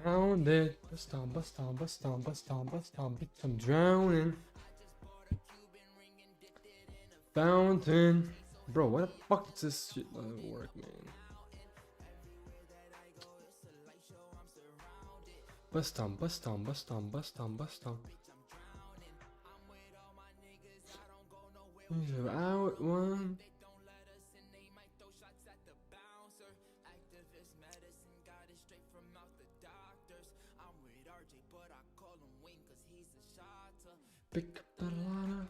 Drowned it. Bust down, bust down, bust down, bust down, bust down, bitch, I'm drowning. Fountain. Bro, why the fuck does this shit not work, man? Bust down, bust down, bust down, bust down, bust down. Out one. Pick up the ladder.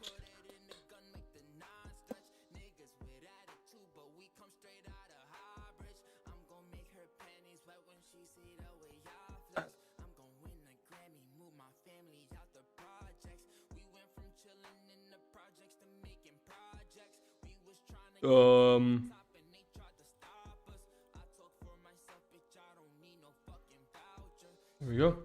Here we go.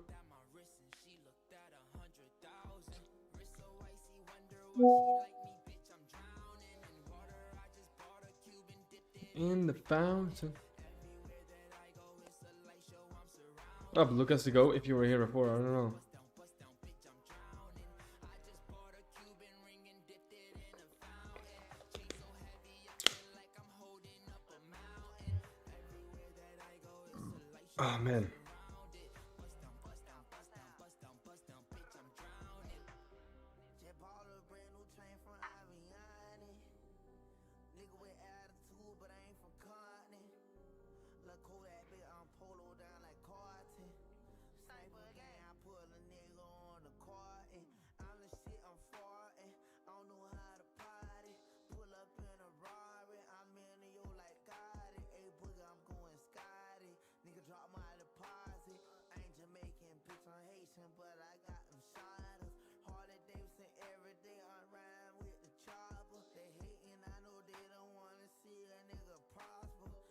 In the fountain. Oh, but look as to go. If you were here before, I don't know. Oh man.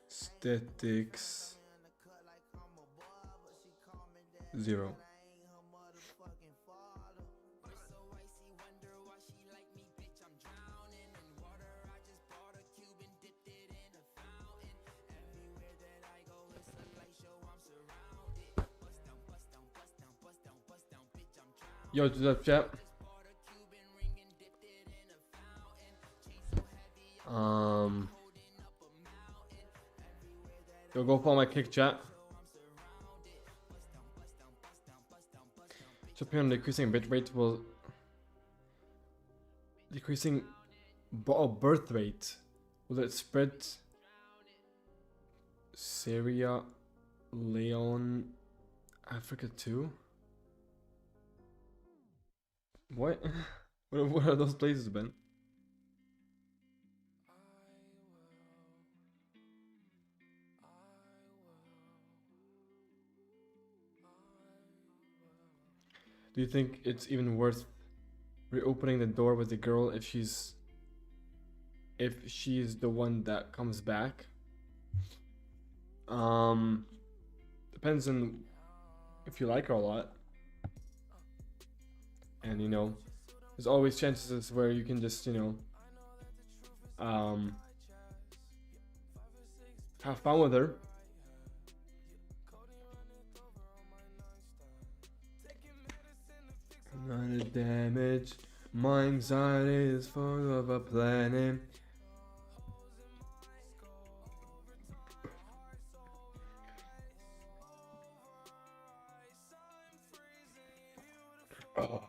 Statics 0. Yo, what's up, chat? Yo, go follow my kick, chat. Just on decreasing bit rate will decreasing birth rate. Will it spread? Syria, Leon, Africa too? What? What are those places, Ben? Do you think it's even worth reopening the door with the girl if she's the one that comes back? Depends on if you like her a lot. And you know, there's always chances where you can just, you know, have fun with her. Not a damage. My anxiety is full of a planet. Oh.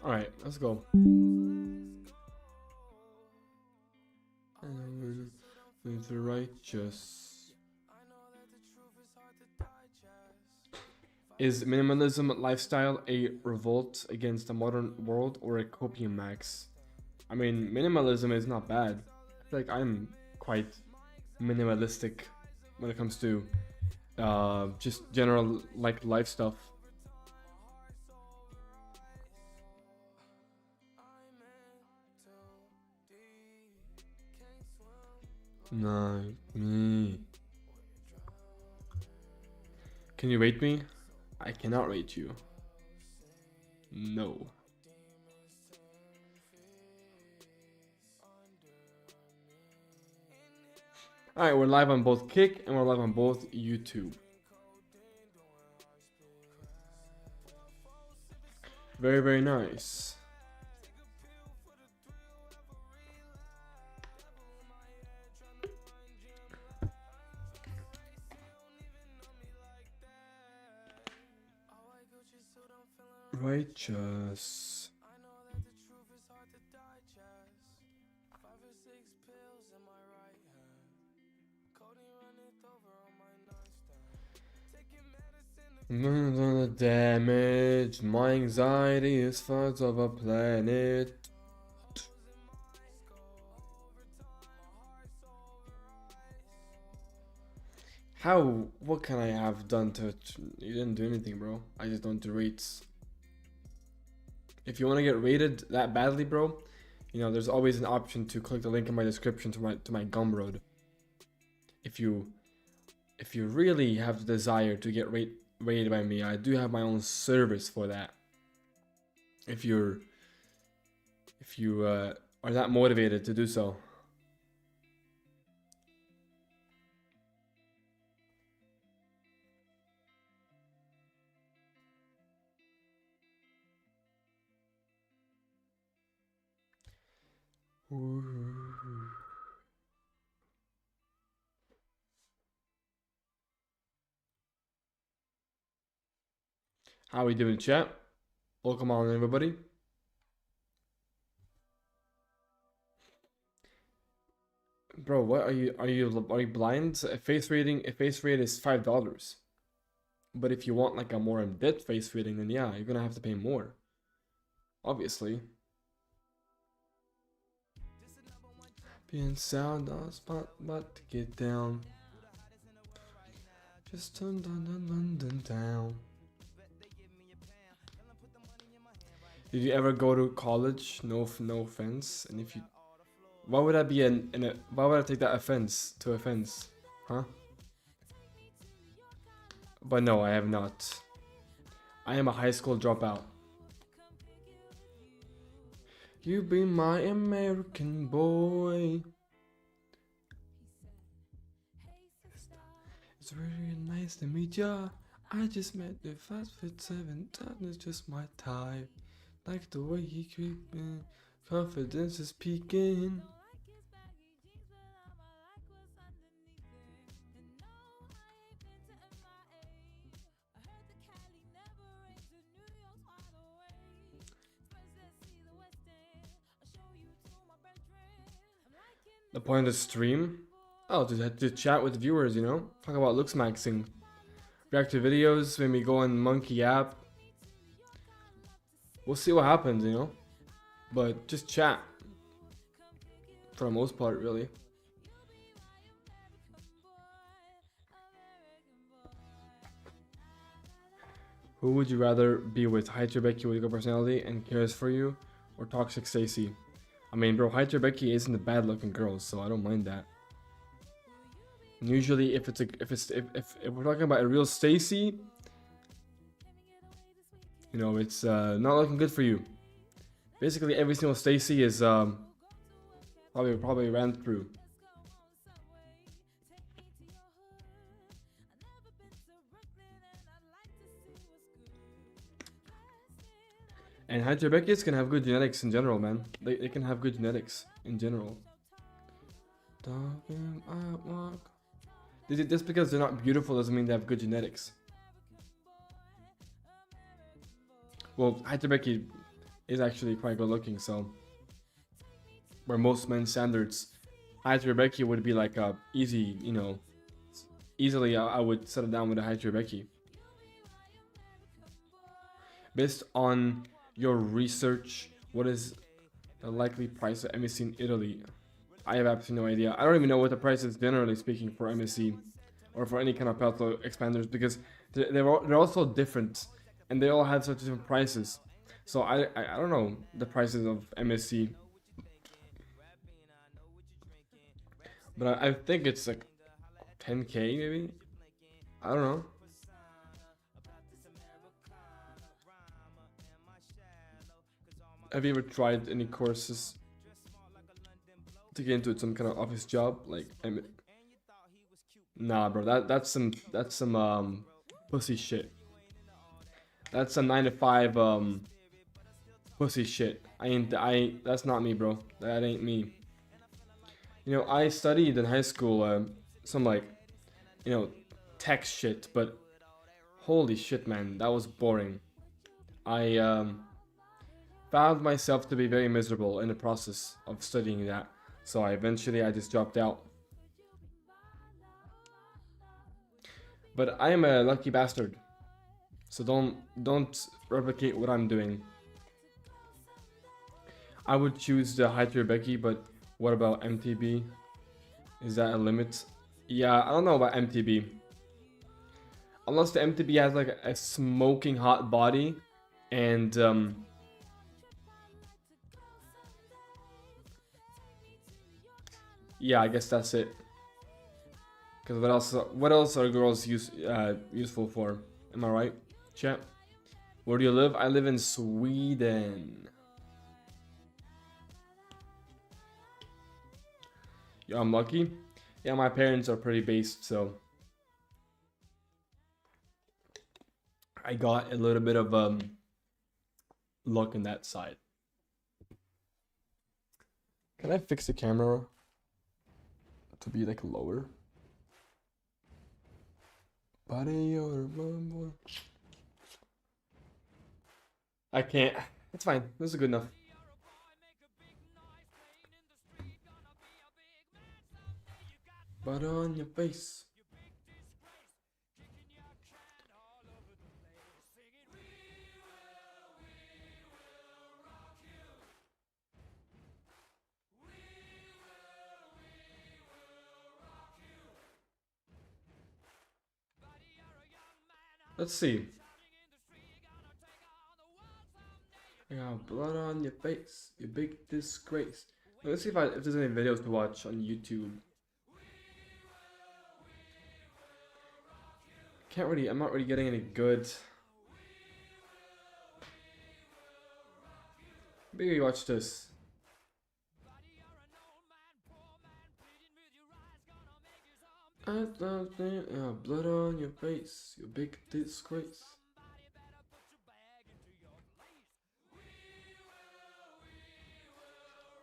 All right, let's go. With the righteous. Is minimalism lifestyle a revolt against the modern world or a copium max? I mean, minimalism is not bad. I feel like I'm quite minimalistic when it comes to just general like life stuff. Not me. Can you rate me? I cannot rate you. No. Alright, we're live on both Kick and we're live on both YouTube. Very, very nice. Righteous. The damage, my anxiety is thoughts of a planet. How? What can I have done to it? You didn't do anything, bro. I just don't do rates. If you want to get rated that badly, bro, you know there's always an option to click the link in my description to my Gumroad. If you really have the desire to get rated by me, I do have my own service for that. If you are that motivated to do so. How we doing, chat? Welcome on, everybody. Bro, what are you blind? A face rate is $5. But if you want like a more in-depth face rating, then yeah, you're gonna have to pay more. Obviously. Being sound on spot, but to get down. Just turned on London town. Did you ever go to college? No offense. And if you, why would I be why would I take that offense to offense? Huh? But no, I have not. I am a high school dropout. You be my American boy. It's really nice to meet ya. I just met the 5'7", is just my type. Like the way he creeping, confidence is peaking. The point of the stream? Oh, to chat with viewers, you know? Talk about Looksmaxxing. React to videos, maybe go on Monkey app. We'll see what happens, you know? But just chat. For the most part, really. Who would you rather be with? Hyter Becky with a good personality and cares for you? Or Toxic Stacy? I mean, bro, Hyter Becky isn't a bad looking girl, so I don't mind that. And usually, if we're talking about a real Stacy, you know, it's not looking good for you. Basically, every single Stacy is probably ran through. And Hyter Becky's can have good genetics in general, man. They can have good genetics in general. Just because they're not beautiful doesn't mean they have good genetics. Well, Hyter Becky is actually quite good looking, so where most men's standards, Hyter Becky would be like a easy, you know, easily I would settle down with a Hyter Becky. Based on your research, what is the likely price of MSc in Italy? I have absolutely no idea. I don't even know what the price is generally speaking for MSc or for any kind of pelto expanders because they're also different and they all have such different prices. So I don't know the prices of MSc, but I think it's like 10K maybe. I don't know. Have you ever tried any courses to get into some kind of office job? Like, nah, bro. That's some pussy shit. That's some 9 to 5 pussy shit. That's not me, bro. That ain't me. You know, I studied in high school some like, you know, tech shit, but holy shit, man, that was boring. I found myself to be very miserable in the process of studying that, so I just dropped out. But I am a lucky bastard, so don't replicate what I'm doing. I would choose the high tier Becky, but what about MTB? Is that a limit? Yeah, I don't know about MTB. Unless the MTB has like a smoking hot body, and yeah, I guess that's it. Because what else are girls useful for? Am I right, chat? Where do you live? I live in Sweden. Yeah, I'm lucky. Yeah, my parents are pretty based, so I got a little bit of luck in that side. Can I fix the camera to be like lower? Buddy or I can't. It's fine. This is good enough. Butt on your face. Let's see. I got blood on your face, you big disgrace. Let's see if there's any videos to watch on YouTube. I'm not really getting any good. Maybe watch this. Blood on your face, you big disgrace.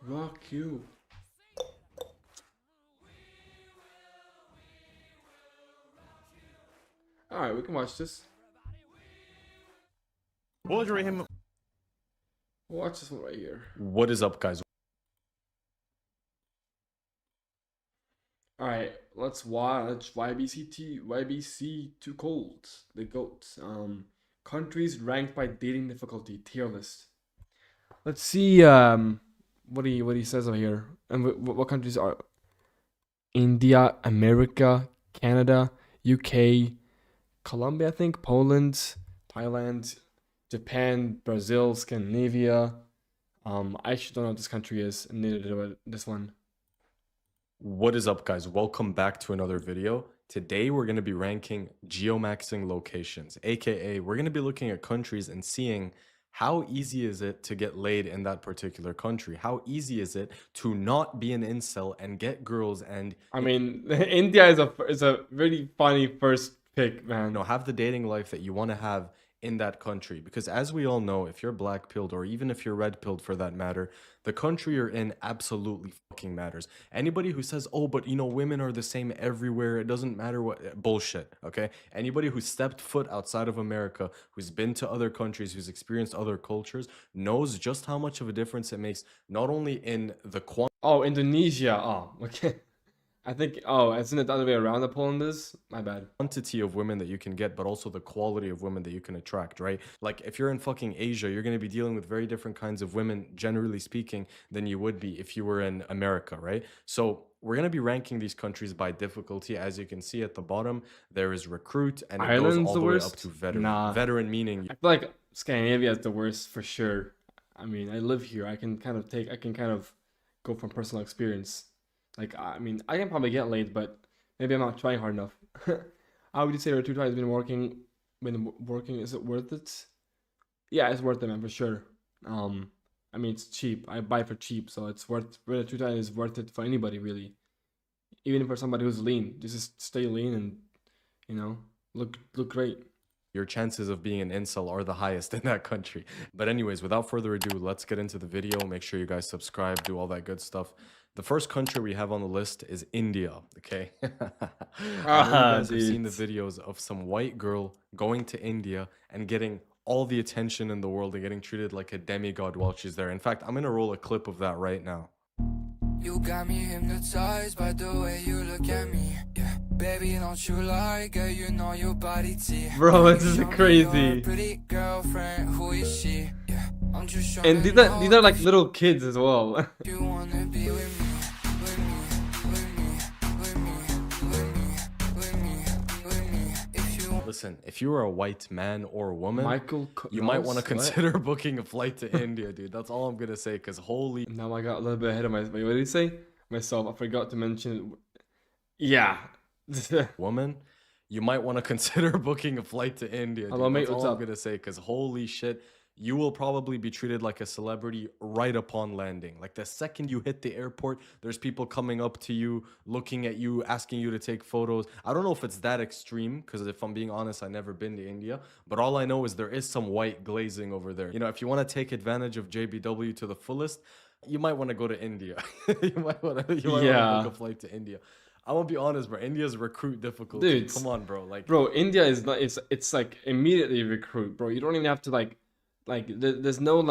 Rock you. Alright, we can watch this. What would you rate him? We'll watch this one right here. What is up, guys? Alright, let's watch YBC Too Cold, the GOAT. Countries ranked by dating difficulty tier list. Let's see what he says over here. And what countries are India, America, Canada, UK, Colombia, I think, Poland, Thailand, Japan, Brazil, Scandinavia. I actually don't know what this country is, and neither do this one. What is up, guys? Welcome back to another video. Today we're going to be ranking geomaxing locations, aka we're going to be looking at countries and seeing how easy is it to get laid in that particular country. How easy is it to not be an incel and get girls? And I mean, India is a really funny first pick, man. you know, have the dating life that you want to have in that country. Because as we all know, if you're black pilled or even if you're red pilled for that matter, the country you're in absolutely fucking matters. Anybody who says, oh, but you know, women are the same everywhere, it doesn't matter what, bullshit, okay? Anybody who stepped foot outside of America, who's been to other countries, who's experienced other cultures, knows just how much of a difference it makes, not only in the quantity. Oh, Indonesia. Oh, okay. I think. Oh, isn't it the other way around that Poland is? My bad. Quantity of women that you can get, but also the quality of women that you can attract, right? Like if you're in fucking Asia, you're going to be dealing with very different kinds of women, generally speaking, than you would be if you were in America, right? So we're going to be ranking these countries by difficulty. As you can see at the bottom, there is recruit, and it goes Ireland's all the the way up to worst. veteran. Nah, Veteran meaning I feel like Scandinavia is the worst for sure. I mean, I live here. I can kind of go from personal experience. Like, I mean, I can probably get laid, but maybe I'm not trying hard enough. How would you say recruiter has been working? Is it worth it? Yeah, it's worth it, man, for sure. Um, I mean, it's cheap. I buy for cheap, so it's worth. Recruiter is worth it for anybody, really. Even for somebody who's lean, just stay lean and you know look great. your chances of being an incel are the highest in that country. But anyways, without further ado, let's get into the video. Make sure you guys subscribe, do all that good stuff. The first country we have on the list is India, okay? I know you Ah, guys have seen dude. the videos of some white girl going to India and getting all the attention in the world and getting treated like a demigod while she's there. In fact, I'm gonna roll a clip of that right now. You got me hypnotized by the way you look at me. Yeah, baby, don't you lie, girl, you know your body T. Bro, this is Show me your crazy. pretty girlfriend, who is she? Yeah, I'm just trying And to these are know like if little kids as well. you wanna be with me, with me, with me, with me, with me, with me, with me. If you Listen, if you are a white man or woman, you might want to What? consider booking a flight to India, dude. That's all I'm gonna say, because holy Now I got a little bit ahead of my. Wait, what did he say? Myself. I forgot to mention. Yeah. woman, you might want to consider booking a flight to India, Hello, dude. mate. That's What's all I'm up? gonna say, because holy shit, you will probably be treated like a celebrity right upon landing. Like the second you hit the airport, there's people coming up to you, looking at you, asking you to take photos. I don't know if it's that extreme, because if I'm being honest, I've never been to India. But all I know is there is some white glazing over there. You know, if you want to take advantage of JBW to the fullest, you might want to go to India. You might want to book a Yeah, flight to India. I'm gonna be honest, bro. India's recruit difficulty. dude. Come on, bro. Like, Bro, India is not. It's like immediately recruit, bro. You don't even have to there's no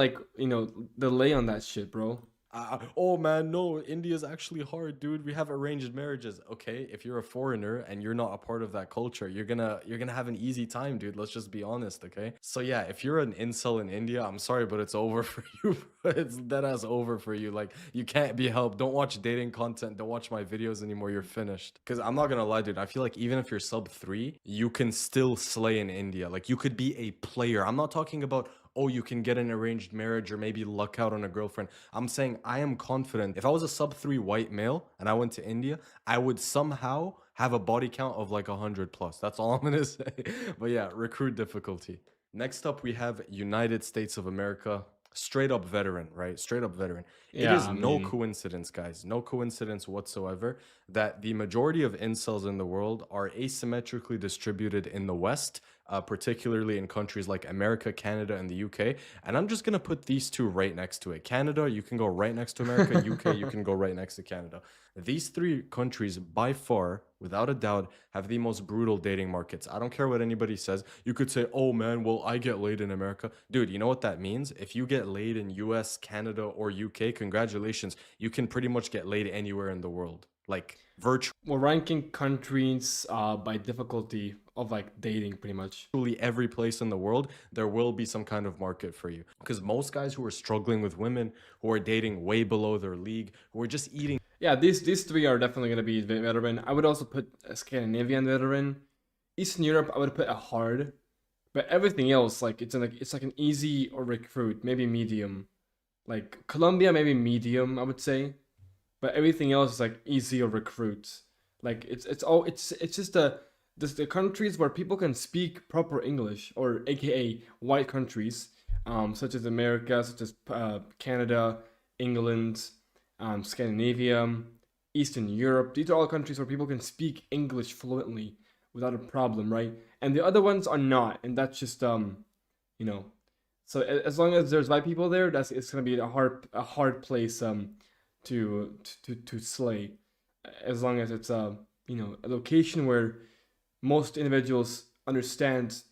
delay on that shit, bro. oh man, no, India's actually hard, dude. We have arranged marriages. Okay, if you're a foreigner and you're not a part of that culture, you're gonna have an easy time, dude. Let's just be honest, okay? So yeah, if you're an incel in India, I'm sorry, but it's over for you. Bro. It's dead ass over for you. Like, you can't be helped. Don't watch dating content. Don't watch my videos anymore. You're finished. Because I'm not gonna lie, dude. I feel like even if you're sub 3, you can still slay in India. Like, you could be a player. I'm not talking about, oh, you can get an arranged marriage or maybe luck out on a girlfriend. I'm saying I am confident. If I was a sub 3 white male and I went to India, I would somehow have a body count of like 100 plus. That's all I'm gonna say. But yeah, recruit difficulty. Next up, we have United States of America. Straight up veteran, right? Straight up veteran. It Yeah, is I no mean, coincidence, guys, no coincidence whatsoever, that the majority of incels in the world are asymmetrically distributed in the West, particularly in countries like America, Canada, and the UK. And I'm just going to put these two right next to it. Canada, you can go right next to America. UK, you can go right next to Canada. These three countries, by far, without a doubt, have the most brutal dating markets. I don't care what anybody says. You could say, oh man, well, I get laid in America. Dude, you know what that means? If you get laid in US, Canada, or UK, congratulations. You can pretty much get laid anywhere in the world. Like, virtually we're ranking countries by difficulty of like dating, pretty much. every place in the world, there will be some kind of market for you. Because most guys who are struggling with women, who are dating way below their league, who are just eating Yeah, these three are definitely gonna be veteran. I would also put a Scandinavian veteran. Eastern Europe, I would put a hard, but everything else like it's like an easy or recruit, maybe medium. Like Colombia, maybe medium, I would say, but everything else is like easy or recruit. Like it's just the countries where people can speak proper English, or AKA white countries, such as America, such as Canada, England, Scandinavia, Eastern Europe. These are all countries where people can speak English fluently without a problem, right? And the other ones are not, and that's just you know. So as long as there's white people there, that's it's gonna be a hard place to slay. As long as it's a location where most individuals understand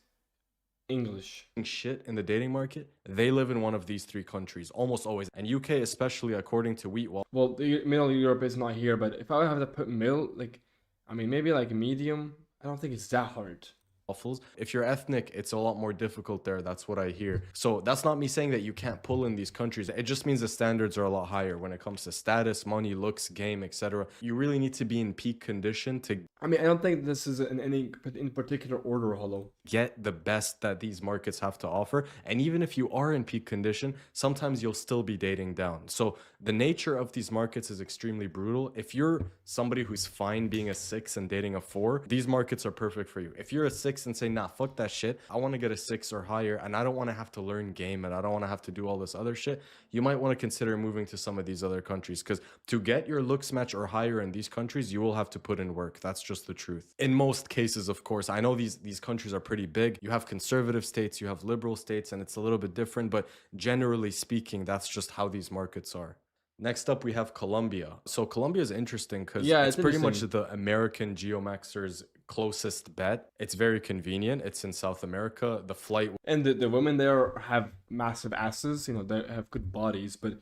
English. shit in the dating market, they live in one of these three countries almost always. And UK, especially according to Wheat Well, the middle Europe is not here, but if I would have to put middle, like, I mean, maybe like medium. I don't think it's that hard. waffles. If you're ethnic, it's a lot more difficult there. That's what I hear. So that's not me saying that you can't pull in these countries. It just means the standards are a lot higher when it comes to status, money, looks, game, etc. You really need to be in peak condition to I mean, I don't think this is in any in particular order, Hollow. get the best that these markets have to offer. And even if you are in peak condition, sometimes you'll still be dating down. So the nature of these markets is extremely brutal. If you're somebody who's fine being a 6 and dating a 4, these markets are perfect for you. If you're a 6 and say, nah, fuck that shit, I want to get a 6 or higher, and I don't want to have to learn game, and I don't want to have to do all this other shit, you might want to consider moving to some of these other countries, because to get your looks match or higher in these countries, you will have to put in work. That's just the truth. In most cases, of course, I know these countries are pretty big. You have conservative states, you have liberal states, and it's a little bit different, but generally speaking, that's just how these markets are. Next up, we have Colombia. So Colombia is interesting because Yeah, it's it's pretty much interesting. the American geomaxer's closest bet. It's very convenient. It's in South America. The flight And the women there have massive asses. You know, they have good bodies, but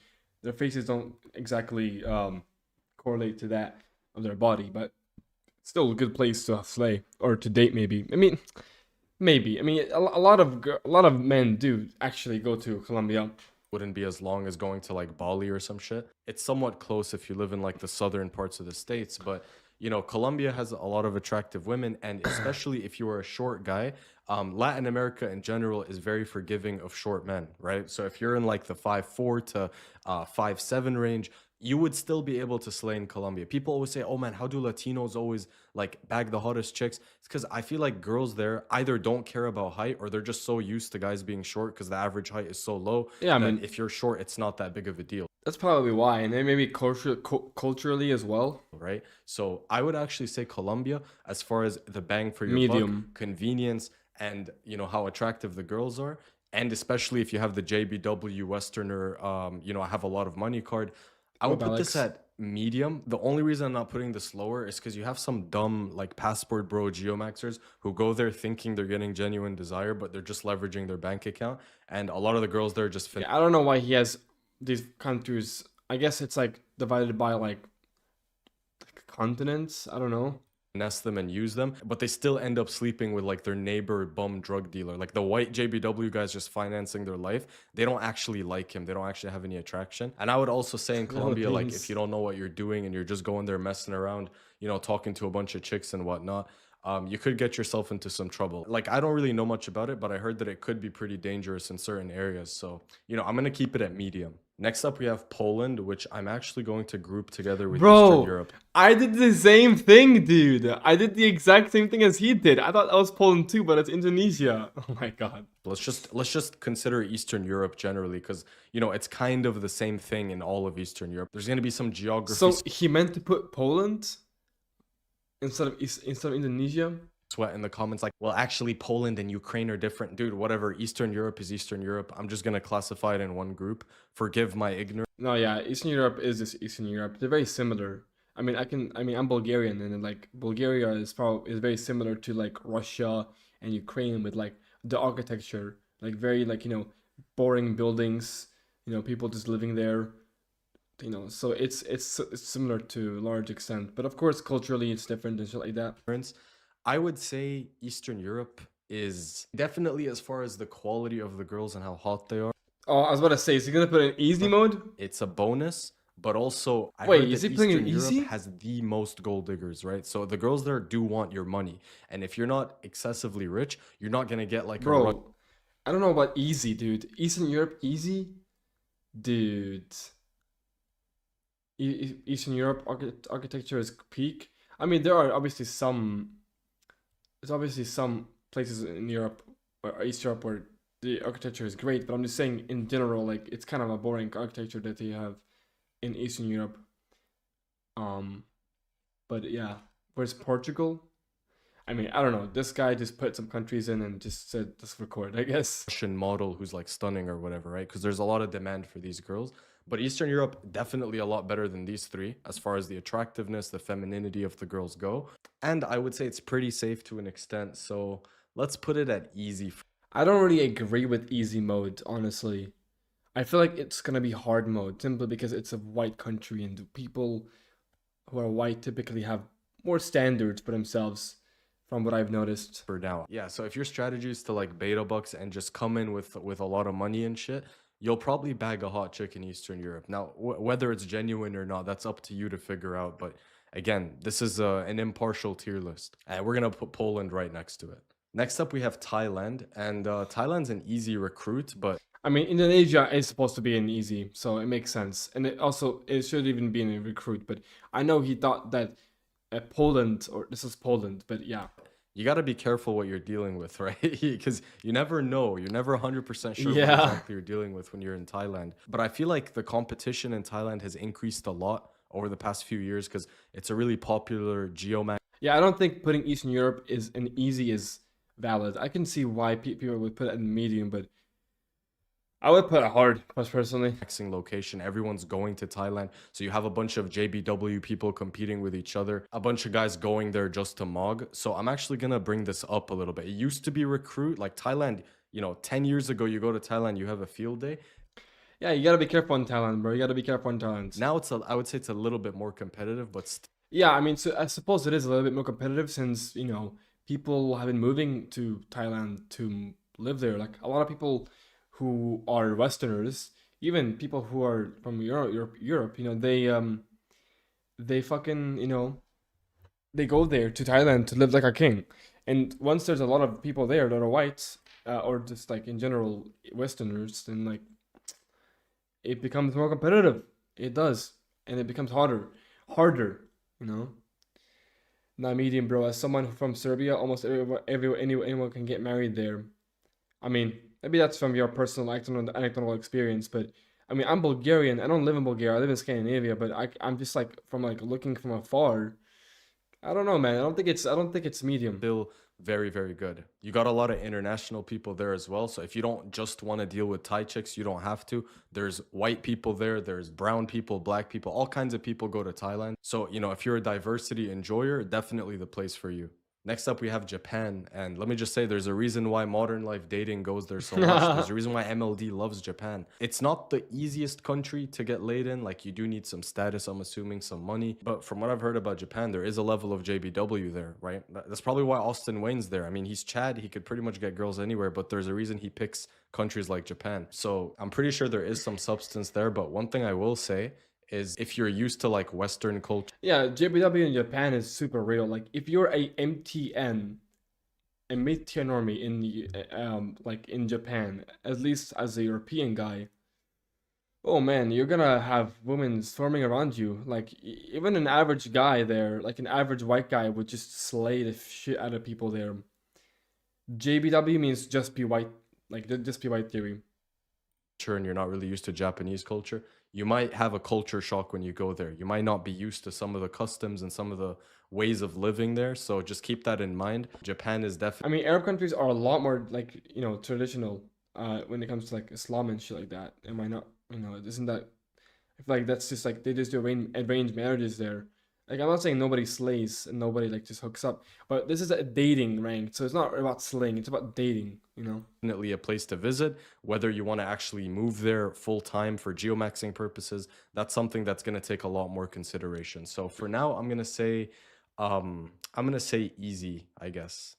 their faces don't exactly correlate to that of their body. But still a good place to slay or to date, maybe. I mean, maybe. I mean, a lot of men do actually go to Colombia. wouldn't be as long as going to like Bali or some shit. It's somewhat close if you live in like the southern parts of the states, but you know, Colombia has a lot of attractive women, and especially if you are a short guy, Latin America in general is very forgiving of short men, right? So if you're in like the 5'4" to 5'7" range, you would still be able to slay in Colombia. People always say, "Oh man, how do Latinos always like bag the hottest chicks?" It's because I feel like girls there either don't care about height or they're just so used to guys being short because the average height is so low Yeah, I that mean, if you're short, it's not that big of a deal. that's probably why. And then maybe culturally as well. Right? So I would actually say Colombia as far as the bang for your buck, Medium. convenience, and you know how attractive the girls are, and especially if you have the JBW Westerner, you know, I have a lot of money card. I would What, put this Alex? at medium. The only reason I'm not putting this lower is because you have some dumb like passport bro geomaxers who go there thinking they're getting genuine desire, but they're just leveraging their bank account, and a lot of the girls there just Yeah, I don't know why he has these countries. I guess it's like divided by like continents. I don't know. finesse them and use them, but they still end up sleeping with like their neighbor bum drug dealer. Like the white JBW guys just financing their life. They don't actually like him. They don't actually have any attraction. And I would also say in Colombia, like if Philippines. you don't know what you're doing and you're just going there messing around, you know, talking to a bunch of chicks and whatnot, you could get yourself into some trouble. Like I don't really know much about it, but I heard that it could be pretty dangerous in certain areas. So, you know, I'm gonna keep it at medium. Next up, we have Poland, which I'm actually going to group together with Eastern Bro, Europe. I did the same thing, dude. I did the exact same thing as he did. I thought that was Poland too, but it's Indonesia. Oh my god. Let's just consider Eastern Europe generally, because you know it's kind of the same thing in all of Eastern Europe. There's gonna be some geography So he meant to put Poland instead of Indonesia. sweat in the comments, like, well, actually, Poland and Ukraine are different, dude. Whatever, Eastern Europe is Eastern Europe. I'm just gonna classify it in one group. Forgive my ignorance. No, yeah, Eastern Europe is just Eastern Europe. They're very similar. I mean, I'm Bulgarian, and then like Bulgaria is very similar to like Russia and Ukraine with like the architecture, like very like boring buildings, people just living there, So it's similar to a large extent, but of course culturally it's different and shit like that. I would say Eastern Europe is definitely, as far as the quality of the girls and how hot they are, Oh, I was about to say, is he gonna put it in easy mode? it's a bonus. But also, I Wait, heard is that he putting it Eastern Europe easy? has the most gold diggers, right? So the girls there do want your money, and if you're not excessively rich, you're not gonna get like a Bro, I don't know about easy, dude. Eastern Europe easy, dude. Eastern Europe architecture is peak. I mean, there are obviously some. There's obviously some places in Europe or East Europe where the architecture is great, but I'm just saying in general, like it's kind of a boring architecture that they have in Eastern Europe. Um, but yeah, where's Portugal? I mean, I don't know. This guy just put some countries in and just said, let's record, I guess. Russian model who's like stunning or whatever, right? Because there's a lot of demand for these girls. But Eastern Europe, definitely a lot better than these three as far as the attractiveness, the femininity of the girls go. And I would say it's pretty safe to an extent. So let's put it at easy. I don't really agree with easy mode, honestly. I feel like it's gonna be hard mode simply because it's a white country and people who are white typically have more standards for themselves, from what I've noticed. for now. Yeah, so if your strategy is to like beta bucks and just come in with a lot of money and shit, you'll probably bag a hot chick in Eastern Europe. Now, whether it's genuine or not, that's up to you to figure out. But again, this is an impartial tier list, and we're gonna put Poland right next to it. Next up, we have Thailand, and Thailand's an easy recruit, but I mean, Indonesia is supposed to be an easy, so it makes sense, and it should even be in a recruit. But I know he thought that Poland, or this is Poland, but yeah, you got to be careful what you're dealing with, right? Because you never know. You're never 100% sure what Yeah. exactly you're dealing with when you're in Thailand. But I feel like the competition in Thailand has increased a lot over the past few years because it's a really popular geomax yeah. I don't think putting Eastern Europe is an easy is valid. I can see why people would put it in medium, but I would put it hard, personally. location. Everyone's going to Thailand. So you have a bunch of JBW people competing with each other, a bunch of guys going there just to mog. So I'm actually going to bring this up a little bit. It used to be recruit, like Thailand, 10 years ago, you go to Thailand, you have a field day. Yeah, you gotta be careful in Thailand, bro. You gotta be careful in Thailand. Now I would say it's a little bit more competitive, but Yeah, I mean, so I suppose it is a little bit more competitive since, people have been moving to Thailand to live there. Like a lot of people who are Westerners, even people who are from Europe, they fucking, they go there to Thailand to live like a king. And once there's a lot of people there that are whites, or just like in general Westerners, then like it becomes more competitive. It does, and it becomes harder. You know. Not medium, bro. As someone from Serbia, almost anyone can get married there. I mean, maybe that's from your personal anecdotal experience, but I mean, I'm Bulgarian. I don't live in Bulgaria. I live in Scandinavia, but I'm just like from like looking from afar. I don't know, man. I don't think it's medium. still very, very good. You got a lot of international people there as well. So if you don't just want to deal with Thai chicks, you don't have to. There's white people there, there's brown people, black people, all kinds of people go to Thailand. So, if you're a diversity enjoyer, definitely the place for you. Next up, we have Japan. And let me just say, there's a reason why modern life dating goes there so much. There's a reason why MLD loves Japan. It's not the easiest country to get laid in. Like, you do need some status, I'm assuming, some money. But from what I've heard about Japan, there is a level of JBW there, right? That's probably why Austin Wayne's there. I mean, he's Chad. He could pretty much get girls anywhere, but there's a reason he picks countries like Japan. So I'm pretty sure there is some substance there. But one thing I will say is if you're used to like Western culture, Yeah, JBW in Japan is super real. Like if you're a mid-tier normie in like in Japan, at least as a European guy, oh man, you're gonna have women swarming around you. Like even an average guy there, like an average white guy would just slay the shit out of people there. JBW means just be white, like just be white theory. and you're not really used to Japanese culture, you might have a culture shock when you go there. You might not be used to some of the customs and some of the ways of living there. So just keep that in mind. Japan is I mean, Arab countries are a lot more like, traditional when it comes to like Islam and shit like that. Am I not, isn't that, I feel like that's just like they just do arranged marriages there. Like I'm not saying nobody slays and nobody like just hooks up, but this is a dating rank, so it's not about slaying, it's about dating. definitely a place to visit. Whether you want to actually move there full time for geomaxing purposes, that's something that's going to take a lot more consideration. So for now, I'm gonna say easy, I guess.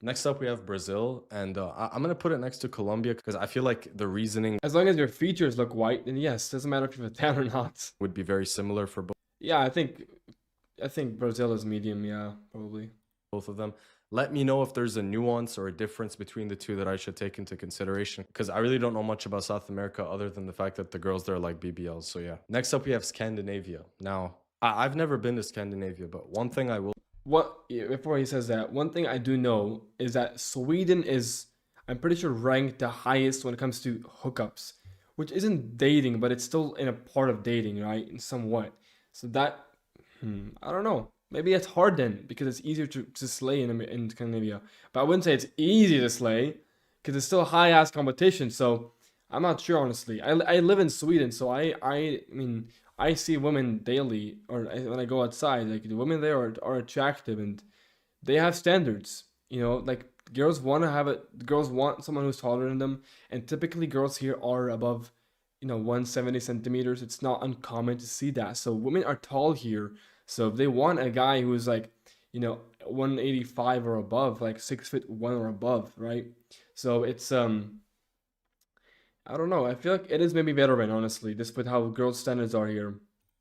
Next up, we have Brazil, and I'm gonna put it next to Colombia because I feel like the reasoning As long as your features look white, then yes, doesn't matter if you're a tan or not. would be very similar for Yeah, I think Brazil is medium, yeah, probably. both of them. Let me know if there's a nuance or a difference between the two that I should take into consideration because I really don't know much about South America other than the fact that the girls there like BBLs. So yeah. Next up, we have Scandinavia. Now, I've never been to Scandinavia, but one thing I will Before he says that, one thing I do know is that Sweden is, I'm pretty sure, ranked the highest when it comes to hookups, which isn't dating, but it's still in a part of dating, right? In somewhat. So that, I don't know. Maybe it's hard then because it's easier to slay in Scandinavia. But I wouldn't say it's easy to slay because it's still high ass competition. So I'm not sure, honestly. I live in Sweden, so I mean, I see women daily, or when I go outside, like the women there are attractive and they have standards. Like girls want to have it. Girls want someone who's taller than them, and typically girls here are above, 170 centimeters. It's not uncommon to see that. So women are tall here. So if they want a guy who's like, 185 or above, like 6'1" or above, right? So it's I don't know. I feel like it is maybe veteran, honestly, just with how girls' standards are here.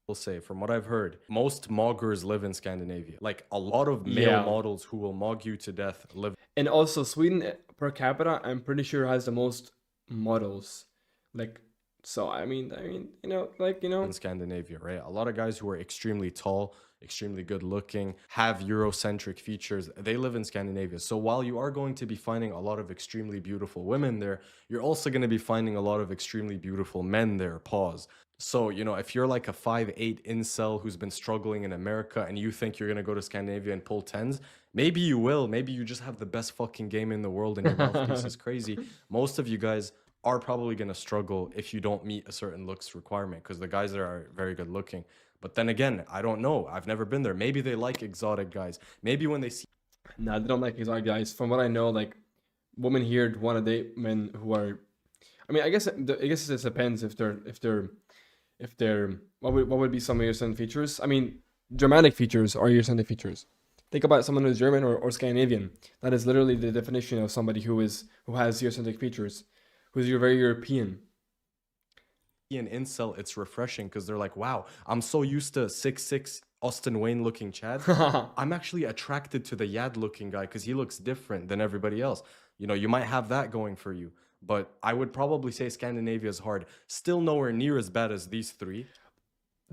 Will say, from what I've heard, most moggers live in Scandinavia. Like a lot of male Yeah. models who will mog you to death live And also Sweden per capita, I'm pretty sure has the most models. Like, so in Scandinavia, right? A lot of guys who are extremely tall, extremely good looking, have Eurocentric features, they live in Scandinavia. So while you are going to be finding a lot of extremely beautiful women there, you're also going to be finding a lot of extremely beautiful men there. Pause. So, if you're like a 5'8" incel who's been struggling in America and you think you're going to go to Scandinavia and pull tens, maybe you will. Maybe you just have the best fucking game in the world and your mouthpiece is crazy. Most of you guys are probably going to struggle if you don't meet a certain looks requirement because the guys there are very good looking. But then again, I don't know. I've never been there. Maybe they like exotic guys. Maybe when they see nah, they don't like exotic guys. From what I know, like women here want to date men who are. I mean, I guess it depends if they're what would be some of your certain features. I mean, Germanic features are your certain features. Think about someone who's German or Scandinavian. That is literally the definition of somebody who has Eurocentric features, who's very European. an incel, it's refreshing because they're like, wow, I'm so used to 6'6" Austin Wayne looking Chad. I'm actually attracted to the Yad looking guy because he looks different than everybody else. You might have that going for you. But I would probably say Scandinavia is hard. Still nowhere near as bad as these three.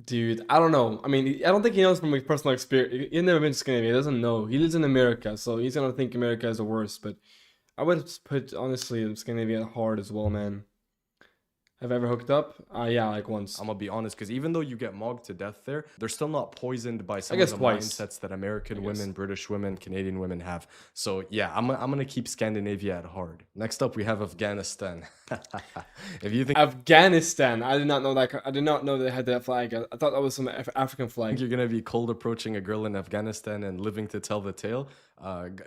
Dude, I don't know. I mean, I don't think he knows from like personal experience. He's never been to Scandinavia. He doesn't know. He lives in America, so he's gonna think America is the worst. But I would put honestly Scandinavia hard as well, man. Have I ever hooked up? Yeah, like once. I'm gonna be honest, because even though you get mogged to death there, they're still not poisoned by some guess of the twice. mindsets that American I women, guess. British women, Canadian women have. So yeah, I'm gonna keep Scandinavia at hard. Next up, we have Afghanistan. If you think Afghanistan. I did not know that. I did not know they had that flag. I thought that was some African flag. you're gonna be cold approaching a girl in Afghanistan and living to tell the tale,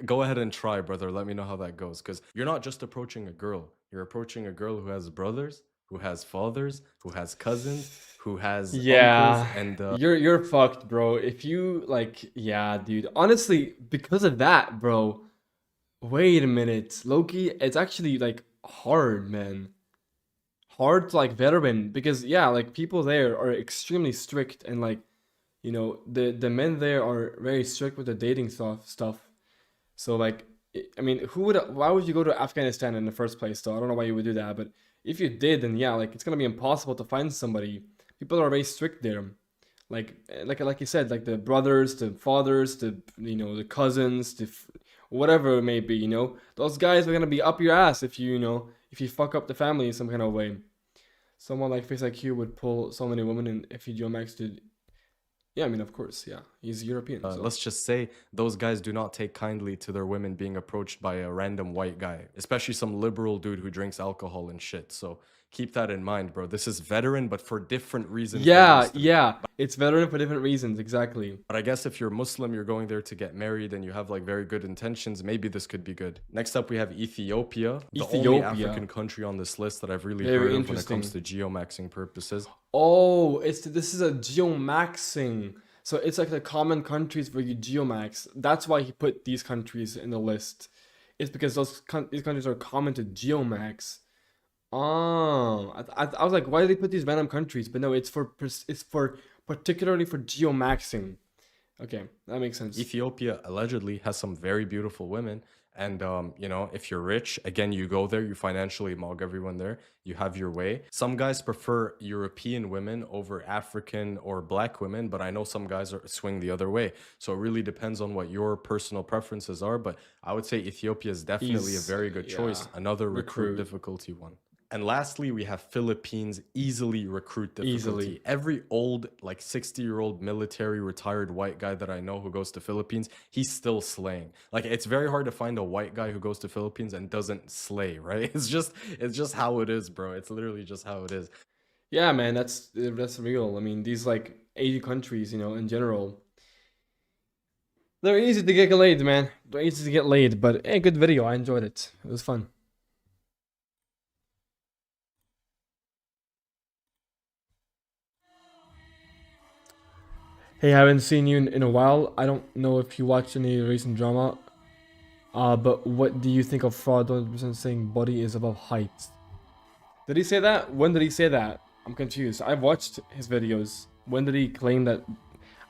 go ahead and try, brother. Let me know how that goes, because you're not just approaching a girl. You're approaching a girl who has brothers, who has fathers, who has cousins, who has Yeah, uncles, and you're fucked, bro. If you like, yeah, dude. Honestly, because of that, bro. Wait a minute, Loki. It's actually like hard, man. Hard to like veteran because yeah, like people there are extremely strict and like the men there are very strict with the dating stuff. So like I mean, why would you go to Afghanistan in the first place though? I don't know why you would do that, but if you did, then yeah, like it's gonna be impossible to find somebody. People are very strict there. Like you said, like the brothers, the fathers, the cousins, whatever it may be, those guys are gonna be up your ass if if you fuck up the family in some kind of way. Someone like Face IQ would pull so many women, and if you Max did, yeah, I mean, of course, yeah, he's European, so. let's just say those guys do not take kindly to their women being approached by a random white guy, especially some liberal dude who drinks alcohol and shit. So keep that in mind, bro. This is veteran, but for different reasons than Yeah, these three. yeah, it's veteran for different reasons, exactly. But I guess if you're Muslim, you're going there to get married and you have like very good intentions, maybe this could be good. Next up, we have Ethiopia, the only Ethiopia. African country on this list that I've really Very heard of when it interesting. comes to geomaxing purposes. Oh, this is a geomaxing. So it's like the common countries where you geomax. That's why he put these countries in the list. It's because these countries are common to geomax. Oh, I was like, why did they put these random countries? But no, it's for particularly for geomaxing. Okay, that makes sense. Ethiopia allegedly has some very beautiful women. And, if you're rich, again, you go there, you financially mog everyone there, you have your way. Some guys prefer European women over African or black women, but I know some guys swing the other way. So it really depends on what your personal preferences are. But I would say Ethiopia is definitely a very good choice. Yeah, Another recruit recruit. difficulty one. And lastly, we have Philippines, easily recruit difficulty. Easily. Every old, like 60-year-old military retired white guy that I know who goes to Philippines, he's still slaying. Like it's very hard to find a white guy who goes to Philippines and doesn't slay, right? It's just how it is, bro. It's literally just how it is. Yeah, man, that's real. I mean, these like Asian countries, in general, They're easy to get laid, man. They're easy to get laid, but hey, good video. I enjoyed it. It was fun. Hey, I haven't seen you in a while. I don't know if you watched any recent drama. But what do you think of fraud 100% saying body is above height? Did he say that? When did he say that? I'm confused. I've watched his videos. When did he claim that?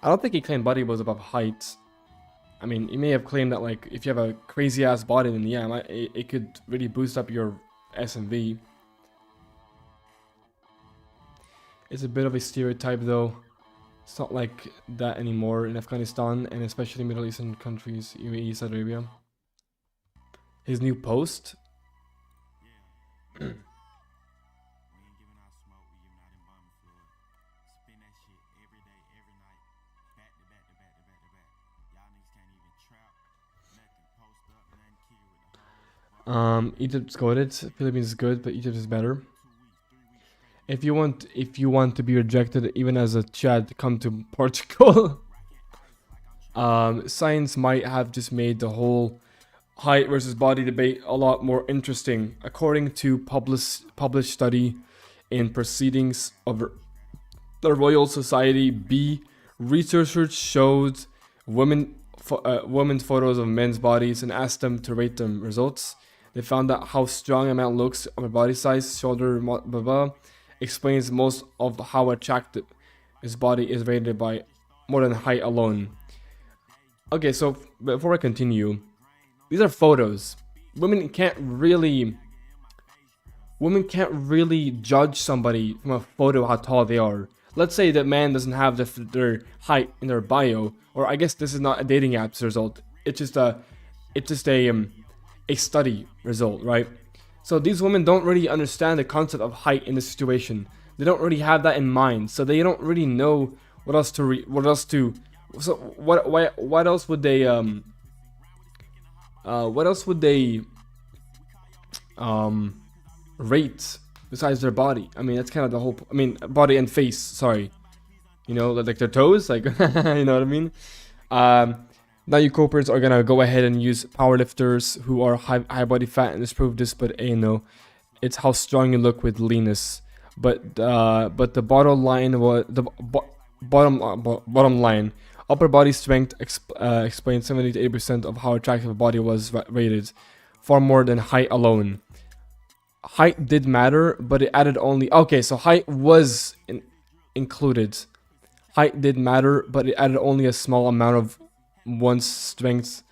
I don't think he claimed body was above height. I mean, he may have claimed that, like, if you have a crazy ass body, then yeah, it could really boost up your SMV. It's a bit of a stereotype, though. It's not like that anymore in Afghanistan, and especially Middle Eastern countries, UAE, Saudi Arabia. His new post. Egypt's goated. Philippines is good, but Egypt is better. If you want to be rejected, even as a Chad, come to Portugal. Science might have just made the whole height versus body debate a lot more interesting. According to published study in Proceedings of the Royal Society B, researchers showed women's photos of men's bodies and asked them to rate them. Results: they found that how strong a man looks on a body size, shoulder, blah, blah, explains most of how attractive his body is rated by more than height alone. Okay, so before I continue, these are photos. Women can't really judge somebody from a photo how tall they are. Let's say that man doesn't have their height in their bio, or I guess this is not a dating app's result. It's just a study result, right? So these women don't really understand the concept of height in this situation. They don't really have that in mind, so they don't really know what else to so what else would they rate besides their body? I mean, that's kind of the whole. I mean, body and face. Sorry, you know, like their toes, like you know what I mean. Now you corporates are gonna go ahead and use powerlifters who are high body fat and disprove this, but no, it's how strong you look with leanness. But the bottom line was bottom line. Upper body strength explains 70 to 80% of how attractive a body was rated, far more than height alone. Height did matter, but it added only. Okay, so height was included. Height did matter, but it added only a small amount of one's strength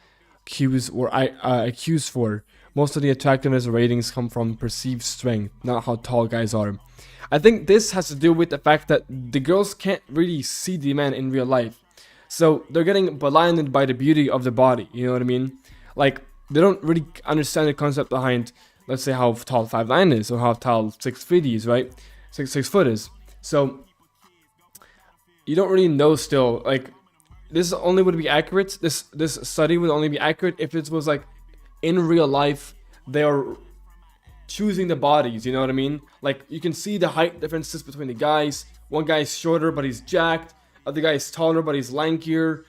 cues were accused for. Most of the attractiveness ratings come from perceived strength, not how tall guys are. I think this has to do with the fact that the girls can't really see the man in real life. So they're getting blinded by the beauty of the body, you know what I mean? Like, they don't really understand the concept behind, let's say, how tall 5'9" is, or how tall 6 feet is, right? 6 foot is. So you don't really know still, like, this only would be accurate, this study would only be accurate if it was like, in real life, they are choosing the bodies, you know what I mean? Like, you can see the height differences between the guys. One guy's shorter, but he's jacked. Other guy is taller, but he's lankier.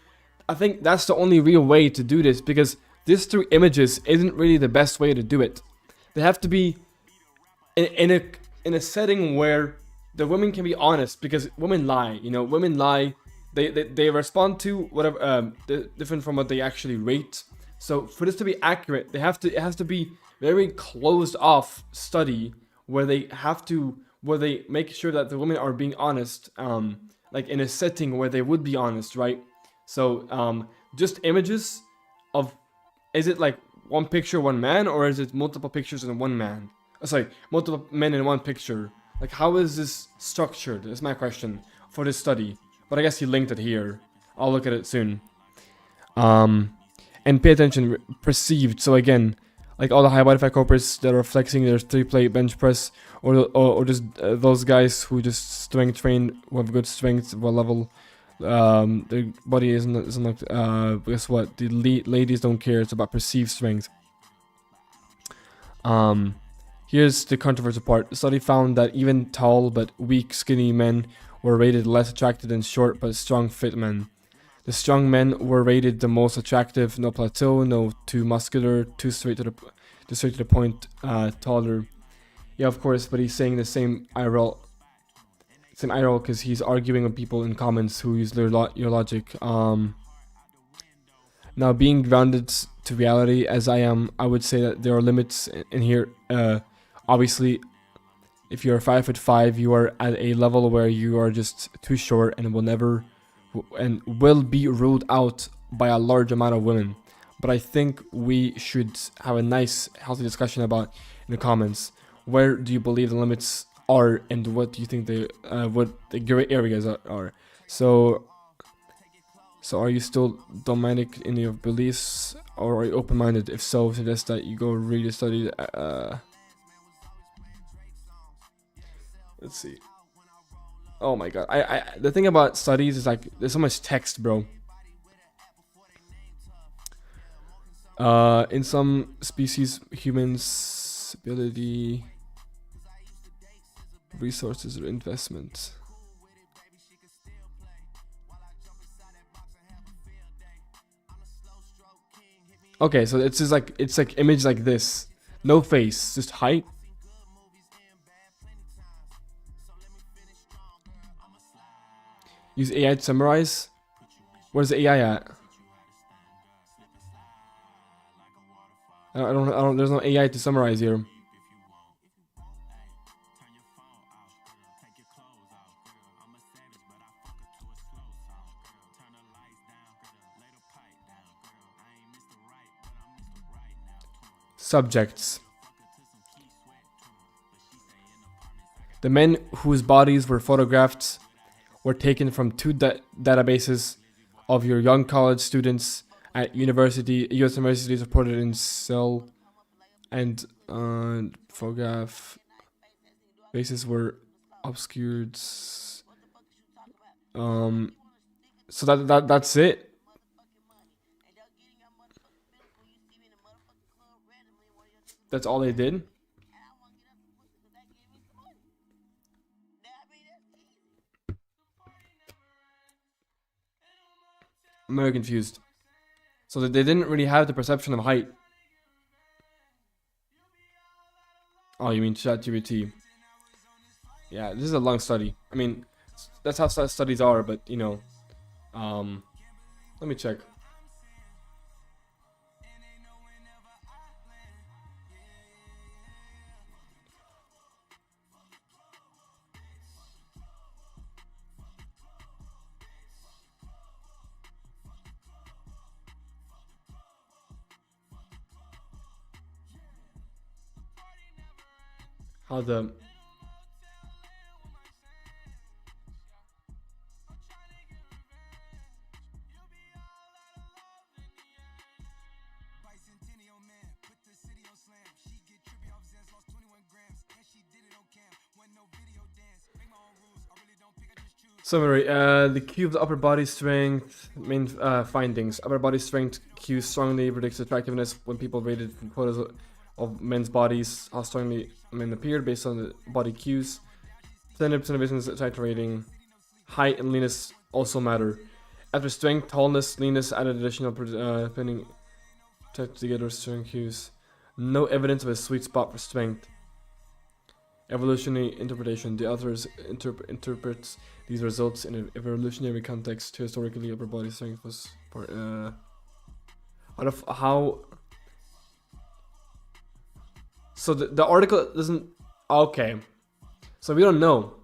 I think that's the only real way to do this, because this through images isn't really the best way to do it. They have to be in a setting where the women can be honest, because women lie. You know, women lie. They respond to whatever different from what they actually rate. So for this to be accurate, it has to be very closed off study where they make sure that the women are being honest. Like in a setting where they would be honest, right? So just images of, is it like one picture, one man, or is it multiple pictures in one man? Sorry, multiple men in one picture. Like, how is this structured? That's my question for this study. But I guess he linked it here. I'll look at it soon. And pay attention, perceived. So again, like all the high body fat corporates that are flexing their 3-plate bench press, or just those guys who just strength train, who have good strength level. Their body isn't like, guess what? The ladies don't care. It's about perceived strength. Here's the controversial part. The study found that even tall but weak, skinny men were rated less attractive than short but strong, fit men. The strong men were rated the most attractive. No plateau, no too muscular, too straight to the point, taller. Yeah, of course, but he's saying the same IRL. It's an IRL because he's arguing with people in comments who use your logic. Now, being grounded to reality as I am, I would say that there are limits in here. Obviously, if you're 5'5", you are at a level where you are just too short and will be ruled out by a large amount of women. But I think we should have a nice, healthy discussion about in the comments. Where do you believe the limits are, and what do you think what the gray areas are? So are you still dogmatic in your beliefs, or are you open-minded? If so, suggest that you go read a study. Let's see. Oh my god. The thing about studies is like there's so much text, bro. In some species, humans' ability, resources, or investment. Okay, so it's just like image like this, no face, just height. Use AI to summarize. Where's the AI at? I don't. There's no AI to summarize here. Subjects. The men whose bodies were photographed were taken from two databases of your young college students at university. U.S. universities reported in cell and photograph bases were obscured. So that's it. That's all they did. I'm very confused. So that they didn't really have the perception of height. Oh, you mean ChatGPT? Yeah, this is a long study. I mean, that's how studies are, but you know, let me check. How the summary, the cube's upper body strength, main findings. Upper body strength cube strongly predicts attractiveness when people rated from photos of men's bodies, how strongly men appeared based on the body cues. 70% of business attractive rating. Height and leanness also matter. After strength, tallness, leanness added additional depending together strength cues. No evidence of a sweet spot for strength. Evolutionary interpretation. The authors interprets these results in an evolutionary context. Historically, upper body strength was how. So the article doesn't. Okay, so we don't know.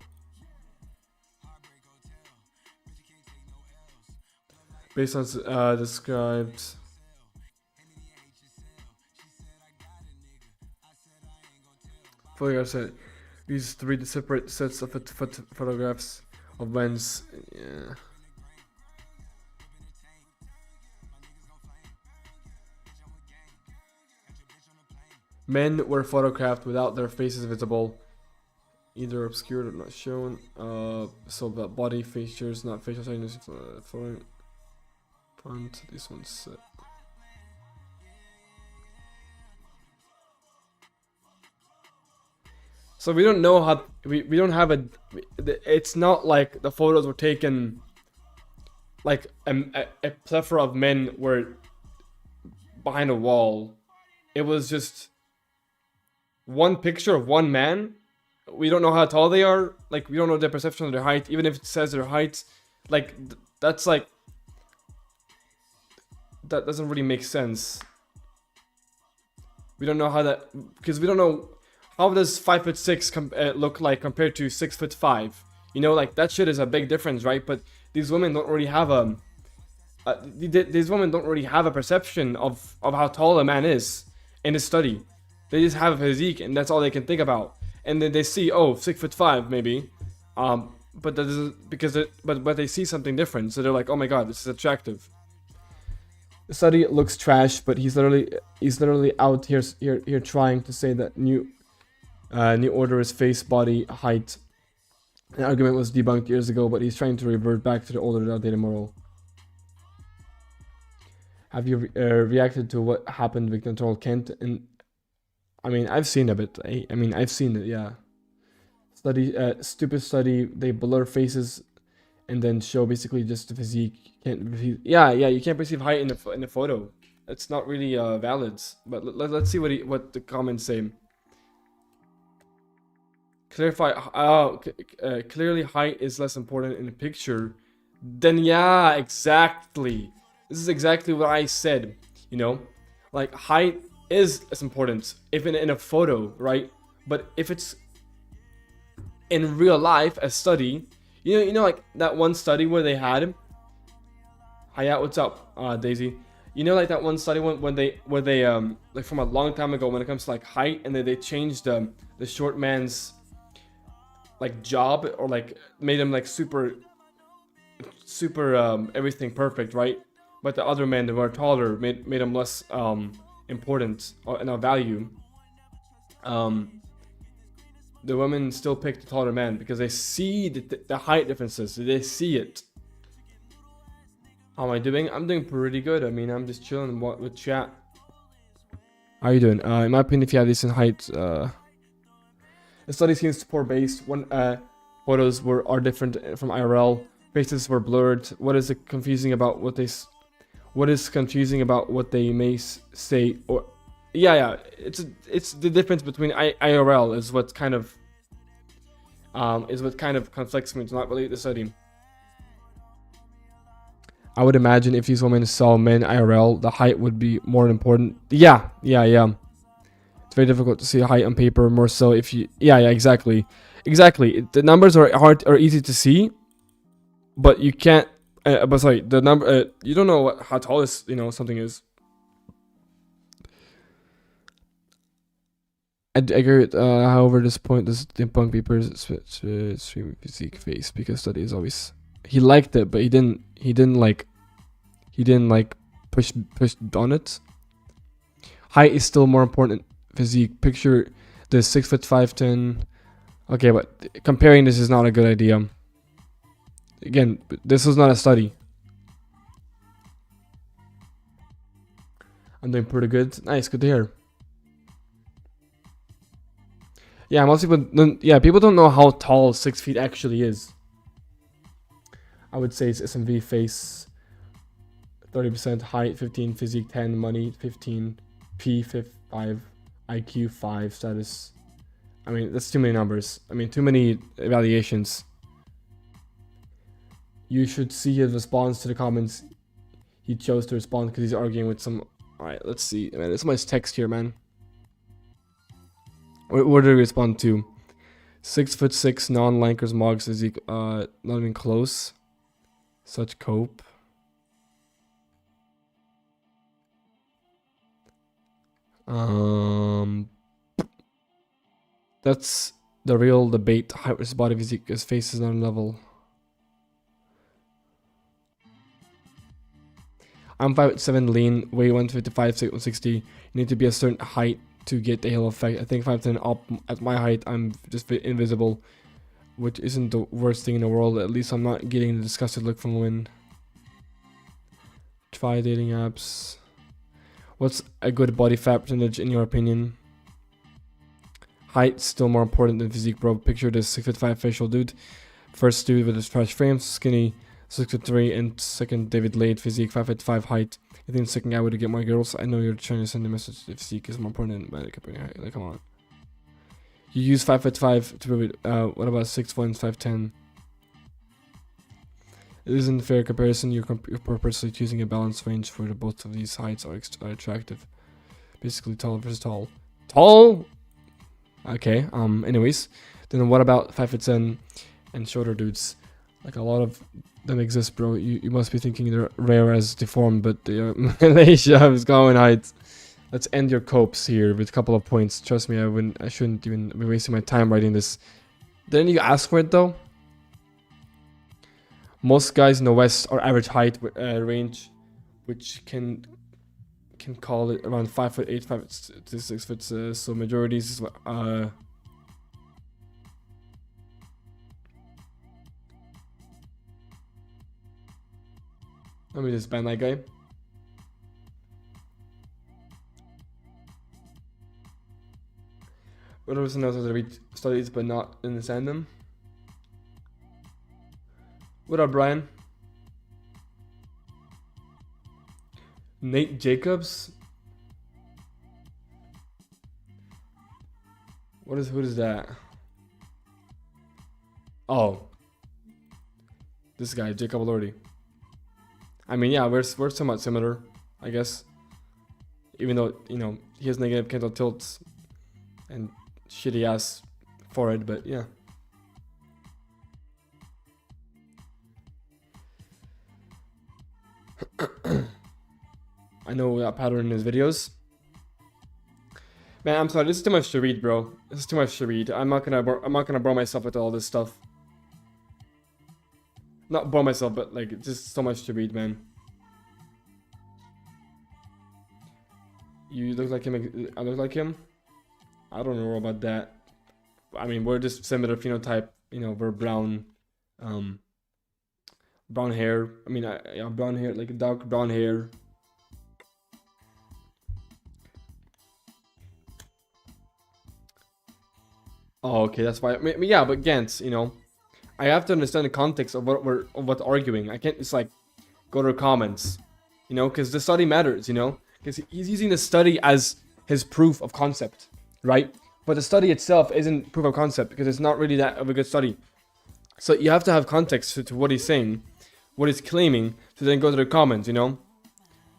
Based on described. Photographs. These three separate sets of photographs of men's. Yeah. Men were photographed without their faces visible, either obscured or not shown. So the body features, not facial signs, front. This one's set. So we don't know how we don't have a. It's not like the photos were taken like a plethora of men were behind a wall. It was just one picture of one man. We don't know how tall they are. Like, we don't know their perception of their height. Even if it says their height, like that's like that doesn't really make sense. We don't know how that, because we don't know how does 5'6" look like compared to 6'5". You know, like that shit is a big difference, right? But these women don't really have these women don't really have a perception of how tall a man is in this study. They just have a physique, and that's all they can think about. And then they see, oh, 6'5" maybe, but that is because but they see something different, so they're like, oh my god, this is attractive. The study looks trash, but he's literally out here trying to say that new order is face, body, height. An argument was debunked years ago, but he's trying to revert back to the older outdated model. Have you reacted to what happened with Control Kent? And I mean, I've seen a bit. I mean, I've seen it. Yeah. Stupid study. They blur faces, and then show basically just the physique. Yeah. You can't perceive height in the photo. It's not really valid. But let's see what the comments say. Clarify. Clearly height is less important in the picture. Then yeah, exactly. This is exactly what I said. You know, like height is as important if in a photo, right? But if it's in real life, a study, you know, like that one study where they had. Hayat, what's up, Daisy? You know, like that one study when they like from a long time ago when it comes to like height, and then they changed the short man's like job, or like made him like super everything perfect, right? But the other men that were taller made him less important in our value. The women still pick the taller man because they see the height differences. They see it. How am I doing? I'm doing pretty good. I mean, I'm just chilling with chat. How are you doing? In my opinion, if you have decent height, the study seems poor based. When photos are different from IRL, faces were blurred. What is confusing about what they? What is confusing about what they may say? Or yeah, it's the difference between IRL is what kind of conflicts me to not believe the study. I would imagine if these women saw men IRL, the height would be more important. Yeah. It's very difficult to see height on paper, more so if you. Yeah, exactly. The numbers are easy to see, but you can't. But sorry, the number. You don't know how tall something is. I agree with, however, this point does debunk people's physique face, because study is always. He liked it, but he didn't like push on it. Height is still more important. Physique. Picture the 6'5", 10. Okay, but comparing this is not a good idea. Again, this was not a study. I'm doing pretty good. Nice, good to hear. Yeah, most people. People don't know how tall 6 feet actually is. I would say it's SMV face 30%, height 15, physique 10, money 15, P 5, IQ 5, status. I mean, that's too many numbers. I mean, too many evaluations. You should see his response to the comments. He chose to respond because he's arguing with some. Alright, let's see. Man, there's so much text here, man. What did he respond to? 6'6", non-lankers, mogs, physique, not even close. Such cope. That's the real debate. Height versus body physique. His face is not on level. I'm 5'7", lean, weigh 155, 160. You need to be a certain height to get the halo effect. I think 5'10" up at my height, I'm just invisible, which isn't the worst thing in the world. At least I'm not getting the disgusted look from women. Try dating apps. What's a good body fat percentage in your opinion? Height still more important than physique, bro. Picture this 6'5" facial dude. First dude with his fresh frame, skinny, 6'3", and second David Lade physique, 5'5" height. You think the second guy would get more girls? I know you're trying to send a message if physique is more important, but like, come on. You use 5'5" to prove it. What about 6'1", 5'10"? It isn't a fair comparison. You're purposely choosing a balanced range for the both of these heights are attractive. Basically, tall versus tall. Tall. Okay. Anyways, then what about 5'10" and shorter dudes? Like a lot of them exist, bro. You must be thinking they're rare as deformed, but they are. Malaysia is going height. Let's end your copes here with a couple of points. Trust me, I shouldn't even be wasting my time writing this. Didn't you ask for it though? Most guys in the West are average height range, which can call it around 5'8", 5 to 6 foot. So majorities is let me just ban that guy. What person knows how to read studies but not understand them? What up, Brian? Nate Jacobs? Who is that? Oh. This guy, Jacob Lordy. I mean, yeah, we're somewhat similar, I guess. Even though, you know, he has negative Kendall tilts and shitty ass forehead, but yeah. I know that pattern in his videos. Man, I'm sorry. This is too much to read, bro. This is too much to read. I'm not gonna bore myself with all this stuff. Not bore myself, but like it's just so much to read, man. You look like him. I look like him. I don't know about that. I mean, we're just similar phenotype. You know, we're brown, brown hair. I mean, yeah, brown hair, like dark brown hair. Oh, okay, that's why. I mean, yeah, but Gantz, you know, I have to understand the context of what's arguing. I can't just like go to the comments, you know, because the study matters, you know, because he's using the study as his proof of concept, right? But the study itself isn't proof of concept because it's not really that of a good study. So you have to have context to what he's saying, what he's claiming, to then go to the comments, you know.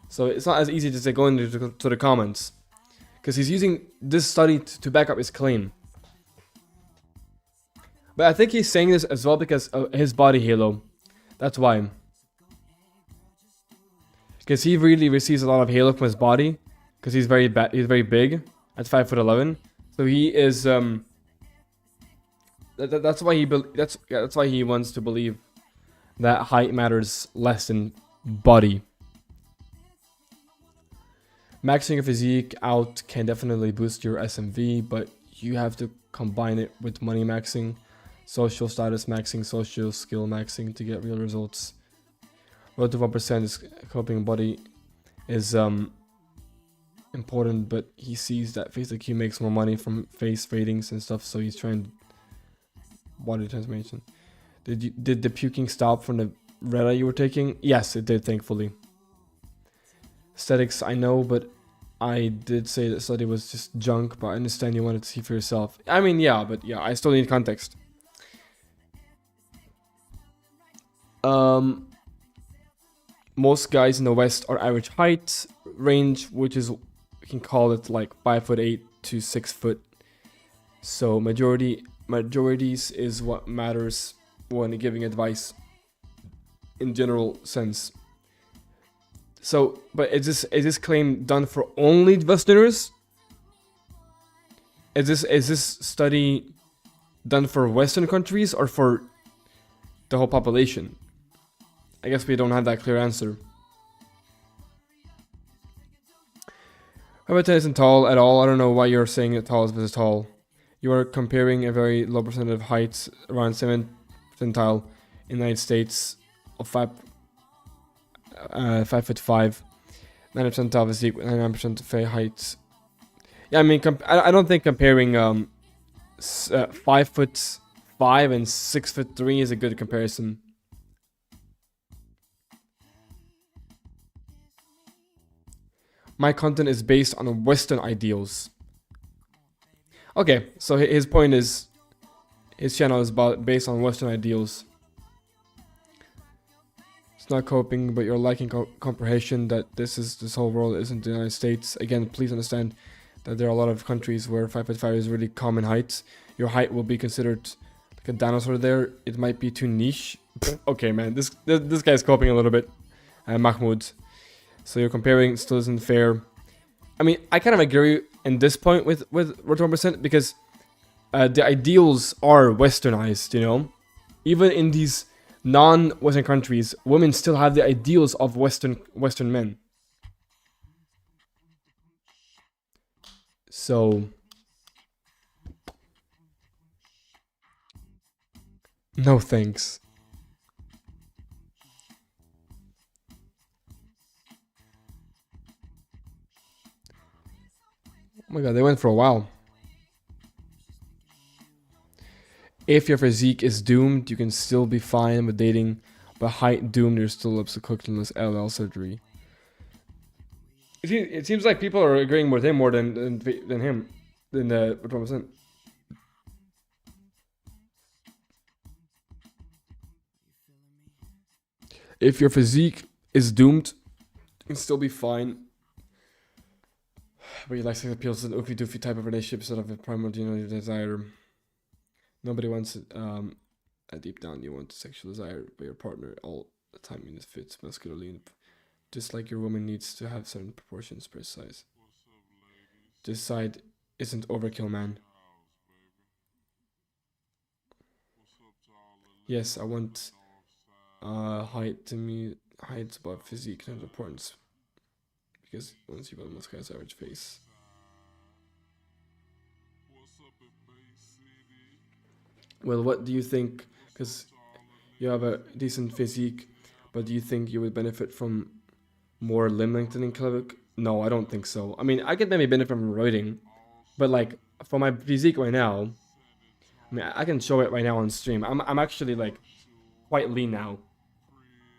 So it's not as easy to say go into the comments because he's using this study to back up his claim. But I think he's saying this as well because of his body halo. That's why. Because he really receives a lot of halo from his body. Because he's very big at 5'11". So he is that's why he wants to believe that height matters less than body. Maxing your physique out can definitely boost your SMV, but you have to combine it with money maxing. Social status maxing, social skill maxing to get real results. Relative 1% is coping body is important, but he sees that FaceIQ makes more money from face ratings and stuff, so he's trying body transformation. Did the puking stop from the Retta you were taking? Yes, it did, thankfully. Aesthetics, I know, but I did say that study was just junk, but I understand you wanted to see for yourself. I mean, yeah, but yeah, I still need context. Most guys in the West are average height range, which is, we can call it like 5'8" to 6 foot. So majorities is what matters when giving advice in general sense. So, but is this claim done for only Westerners? Is this study done for Western countries or for the whole population? I guess we don't have that clear answer. Habitat isn't tall at all. I don't know why you're saying that tall is tall. You are comparing a very low percentage of heights, around 7th percentile in the United States of 5'5", 90% percentile physique, 99% of height. Yeah, I mean, I don't think comparing 5'5" and 6'3" is a good comparison. My content is based on Western ideals. Okay, so his point is, his channel is based on Western ideals. It's not coping, but you're lacking comprehension that this whole world isn't the United States. Again, please understand that there are a lot of countries where 5'5" is really common height. Your height will be considered like a dinosaur there. It might be too niche. Okay, man, this guy's coping a little bit. Mahmoud. So you're comparing, still isn't fair. I mean, I kind of agree in this point with 1% because the ideals are westernized, you know? Even in these non-Western countries, women still have the ideals of Western men. So no thanks. Oh my god, they went for a while. If your physique is doomed, you can still be fine with dating, but height doomed, you're still up to cooked unless LL surgery. It seems like people are agreeing with him more than him, than the 1%. If your physique is doomed, you can still be fine. But you like sex appeals an oofy doofy type of relationship instead of a primal, you know, your desire. Nobody wants it. Deep down, you want sexual desire by your partner all the time. It fits muscularly, just like your woman needs to have certain proportions per size. This side isn't overkill, man. Yes, I want height. To me, height's about physique and importance. Because once you've got a muscular average face. Well, what do you think? Because you have a decent physique, but do you think you would benefit from more limb lengthening clinic? No, I don't think so. I mean, I could maybe benefit from roiding, but like for my physique right now, I mean, I can show it right now on stream. I'm actually like quite lean now.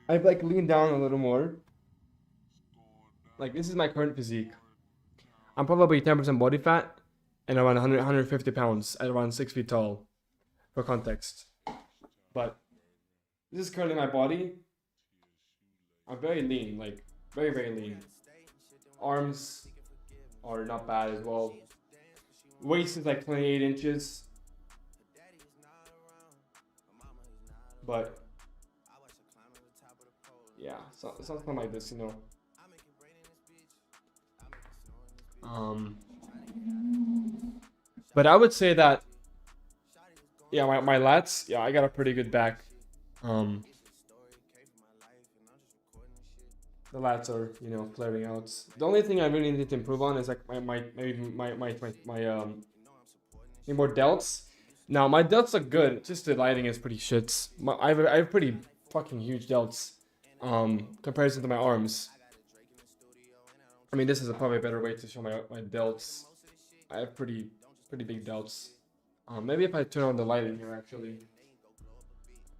I've like leaned down a little more. Like this is my current physique. I'm probably 10% body fat and around 150 pounds at around 6 feet tall, for context. But this is currently my body. I'm very lean, like very, very lean. Arms are not bad as well. Waist is like 28 inches. But yeah, something like this, you know. But I would say that, yeah, my lats, yeah, I got a pretty good back. The lats are, you know, flaring out. The only thing I really need to improve on is like my more delts. Now my delts are good, just the lighting is pretty shit. I have pretty fucking huge delts, comparison to my arms. I mean, this is probably a better way to show my delts. I have pretty big delts. Maybe if I turn on the lighting here, actually.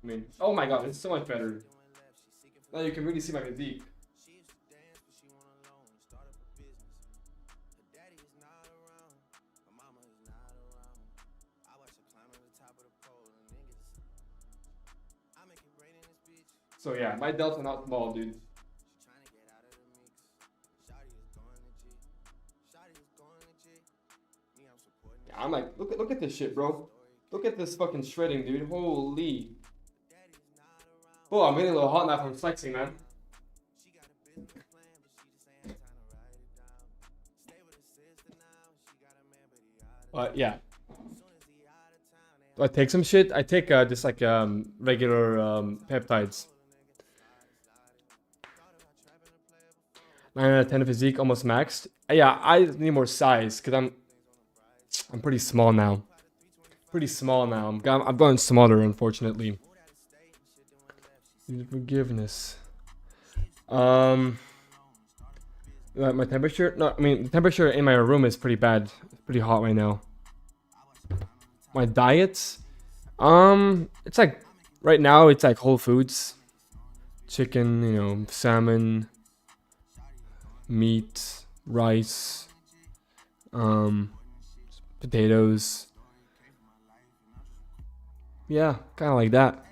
I mean, oh my god, it's so much better. Now you can really see my physique. So yeah, my delts are not small, dude. Yeah, I'm like, look at this shit, bro. Look at this fucking shredding, dude. Holy. Oh, I'm getting a little hot now from flexing, man. Yeah. Do I take some shit? I take just like regular peptides. 9 out of 10 physique, almost maxed. Yeah, I need more size because I'm pretty small now. Pretty small now. I've gotten smaller, unfortunately. Forgiveness. My temperature? No, I mean the temperature in my room is pretty bad. It's pretty hot right now. My diet? It's like right now it's like whole foods, chicken, you know, salmon, meat, rice, potatoes. Yeah, kind of like that.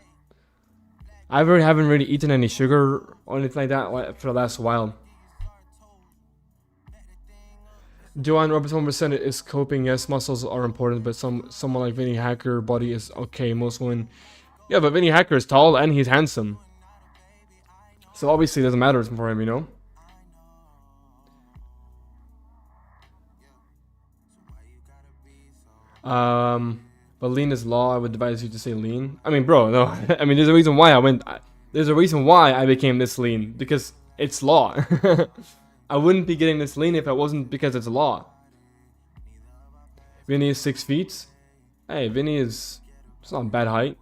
Haven't really eaten any sugar or anything like that for the last while. Joanne Robertson 1% is coping. Yes, muscles are important, but someone like Vinny Hacker body is okay. Most women, yeah, but Vinny Hacker is tall and he's handsome, so obviously it doesn't matter for him, you know. But lean is law. I would advise you to say lean. I mean, bro, no. I mean, there's a reason why there's a reason why I became this lean, because it's law. I wouldn't be getting this lean if it wasn't because it's law. Vinny is 6 feet. Hey, Vinny is... It's not a bad height.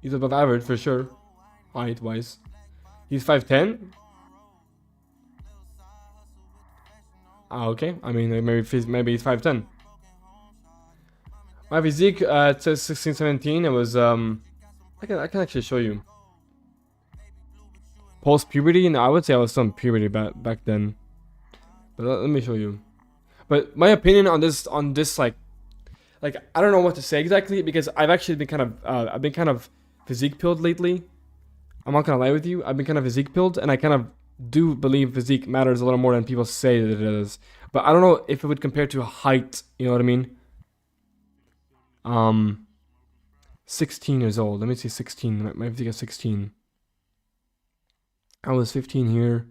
He's above average for sure. Height-wise. He's 5'10". Ah, okay. I mean, maybe he's 5'10". My physique it says 16, 17. It was I can actually show you. Post puberty, no, I would say I was some puberty back then. But let me show you. But my opinion on this like I don't know what to say exactly, because I've actually been kind of physique pilled lately. I'm not gonna lie with you. I've been kind of physique pilled, and I kind of do believe physique matters a little more than people say that it does. But I don't know if it would compare to height. You know what I mean? 16 years old. Let me see, 16. My physique is 16. I was 15 here.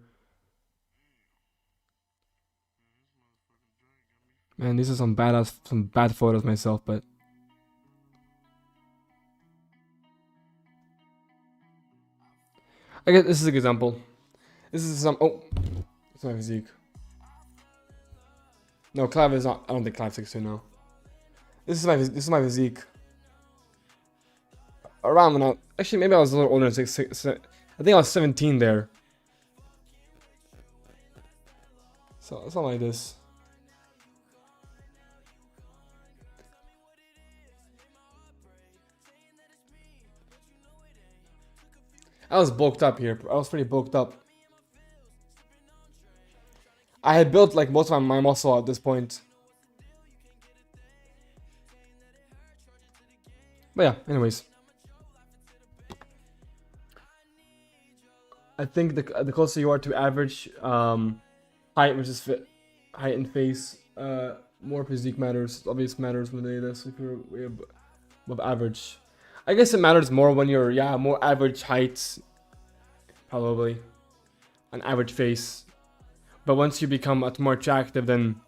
Man, these are some bad photos myself, but I guess this is a good example. This is some. Oh, it's my physique. No, Clive is not. I don't think Clive's 16 now. This is my physique. Around when actually maybe I was a little older than 6. I think I was 17 there. So it's not like this. I was bulked up here. I was pretty bulked up. I had built like most of my muscle at this point. But yeah, anyways. I think the closer you are to average height versus height and face, more physique matters. Obviously matters when they this if you're way above average. I guess it matters more when you're more average height, probably, an average face. But once you become much more attractive, then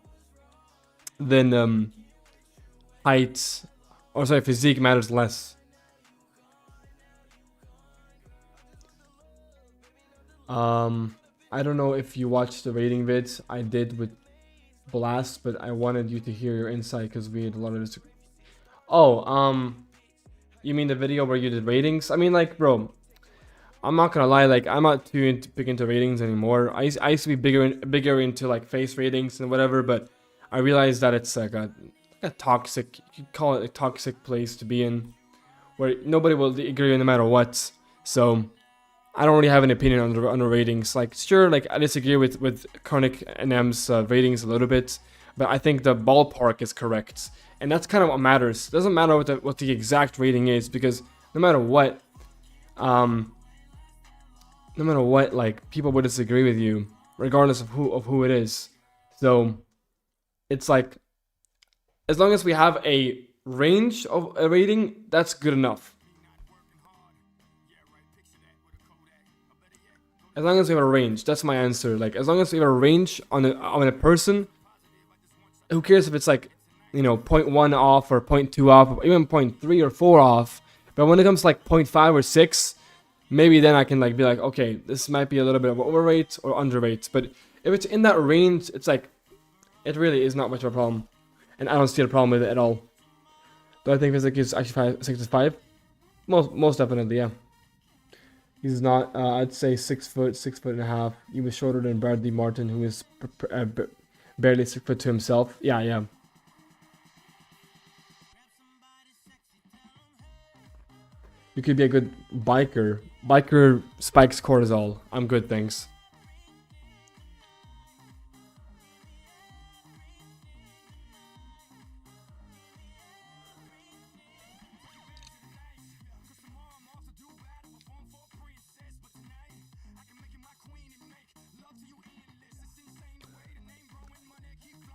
height, or sorry, physique matters less. I don't know if you watched the rating vids I did with Blast, but I wanted you to hear your insight because we had a lot of this. Oh, you mean the video where you did ratings? I mean, like, bro, I'm not gonna lie, like, I'm not too big into ratings anymore. I used to be bigger into like face ratings and whatever, but I realized that it's like a toxic, you could call it a toxic place to be in, where nobody will agree no matter what. So I don't really have an opinion on the ratings. Like, sure, like, I disagree with Chronic NM's ratings a little bit, but I think the ballpark is correct, and that's kind of what matters. It doesn't matter what the exact rating is, because no matter what, like, people would disagree with you, regardless of who it is. So it's like, as long as we have a range of a rating, that's good enough. As long as we have a range, that's my answer. Like, as long as we have a range on a person, who cares if it's like, you know, 0.1 off or 0.2 off, or even 0.3 or 4 off. But when it comes to like 0.5 or 6, maybe then I can like be like, okay, this might be a little bit of overrate or underrate. But if it's in that range, it's like, it really is not much of a problem, and I don't see a problem with it at all. Do I think physics is actually 6'5"? Most definitely, yeah. He's not, I'd say 6 foot, 6'1.5". He was shorter than Bradley Martin, who is barely 6 foot to himself. Yeah. You could be a good biker. Biker spikes cortisol. I'm good, thanks.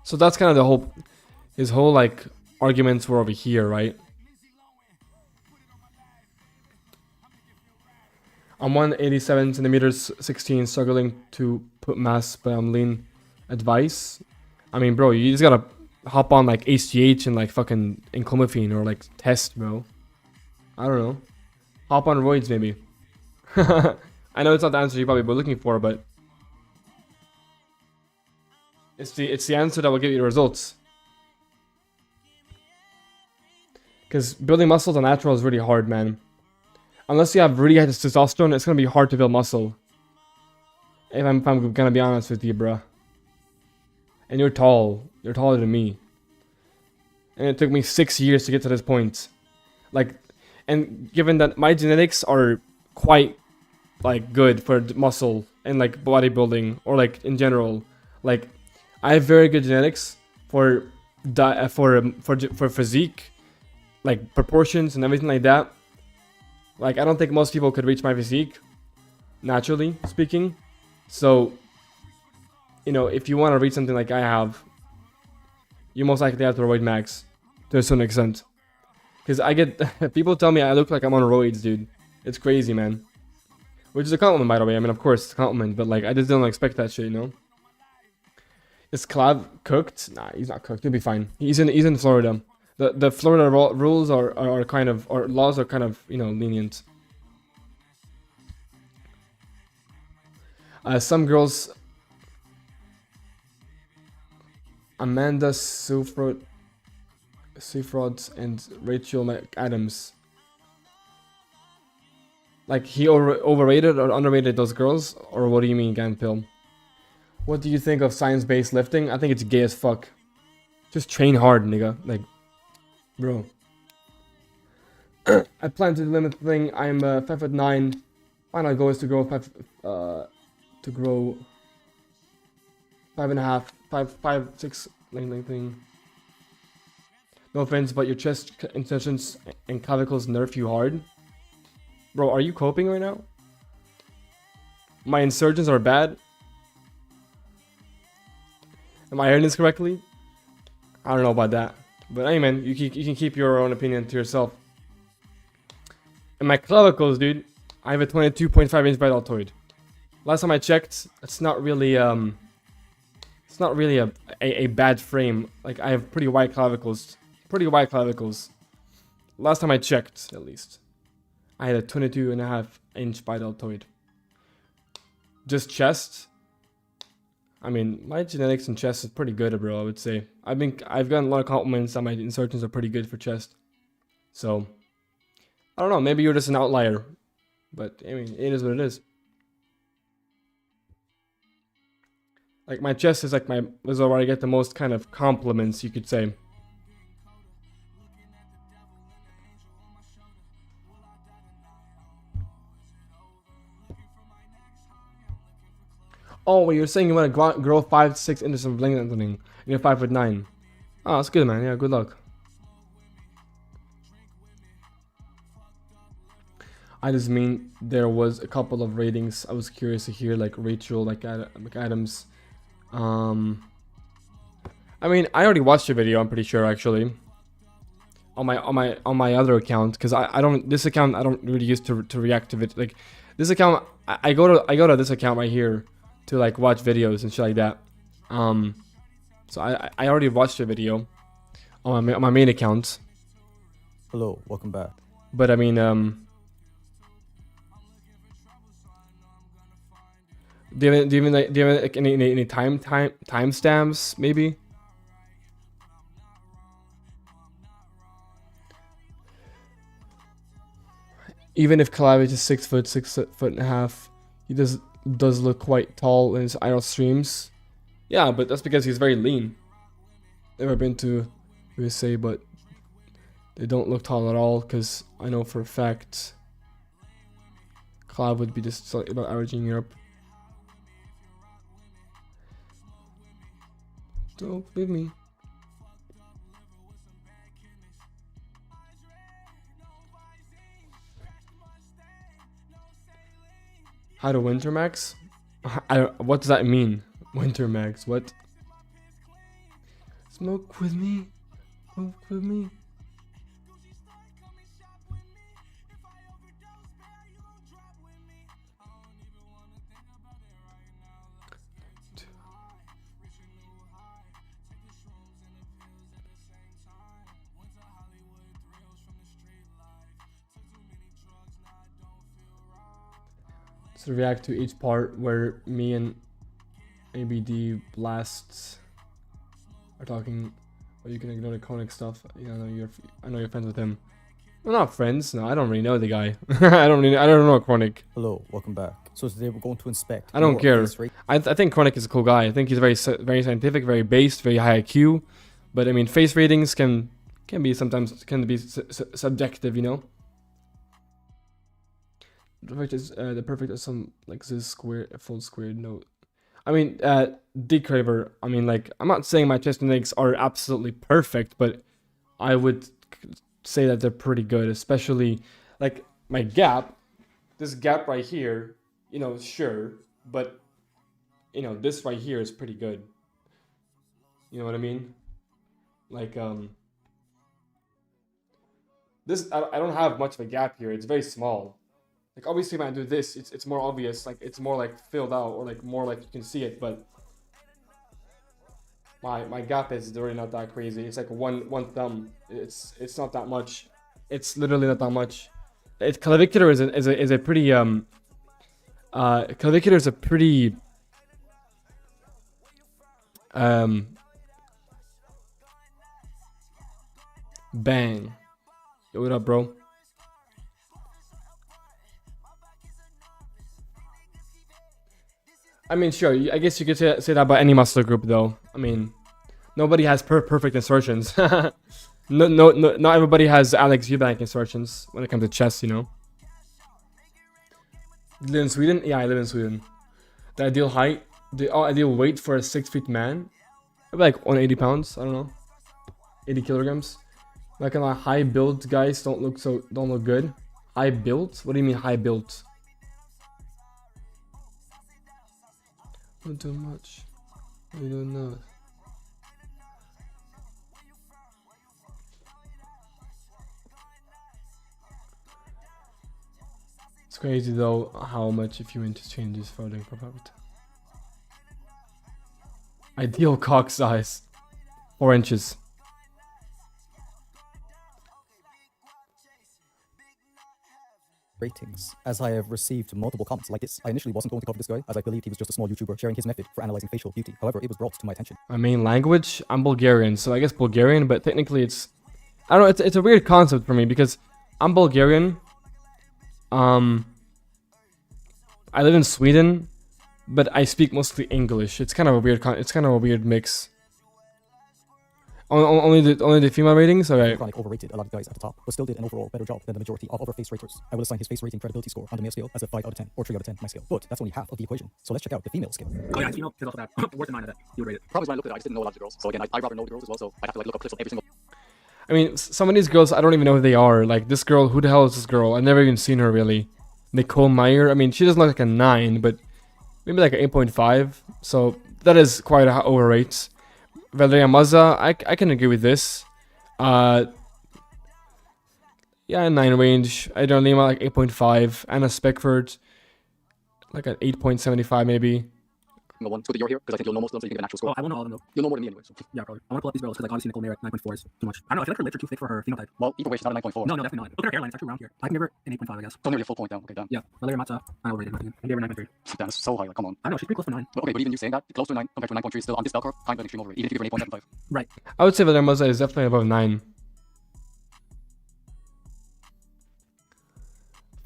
So that's kind of the whole, his whole like arguments were over here, right? I'm 187 centimeters, 16, struggling to put mass, but I'm lean. Advice? I mean, bro, you just gotta hop on like HGH and like fucking inclomethine or like test, bro. I don't know. Hop on roids, maybe. I know it's not the answer you probably were looking for, but it's the answer that will give you the results. Because building muscles on natural is really hard, man. Unless you have really high testosterone, it's gonna be hard to build muscle. If I'm gonna be honest with you, bruh. And you're tall. You're taller than me. And it took me 6 years to get to this point. Like, and given that my genetics are quite like good for muscle and like bodybuilding or like in general, like I have very good genetics for physique, like proportions and everything like that. Like I don't think most people could reach my physique, naturally speaking. So, you know, if you want to reach something like I have, you most likely have to roid max to a certain extent. Because I get people tell me I look like I'm on roids, dude. It's crazy, man. Which is a compliment, by the way. I mean, of course, it's a compliment, but like I just don't expect that shit, you know. Is Clav cooked? Nah, he's not cooked. He'll be fine. He's in Florida. The Florida rules are kind of, or laws are kind of, you know, lenient. Some girls, Amanda Seyfried and Rachel McAdams. Like he overrated or underrated those girls, or what do you mean, Ganpill? What do you think of science-based lifting? I think it's gay as fuck. Just train hard, nigga. Like, bro. I plan to limit the thing. I'm 5'9". Final goal is to grow 5.5, 5'6" length thing. No offense, but your chest insertions and clavicles nerf you hard. Bro, are you coping right now? My insertions are bad. Am I hearing this correctly? I don't know about that. But hey, man, you can keep your own opinion to yourself. And my clavicles, dude, I have a 22.5-inch bideltoid. Last time I checked, it's not really a bad frame. Like I have pretty wide clavicles. Last time I checked, at least. I had a 22.5-inch bideltoid. Just chest. I mean, my genetics in chest is pretty good, bro, I would say. I've gotten a lot of compliments that my insertions are pretty good for chest. So, I don't know, maybe you're just an outlier. But, I mean, it is what it is. Like, my chest is like is where I get the most kind of compliments, you could say. Oh, wait, you're saying you want to grow 5 to 6 inches of lengthening, and you're 5'9". Oh, that's good, man. Yeah, good luck. I just mean there was a couple of ratings I was curious to hear, like Rachel, like McAdams. I mean, I already watched your video. I'm pretty sure, actually, on my other account, because this account I don't really use to react to it. Like this account, I go to this account right here to like watch videos and shit like that. So I already watched your video on my main account. Hello, welcome back. But I mean, do you have like any timestamps maybe? Even if Calabi is 6 foot, 6.5 feet, he does look quite tall in his idle streams. Yeah, but that's because he's very lean. Never been to USA, but they don't look tall at all, because I know for a fact Cloud would be just slightly about average in Europe. Don't believe me. How to winter max? What does that mean? Winter max, what? Smoke with me. Smoke with me. To react to each part where me and ABD Blasts are talking. Or you can ignore the Koenig stuff. You know, I know you're friends with him. We're not friends. No, I don't really know the guy. I don't know Koenig. Hello, welcome back. So today we're going to inspect. I don't more care. face rate- I think Koenig is a cool guy. I think he's very scientific, very based, very high IQ. But I mean, face ratings can be sometimes subjective, you know. The perfect is some like this square, a full square note. I mean, decraver. I mean, like, I'm not saying my chest and legs are absolutely perfect, but I would say that they're pretty good, especially like my gap. This gap right here, you know, sure, but you know, this right here is pretty good. You know what I mean? Like, this I don't have much of a gap here. It's very small. Like, obviously when I do this, it's more obvious, like it's more like filled out, or like more like you can see it, but my gap is really not that crazy. It's like one thumb. It's not that much. It's literally not that much. Clavicular is a pretty clavicular is a pretty bang. Yo, what up, bro? I mean, sure. I guess you could say that about any muscle group, though. I mean, nobody has perfect insertions. No, not everybody has Alex Eubank insertions when it comes to chest, you know. You live in Sweden? Yeah, I live in Sweden. The ideal height, the ideal weight for a 6 feet man, maybe like 180 pounds. I don't know, 80 kilograms. Like, high built guys don't look good. High built? What do you mean high built? Not too much. I don't know. It's crazy though how much a few inches changes for the product. Ideal cock size, 4 inches. ratings, as I have received multiple comments like this. I initially wasn't going to cover this guy, as I believed he was just a small YouTuber sharing his method for analyzing facial beauty. However, it was brought to my attention. My main language, I'm Bulgarian, so I guess Bulgarian, but technically it's, I don't know, it's a weird concept for me because I'm Bulgarian. I live in Sweden, but I speak mostly English. It's kind of a weird mix. Only the female ratings? Okay. Chronic overrated a lot of guys at the top, but still did an overall better job than the majority of other face raters. I will assign his face rating credibility score on the male scale as a 5 out of 10 or 3 out of 10 my scale. But that's only half of the equation. So let's check out the female scale. Oh yeah, female is also that. Worse than mine at that. You would rate it. Problem is when I looked at it, I just didn't know a lot of the girls. So again, I'd rather know the girls as well, so I have to like look up clips of every single. I mean, some of these girls, I don't even know who they are. Like, this girl, who the hell is this girl? I've never even seen her, really. Nicole Meyer, I mean, she doesn't look like a 9, but maybe like an 8.5. So that is quite a overrate. Valeria Mazza, I can agree with this. Yeah, 9 range. I don't know, like 8.5. Anna Speckford, like an 8.75 maybe. One. So that you're here because I think you'll know most of them, so you can get an actual score. Oh, I won't know all of them though. You'll know more than me anyway. So. Yeah, probably. I want to pull up these girls because like obviously Nicole Mayer at 9.4 is too much. I don't know. I feel like her lips are too thick for her phenotype. Well, either way, she's not a 9.4. No, definitely not. Look at her hairline. It's actually around here. I can give her an 8.5, I guess. So nearly a full point down. Okay, damn. Yeah, Valeria Mazza, I overrated her opinion. I gave her 9.3. Damn, that's so high. Like, come on. I know she's pretty close to 9. But okay, but even you saying that, close to a 9 compared to a 9.3 is still on this bell curve, kind of an extreme overrate. Even if you give her an 8.75. Right. I would say Valeria Mazza is definitely above 9.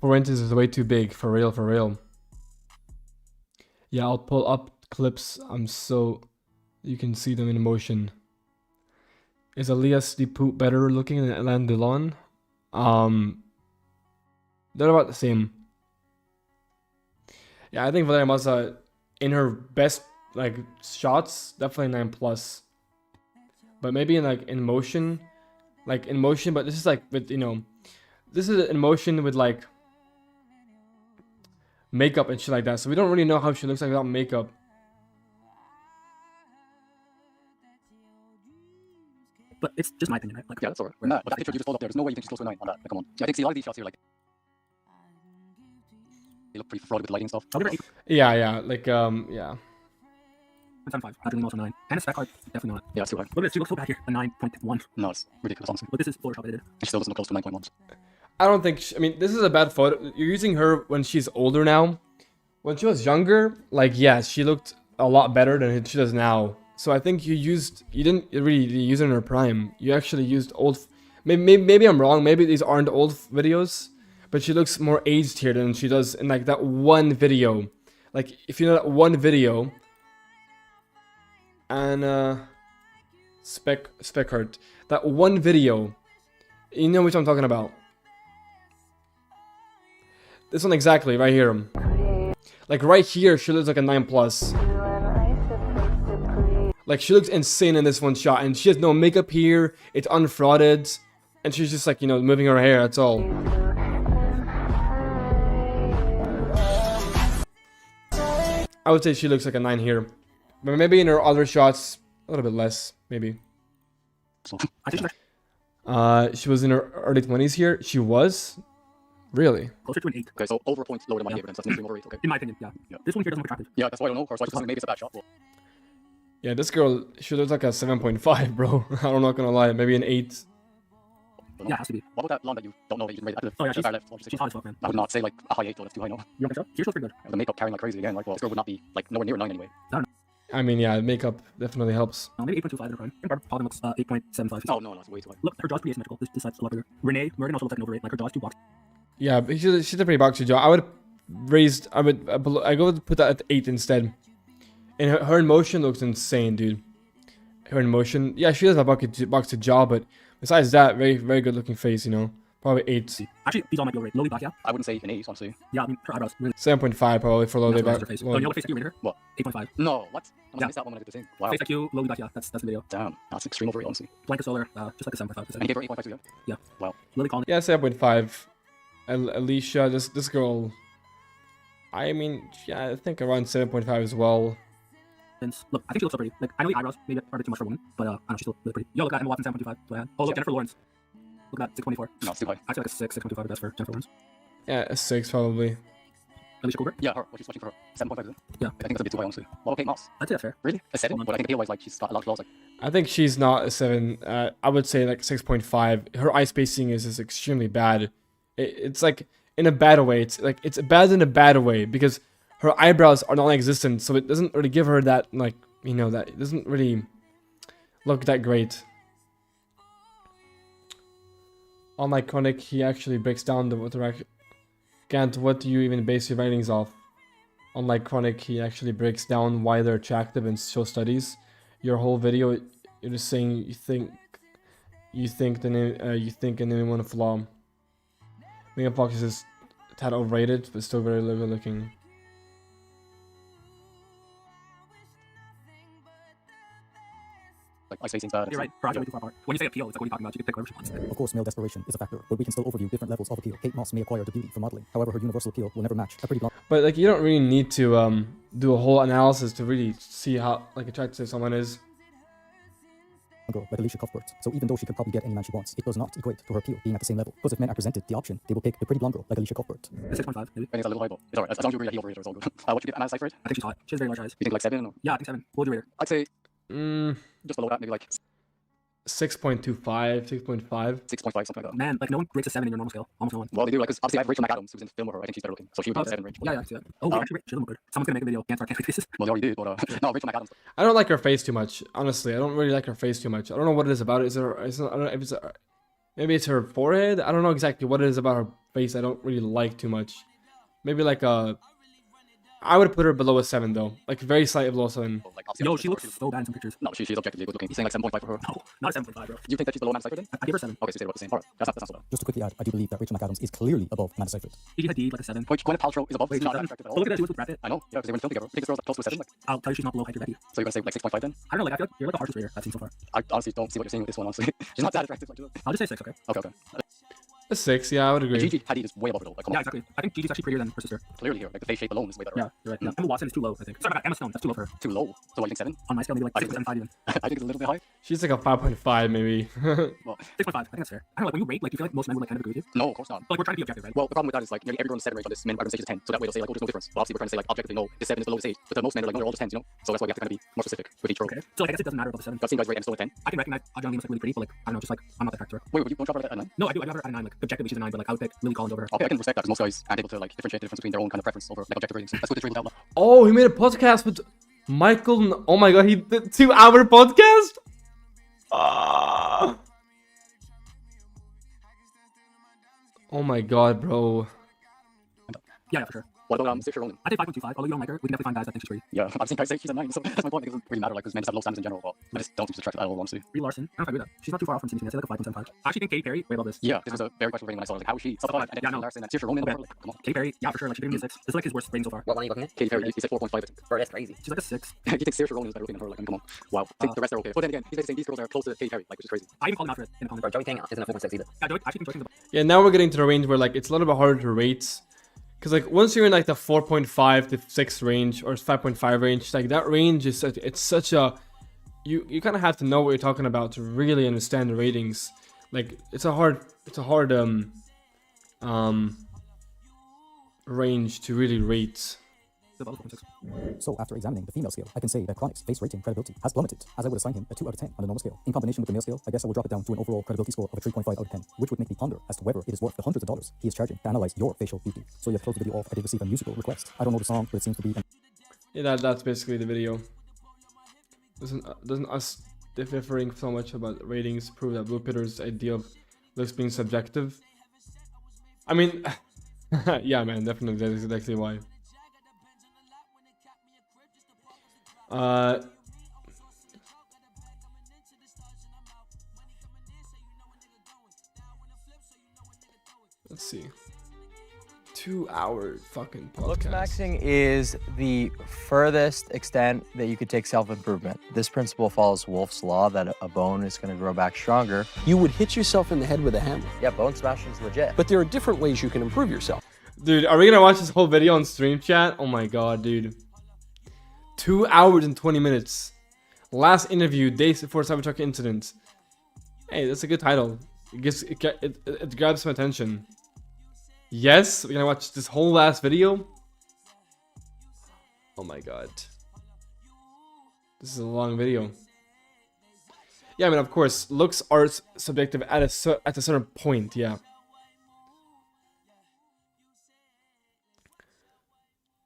4 inches is way too big, for real, for real. Yeah, I'll pull up clips. I'm so you can see them in motion. Is Elias Dipoot better looking than Alain Delon? They're about the same. Yeah, I think Valeria Mazza, in her best like shots, definitely 9 plus. But maybe in motion, but this is like with this is in motion with like makeup and shit like that. So we don't really know how she looks like without makeup. But it's just my opinion, right? Like, Yeah, that's alright. Nah, but that picture you just pulled up there, there's no way you think she's close to a 9 on that. Like, come on. Yeah, I think, see, a lot of these shots here, like, they look pretty fraud with the lighting and stuff. I'll give her 8. Yeah, like yeah. 7.5. Patrick also 9. And a spec card, definitely not. Yeah, it's too high. Look at this, she looks so bad here. A 9.1. No, it's ridiculous, honestly. But this is Photoshop edited. She still doesn't look close to 9.1. I don't think. I mean, this is a bad photo. You're using her when she's older now. When she was younger, like yes, she looked a lot better than she does now. So I think you didn't really use her in her prime. You actually used old. Maybe I'm wrong. Maybe these aren't old videos, but she looks more aged here than she does in like that one video. Like if you know that one video. And spec art, that one video, you know which I'm talking about. This one exactly right here. Like right here, she looks like a 9+. Like she looks insane in this one shot, and she has no makeup here. It's unfrauded, and she's just like, you know, moving her hair. That's all. I would say she looks like a 9 here. But maybe in her other shots, a little bit less, maybe. So, I think she's She was in her early 20s here. She was? Really? closer to an 8. okay, so over a point lower than my favorite, so that's an extreme over 8, okay. In my opinion, yeah. Yeah. This one here doesn't look attractive. Yeah, that's why I don't know her, so I just assume maybe it's a bad shot. Well, Yeah, this girl, she looks like a 7.5, bro. I'm not gonna lie. Maybe an 8. don't know. Yeah, it has to be. What about that blonde that you don't know that you can rate active? Oh, yeah, She's far left. She's hot as fuck, man. I would not say like a high 8 though, that's too high, no. You don't think so? She looks pretty good. The makeup carrying like crazy again, like, well, this girl would not be like nowhere near 9 anyway. I mean, yeah, makeup definitely helps. Maybe 8.25 in her prime. And Barbara Paulin looks 8.75. Oh, no, it's way too high. Look, her jaw's pretty asymmetrical. This side's a lot bigger. Renee Morgan also looks like an over 8. Like her jaw's too boxed. Yeah, but she's a pretty boxy jaw. I would go put that at 8 instead. And her in motion looks insane, dude. Her in motion, yeah, she does have a boxy jaw, but besides that, very, very good looking face, you know. Probably 8. Actually, these all might be over 8. Lowly black, yeah? I wouldn't say an 8, honestly. Yeah, I mean, her eyebrows. Really. 7.5 probably for low That's day her face. Oh, you know what face IQ rated her? What? 8.5. No, what? I must Yeah. miss that one when I did the thing. Wow. Face IQ, lowly black, yeah. That's the video. Damn, that's extreme over 8, honestly. Blanca Solar, just like a 7.5. And you gave her 8.5 too, yeah? Yeah. Wow. Lily Collins. Yeah, 7.5. Alicia, this girl. I mean, yeah, I think around 7.5 as well. Look, I think she looks so pretty. Like, I know the eyebrows maybe are a bit too much for a woman, but I don't know, she's still really pretty. Yo, look at Emma Watson, 7.25. So I had. Oh, look, Jennifer Lawrence. Look at that, 6.24. No, it's too high. Actually, like a 6.25 best for Jennifer Lawrence. Yeah, a 6 probably. Alicia Colbert. Yeah, her. What she's watching for her. 7.5, is it? Yeah. I think that's a bit too high, honestly. What about Kate Moss? I'd say that's fair. Really? A 7? Hold on. But I think appeal-wise, like, she's got a lot of flaws, like... I think she's not a 7. I would say like 6.5. Her eye spacing is just extremely bad. It's like in a bad way. It's like it's bad in a bad way because her eyebrows are non-existent, so it doesn't really give her that, like, you know, that it doesn't really look that great. On my chronic, he actually breaks down Gant, what do you even base your writings off? On like chronic, he actually breaks down why they're attractive and show studies. Your whole video, you're just saying you think and then one flaw. Megan Fox is just a tad overrated, but still very good looking. Like, ice spacing's bad. You're right. Her eyes are way too far apart. When you say appeal, it's like what are you talking about? She can pick whatever she wants. Of course, male desperation is a factor, but we can still overview different levels of appeal. Kate Moss may acquire the beauty from modeling. However, her universal appeal will never match a pretty blonde But like, you don't really need to do a whole analysis to really see how like attractive someone is. girl like Alicia Cuthbert. So even though she could probably get any man she wants, it does not equate to her appeal being at the same level. Because if men are presented the option, they will pick the pretty blonde girl like Alicia Cuthbert. A 6.5, maybe. I think it's a little high, but it's alright. As long as you agree that he overrated her, it's all good. What would you give Anna's cipher? I think she's hot. She has very large eyes. You think like 7? Or? Yeah, I think 7. What would you rate her? I'd say Mm, just below that, maybe like 6.25, 6.5. 6.5, something like that. Man, like no one rates a 7 in your normal scale. Almost no one. Well, they do, like, because obviously I have Rachel McAdams, who's in the film with her. I think she's better looking. So she would be in the 7 range. Yeah, yeah, I can see that. Oh, actually, she doesn't look good. Someone's gonna make a video. Can't start faces. Well, they already did, but no, Rachel McAdams. I don't like her face too much. Honestly, I don't really like her face too much. I don't know what it is about it. I don't know if it's maybe it's her forehead. I don't know exactly what it is about her face I don't really like too much. Maybe like I would put her below a 7 though, like very slightly below 7. Like, obviously, Yo, she looks so bad in some pictures. No, she's objectively good looking. He's saying like 7.5 for her. No, not a 7.5, bro. Do you think that she's below Amanda Seyfried then? I give her a 7. Okay, so you said about the same. Alright, that's not so bad. Just to quickly add, I do believe that Rachel McAdams is clearly above Amanda Seyfried. Gigi Hadid, like a 7. Which Gwyneth Paltrow is above. Wait, She's not she's that 7. attractive at But all. look at that, she was with Brad Pitt. I know, yeah, because they were in the film together. I think this girl's like close to a 7. Like, I'll tell you she's not below Hyper Betty. so you're gonna say like 6.5 then? I don't know, like I feel like you're like the harshest rater I've seen so far. I honestly don't see what you're saying with this one, honestly. She's not that attractive. Like, I'll just say 6, okay? okay. A 6, yeah, I would The agree. Gigi Hadid is way above her though. Like, come Yeah, on. exactly. I think Gigi's actually prettier than her sister. Clearly here, like the face shape alone is way better. Yeah, you're right. Yeah. Emma Watson is too low, I think. Sorry about Emma Stone. That's too low for her. Too low. So what, you think 7? On my scale, maybe like I 6.75 even. I think it's a little bit high. She's like a 5.5 maybe. Well, 6.5. I think that's fair. I don't know, like when you rate, like, do you feel like most men would like kind of agree with you? no, of course not. But like we're trying to be objective, right? Well, the problem with that is like nearly every girl in the 7 range on this men are going to say it's a 10. So that way they'll say like, oh, there's no difference. Well, obviously we're trying to say like objectively, no, this 7 is below this 8. But to most men are like, no, they're all just 10s, you know. So that's why we have to kind of be more specific with each girl. Okay. So like, I guess it doesn't matter about the 7. I've seen guys rate Emma Stone at 10. I can recognize Adriana Lima's like really pretty, but like I don't know, just like I'm not that factor. Wait, would you don't drop her at a 9? No, I do have her at a 9. Like objectively, she's a 9, but like I would pick Lily Collins over her. Okay, I can respect that because most guys aren't able to like differentiate the difference between their own kind of preference over like objective ratings. That's what this really without. Oh, he made a podcast with Michael. Oh my god, he did 2-hour podcast? Ah. Oh my god, bro. Yeah, for sure. What about Saoirse Ronan? I think 5.25. Although you don't like her, we can definitely find guys that think she's pretty. Yeah, I've seen guys say she's a 9, so that's my point. It doesn't really matter, like, because men just have low standards in general, but I just don't think she's attractive at all, honestly. Brie Larson. I don't know if I agree with that. She's not too far off from Timothy. I say like a 5.75. I actually think Katy Perry way above this. Yeah, this was a very questionable rating when I saw it. I was like, how is she? Self-applied, and then Yeah, no. Larson and Saoirse Ronan. Okay. Like, come on. Katy Perry, yeah, for sure. Like she gave me a 6. This is like his worst rating so far. What one are you looking at? Katy Perry, he said 4.5, I think. Bro, that's crazy. She's like a 6. You think Saoirse Ronan is better looking than her? Like, I mean, come on. Wow. I think the rest are okay. But then again, he's basically saying these girls are close to Katy Perry, like, which is crazy. I even called him out for it in the comments. Bro, Joey King isn't a 4.6 either. Yeah, I actually think Joyce King's Yeah, now we're getting to the range where like it's a little bit harder to rate. Because like once you're in like the 4.5 to 6 range or 5.5 range, like that range is it's such a you kind of have to know what you're talking about to really understand the ratings. Like it's a hard range to really rate. above 4.6. So after examining the female scale, I can say that Chronic's face rating credibility has plummeted, as I would assign him a 2 out of 10 on the normal scale. In combination with the male scale, I guess I will drop it down to an overall credibility score of a 3.5 out of 10, which would make me ponder as to whether it is worth the hundreds of dollars he is charging to analyze your facial beauty. So you have to close the video off. I did receive a musical request. I don't know the song, but it seems to be an Yeah, that's basically the video. Doesn't us differing so much about ratings prove that Blue Pitter's idea of looks being subjective? I mean, yeah, man, definitely. That is exactly why. Let's see. 2-hour fucking podcast. Looksmaxxing is the furthest extent that you could take self-improvement. This principle follows Wolff's law that a bone is going to grow back stronger. You would hit yourself in the head with a hammer. Yeah, bone smashing is legit. But there are different ways you can improve yourself. Dude, are we gonna watch this whole video on stream chat? Oh my god, dude. 2 hours and 20 minutes. Last interview, days before Cybertruck incident. Hey, that's a good title. It grabs some attention. Yes, we're gonna watch this whole last video. Oh my god. This is a long video. Yeah, I mean, of course, looks are subjective at a certain point, yeah.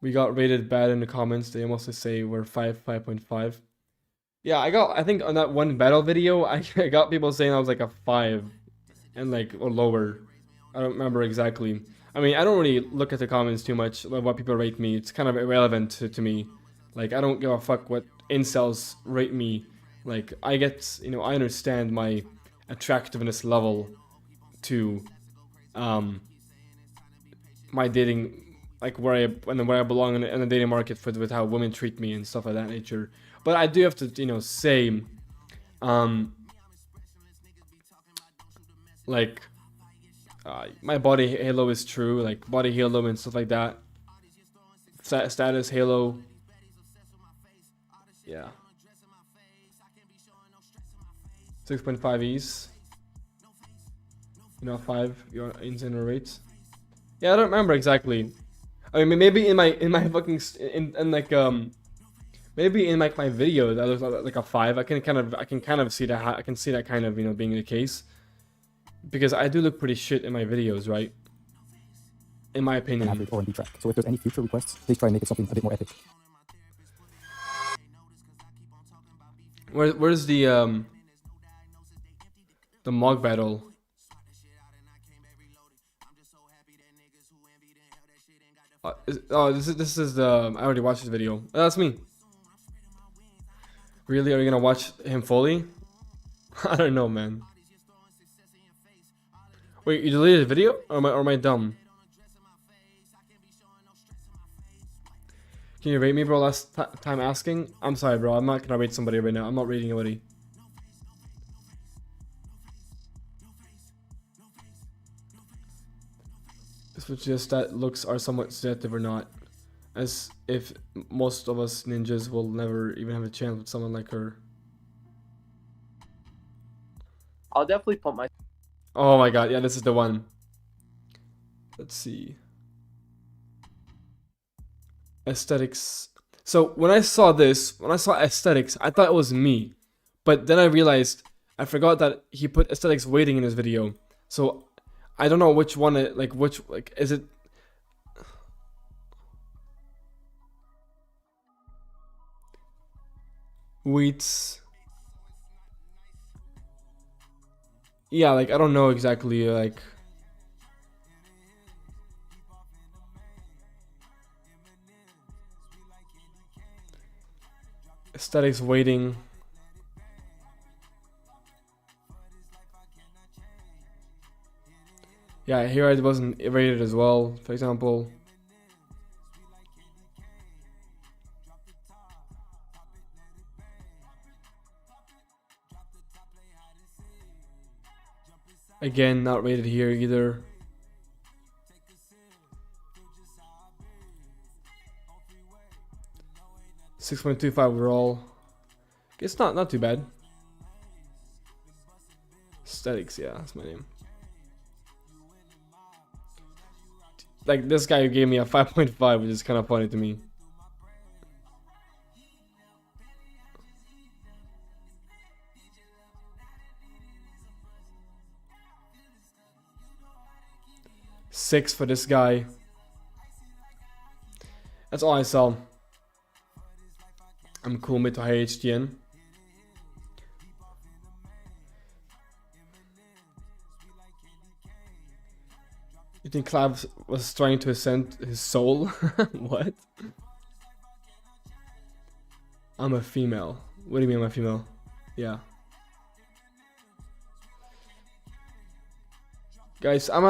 We got rated bad in the comments. They mostly say we're 5.5. Yeah, I think on that one battle video, I got people saying I was like a 5 and like or lower. I don't remember exactly. I mean, I don't really look at the comments too much of what people rate me. It's kind of irrelevant to me. Like, I don't give a fuck what incels rate me. Like, I get, you know, I understand my attractiveness level to my dating, like where I belong in the dating market with how women treat me and stuff of that nature. But I do have to, you know, say, like, my body halo is true, like body halo and stuff like that. Status halo. Yeah. 6.5 E's. You know, 5 your incentive rates. Yeah, I don't remember exactly. I mean, maybe in my fucking maybe in like my video that looks like a 5. I can kind of see that. I can see that kind of, you know, being the case, because I do look pretty shit in my videos, right? In my opinion. average or B track. So if there's any future requests, please try and make it something a bit more epic. Where's the Mog battle? This is the I already watched this video. Oh, that's me. Really? Are you gonna watch him fully? I don't know, man. Wait, you deleted the video, or am I dumb? Can you rate me, bro? Last time asking. I'm sorry, bro. I'm not gonna rate somebody right now. I'm not rating anybody. This would suggest that looks are somewhat seductive or not. As if most of us ninjas will never even have a chance with someone like her. I'll definitely put my. Oh my god, yeah, this is the one. Let's see. Aesthetics. So when I saw this, when I saw aesthetics, I thought it was me. But then I realized I forgot that he put aesthetics waiting in his video. So I don't know which one is it. Waits. Yeah, like I don't know exactly like. Aesthetics waiting. Yeah, here I wasn't rated as well, for example. Again, not rated here either. .25 overall. It's not too bad. Aesthetics, yeah, that's my name. Like this guy gave me a 5.5, which is kind of funny to me. Six for this guy. That's all I saw. I'm cool mid to high HDN. You think Clav was trying to ascend his soul? What? I'm a female. What do you mean I'm a female? Yeah. Guys, I'm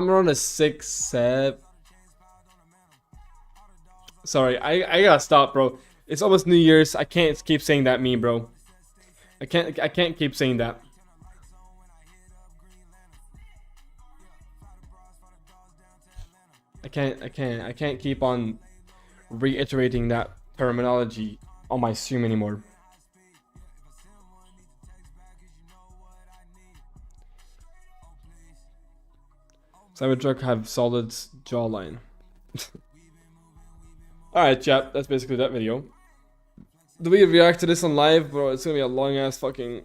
around a 6, 7. Sorry, I gotta stop, bro. It's almost New Year's. I can't keep saying that meme, bro. I can't keep saying that. I can't keep on reiterating that terminology on my stream anymore. Cybertruck have solid jawline. Alright, chap, that's basically that video. Do we react to this on live? Bro, it's gonna be a long ass fucking...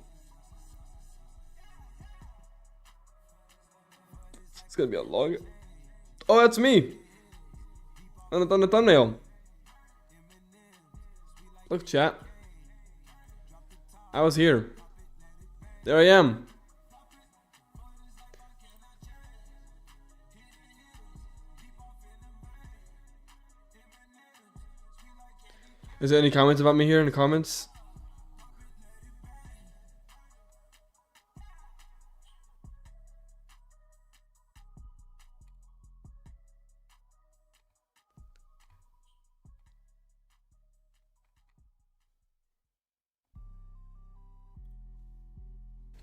It's gonna be a long... Oh, that's me! On the thumbnail. Look, chat. I was here. There I am. Is there any comments about me here in the comments?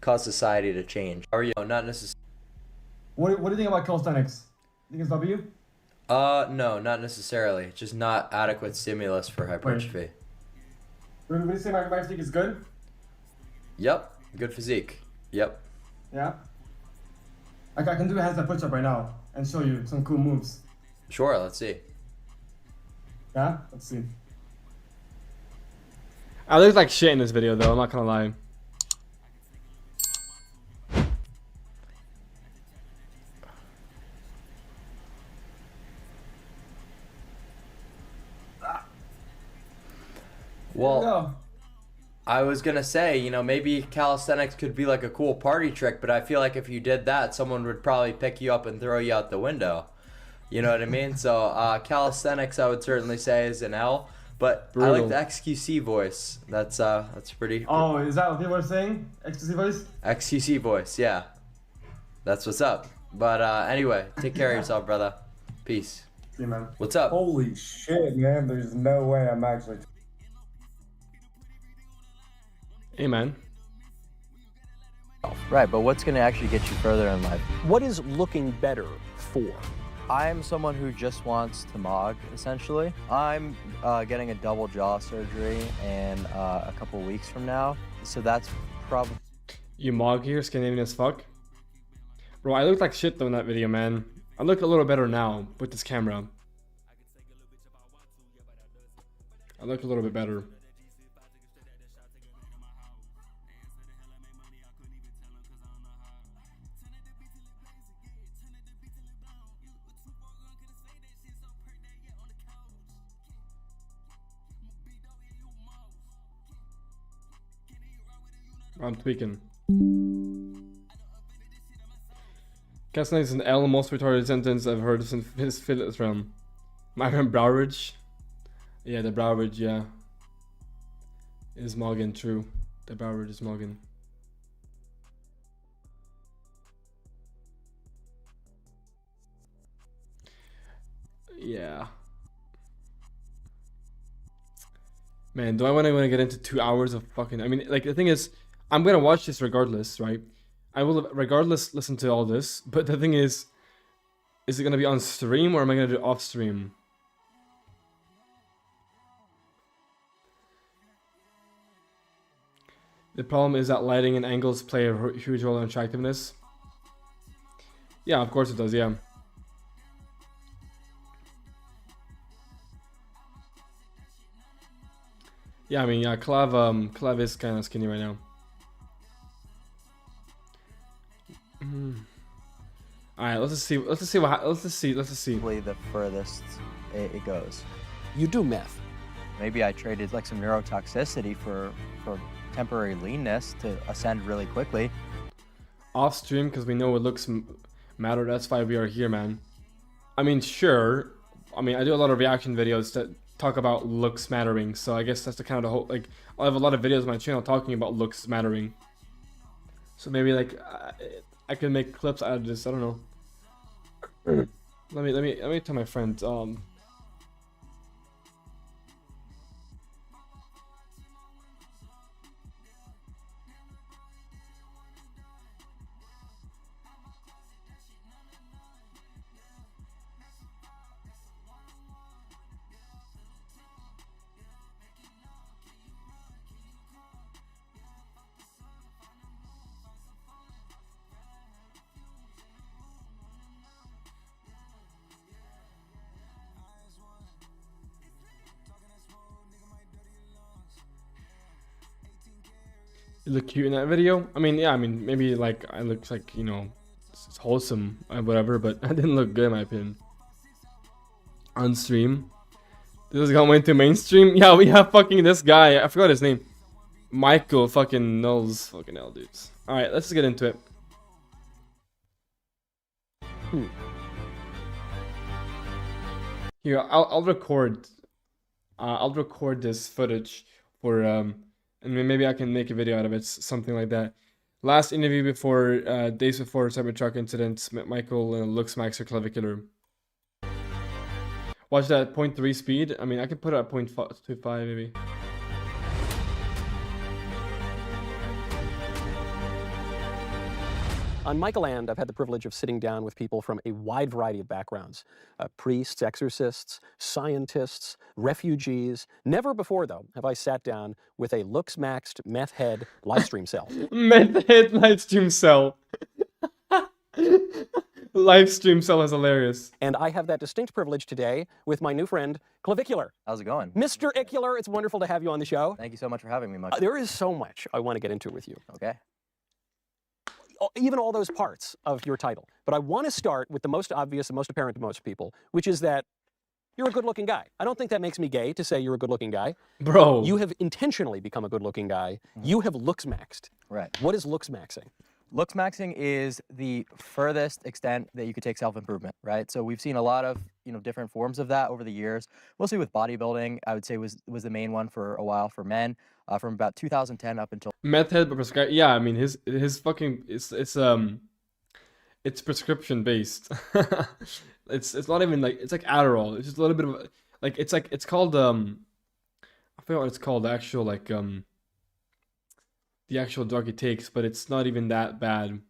Cause society to change. Or not necessarily. What do you think about calisthenics? You think it's W? No, not necessarily. Just not adequate stimulus for hypertrophy. What do you say my physique is good? Yep, good physique. Yep. Yeah? I can do a handstand push-up right now and show you some cool moves. Sure, let's see. Yeah? Let's see. I look like shit in this video though, I'm not gonna lie. Well, I was gonna say, maybe calisthenics could be like a cool party trick, but I feel like if you did that, someone would probably pick you up and throw you out the window. You know what I mean? So calisthenics, I would certainly say, is an L. But brutal. I like the XQC voice. That's pretty. Oh, is that what people are saying? XQC voice? XQC voice, yeah. That's what's up. But anyway, take care of yourself, brother. Peace. See you, man. What's up? Holy shit, man! There's no way I'm actually. Hey, man. Right, but what's going to actually get you further in life? What is looking better for? I'm someone who just wants to mog, essentially. I'm getting a double jaw surgery in a couple weeks from now, so that's probably... You mog here, Scandinavian as fuck? Bro, I look like shit though in that video, man. I look a little better now with this camera. I look a little bit better. I'm tweaking. Castlane is an L, most retarded sentence I've heard since his Phillips realm. My friend Browridge. Yeah, the Browridge, yeah. Is Morgan true? The Browridge is Morgan. Yeah. Man, do I want to get into 2 hours of fucking... I mean, like, the thing is, I'm gonna watch this regardless, right? I will regardless listen to all this, but the thing is it gonna be on stream or am I gonna do it off stream? The problem is that lighting and angles play a huge role in attractiveness. Yeah, of course it does, yeah. Yeah, I mean, yeah, Clav is kind of skinny right now. All right, let's just see the furthest it goes. You do meth. Maybe I traded like some neurotoxicity for temporary leanness to ascend really quickly. Off stream because we know what looks matter. That's why we are here, man. I mean, sure. I mean, I do a lot of reaction videos that talk about looks mattering, so I guess that's the kind of the whole, like, I have a lot of videos on my channel talking about looks mattering. So maybe like I can make clips out of this. I don't know. Let me tell my friend. You look cute in that video. I mean, yeah, I mean, maybe like I look like, you know, it's wholesome and whatever, but I didn't look good in my opinion. On stream. This guy went to mainstream. Yeah, we have fucking this guy. I forgot his name. Michael fucking knows fucking hell, dudes. Alright, let's just get into it. Here, I'll record. I'll record this footage for and maybe I can make a video out of it, something like that. Last interview before, days before Cybertruck incident, Michael Looksmaxxing clavicular. Watch that 0.3 speed. I mean, I could put it at 0.5 maybe. On Michael Land, I've had the privilege of sitting down with people from a wide variety of backgrounds. Priests, exorcists, scientists, refugees. Never before, though, have I sat down with a Looksmaxxed meth head livestream cell. Meth head livestream cell. Livestream cell is hilarious. And I have that distinct privilege today with my new friend, Clavicular. How's it going? Mr. Icular, it's wonderful to have you on the show. Thank you so much for having me, Mike. There is so much I want to get into with you. Okay. Even all those parts of your title. But I want to start with the most obvious and most apparent to most people, which is that you're a good-looking guy. I don't think that makes me gay to say you're a good-looking guy. Bro. You have intentionally become a good-looking guy. You have Looksmaxxed. Right. What is Looksmaxxing? Looksmaxxing is the furthest extent that you could take self-improvement, right? So we've seen a lot of, different forms of that over the years. Mostly with bodybuilding, I would say was the main one for a while for men, from about 2010 up until Meth head, but prescribed. Yeah, I mean his fucking it's prescription based. it's not even like, it's like Adderall. It's just a little bit of like it's called I forget what it's called, the actual like the actual drug he takes, but it's not even that bad.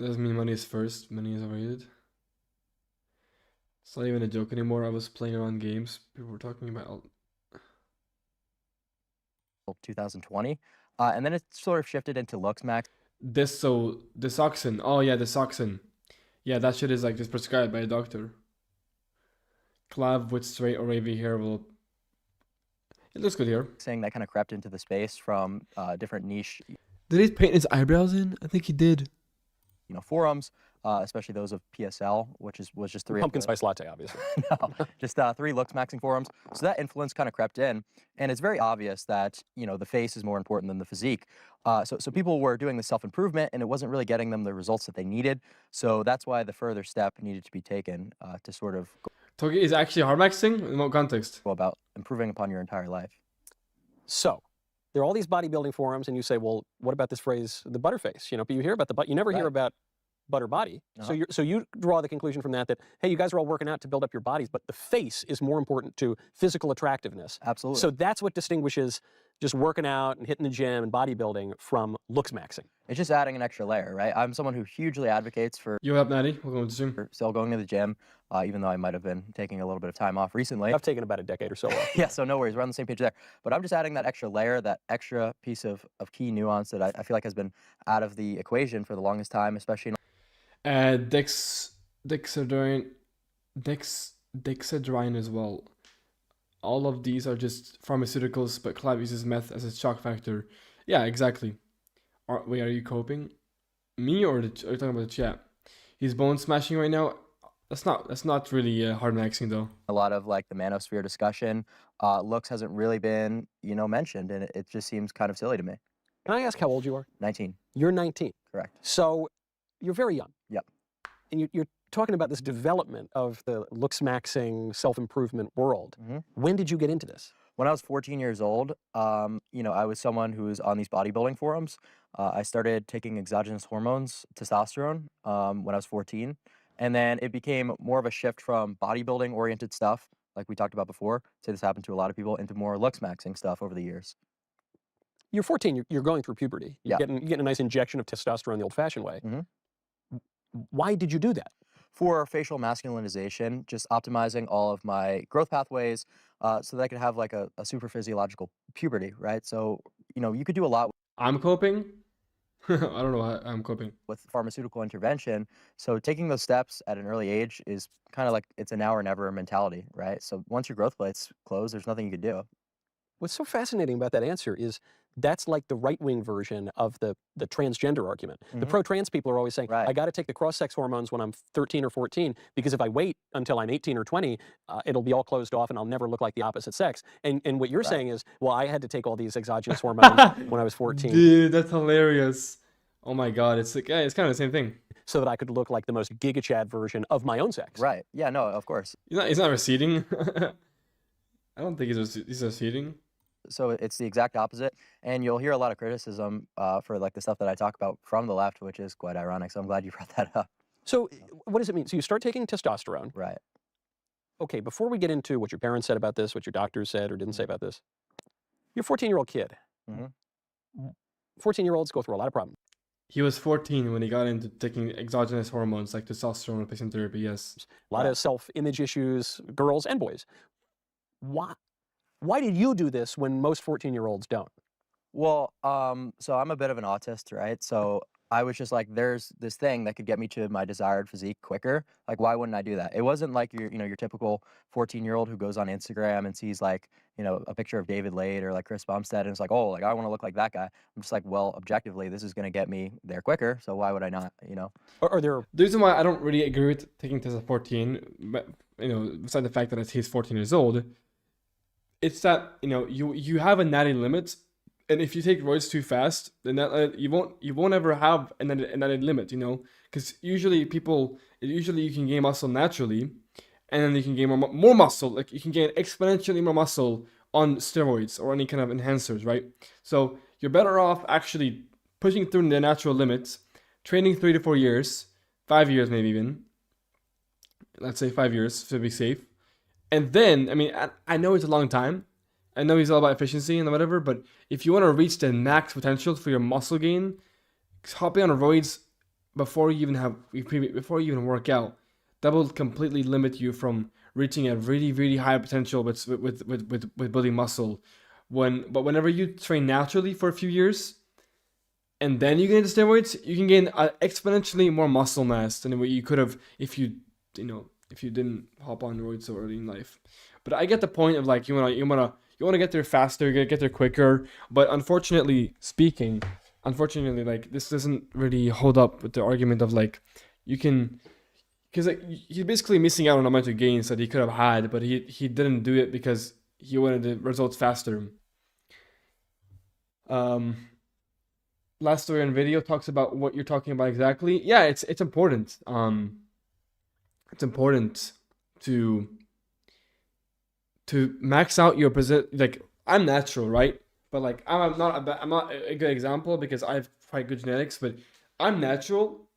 Doesn't mean money is first. Money is overrated. It's not even a joke anymore. I was playing around games. People were talking about. 2020, and then it sort of shifted into Looksmax. This Desoxin. Oh yeah, Desoxin. Yeah, that shit is like just prescribed by a doctor. Clav with straight or wavy hair will. It looks good here. Saying that kind of crept into the space from different niche, Did he paint his eyebrows in? I think he did. forums, especially those of PSL, which was just three. Pumpkin spice latte, obviously. No, just 3 Looksmaxxing forums. So that influence kind of crept in, and it's very obvious that the face is more important than the physique. So people were doing the self-improvement, and it wasn't really getting them the results that they needed. So that's why the further step needed to be taken to sort of Togi is actually hard maxing? In what context? go about improving upon your entire life. So there are all these bodybuilding forums, and you say, well, what about this phrase, the butterface? But you hear about you never hear Right. about butter body. Uh-huh. So you draw the conclusion from that hey, you guys are all working out to build up your bodies, but the face is more important to physical attractiveness. Absolutely. So that's what distinguishes just working out and hitting the gym and bodybuilding from Looksmaxxing. It's just adding an extra layer, right? I'm someone who hugely advocates for You up, Natty? Welcome to the gym. still going to the gym, even though I might have been taking a little bit of time off recently. I've taken about a decade or so off. Yeah, so no worries. We're on the same page there. But I'm just adding that extra layer, that extra piece of key nuance that I feel like has been out of the equation for the longest time, especially in Dexedrine as well. All of these are just pharmaceuticals, but Clav uses meth as a shock factor. Yeah, exactly. Wait, are you coping? Me or are you talking about the chat? He's bone smashing right now. That's not really hard maxing though. a lot of like the manosphere discussion. Looks hasn't really been, mentioned, and it just seems kind of silly to me. Can I ask how old you are? 19, You're 19. correct. So you're very young. Yep. And you're talking about this development of the Looksmaxxing self-improvement world. Mhm. When did you get into this? When I was 14 years old, I was someone who was on these bodybuilding forums. I started taking exogenous hormones, testosterone, when I was 14. And then it became more of a shift from bodybuilding-oriented stuff, like we talked about before. Say this happened to a lot of people, into more Looksmaxxing stuff over the years. You're 14. You're going through puberty. You're Yeah. getting a nice injection of testosterone the old-fashioned way. Mhm. Why did you do that? For facial masculinization, just optimizing all of my growth pathways so that I could have like a super physiological puberty, right? So, you could do a lot I'm coping. I don't know how I'm coping. with pharmaceutical intervention. So taking those steps at an early age is kind of like it's a now or never mentality, right? So once your growth plates close, there's nothing you could do. What's so fascinating about that answer is that's like the right-wing version of the transgender argument. The Mhm. pro-trans people are always saying, Right. I got to take the cross-sex hormones when I'm 13 or 14 because if I wait until I'm 18 or 20, it'll be all closed off and I'll never look like the opposite sex. And what you're Right. saying is, well, I had to take all these exogenous hormones when I was 14 Dude, that's hilarious. Oh my god, it's like it's kind of the same thing. so that I could look like the most Giga Chad version of my own sex. Right. Yeah, no, of course. He's not receding. I don't think he's receding. So it's the exact opposite. And you'll hear a lot of criticism for like the stuff that I talk about from the left, which is quite ironic. So I'm glad you brought that up. So what does it mean? So you start taking testosterone. Right. Okay, before we get into what your parents said about this, what your doctors said or didn't say about this, you're a 14-year-old kid. Mhm. 14-year-olds go through a lot of problems. He was 14 when he got into taking exogenous hormones like testosterone replacement therapy. Yes. A lot of self-image issues, girls and boys. Why did you do this when most 14-year-olds don't? Well, so I'm a bit of an autist, right? So I was just like, there's this thing that could get me to my desired physique quicker. Like, why wouldn't I do that? It wasn't like your typical 14-year-old who goes on Instagram and sees like, a picture of David Lade or like Chris Bumstead and it's like, oh, like I want to look like that guy. I'm just like, well, objectively, this is going to get me there quicker. So why would I not, Are there The reason why I don't really agree with taking test at 14, but beside the fact that he's 14 years old, it's that you have a natty limit, and if you take roids too fast, then that you won't ever have a natty limit, because usually you can gain muscle naturally, and then you can gain more muscle, like you can gain exponentially more muscle on steroids or any kind of enhancers, right? So you're better off actually pushing through the natural limits, training 3 to 4 years, 5 years maybe even. Let's say 5 years to be safe. And then, I know it's a long time. I know he's all about efficiency and whatever, but if you want to reach the max potential for your muscle gain, hopping on roids before you even work out, that will completely limit you from reaching a really, really high potential with building muscle. Whenever you train naturally for a few years, and then you get into steroids, you can gain exponentially more muscle mass than what you could have if you didn't hop on roids so early in life. But I get the point of like you wanna get there faster, you gotta get there quicker. But unfortunately, like this doesn't really hold up with the argument of like you can, because like he's basically missing out on a bunch of gains that he could have had, but he didn't do it because he wanted the results faster. Last story on video talks about what you're talking about exactly. Yeah, it's important. It's important to max out your position. Like I'm natural, right? But like I'm not a good example because I have quite good genetics. But I'm natural,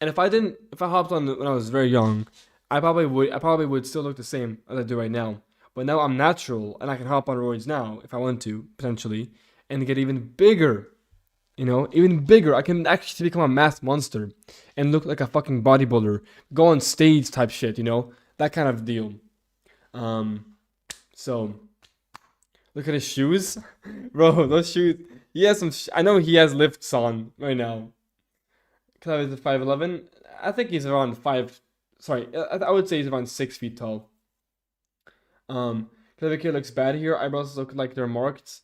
and if I hopped on when I was very young, I probably would still look the same as I do right now. But now I'm natural, and I can hop on roids now if I want to potentially, and get even bigger. Even bigger. I can actually become a math monster and look like a fucking bodybuilder. Go on stage type shit, that kind of deal. So look at his shoes, bro. Those shoes. He has some. I know he has lifts on right now. Cause I was 5'11". I think he's around 5. Sorry, I would say he's around 6 feet tall. Clever Kid looks bad here. Eyebrows look like they're marked.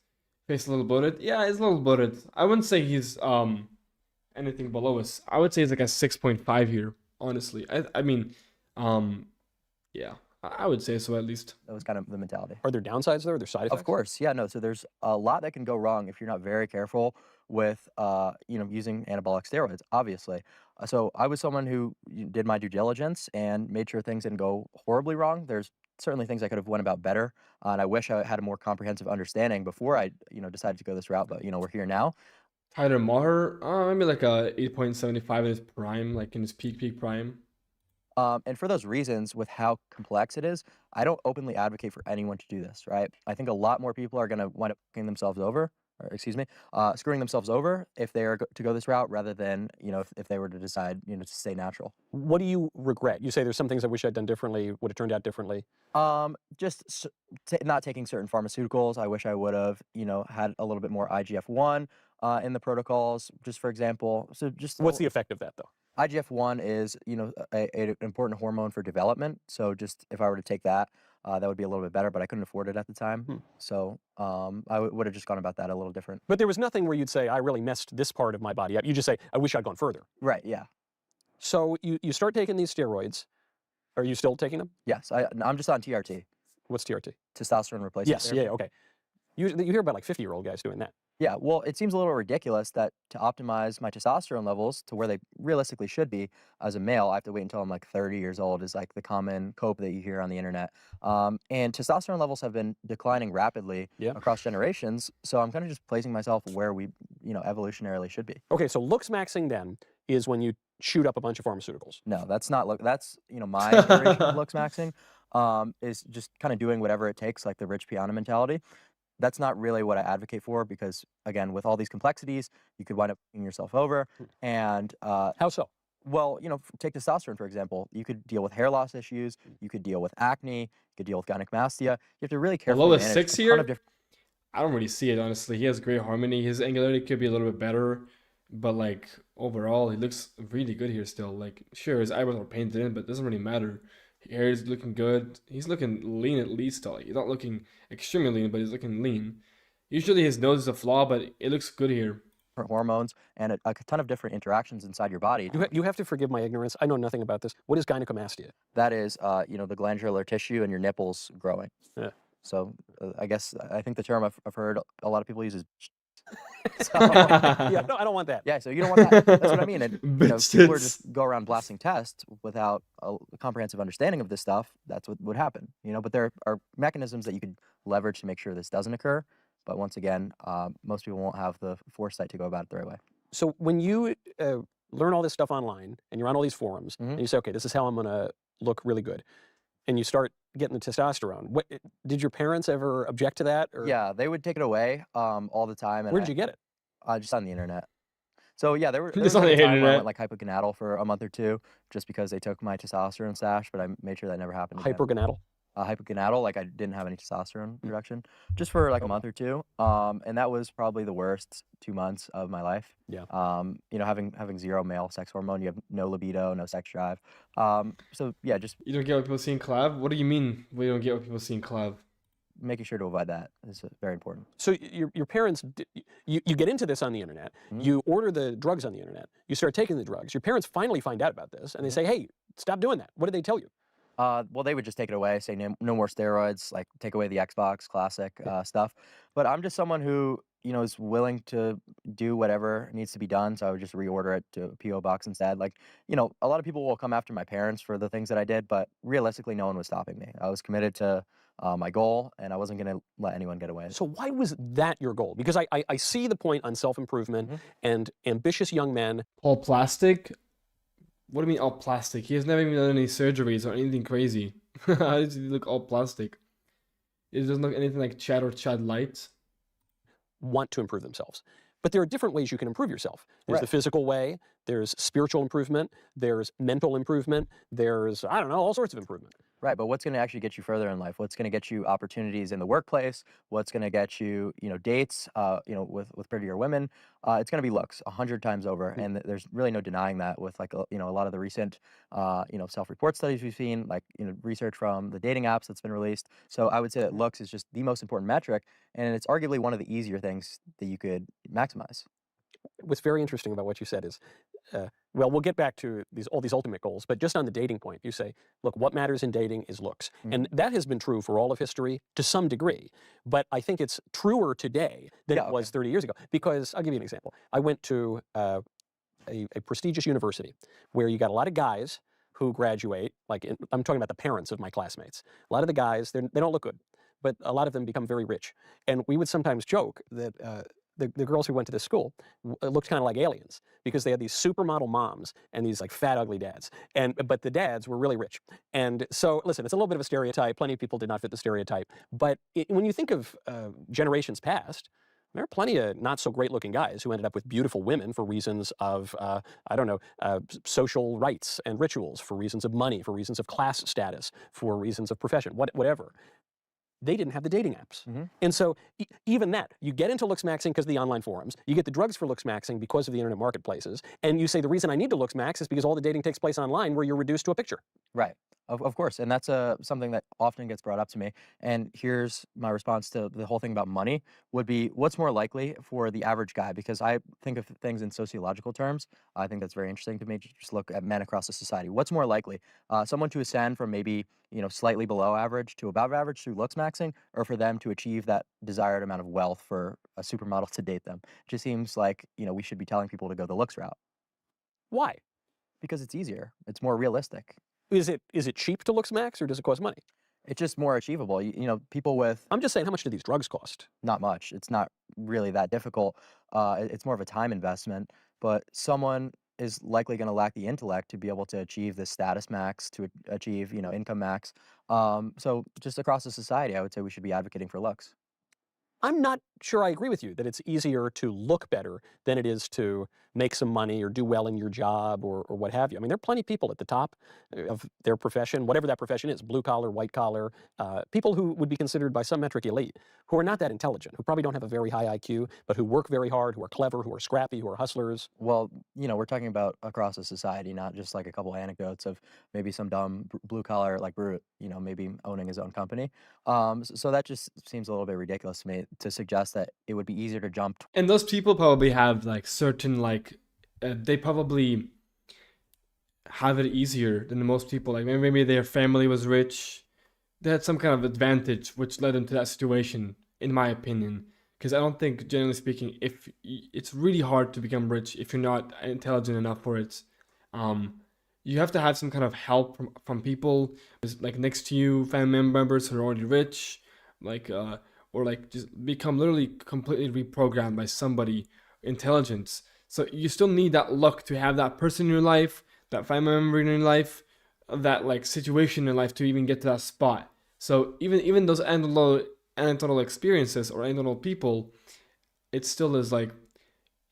Face a little bloated. Yeah, he's a little bloated. I wouldn't say he's anything below us. I would say he's like a 6.5 here, honestly. I mean, yeah, I would say so at least. That was kind of the mentality. Are there downsides there? Are there side effects? Of course, yeah, no. So there's a lot that can go wrong if you're not very careful with, using anabolic steroids. Obviously, so I was someone who did my due diligence and made sure things didn't go horribly wrong. There's certainly things I could have went about better, and I wish I had a more comprehensive understanding before I, decided to go this route. But we're here now. Tyler Maher, maybe like a 8.75 in his prime, like in his peak prime. And for those reasons, with how complex it is, I don't openly advocate for anyone to do this, right? I think a lot more people are going to wind up screwing themselves over if they are to go this route rather than, if they were to decide, to stay natural. What do you regret? You say there's some things I wish I'd done differently, would have turned out differently. Just not taking certain pharmaceuticals. I wish I would have, had a little bit more IGF-1 in the protocols, just for example. So just what's the effect of that though? IGF-1 is, an important hormone for development. So just if I were to take that, that would be a little bit better, but I couldn't afford it at the time. So I would have just gone about that a little different. But there was nothing where you'd say, I really messed this part of my body up. You just say, I wish I'd gone further. Right, yeah. So you start taking these steroids. Are you still taking them? Yes, I'm just on TRT. What's TRT? Testosterone replacement Yes, therapy. yeah, okay. You hear about like 50-year-old guys doing that. Yeah, well, it seems a little ridiculous that to optimize my testosterone levels to where they realistically should be as a male, I have to wait until I'm like 30 years old is like the common cope that you hear on the internet. And testosterone levels have been declining rapidly across generations. So I'm kind of just placing myself where we, evolutionarily should be. Okay, so Looksmaxxing then is when you shoot up a bunch of pharmaceuticals. No, that's not, that's, my iteration of Looksmaxxing is just kind of doing whatever it takes, like the Rich Piana mentality. That's not really what I advocate for because, again, with all these complexities, you could wind up fucking yourself over. And how so? Well, take testosterone, for example. You could deal with hair loss issues. You could deal with acne. You could deal with gynecomastia. You have to really carefully Below manage 6 a here? ton of I don't really see it, honestly. He has great harmony. His angularity could be a little bit better. But, like, overall, he looks really good here still. Like, sure, his eyebrows are painted in, but it doesn't really matter. Hair is looking good. He's looking lean at least. He's not looking extremely lean, but he's looking lean. Usually his nose is a flaw, but it looks good here. hormones and a ton of different interactions inside your body. You have to forgive my ignorance. I know nothing about this. What is gynecomastia? That is, the glandular tissue and your nipples growing. Yeah. So I think the term I've heard a lot of people use is so, yeah, no, I don't want that. Yeah, so you don't want that. That's what I mean. And people are just go around blasting tests without a comprehensive understanding of this stuff. That's what would happen. But there are mechanisms that you could leverage to make sure this doesn't occur. But once again, most people won't have the foresight to go about it the right way. So when you learn all this stuff online and you're on all these forums and you say, okay, this is how I'm going to look really good, and you start getting the testosterone, did your parents ever object to that? Or? Yeah, they would take it away all the time. And Where did you get it? Just on the internet. So yeah, there It's was on like the a time where I internet. went like hypogonadal for a month or two, just because they took my testosterone stash, but I made sure that never happened again. Hypergonadal. Hypogonadal, like I didn't have any testosterone production, just for like a month or two. And that was probably the worst 2 months of my life. Yeah. You know, having zero male sex hormone, you have no libido, no sex drive. So yeah, just You don't get what people see in collab? What do you mean we don't get what people see in collab? making sure to avoid that is very important. So your parents, you get into this on the internet, you order the drugs on the internet, you start taking the drugs, your parents finally find out about this, and they say, hey, stop doing that. What did they tell you? Well, they would just take it away, say no more steroids, like take away the Xbox classic stuff. But I'm just someone who, you know, is willing to do whatever needs to be done. So I would just reorder it to a PO box instead. Like, you know, a lot of people will come after my parents for the things that I did, but realistically, no one was stopping me. I was committed to my goal, and I wasn't going to let anyone get away. So why was that your goal? Because I see the point on self-improvement and ambitious young men. All plastic? What do you mean all plastic? He has never even done any surgeries or anything crazy. How does he look all plastic? It doesn't look anything like Chad or Chad Light. Want to improve themselves. But there are different ways you can improve yourself. There's Right. the physical way, there's spiritual improvement, there's mental improvement, there's, I don't know, all sorts of improvement. Right, but what's going to actually get you further in life? What's going to get you opportunities in the workplace? What's going to get you, you know, dates, you know, with prettier women? It's going to be looks 100 times over, and there's really no denying that. With like, you know, a lot of the recent, you know, self-report studies we've seen, like, you know, research from the dating apps that's been released. So I would say that looks is just the most important metric, and it's arguably one of the easier things that you could maximize. What's very interesting about what you said is, well, we'll get back to all these ultimate goals, but just on the dating point, you say, look, what matters in dating is looks. And that has been true for all of history to some degree, but I think it's truer today than it was 30 years ago. Because I'll give you an example. I went to a prestigious university where you got a lot of guys who graduate, I'm talking about the parents of my classmates. A lot of the guys, they don't look good, but a lot of them become very rich. And we would sometimes joke that the girls who went to this school looked kind of like aliens because they had these supermodel moms and these like fat, ugly dads. But the dads were really rich. And so, listen, it's a little bit of a stereotype. Plenty of people did not fit the stereotype. But when you think of generations past, there are plenty of not so great looking guys who ended up with beautiful women for reasons of, I don't know, social rights and rituals, for reasons of money, for reasons of class status, for reasons of profession, whatever. They didn't have the dating apps. And so even that, you get into Looksmaxxing because of the online forums, you get the drugs for Looksmaxxing because of the internet marketplaces, and you say the reason I need to Looksmax is because all the dating takes place online where you're reduced to a picture. Right. Of course. And that's something that often gets brought up to me. And here's my response to the whole thing about money would be, what's more likely for the average guy? Because I think of things in sociological terms. I think that's very interesting to me. Just look at men across the society. What's more likely? Someone to ascend from maybe, you know, slightly below average to above average through Looksmaxxing, or for them to achieve that desired amount of wealth for a supermodel to date them? It just seems like, you know, we should be telling people to go the looks route. Why? Because it's easier. It's more realistic. Is it cheap to Looksmax or does it cost money? It's just more achievable. You know, people with... I'm just saying, how much do these drugs cost? Not much. It's not really that difficult. It's more of a time investment, but someone is likely going to lack the intellect to be able to achieve this status max, to achieve, you know, income max. So just across the society, I would say we should be advocating for looks. I'm not sure I agree with you that it's easier to look better than it is to make some money or do well in your job or what have you. I mean, there are plenty of people at the top of their profession, whatever that profession is, blue collar, white collar, people who would be considered by some metric elite, who are not that intelligent, who probably don't have a very high IQ, but who work very hard, who are clever, who are scrappy, who are hustlers. Well, you know, we're talking about across the society, not just like a couple anecdotes of maybe some dumb blue collar like brute, you know, maybe owning his own company. So that just seems a little bit ridiculous to me, to suggest that it would be easier to jump. And those people probably have like certain they probably have it easier than most people. Like maybe their family was rich, they had some kind of advantage which led them to that situation, in my opinion. Because I don't think, generally speaking, if it's really hard to become rich if you're not intelligent enough for it. You have to have some kind of help from people like next to you, family members who are already rich, or like just become literally completely reprogrammed by somebody intelligence. So you still need that luck to have that person in your life, that family member in your life, that like situation in life to even get to that spot. So even those anecdotal experiences or anecdotal people, it still is like,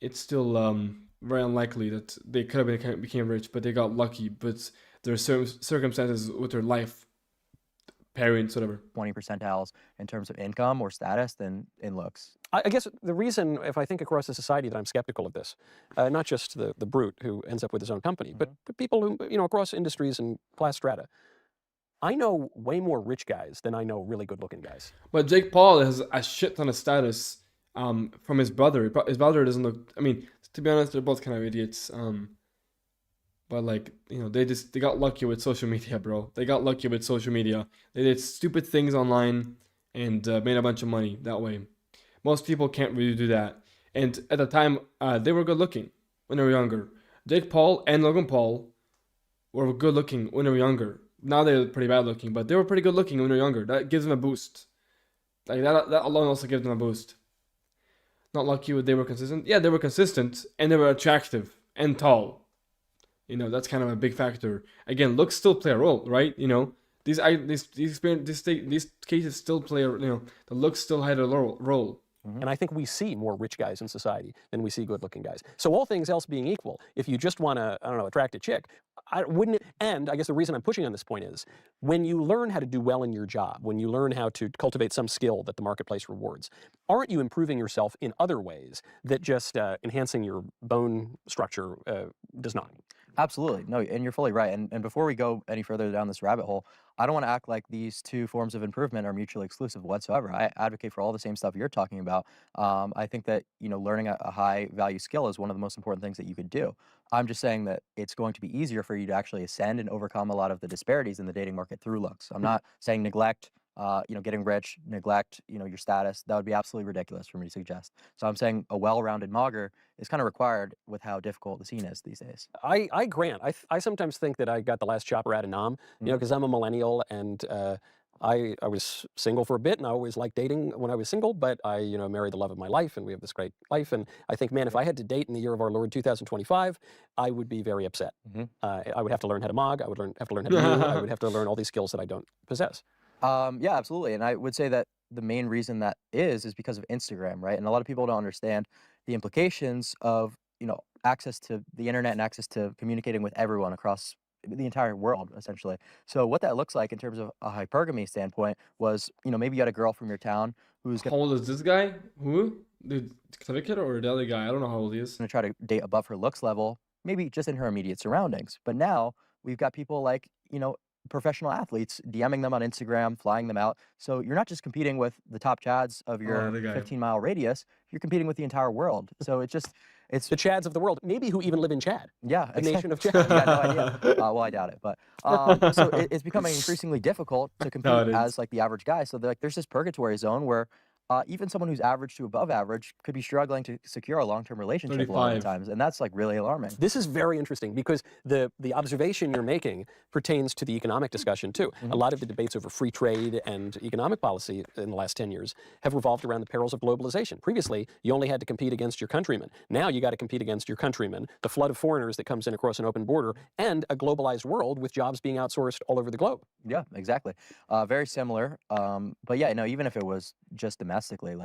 it's still very unlikely that they could have became rich, but they got lucky. But there are certain circumstances with their life, parents, whatever. 20 percentiles in terms of income or status than in looks. I guess the reason, if I think across the society, that I'm skeptical of this, not just the brute who ends up with his own company, but people who, across industries and class strata. I know way more rich guys than I know really good-looking guys. But Jake Paul has a shit ton of status from his brother. His brother doesn't look. I mean, to be honest, they're both kind of idiots. But like, they got lucky with social media, bro. They got lucky with social media. They did stupid things online and made a bunch of money that way. Most people can't really do that. And at the time, they were good looking when they were younger. Jake Paul and Logan Paul were good looking when they were younger. Now they're pretty bad looking, but they were pretty good looking when they were younger. That gives them a boost. Like that alone also gives them a boost. Not lucky they were consistent. Yeah, they were consistent and they were attractive and tall. That's kind of a big factor. Again, looks still play a role, right? These cases still play a, the looks still had a role. And I think we see more rich guys in society than we see good-looking guys. So all things else being equal, if you just want to, attract a chick, wouldn't it? And I guess the reason I'm pushing on this point is, when you learn how to do well in your job, when you learn how to cultivate some skill that the marketplace rewards, aren't you improving yourself in other ways that just enhancing your bone structure does not? Absolutely. No, and you're fully right. And before we go any further down this rabbit hole, I don't want to act like these two forms of improvement are mutually exclusive whatsoever. I advocate for all the same stuff you're talking about. I think that, learning a high value skill is one of the most important things that you could do. I'm just saying that it's going to be easier for you to actually ascend and overcome a lot of the disparities in the dating market through looks. I'm not saying neglect getting rich, neglect, your status. That would be absolutely ridiculous for me to suggest. So I'm saying a well-rounded mogger is kind of required with how difficult the scene is these days. I grant. I sometimes think that I got the last chopper out of Nam, because I'm a millennial and I was single for a bit and I always liked dating when I was single, but I, married the love of my life and we have this great life. And I think, man, if I had to date in the year of our Lord 2025, I would be very upset. I would have to learn how to mog. I would have to learn how to do. I would have to learn all these skills that I don't possess. Yeah, absolutely. And I would say that the main reason that is because of Instagram, right? And a lot of people don't understand the implications of, access to the internet and access to communicating with everyone across the entire world, essentially. So what that looks like in terms of a hypergamy standpoint was, maybe you had a girl from your town who's How old is this guy? Who? The kid or the other guy? I don't know how old he is. going to try to date above her looks level, maybe just in her immediate surroundings. But now we've got people like, professional athletes DMing them on Instagram, flying them out. So you're not just competing with the top chads of your 15-mile radius, you're competing with the entire world. So it's the chads of the world, maybe who even live in Chad. Yeah, the nation of Chad. Yeah, no idea. Well, I doubt it, but so it's becoming increasingly difficult to compete as like the average guy. So there's this purgatory zone where even someone who's average to above average could be struggling to secure a long-term relationship a lot of the times, and that's like really alarming. This is very interesting because the observation you're making pertains to the economic discussion too. A lot of the debates over free trade and economic policy in the last 10 years have revolved around the perils of globalization. Previously, you only had to compete against your countrymen. Now you got to compete against your countrymen, the flood of foreigners that comes in across an open border, and a globalized world with jobs being outsourced all over the globe. Yeah, exactly. Very similar. But yeah, no, even if it was just domestically,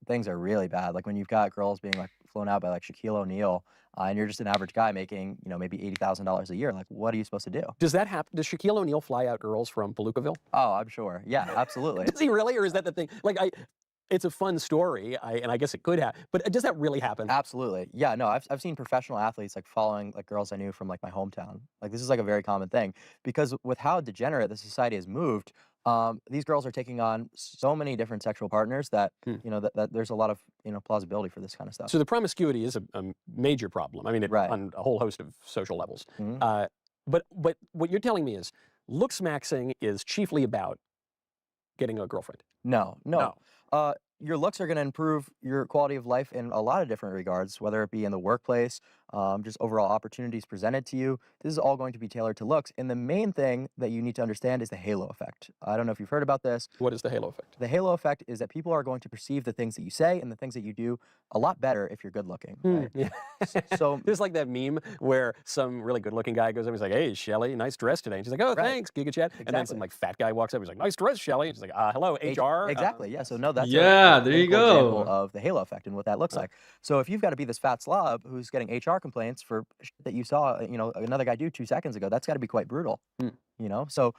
things are really bad. Like when you've got girls being like flown out by like Shaquille O'Neal, and you're just an average guy making, maybe $80,000 a year. Like, what are you supposed to do? Does that happen? Does Shaquille O'Neal fly out girls from Palookaville? Oh, I'm sure. Yeah, absolutely. Does he really, or is that the thing? It's a fun story, and I guess it could happen. But does that really happen? Absolutely. Yeah, no, I've seen professional athletes like following like girls I knew from like my hometown. Like this is like a very common thing because with how degenerate the society has moved, these girls are taking on so many different sexual partners that that there's a lot of plausibility for this kind of stuff. So the promiscuity is a major problem. I mean, on a whole host of social levels. But what you're telling me is Looksmaxxing is chiefly about getting a girlfriend. No. Your looks are going to improve your quality of life in a lot of different regards, whether it be in the workplace, just overall opportunities presented to you. This is all going to be tailored to looks. And the main thing that you need to understand is the halo effect. I don't know if you've heard about this. What is the halo effect? The halo effect is that people are going to perceive the things that you say and the things that you do a lot better if you're good looking. Right? Yeah. So there's like that meme where some really good looking guy goes up and he's like, "Hey, Shelly, nice dress today." And she's like, "Oh, thanks, Giga Chat." And then some like fat guy walks up, he's like, "Nice dress, Shelly." And she's like, "Hello, HR." Exactly. Yeah. So no, that's there you go. Example of the halo effect and what that looks like. So if you've got to be this fat slob who's getting HR complaints for shit that you saw, another guy do 2 seconds ago. That's got to be quite brutal. So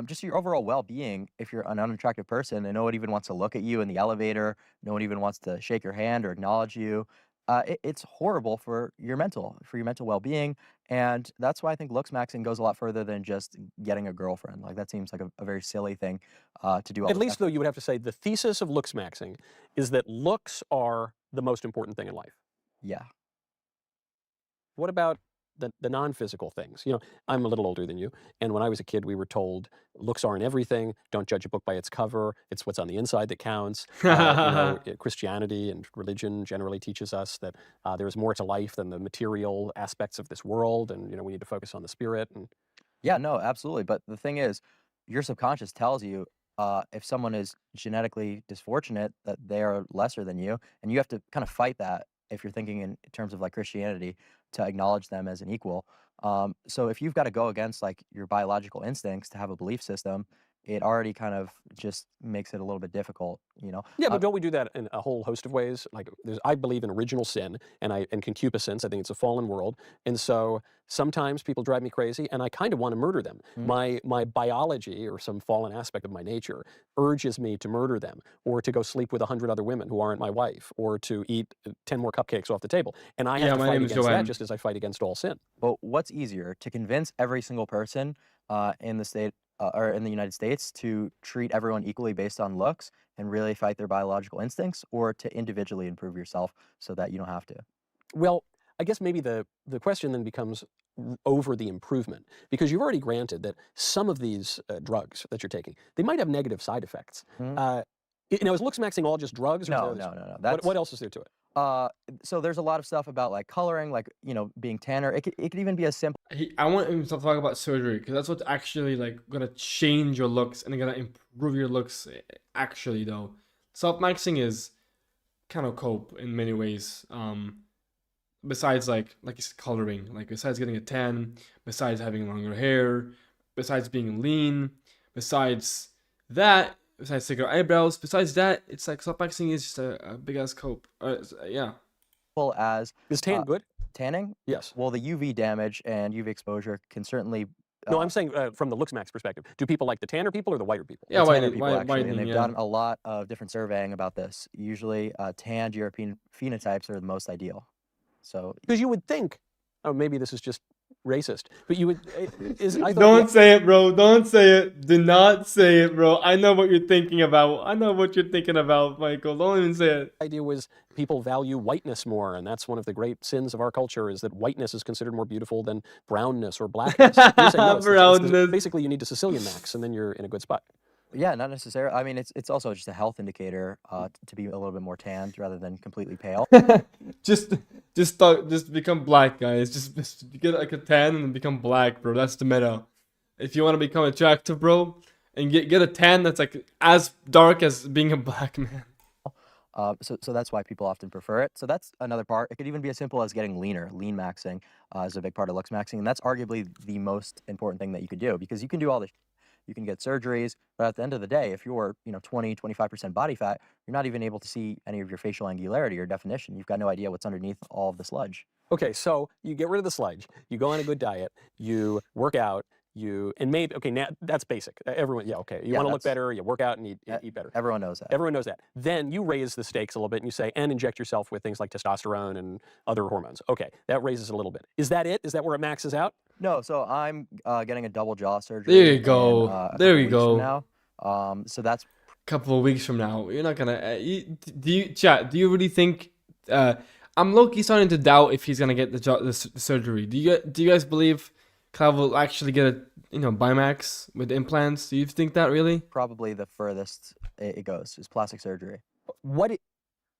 just your overall well-being, if you're an unattractive person and no one even wants to look at you in the elevator, no one even wants to shake your hand or acknowledge you, it's horrible for your mental well-being. And that's why I think looksmaxxing goes a lot further than just getting a girlfriend. Like, that seems like a very silly thing to do. At least, though, you would have to say the thesis of looksmaxxing is that looks are the most important thing in life. Yeah. What about the non-physical things? I'm a little older than you, and when I was a kid, we were told looks aren't everything. Don't judge a book by its cover. It's what's on the inside that counts. Christianity and religion generally teaches us that there is more to life than the material aspects of this world, and we need to focus on the spirit. And Yeah, no, absolutely. But the thing is, your subconscious tells you if someone is genetically disfortunate that they are lesser than you, and you have to kind of fight that if you're thinking in terms of like Christianity to acknowledge them as an equal. So if you've got to go against like your biological instincts to have a belief system, it already kind of just makes it a little bit difficult. Yeah, but don't we do that in a whole host of ways? Like, I believe in original sin and concupiscence. I think it's a fallen world, and so sometimes people drive me crazy, and I kind of want to murder them. My biology or some fallen aspect of my nature urges me to murder them, or to go sleep with 100 other women who aren't my wife, or to eat 10 more cupcakes off the table. And I have to fight against that, just as I fight against all sin. But what's easier, to convince every single person in the state or in the United States to treat everyone equally based on looks and really fight their biological instincts, or to individually improve yourself so that you don't have to? Well, I guess maybe the question then becomes over the improvement, because you've already granted that some of these drugs that you're taking, they might have negative side effects. Now, is looksmaxxing all just drugs? Or No. What else is there to it? So there's a lot of stuff about like coloring, like being tanner. It could even be as simple. I want him to talk about surgery, because that's what's actually like gonna change your looks and gonna improve your looks. Actually, though, self-maxing is kind of cope in many ways. Besides like it's coloring, like besides getting a tan, besides having longer hair, besides being lean, besides thicker eyebrows, besides that, it's like self-maxing is just a big ass cope. Yeah. As is tan good? Tanning? Yes. Well, the UV damage and UV exposure can certainly. No, I'm saying from the looksmax perspective. Do people like the tanner people or the whiter people? Yeah, tanner people actually, and they've done a lot of different surveying about this. Usually, tanned European phenotypes are the most ideal. So, because you would think, oh, maybe this is just racist, but you would. Don't say it, bro. Don't say it. Do not say it, bro. I know what you're thinking about. Michael. Don't even say it. The idea was people value whiteness more, and that's one of the great sins of our culture, is that whiteness is considered more beautiful than brownness or blackness. Brownness. Basically, you need to Sicilian max, and then you're in a good spot. Yeah, not necessarily. I mean, it's also just a health indicator to be a little bit more tanned rather than completely pale. just become black, guys. Just get like a tan and then become black, bro. That's the meta. If you want to become attractive, bro, and get a tan that's like as dark as being a black man. So that's why people often prefer it. So that's another part. It could even be as simple as getting leaner. Lean maxing is a big part of looksmaxxing, and that's arguably the most important thing that you could do, because you can do all this. You can get surgeries, but at the end of the day, if you're 20, 25% body fat, you're not even able to see any of your facial angularity or definition. You've got no idea what's underneath all of the sludge. Okay, so you get rid of the sludge, you go on a good diet, you work out, now that's basic. Everyone, you want to look better, you work out and eat better. Everyone knows that. Everyone knows that. Then you raise the stakes a little bit and you say, and inject yourself with things like testosterone and other hormones. Okay, that raises a little bit. Is that it? Is that where it maxes out? No, so I'm getting a double jaw surgery. There you go. There you go. Now. So that's a couple of weeks from now. You're not gonna. Do you really think? I'm low-key starting to doubt if he's gonna get the surgery. Do you guys believe Kyle will actually get a Bimax with implants? Do you think that really? Probably the furthest it goes is plastic surgery.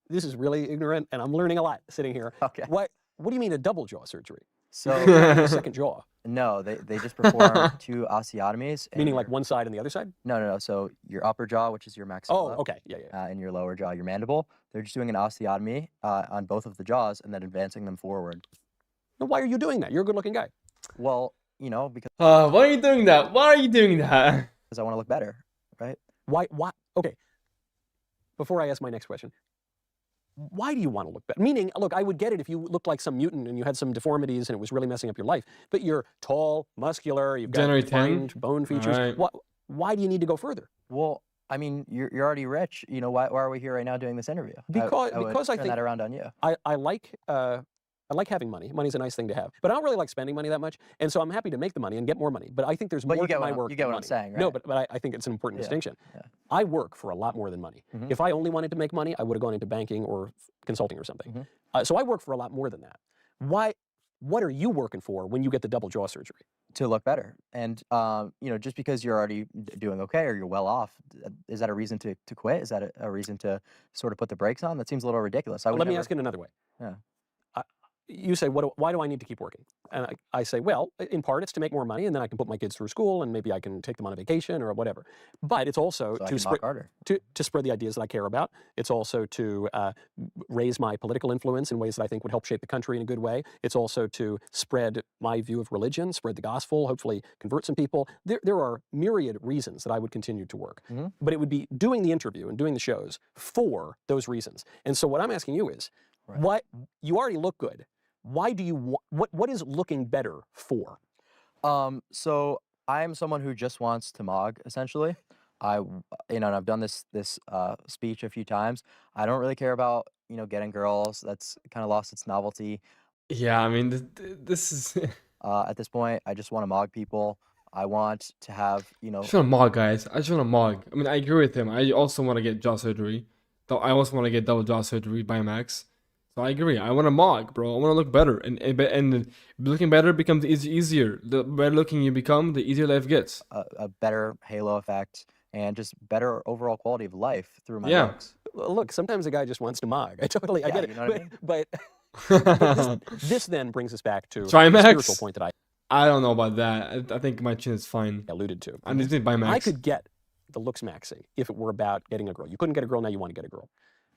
This is really ignorant, and I'm learning a lot sitting here. Okay. What do you mean a double jaw surgery? So the second jaw. No, they just perform 2 osteotomies. Meaning like one side and the other side? No. So your upper jaw, which is your maxilla. Oh, okay. Yeah. And your lower jaw, your mandible. They're just doing an osteotomy on both of the jaws and then advancing them forward. Now, why are you doing that? You're a good-looking guy. Well, because. Why are you doing that? Because I want to look better, right? Why? Okay. Before I ask my next question, why do you want to look better? Meaning, look, I would get it if you looked like some mutant and you had some deformities and it was really messing up your life. But you're tall, muscular, you've got January 10? defined bone features. Alright. Why do you need to go further? Well, I mean, you're already rich. You know, why are we here right now doing this interview? Because I would I turn think that around on you. I like having money. Money's a nice thing to have, but I don't really like spending money that much, and so I'm happy to make the money and get more money. But I think there's But more you get to what my I'm- work. you get than what I'm money. saying, No, right? but I think it's an important Yeah, distinction. yeah. I work for a lot more than money. Mhm. If I only wanted to make money, I would have gone into banking or consulting or something. So I work for a lot more than that. What are you working for when you get the double jaw surgery? To look better. And, you know, just because you're already doing okay or you're well off, is that a reason to quit? Is that a reason to sort of put the brakes on? That seems a little ridiculous. Let me ask it another way. Yeah. You say, why do I need to keep working? And I say, well, in part, it's to make more money, and then I can put my kids through school, and maybe I can take them on a vacation or whatever. But it's also So I to can spread mock harder. to spread the ideas that I care about. It's also to raise my political influence in ways that I think would help shape the country in a good way. It's also to spread my view of religion, spread the gospel, hopefully convert some people. There are myriad reasons that I would continue to work. But it would be doing the interview and doing the shows for those reasons. And so what I'm asking you is, what you already look good. Why do you want, what is looking better for? So I am someone who just wants to mog, essentially. And I've done this speech a few times. I don't really care about, you know, getting girls. That's kind of lost its novelty. Yeah, I mean, this is. At this point, I just want to mog people. I want to have, you know. I just want to mog, guys. I just want to mog. I mean, I agree with him. I also want to get jaw surgery. Though I also want to get double jaw surgery by Max. So I agree. I want to mog, bro. I want to look better, and looking better becomes easier. The better looking you become, the easier life gets. A better halo effect and just better overall quality of life through my Yeah. looks. Well, look, sometimes a guy just wants to mog. I Yeah, get it. you know what I mean? But this then brings us back to the Trimax? spiritual point that I don't know about that. I think my chin is fine. alluded to. I just need by Max. I could get the Looksmaxxing if it were about getting a girl. You couldn't get a girl, now you want to get a girl.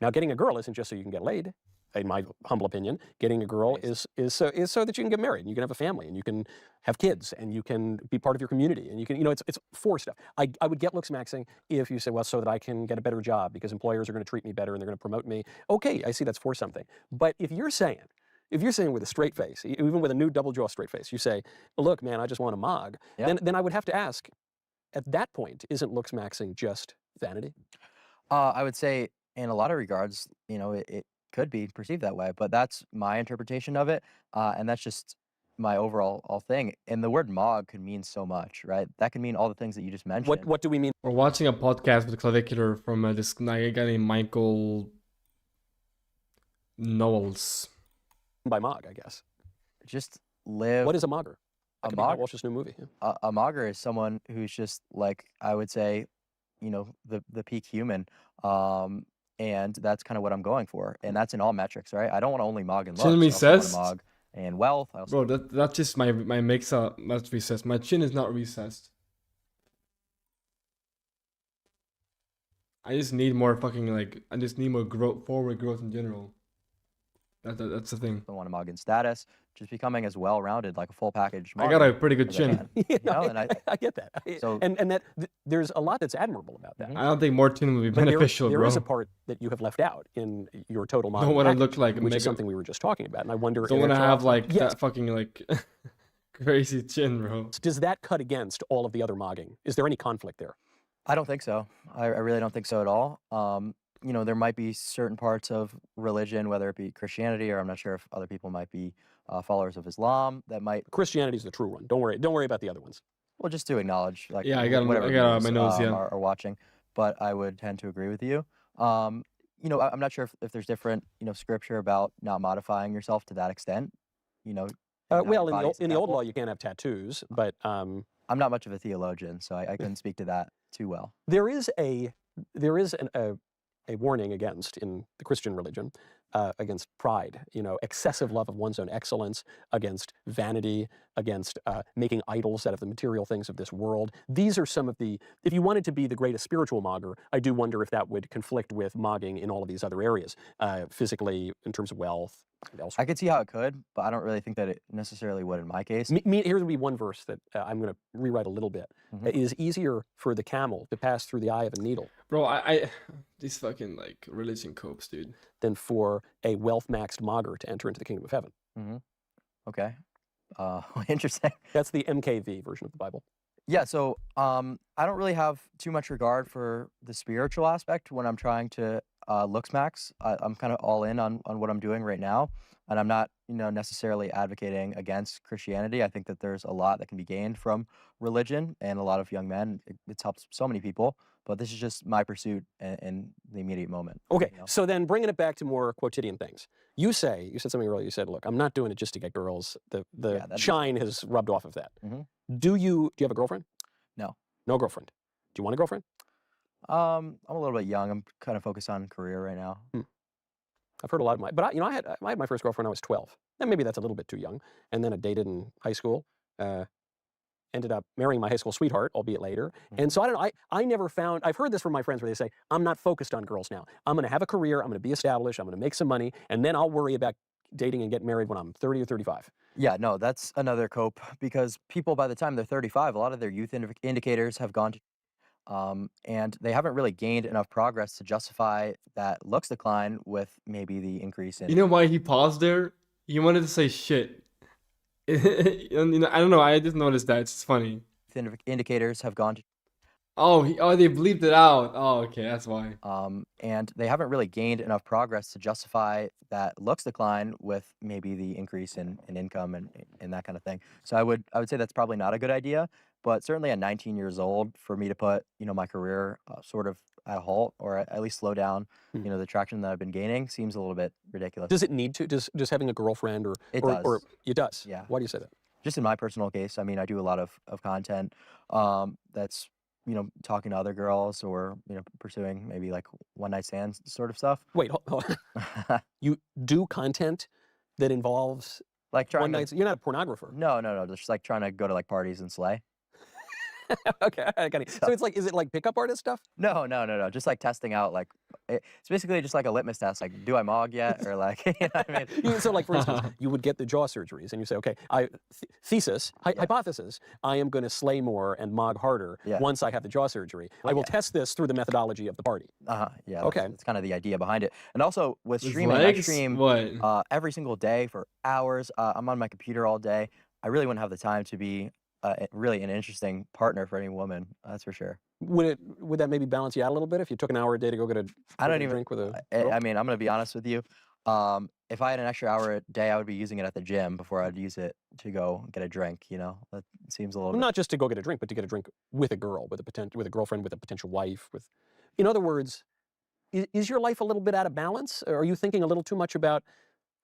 Now, getting a girl isn't just so you can get laid. In my humble opinion, getting a girl is so that you can get married and you can have a family and you can have kids and you can be part of your community and you can, you know, it's for stuff. I would get Looksmaxxing if you say, well, so that I can get a better job because employers are going to treat me better and they're going to promote me. Okay, I see that's for something. But if you're saying with a straight face, even with a new double jaw straight face, you say, look, man, I just want to mog, then I would have to ask, at that point, isn't Looksmaxxing just vanity? I would say in a lot of regards, you know, it could be perceived that way, but that's my interpretation of it, and that's just my overall thing. And the word mog can mean so much, right? That can mean all the things that you just mentioned. What do we mean? We're watching a podcast with Clavicular from this guy named Michael Knowles. By mog, I guess. Just live. What is a mogger? A That could be Matt mog? Walsh's new movie. Yeah. A mogger is someone who's just like, I would say, you know, the peak human. And that's kind of what I'm going for. And that's in all metrics, right? I don't want to only mog in looks. Chin I also want recessed? to mog in wealth. I also Bro, that's just my mix up. That's recessed. My chin is not recessed. I just need more fucking I just need more forward growth in general. That's the thing. want to mog in status. Just becoming as well-rounded, like a full package. I got a mogger pretty good as I chin. can. Yeah, You no, know, and I get that. So- and that there's a lot that's admirable about that. I don't think more chin would be But beneficial, there bro. is a part that you have left out in your total Don't model wanna package, look like which mega- is something we were just talking about. And I wonder Don't in want to have actuality- yes, that fucking crazy chin, bro. does that cut against all of the other mogging? Is there any conflict there? I don't think so. I really don't think so at all. You know, there might be certain parts of religion, whether it be Christianity or I'm not sure if other people might be followers of Islam, that might, Christianity's the true one. Don't worry about the other ones. well, just to acknowledge, like, Yeah, I got whatever I got my views, nose, yeah. are watching. But I would tend to agree with you. You know, I'm not sure if there's different, you know, scripture about not modifying yourself to that extent. You know, not Well, your body's in the old temple. law, you can't have tattoos, but I'm not much of a theologian, so I couldn't speak to that too well. there is a warning against in the Christian religion against pride, excessive love of one's own excellence, against vanity, against making idols out of the material things of this world. These are some of the, if you wanted to be the greatest spiritual mogger, I do wonder if that would conflict with mogging in all of these other areas, physically, in terms of wealth, and elsewhere. I could see how it could, but I don't really think that it necessarily would in my case. Here would be one verse that I'm going to rewrite a little bit. It is easier for the camel to pass through the eye of a needle, Bro, I these fucking like religion copes, dude. than for a wealth-maxed mogger to enter into the kingdom of heaven. Okay. Interesting. That's the MKV version of the Bible. Yeah, so I don't really have too much regard for the spiritual aspect when I'm trying to Looksmax. I'm kind of all in on what I'm doing right now, and I'm not necessarily advocating against Christianity. I think that there's a lot that can be gained from religion, and a lot of young men. It's helped so many people, but this is just my pursuit in the immediate moment. Okay, so then bringing it back to more quotidian things. You said something earlier. You said, "Look, I'm not doing it just to get girls. The shine has rubbed off of that." Do you have a girlfriend? No. No girlfriend. Do you want a girlfriend? I'm a little bit young. I'm kind of focused on career right now. I've heard a lot of but I had my first girlfriend when I was 12. And maybe that's a little bit too young. And then I dated in high school. Ended up marrying my high school sweetheart, albeit later. And so I don't know. I never found. I've heard this from my friends where they say, "I'm not focused on girls now. I'm going to have a career. I'm going to be established. I'm going to make some money, and then I'll worry about dating and getting married when I'm 30 or 35." Yeah, no, that's another cope because people, by the time they're 35, a lot of their youth indicators have gone to, and they haven't really gained enough progress to justify that looks decline with maybe the increase in. You know why he paused there? He wanted to say shit. And, I don't know. I just noticed that. It's funny. Indicators have gone to. Oh, they bleeped it out. Oh, okay, that's why. And they haven't really gained enough progress to justify that looks decline with maybe the increase in income and that kind of thing. So I would say that's probably not a good idea. But certainly at 19 years old, for me to put my career sort of at a halt or at least slow down, the traction that I've been gaining seems a little bit ridiculous. Does it need to? Does having a girlfriend or it does? Or it does. Yeah. Why do you say that? Just in my personal case, I mean, I do a lot of content that's talking to other girls or pursuing maybe like one night stands sort of stuff. Wait, you do content that involves like trying one night? You're not a pornographer. No, just like trying to go to like parties and slay. Okay, I got it. So it's like, is it like pickup artist stuff? No. Just like testing out, like it's basically just like a litmus test. Like, do I mog yet, or like, you know what I mean? So like, for instance, you would get the jaw surgeries, and you say, okay, hypothesis, I am going to slay more and mog harder once I have the jaw surgery. I will test this through the methodology of the party. Yeah. Okay. That's kind of the idea behind it. And also with streaming, I stream every single day for hours. I'm on my computer all day. I really wouldn't have the time to be really an interesting partner for any woman. That's for sure. Would that maybe balance you out a little bit if you took an hour a day to go get a drink with a girl? I mean, I'm going to be honest with you. If I had an extra hour a day, I would be using it at the gym before I'd use it to go get a drink. That seems a little. Not just to go get a drink, but to get a drink with a girl, with a girlfriend, with a potential wife. In other words, is your life a little bit out of balance? Or are you thinking a little too much about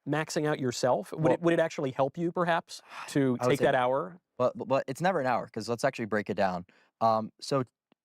maxing out yourself? Would it actually help you, perhaps, to take that hour? But it's never an hour, because let's actually break it down. So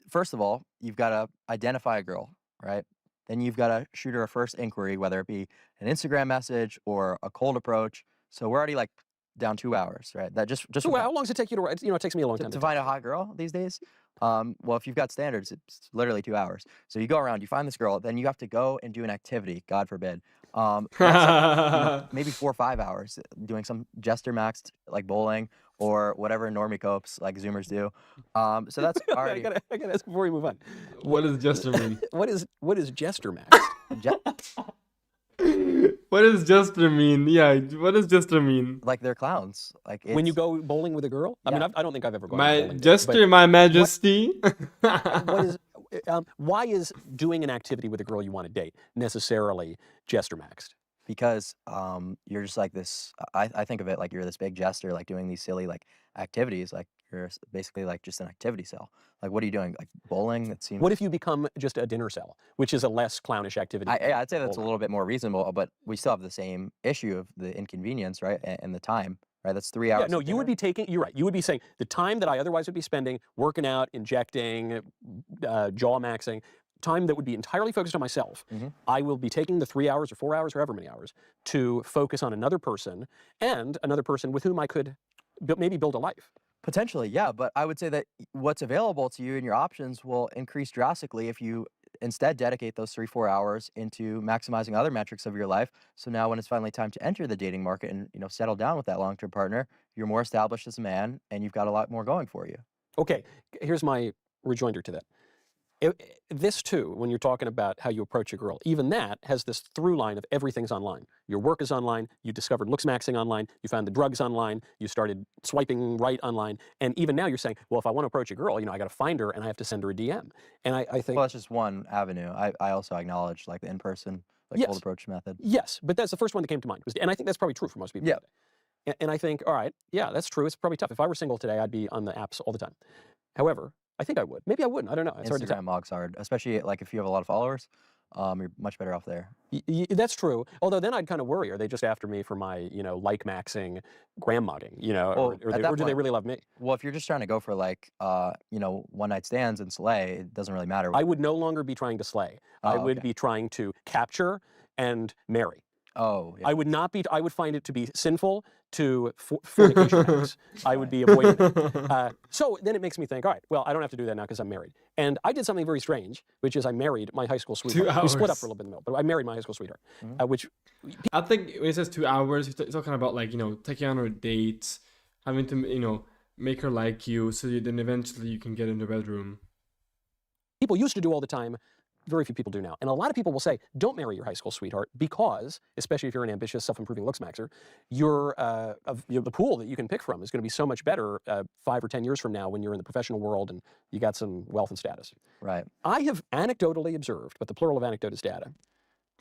first of all, you've got to identify a girl, right? Then you've got to shoot her a first inquiry, whether it be an Instagram message or a cold approach. So we're already like down 2 hours, right? That just. So how long does it take you to? It takes me a long time to find a hot girl these days. Well, if you've got standards, it's literally 2 hours. So you go around, you find this girl, then you have to go and do an activity. God forbid. Maybe 4 or 5 hours doing some jester maxed like bowling or whatever normie copes like Zoomers do. So that's already. I gotta ask before we move on. What does jester mean? What is jester maxed? What does jester mean? Yeah, what does jester mean? Like they're clowns. Like when you go bowling with a girl. I mean, I don't think I've ever gone. My bowling jester, my majesty. Why is doing an activity with a girl you want to date necessarily jester maxed? Because you're just like this. I think of it like you're this big jester, like doing these silly like activities. Like you're basically like just an activity cell. Like what are you doing? Like bowling? It seems. What if you become just a dinner cell, which is a less clownish activity? I'd say that's a little bit more reasonable, but we still have the same issue of the inconvenience, right, and the time. Right, that's 3 hours. Yeah, no, you would be taking. You're right. You would be saying the time that I otherwise would be spending working out, injecting, jaw maxing. time that would be entirely focused on myself, Mhm. I will be taking the 3 hours or 4 hours or however many hours to focus on another person and another person with whom I could maybe build a life. Potentially, yeah, but I would say that what's available to you and your options will increase drastically if you instead dedicate those 3, 4 hours into maximizing other metrics of your life. So now when it's finally time to enter the dating market and, settle down with that long-term partner, you're more established as a man and you've got a lot more going for you. Okay, here's my rejoinder to that. This too, when you're talking about how you approach a girl, even that has this through line of everything's online. Your work is online, you discovered Looksmaxxing online, you found the drugs online, you started swiping right online, and even now you're saying, well, if I want to approach a girl, I got to find her and I have to send her a DM. And I think... Well, that's just one avenue. I also acknowledge like the in-person, like cold Yes. approach method. Yes, but that's the first one that came to mind. And I think that's probably true for most people. Yeah. Today. And I think, all right, yeah, that's true. It's probably tough. If I were single today, I'd be on the apps all the time. However, I think I would. Maybe I wouldn't. I don't know. It's hard to tell. Instagram mog's hard, especially like if you have a lot of followers. You're much better off there. That's true. Although then I'd kind of worry: are they just after me for my, like maxing, grandmodding, Well, or do they really love me? Well, if you're just trying to go for like, one night stands and slay, it doesn't really matter. I would no longer be trying to slay. I would be trying to capture and marry. Oh, yeah. I would not be. I would find it to be sinful to fornication acts. I would be avoiding it. So then it makes me think, all right, well, I don't have to do that now because I'm married. And I did something very strange, which is I married my high school sweetheart. We split up for a little bit in the middle, but I married my high school sweetheart, which... I think when it says 2 hours, he's talking about like, taking on her dates, having to, make her like you, so then eventually you can get in the bedroom. People used to do all the time. Very few people do now. And a lot of people will say, don't marry your high school sweetheart because, especially if you're an ambitious, self-improving looksmaxer, the pool that you can pick from is going to be so much better 5 or 10 years from now when you're in the professional world and you got some wealth and status. Right. I have anecdotally observed, but the plural of anecdote is data,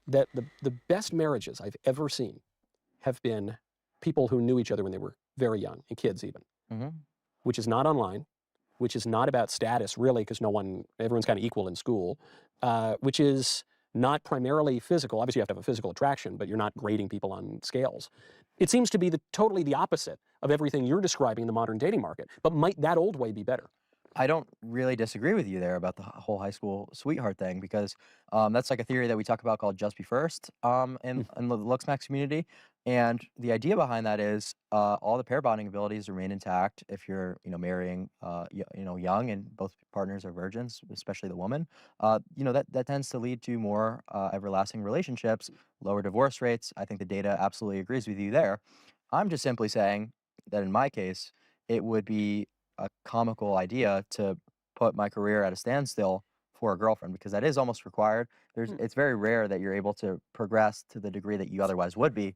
that the best marriages I've ever seen have been people who knew each other when they were very young, and kids even, which is not online, which is not about status really, because everyone's kind of equal in school, which is not primarily physical. Obviously you have to have a physical attraction, but you're not grading people on scales. It seems to be totally the opposite of everything you're describing in the modern dating market, but might that old way be better? I don't really disagree with you there about the whole high school sweetheart thing because that's like a theory that we talk about called just be first in the Looksmax community. And the idea behind that is all the pair bonding abilities remain intact if you're, marrying, young and both partners are virgins, especially the woman. That tends to lead to more everlasting relationships, lower divorce rates. I think the data absolutely agrees with you there. I'm just simply saying that in my case, it would be a comical idea to put my career at a standstill for a girlfriend because that is almost required. It's very rare that you're able to progress to the degree that you otherwise would be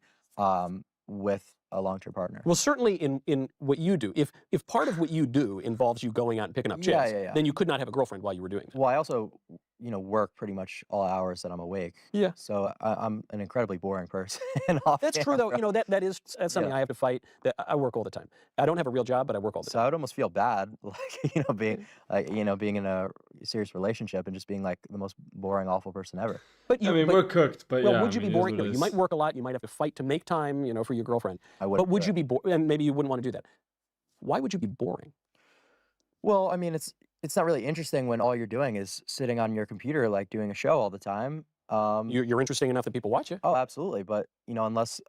with a long-term partner. Well, certainly in what you do, if part of what you do involves you going out and picking up chicks, then you could not have a girlfriend while you were doing that. Well, I also, work pretty much all hours that I'm awake. Yeah. So I'm an incredibly boring person. That's true, though. That's something I have to fight. That I work all the time. I don't have a real job, but I work all the time. So I would almost feel bad, being in a serious relationship and just being like the most boring, awful person ever. But we're cooked. But well, would you be boring? You might work a lot. You might have to fight to make time, for your girlfriend. I would. But would you be bored? And maybe you wouldn't want to do that. Why would you be boring? Well, I mean, it's not really interesting when all you're doing is sitting on your computer, like doing a show all the time. You're interesting enough that people watch you. Oh, absolutely. But unless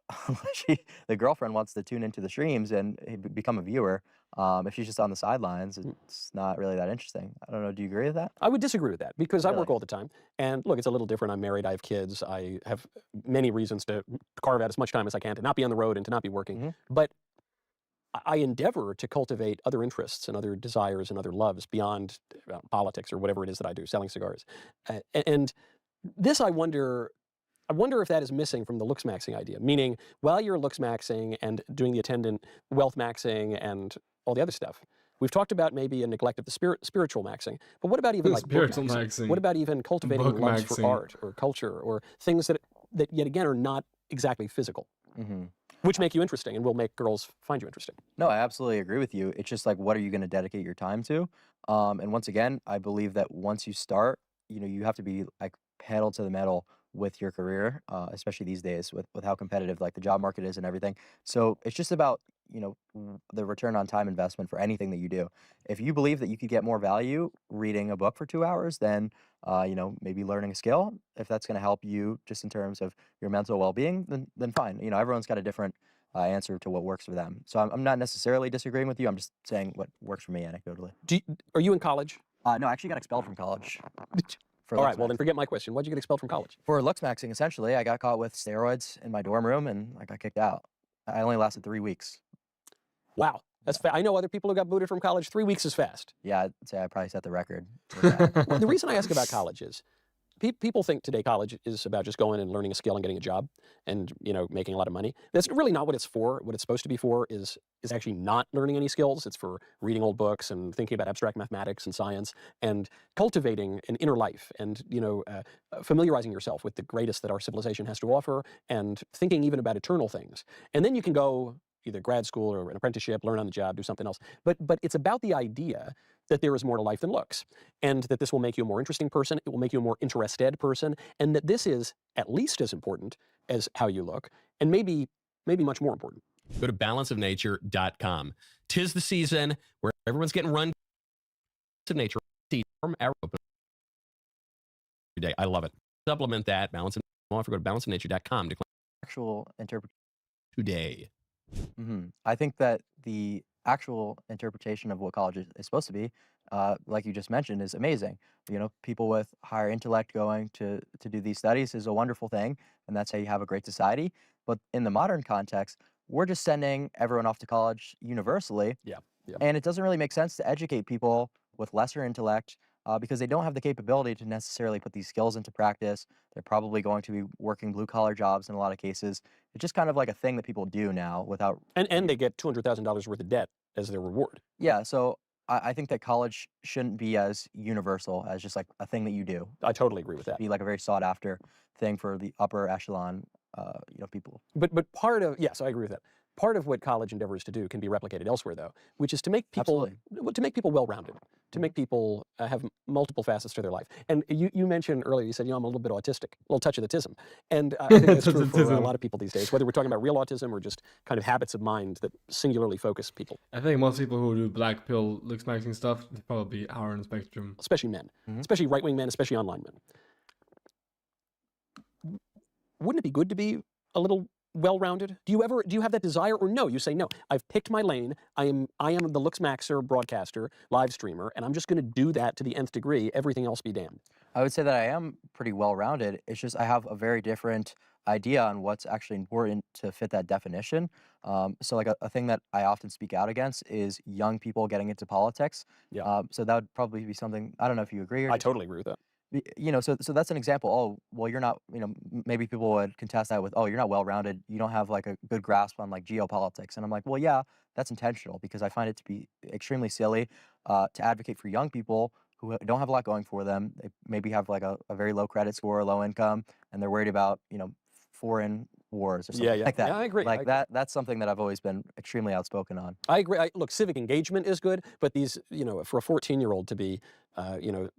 the girlfriend wants to tune into the streams and become a viewer, if she's just on the sidelines, it's not really that interesting. I don't know. Do you agree with that? I would disagree with that because I work Really? all the time. And look, it's a little different. I'm married. I have kids. I have many reasons to carve out as much time as I can to not be on the road and to not be working. But I endeavor to cultivate other interests and other desires and other loves beyond politics or whatever it is that I do, selling cigars. And this, I wonder if that is missing from the looksmaxing idea, meaning while you're looksmaxing and doing the attendant wealth maxing and all the other stuff, we've talked about maybe a neglect of the spiritual maxing, but what about even like spiritual book maxing? What about even cultivating Book loves maxing. for art or culture or things that yet again are not exactly physical, which make you interesting and will make girls find you interesting? No, I absolutely agree with you. It's just like, what are you going to dedicate your time to? And once again, I believe that once you start, you have to be like pedal to the metal with your career, especially these days with how competitive like the job market is and everything. So it's just about, the return on time investment for anything that you do. If you believe that you could get more value reading a book for 2 hours than maybe learning a skill. If that's going to help you just in terms of your mental well-being, then fine. Everyone's got a different answer to what works for them. So I'm not necessarily disagreeing with you. I'm just saying what works for me anecdotally. Are you in college? No, I actually got expelled from college. All right, well then forget my question. Why'd you get expelled from college? For Looksmaxxing, essentially, I got caught with steroids in my dorm room and I got kicked out. I only lasted 3 weeks. Wow, that's I know other people who got booted from college. 3 weeks is fast. Yeah, I'd say I probably set the record. Well, the reason I ask about college is people think today college is about just going and learning a skill and getting a job and making a lot of money. That's really not what it's for. What it's supposed to be for is actually not learning any skills. It's for reading old books and thinking about abstract mathematics and science and cultivating an inner life and familiarizing yourself with the greatest that our civilization has to offer and thinking even about eternal things. And then you can go either grad school or an apprenticeship, learn on the job, do something else. But it's about the idea that there is more to life than looks, and that this will make you a more interesting person, it will make you a more interested person, and that this is at least as important as how you look, and maybe much more important. Go to balanceofnature.com. 'Tis the season where everyone's getting run of nature. From arrow every day. I love it. Supplement that. Balance of Go to balanceofnature.com to Actual interpretation today. I think that the actual interpretation of what college is supposed to be, like you just mentioned, is amazing. People with higher intellect going to do these studies is a wonderful thing, and that's how you have a great society. But in the modern context, we're just sending everyone off to college universally. Yeah. And it doesn't really make sense to educate people with lesser intellect because they don't have the capability to necessarily put these skills into practice. They're probably going to be working blue-collar jobs in a lot of cases. It's just kind of like a thing that people do now without... And they get $200,000 worth of debt as their reward. Yeah, so I think that college shouldn't be as universal as just like a thing that you do. I totally agree with that. Be like a very sought-after thing for the upper echelon, people. But part of, yes, I agree with that. Part of what college endeavors to do can be replicated elsewhere, though, which is to make people well-rounded, to make people have multiple facets to their life. And you mentioned earlier, you said, I'm a little bit autistic, a little touch of autism. And I think that's true for a lot of people these days, whether we're talking about real autism or just kind of habits of mind that singularly focus people. I think most people who do black pill Looksmaxxing stuff, they probably are on the spectrum. Especially men, especially right-wing men, especially online men. Wouldn't it be good to be a little well-rounded? Do you have that desire, or no? You say no. I've picked my lane. I am the Looksmaxxer broadcaster, live streamer, and I'm just going to do that to the nth degree. Everything else be damned. I would say that I am pretty well-rounded. It's just I have a very different idea on what's actually important to fit that definition. So like a thing that I often speak out against is young people getting into politics. Yeah. So that would probably be something. I don't know if you agree. I totally agree with that. So that's an example. Oh, well, you're not, maybe people would contest that with, oh, you're not well-rounded. You don't have like a good grasp on like geopolitics. And I'm like, well, yeah, that's intentional because I find it to be extremely silly to advocate for young people who don't have a lot going for them. They maybe have like a very low credit score, low income, and they're worried about, foreign wars or something like that. Yeah, I agree. Like that's something that I've always been extremely outspoken on. I agree. Look, civic engagement is good, but these, for a 14-year-old to be,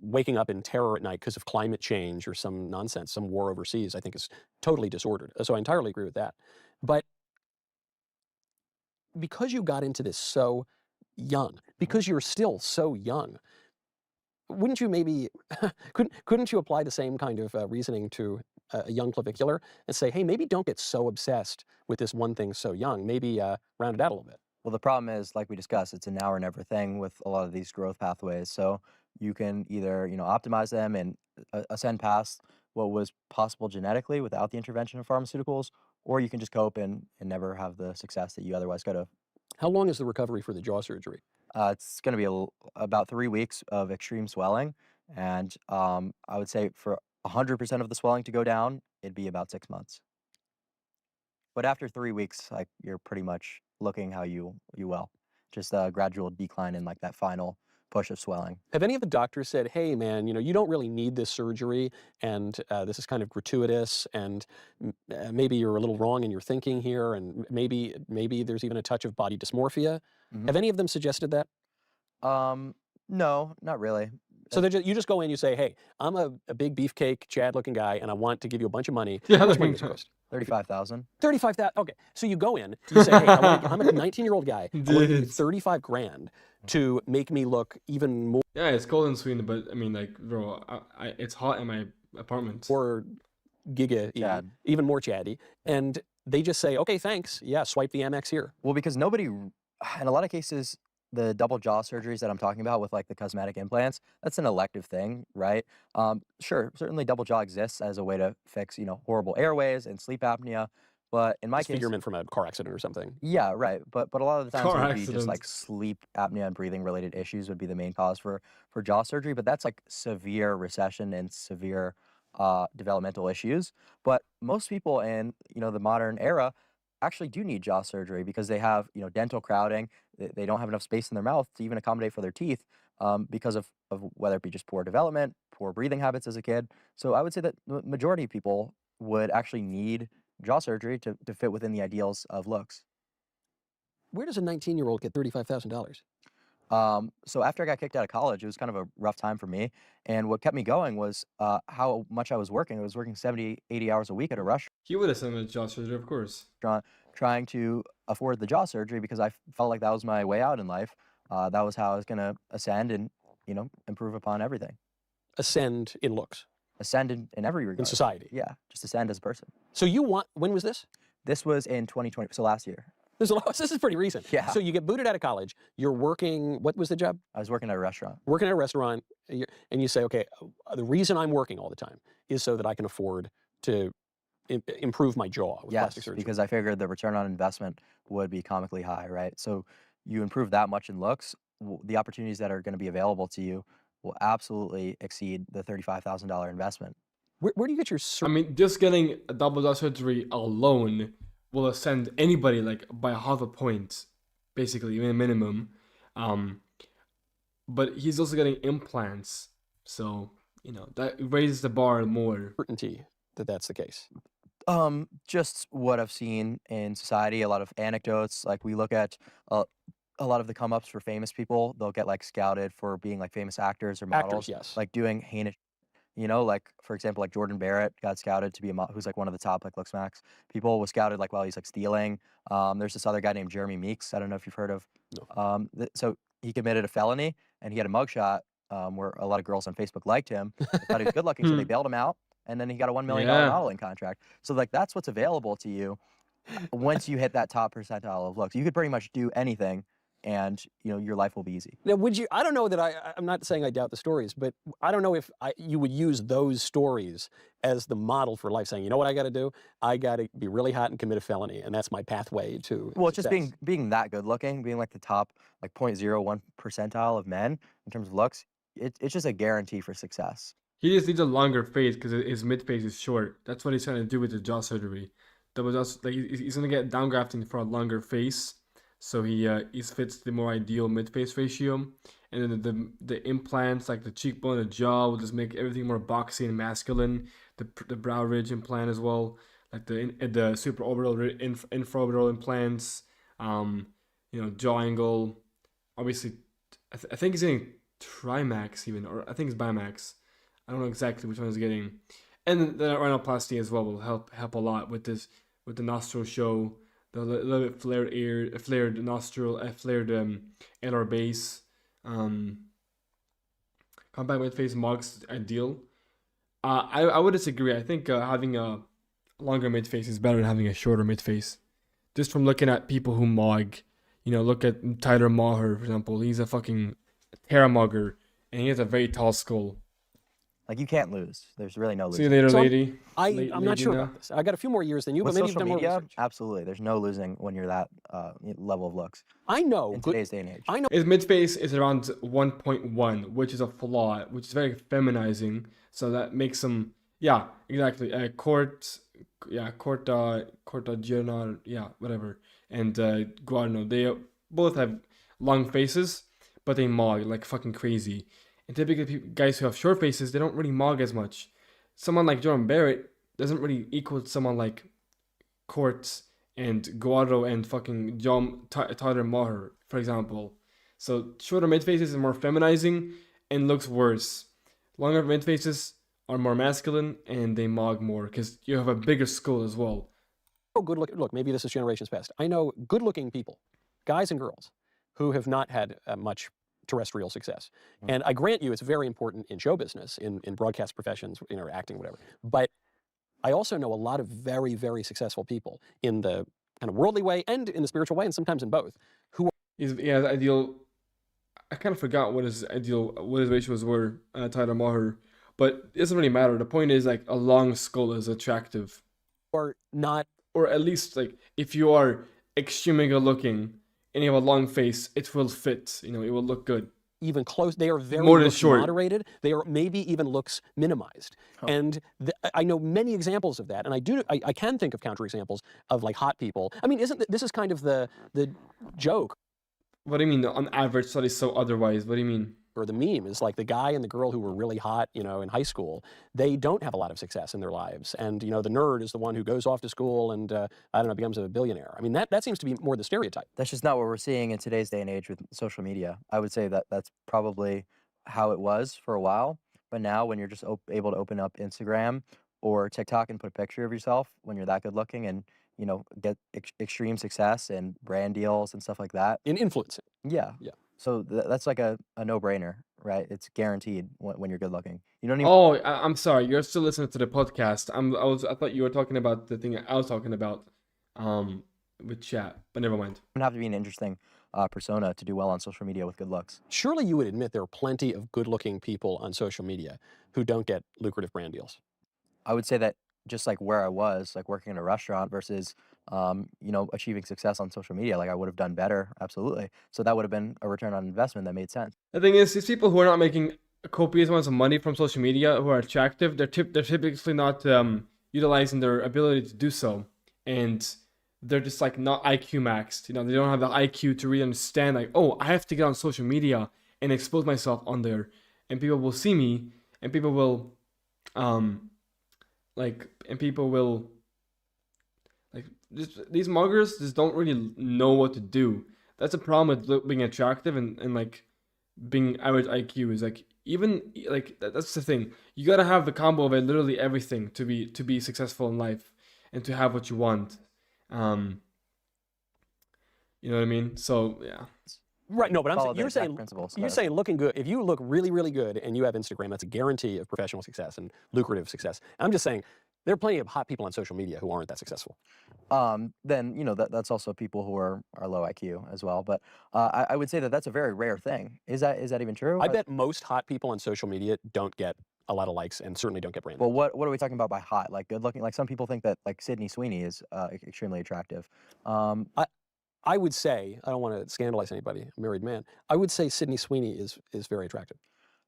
waking up in terror at night because of climate change or some nonsense, some war overseas, I think is totally disordered. So I entirely agree with that. But because you got into this so young, because you're still so young, wouldn't you maybe, couldn't you apply the same kind of reasoning to a young clavicular and say, hey, maybe don't get so obsessed with this one thing so young, maybe round it out a little bit? Well, the problem is, like we discussed, it's a now or never thing with a lot of these growth pathways. So you can either, optimize them and ascend past what was possible genetically without the intervention of pharmaceuticals, or you can just cope and never have the success that you otherwise could have. How long is the recovery for the jaw surgery? It's going to be about 3 weeks of extreme swelling. And I would say for 100% of the swelling to go down, it'd be about 6 months. But after 3 weeks, like you're pretty much looking how you will. Just a gradual decline in like that final push of swelling. Have any of the doctors said, hey, man, you don't really need this surgery, and this is kind of gratuitous, and maybe you're a little wrong in your thinking here, and maybe there's even a touch of body dysmorphia? Have any of them suggested that? No, not really. So you just go in, you say, hey, I'm a big beefcake, Chad-looking guy, and I want to give you a bunch of money. Yeah, How much money does it cost? 35,000. 35,000. Okay, so you go in, you say, hey, I'm a 19-year-old guy. I want to give you Dude. 35 grand to make me look even more. Yeah, it's cold in Sweden, but I mean, like, bro, it's hot in my apartment. Or giga, Chad. even more chatty, and they just say, okay, thanks. Yeah, swipe the Amex here. Well, because nobody, in a lot of cases, the double jaw surgeries that I'm talking about with like the cosmetic implants, that's an elective thing, right? Sure, certainly double jaw exists as a way to fix, horrible airways and sleep apnea. But in my case, Disfigurement from a car accident or something. yeah, right. But a lot of the times Car it would be just accident. like sleep apnea and breathing related issues would be the main cause for jaw surgery. But that's like severe recession and severe developmental issues. But most people in the modern era actually do need jaw surgery because they have dental crowding. They don't have enough space in their mouth to even accommodate for their teeth because of whether it be just poor development, poor breathing habits as a kid. So I would say that the majority of people would actually need jaw surgery to fit within the ideals of looks. Where does a 19-year-old get $35,000? So after I got kicked out of college, it was kind of a rough time for me. And what kept me going was how much I was working. I was working 70, 80 hours a week at a restaurant. He would have sent me to jaw surgery, of course. Trying to afford the jaw surgery because I felt like that was my way out in life. That was how I was going to ascend and, improve upon everything. Ascend in looks. Ascend in every regard. In society. Yeah, just ascend as a person. So when was this? This was in 2020, so last year. This is pretty recent. Yeah. So you get booted out of college. You're working, what was the job? I was working at a restaurant. Working at a restaurant, and you say, okay, the reason I'm working all the time is so that I can afford to improve my jaw with plastic surgery. Because I figured the return on investment would be comically high, right? So you improve that much in looks, the opportunities that are going to be available to you will absolutely exceed the $35,000 investment. Where do you get your I mean, just getting a double jaw surgery alone will ascend anybody like by half a point, basically, minimum. But he's also getting implants, so that raises the bar more. Certainty that that's the case. Just what I've seen in society, a lot of anecdotes. Like we look at a lot of the come ups for famous people. They'll get like scouted for being like famous actors or models, Actors, yes. like doing heinous. Like for example, like Jordan Barrett got scouted to be who's like one of the top like Looksmaxx people, was scouted like while he's like stealing. There's this other guy named Jeremy Meeks. I don't know if you've heard of. No. So he committed a felony and he had a mugshot where a lot of girls on Facebook liked him. They thought he was good looking, so they bailed him out, and then he got a $1 million modeling contract. So like that's what's available to you once you hit that top percentile of looks. You could pretty much do anything. And your life will be easy. Now, I don't know that I'm not saying I doubt the stories, but I don't know if you would use those stories as the model for life, saying, you know what I got to do? I got to be really hot and commit a felony, and that's my pathway to Well, success. just being that good looking, being like the top like 0.01 percentile of men in terms of looks, it's just a guarantee for success. He just needs a longer face because his mid face is short. That's what he's trying to do with the jaw surgery. He's gonna get downgrafting for a longer face. So he fits the more ideal mid-face ratio, and then the implants like the cheekbone, the jaw will just make everything more boxy and masculine. The brow ridge implant as well, like the supraorbital, infraorbital implants. Jaw angle. Obviously, I think he's getting Trimax even, or I think it's Bimax. I don't know exactly which one he's getting, and the rhinoplasty as well will help a lot with the nostril show. A little bit flared ear, flared nostril, flared alar base. Compact mid-face mugs ideal. I would disagree. I think having a longer mid-face is better than having a shorter mid-face. Just from looking at people who mog, look at Tyler Maher, for example. He's a fucking Terra mugger, and he has a very tall skull. Like you can't lose. There's really no losing. See you later, lady. I'm not sure about this. I got a few more years than you, With but maybe you've social done more media, research. absolutely. There's no losing when you're that level of looks. I know. In today's day and age. I know. His mid-face is around 1.1, which is a flaw, which is very feminizing. So that makes him, yeah, exactly. Cortagiano, yeah, whatever. And Guarno, they both have long faces, but they mog like fucking crazy. And typically, guys who have short faces, they don't really mog as much. Someone like Jordan Barrett doesn't really equal someone like Court and Guado and fucking Tyler Maher, for example. So shorter mid faces is more feminizing, and looks worse. Longer mid faces are more masculine and they mog more because you have a bigger skull as well. Oh, good look. Look, maybe this is generations past. I know good-looking people, guys and girls, who have not had much terrestrial success. And I grant you, it's very important in show business, in broadcast professions, acting, whatever. But I also know a lot of very, very successful people in the kind of worldly way and in the spiritual way, and sometimes in both, who Yeah, the ideal. I kind of forgot what his ratios were, Tyler Maher, but it doesn't really matter. The point is, like, a long skull is attractive. are not, or at least, like, if you are extremely good looking and you have a long face, it will fit. It will look good. even close. They are very More than looks short. moderated. They are maybe even looks minimized. And I know many examples of that. And I can think of counterexamples of like hot people. I mean, this is kind of the joke. What do you mean on average studies so otherwise? What do you mean? Or the meme is like the guy and the girl who were really hot, in high school, they don't have a lot of success in their lives. And, the nerd is the one who goes off to school and, becomes a billionaire. I mean, that seems to be more the stereotype. That's just not what we're seeing in today's day and age with social media. I would say that that's probably how it was for a while. But now when you're just able to open up Instagram or TikTok and put a picture of yourself when you're that good looking and, get extreme success and brand deals and stuff like that. In influencing. Yeah. Yeah. So that's like a no-brainer, right? It's guaranteed when you're good looking. You don't even Oh, I'm sorry. You're still listening to the podcast. I thought you were talking about the thing I was talking about, with chat. But never mind. have to be an interesting persona to do well on social media with good looks. Surely you would admit there are plenty of good-looking people on social media who don't get lucrative brand deals. I would say that just like where I was, like working in a restaurant versus, achieving success on social media, like I would have done better, absolutely. So that would have been a return on investment that made sense. The thing is, these people who are not making copious amounts of money from social media, who are attractive, they're typically not utilizing their ability to do so, and they're just like not IQ maxed. They don't have the IQ to really understand, like, oh, I have to get on social media and expose myself on there, and people will see me, and people will, these muggers just don't really know what to do. That's a problem with being attractive and like being average IQ is like, even like that's the thing. You gotta have the combo of literally everything to be successful in life and to have what you want. You know what I mean? So yeah. Right, no, but Follow I'm the saying, exact principles. you're saying looking good. If you look really, really good and you have Instagram, that's a guarantee of professional success and lucrative success. I'm just saying, there are plenty of hot people on social media who aren't that successful. Then that's also people who are low IQ as well. But I would say that that's a very rare thing. Is that even true? I bet most hot people on social media don't get a lot of likes and certainly don't get brand. Well, what are we talking about by hot? Like good looking? Like some people think that like Sydney Sweeney is extremely attractive. I would say, I don't want to scandalize anybody, a married man. I would say Sydney Sweeney is very attractive.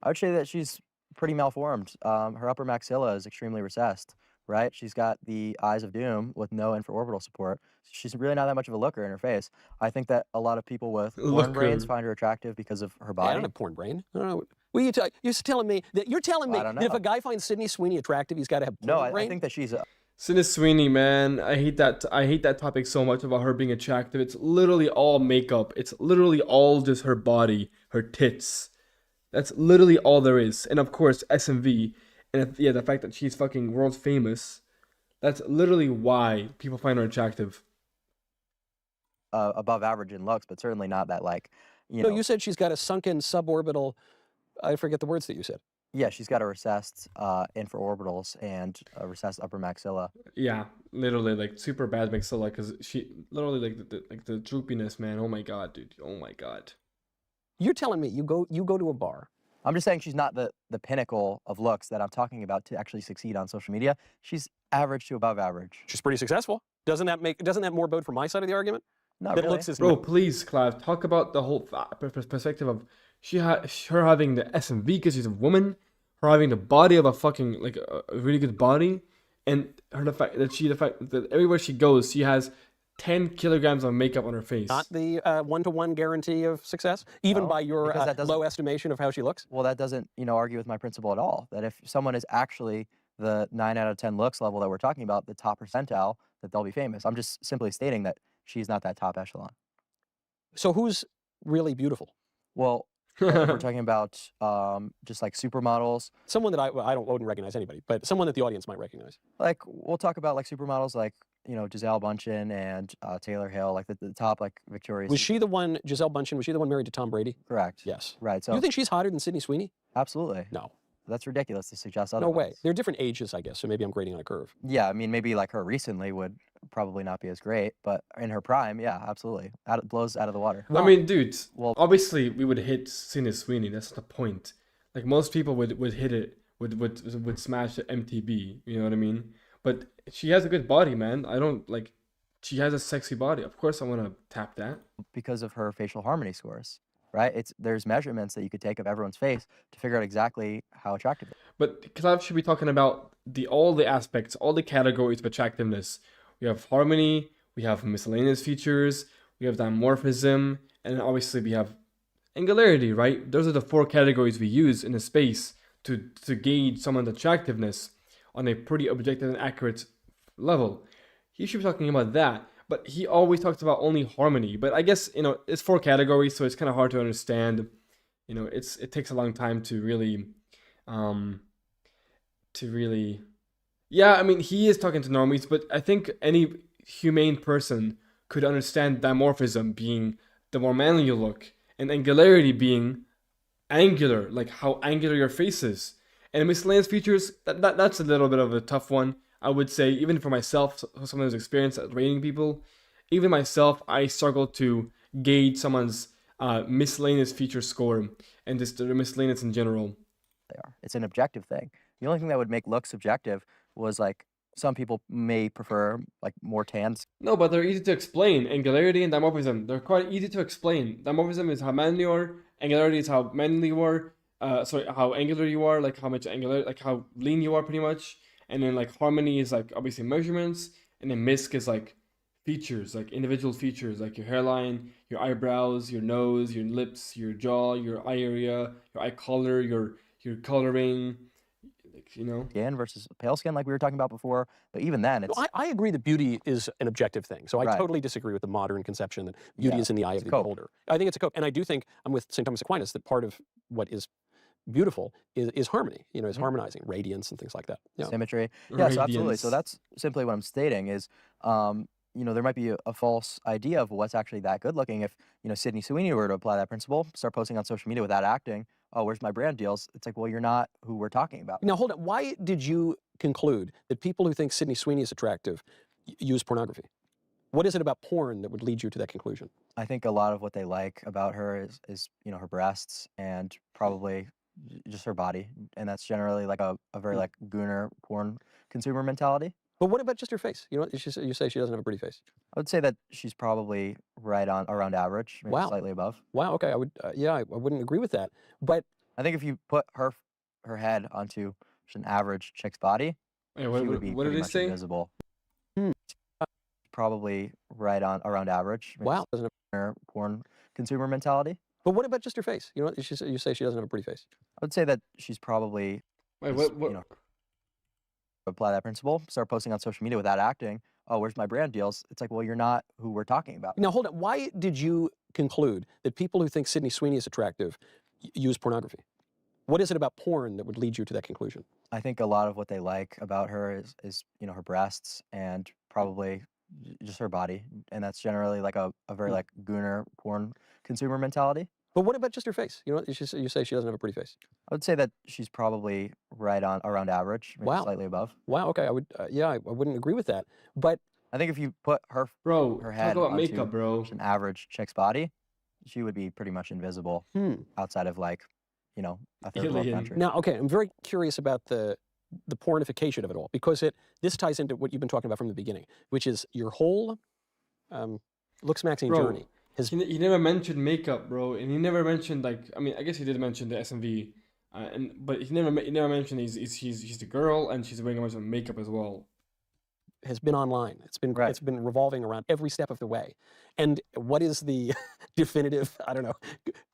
I would say that she's pretty malformed. Her upper maxilla is extremely recessed, right? She's got the eyes of doom with no infraorbital support. She's really not that much of a looker in her face. I think that a lot of people with porn brains find her attractive because of her body. I don't have porn brain. I don't know. Well, you're telling me that that if a guy finds Sydney Sweeney attractive, he's got to have porn brain? I think that she's Sydney Sweeney, man, I hate that topic so much about her being attractive. It's literally all makeup. It's literally all just her body, her tits. That's literally all there is. And of course, SMV. And the fact that she's fucking world famous. That's literally why people find her attractive. above average in looks, but certainly not that like, No, you said she's got a sunken suborbital, I forget the words that you said. Yeah, she's got a recessed infraorbitals and a recessed upper maxilla. Yeah, literally like super bad maxilla because she literally like the droopiness, man. Oh my god, dude. Oh my god. You're telling me you go to a bar. I'm just saying she's not the pinnacle of looks that I'm talking about to actually succeed on social media. She's average to above average. She's pretty successful. Doesn't that more bode for my side of the argument? Not that really. looks is Bro, please, Clive, talk about the whole perspective of her having the SMV because she's a woman, her having the body of a fucking like a really good body, and the fact that everywhere she goes, she has 10 kilograms of makeup on her face. Not the one-to-one guarantee of success, even by your low estimation of how she looks. Well, that doesn't argue with my principle at all. That if someone is actually the 9 out of 10 looks level that we're talking about, the top percentile, that they'll be famous. I'm just simply stating that she's not that top echelon. So who's really beautiful? Well, If we're talking about just like supermodels, Someone that I wouldn't recognize anybody, but someone that the audience might recognize. like we'll talk about like supermodels like Giselle Bundchen and Taylor Hill, like the top like Victoria's. Was she the one, Giselle Bundchen, was she the one married to Tom Brady? Correct. Yes. Right. So You think she's hotter than Sydney Sweeney? absolutely. No. That's ridiculous to suggest No otherwise. way. They're different ages, I guess, so maybe I'm grading on a curve. Yeah, I mean maybe like her recently would probably not be as great, but in her prime, yeah, absolutely. Blows out of the water. I mean, dude, well- obviously we would hit Sydney Sweeney. That's the point. Like most people would hit it, would smash the MTB. You know what I mean? But she has a good body, man. I don't like. She has a sexy body. Of course, I want to tap that. Because of her facial harmony scores, right? There's measurements that you could take of everyone's face to figure out exactly how attractive. But Clive should be talking about all the aspects, all the categories of attractiveness. We have harmony, we have miscellaneous features, we have dimorphism, and then obviously we have angularity, right? Those are the 4 categories we use in a space to gauge someone's attractiveness on a pretty objective and accurate level. He should be talking about that, but he always talks about only harmony. But I guess, it's 4 categories, so it's kind of hard to understand. It takes a long time to really, yeah, I mean, he is talking to normies, but I think any humane person could understand dimorphism being the more manly you look, and angularity being angular, like how angular your face is. And miscellaneous features, that's a little bit of a tough one, I would say, even for myself, someone who's experienced at rating people. Even myself, I struggle to gauge someone's miscellaneous feature score and just the miscellaneous in general. They are. It's an objective thing. The only thing that would make looks subjective was like some people may prefer like more tans. No, but they're easy to explain. Angularity and dimorphism, they're quite easy to explain. Dimorphism is how manly you are. Angularity is how manly you are. How angular you are, like how much angular, like how lean you are, pretty much. And then like harmony is like obviously measurements, and then misc is like features, like individual features, like your hairline, your eyebrows, your nose, your lips, your jaw, your eye area, your eye color, your coloring, like, Skin versus pale skin, like we were talking about before. But even then, it's I agree that beauty is an objective thing. So I Right. totally disagree with the modern conception that beauty Yeah, is in the eye of it's the a cope. beholder. I think it's a cope. And I do think I'm with St. Thomas Aquinas that part of what is beautiful is harmony, is harmonizing, radiance and things like that. Yeah. symmetry. Yeah, so absolutely. So Radiance. that's simply what I'm stating is, there might be a false idea of what's actually that good looking. If, Sydney Sweeney were to apply that principle, start posting on social media without acting, oh, where's my brand deals? It's like, well, you're not who we're talking about. Now, hold on. Why did you conclude that people who think Sydney Sweeney is attractive use pornography? What is it about porn that would lead you to that conclusion? I think a lot of what they like about her is her breasts and probably just her body. And that's generally like a very like gooner porn consumer mentality. But what about just her face? You say she doesn't have a pretty face. I would say that she's probably right on around average, maybe Wow. slightly above. Wow. Okay. I would. I wouldn't agree with that. But I think if you put her head onto just an average chick's body, Hey, she what would be did pretty he much say? invisible. Hmm. Probably right on around average. maybe wow. Doesn't have, her porn consumer mentality. but what about just her face? You say she doesn't have a pretty face. I would say that she's probably Wait, just, what? apply that principle, start posting on social media without acting. Oh, where's my brand deals? It's like, well, you're not who we're talking about. Now, hold on. Why did you conclude that people who think Sydney Sweeney is attractive use pornography? What is it about porn that would lead you to that conclusion? I think a lot of what they like about her is her breasts and probably just her body, and that's generally like a very like gooner porn consumer mentality. But what about just her face? You say she doesn't have a pretty face. I would say that she's probably right on around average, maybe Wow. slightly above. Wow. Okay. I would. I wouldn't agree with that. But I think if you put her Bro, her talk head about onto makeup, bro. just an average chick's body, she would be pretty much invisible outside of like a third world Alien. country. now, okay, I'm very curious about the pornification of it all because this ties into what you've been talking about from the beginning, which is your whole Looksmaxxing Bro, journey has. He never mentioned makeup, bro, and he never mentioned I guess he did mention the SMV, but he never mentioned he's the girl and she's wearing a bunch of makeup as well. Has been online. It's been Right. it's been revolving around every step of the way. And what is the definitive,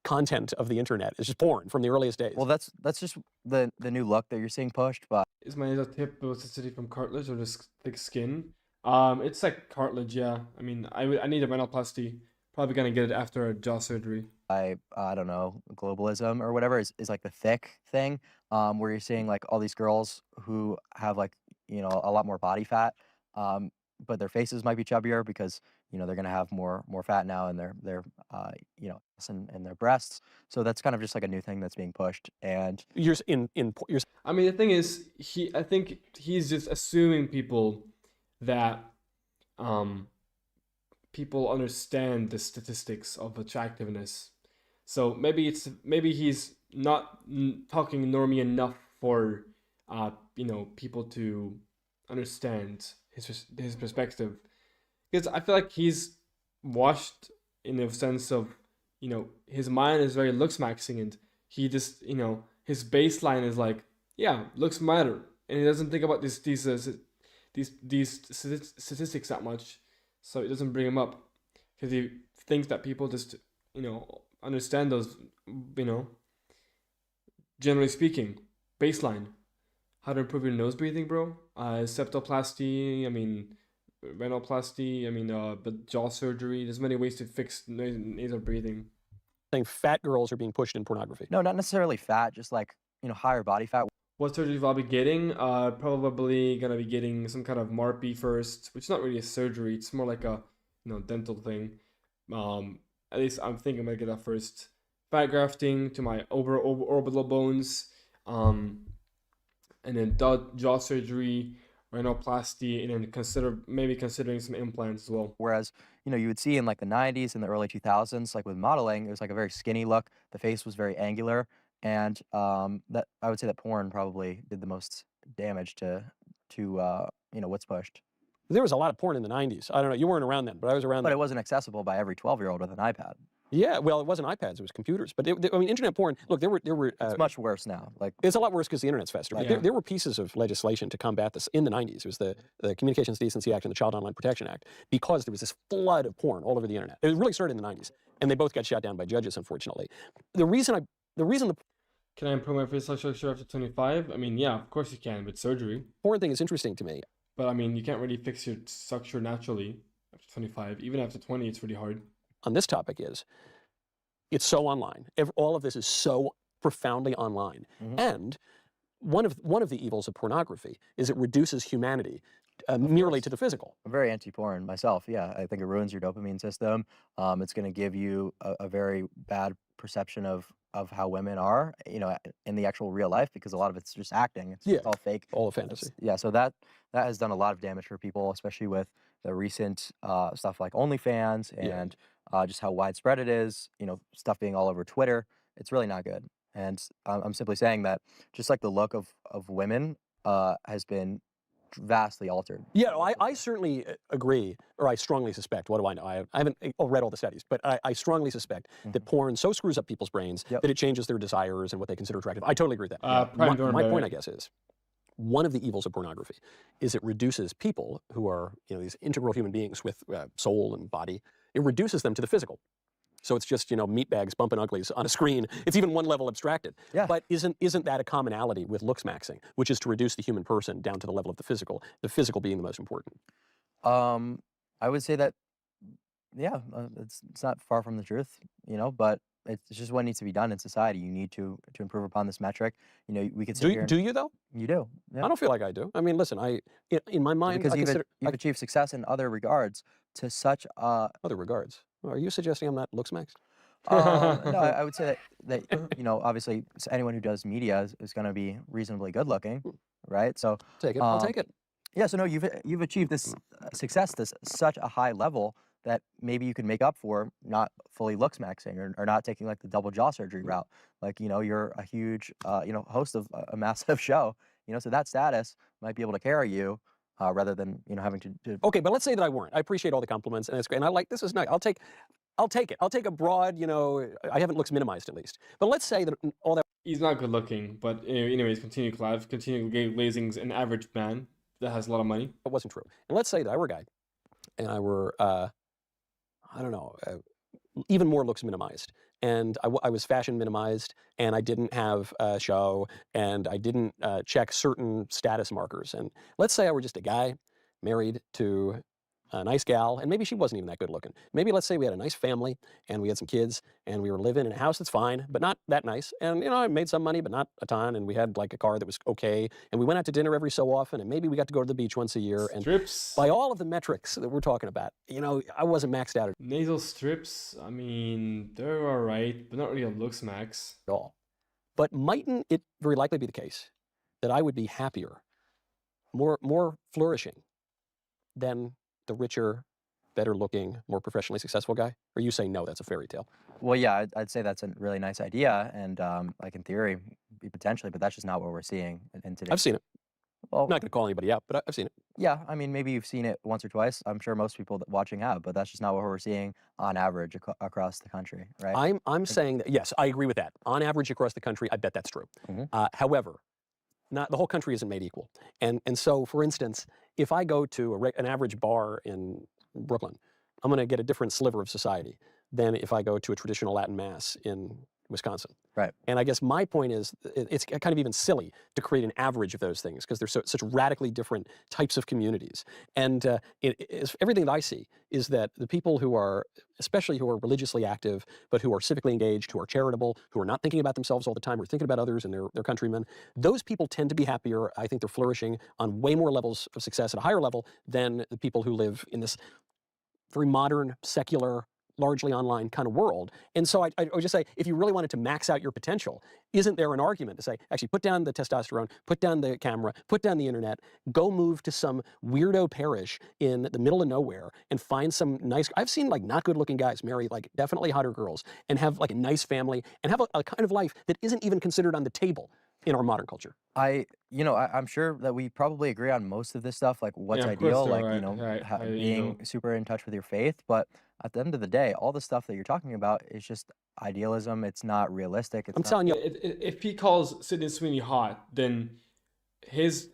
content of the internet? It's just porn from the earliest days. Well, that's just the new look that you're seeing pushed, but Is my nasal tip elasticity from cartilage or just thick skin? It's like cartilage, yeah. I mean, I need a rhinoplasty, probably gonna get it after a jaw surgery. I don't know, globalism or whatever is like the thick thing, where you're seeing like all these girls who have like, you know, a lot more body fat, but their faces might be chubbier because, you know, they're gonna have more fat now in their you know, and their breasts. So that's kind of just like a new thing that's being pushed. And You're I mean, the thing is, I think he's just assuming people that people understand the statistics of attractiveness. So maybe he's not talking normie enough for you know, people to understand his perspective. Because I feel like he's washed in the sense of, you know, his mind is very Looksmaxxing, and he just, you know, his baseline is like, yeah, looks matter, and he doesn't think about these statistics that much, so it doesn't bring him up because he thinks that people just, you know, understand those, you know, generally speaking, baseline. How to improve your nose breathing, bro? Septoplasty, I mean, rhinoplasty, I mean, but jaw surgery. There's many ways to fix nasal breathing. saying fat girls are being pushed in pornography. no, not necessarily fat, just like, you know, higher body fat. What surgery will I be getting? Probably gonna be getting some kind of MARPE first, which is not really a surgery. It's more like a, you know, dental thing. At least I'm thinking I'm gonna get that first. Fat grafting to my orbital bones. And then jaw surgery, rhinoplasty, and then maybe considering some implants as well. Whereas, you know, you would see in like the 90s and the early 2000s, like with modeling, it was like a very skinny look. The face was very angular, and that I would say that porn probably did the most damage to you know, what's pushed. There was a lot of porn in the 90s. I don't know, you weren't around then, but I was around But then. it wasn't accessible by every 12-year-old with an iPad. Yeah, well, it wasn't iPads, it was computers. But I mean, internet porn, look, there were It's much worse now. Like, it's a lot worse because the internet's faster. But Yeah. there were pieces of legislation to combat this in the 90s. It was the Communications Decency Act and the Child Online Protection Act, because there was this flood of porn all over the internet. It really started in the 90s, and they both got shot down by judges, unfortunately. The reason the Can I improve my facial structure after 25? I mean, yeah, of course you can with surgery. porn thing is interesting to me. But I mean, you can't really fix your structure naturally after 25. Even after 20, it's really hard. On this topic is, it's so online. All of this is so profoundly online. And one of the evils of pornography is it reduces humanity merely to the physical. I'm very anti-porn myself. Yeah, I think it ruins your dopamine system. It's going to give you a very bad perception of how women are, you know, in the actual real life, because a lot of it's just acting. It's just all fake. All a fantasy. Yeah, so that has done a lot of damage for people, especially with the recent stuff like OnlyFans and just how widespread it is. You know, stuff being all over Twitter. It's really not good. And I'm simply saying that just like the look of women has been vastly altered. Yeah, no, I certainly agree, or I strongly suspect, what do I know? I haven't read all the studies, but I strongly suspect that porn so screws up people's brains that it changes their desires and what they consider attractive. I totally agree with that. My point, I guess, is one of the evils of pornography is it reduces people who are, you know, these integral human beings with soul and body, it reduces them to the physical. So it's just, you know, meatbags bumping uglies on a screen. It's even one level abstracted. Yeah. But isn't that a commonality with Looksmaxxing, which is to reduce the human person down to the level of the physical being the most important? I would say that, yeah, it's not far from the truth, you know, but it's just what needs to be done in society. You need to improve upon this metric. You know, we could sit here. Do you though? You do. Yeah. I don't feel like I do. I mean, listen, in my mind, Because I you've achieved success in other regards to such other regards. Are you suggesting I'm not Looksmaxxed? no, I would say that you know, obviously anyone who does media is going to be reasonably good looking, right? So take it. I'll take it. Yeah. So no, you've achieved this success, this such a high level that maybe you can make up for not fully Looksmaxxing or not taking like the double jaw surgery route. Like, you know, you're a huge you know, host of a massive show. You know, so that status might be able to carry you. Rather than, you know, having to Okay, but let's say that I weren't. I appreciate all the compliments, and it's great. And I like, this is nice. I'll take it. I'll take a broad, you know, I haven't looks minimized at least. But let's say that all that. He's not good looking, but anyways, continue glazing's an average man that has a lot of money. That wasn't true. And let's say that I were a guy, and I were, I don't know, even more looks minimized. And I was fashion minimized, and I didn't have a show, and I didn't check certain status markers. And let's say I were just a guy married to a nice gal, and maybe she wasn't even that good looking. Maybe let's say we had a nice family and we had some kids and we were living in a house that's fine, but not that nice. And, you know, I made some money, but not a ton. And we had like a car that was okay. And we went out to dinner every so often. And maybe we got to go to the beach once a year. And Strips. by all of the metrics that we're talking about, you know, I wasn't maxed out at Nasal strips, I mean, they're all right, but not really a Looksmaxx. all. But mightn't it very likely be the case that I would be happier, more flourishing than the richer, better looking, more professionally successful guy? Or you say, no, that's a fairy tale? Well, yeah, I'd say that's a really nice idea, and like in theory, potentially, but that's just not what we're seeing in today. I've seen it. Well, I'm not going to call anybody out, but I've seen it. yeah, I mean, maybe you've seen it once or twice. I'm sure most people watching have, but that's just not what we're seeing on average across the country, right? I'm saying that, yes, I agree with that. On average across the country, I bet that's true. However, not the whole country isn't made equal. And so, for instance, if I go to an average bar in Brooklyn, I'm going to get a different sliver of society than if I go to a traditional Latin mass in Wisconsin. Right. And I guess my point is, it's kind of even silly to create an average of those things because they're such radically different types of communities. And everything that I see is that the people who are, especially who are religiously active, but who are civically engaged, who are charitable, who are not thinking about themselves all the time, who are thinking about others and their countrymen, those people tend to be happier. I think they're flourishing on way more levels of success at a higher level than the people who live in this very modern, secular, largely online kind of world. And so I would just say, if you really wanted to max out your potential, isn't there an argument to say, actually put down the testosterone, put down the camera, put down the internet, go move to some weirdo parish in the middle of nowhere and find some nice, I've seen like not good looking guys marry like definitely hotter girls and have like a nice family and have a kind of life that isn't even considered on the table in our modern culture. I'm sure that we probably agree on most of this stuff, like what's Yeah, of course ideal, they're like, right. being super in touch with your faith. But at the end of the day, all the stuff that you're talking about is just idealism. It's not realistic. It's I'm not, telling you, If he calls Sydney Sweeney hot, then his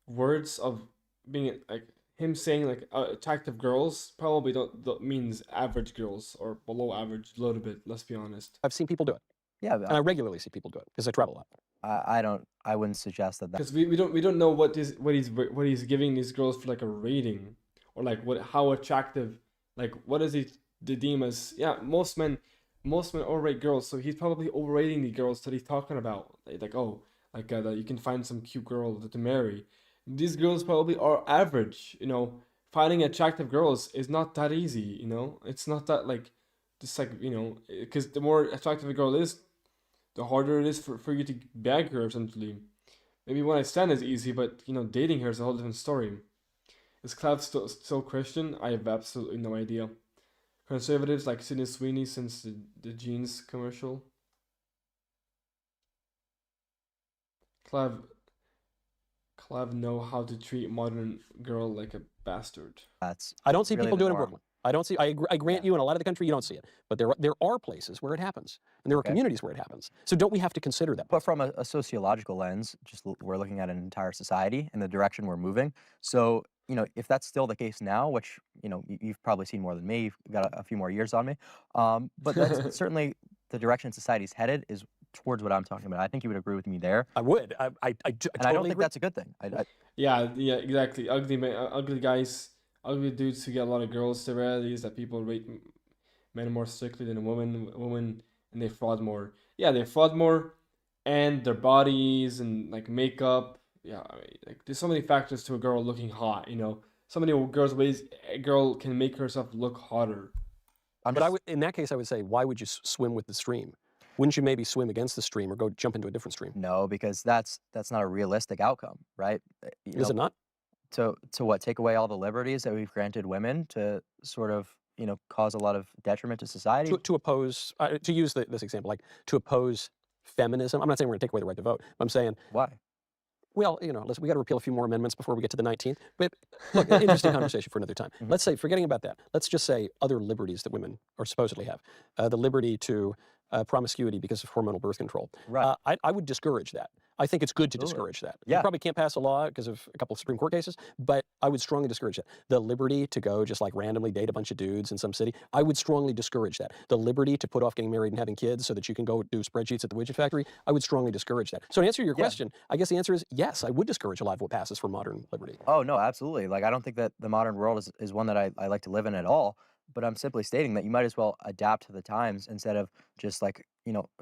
words of being like him saying like attractive girls probably don't means average girls or below average a little bit. Let's be honest. I've seen people do it. yeah, And I regularly see people do it because I travel a lot. I wouldn't suggest that. Because we don't know what he's giving these girls for like a rating or like how attractive, like what does he deem as? Yeah, most men overrate girls, so he's probably overrating the girls that he's talking about. Like that you can find some cute girl to marry. These girls probably are average. You know, finding attractive girls is not that easy. You know, it's not that like just like because the more attractive a girl is, the harder it is for you to bag her essentially. Maybe one night stand is easy, but dating her is a whole different story. Is Clive still Christian? I have absolutely no idea. Conservatives like Sydney Sweeney since the jeans commercial. Clive know how to treat modern girl like a bastard. I don't see really people the do it in norm. Brooklyn. I grant you in a lot of the country you don't see it, but there are places where it happens, and there are communities where it happens. So don't we have to consider that? But from a sociological lens, we're looking at an entire society and the direction we're moving. So if that's still the case now, which you've probably seen more than me, you've got a few more years on me, but that's certainly the direction society's headed is towards what I'm talking about. I think you would agree with me there. I would. I And I don't totally think agree. that's a good thing. Yeah, exactly. Ugly guys, ugly dudes who get a lot of girls. The reality is that people rate men more strictly than women, and they fraud more. Yeah, they fraud more, and their bodies and like makeup. Yeah, I mean, like there's so many factors to a girl looking hot. So many ways a girl can make herself look hotter. In that case, I would say, why would you swim with the stream? Wouldn't you maybe swim against the stream or go jump into a different stream? No, because that's not a realistic outcome, right? Is it not? To what? Take away all the liberties that we've granted women to sort of cause a lot of detriment to society. To oppose, to use this example, like to oppose feminism. I'm not saying we're going to take away the right to vote. I'm saying why? Well, listen, we got to repeal a few more amendments before we get to the 19th. But look, interesting conversation for another time. Let's say, forgetting about that, let's just say other liberties that women are supposedly have. The liberty to promiscuity because of hormonal birth control. Right. I would discourage that. I think it's good to Absolutely. discourage that. Yeah. You probably can't pass a law because of a couple of Supreme Court cases, but I would strongly discourage that. The liberty to go just like randomly date a bunch of dudes in some city, I would strongly discourage that. The liberty to put off getting married and having kids so that you can go do spreadsheets at the widget factory, I would strongly discourage that. So to answer your question, I guess the answer is yes, I would discourage a lot of what passes for modern liberty. Oh, no, absolutely. Like, I don't think that the modern world is one that I like to live in at all. But I'm simply stating that you might as well adapt to the times instead of just like,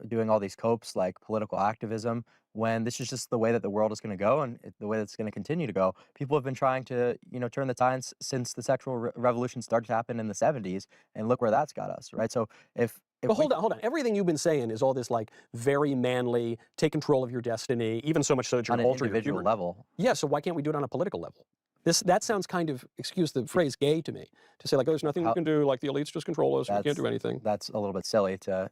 doing all these copes like political activism when this is just the way that the world is going to go and the way that it's going to continue to go. People have been trying to, turn the tides since the sexual revolution started to happen in the 70s, and look where that's got us, right? So if But hold on. Everything you've been saying is all this like very manly, take control of your destiny, even so much so that you're on an altering your individual human. level. Yeah, so why can't we do it on a political level? That sounds kind of, excuse the phrase, gay to me. To say like, oh, there's nothing we can do, like the elites just control us, we can't do anything. That's a little bit silly to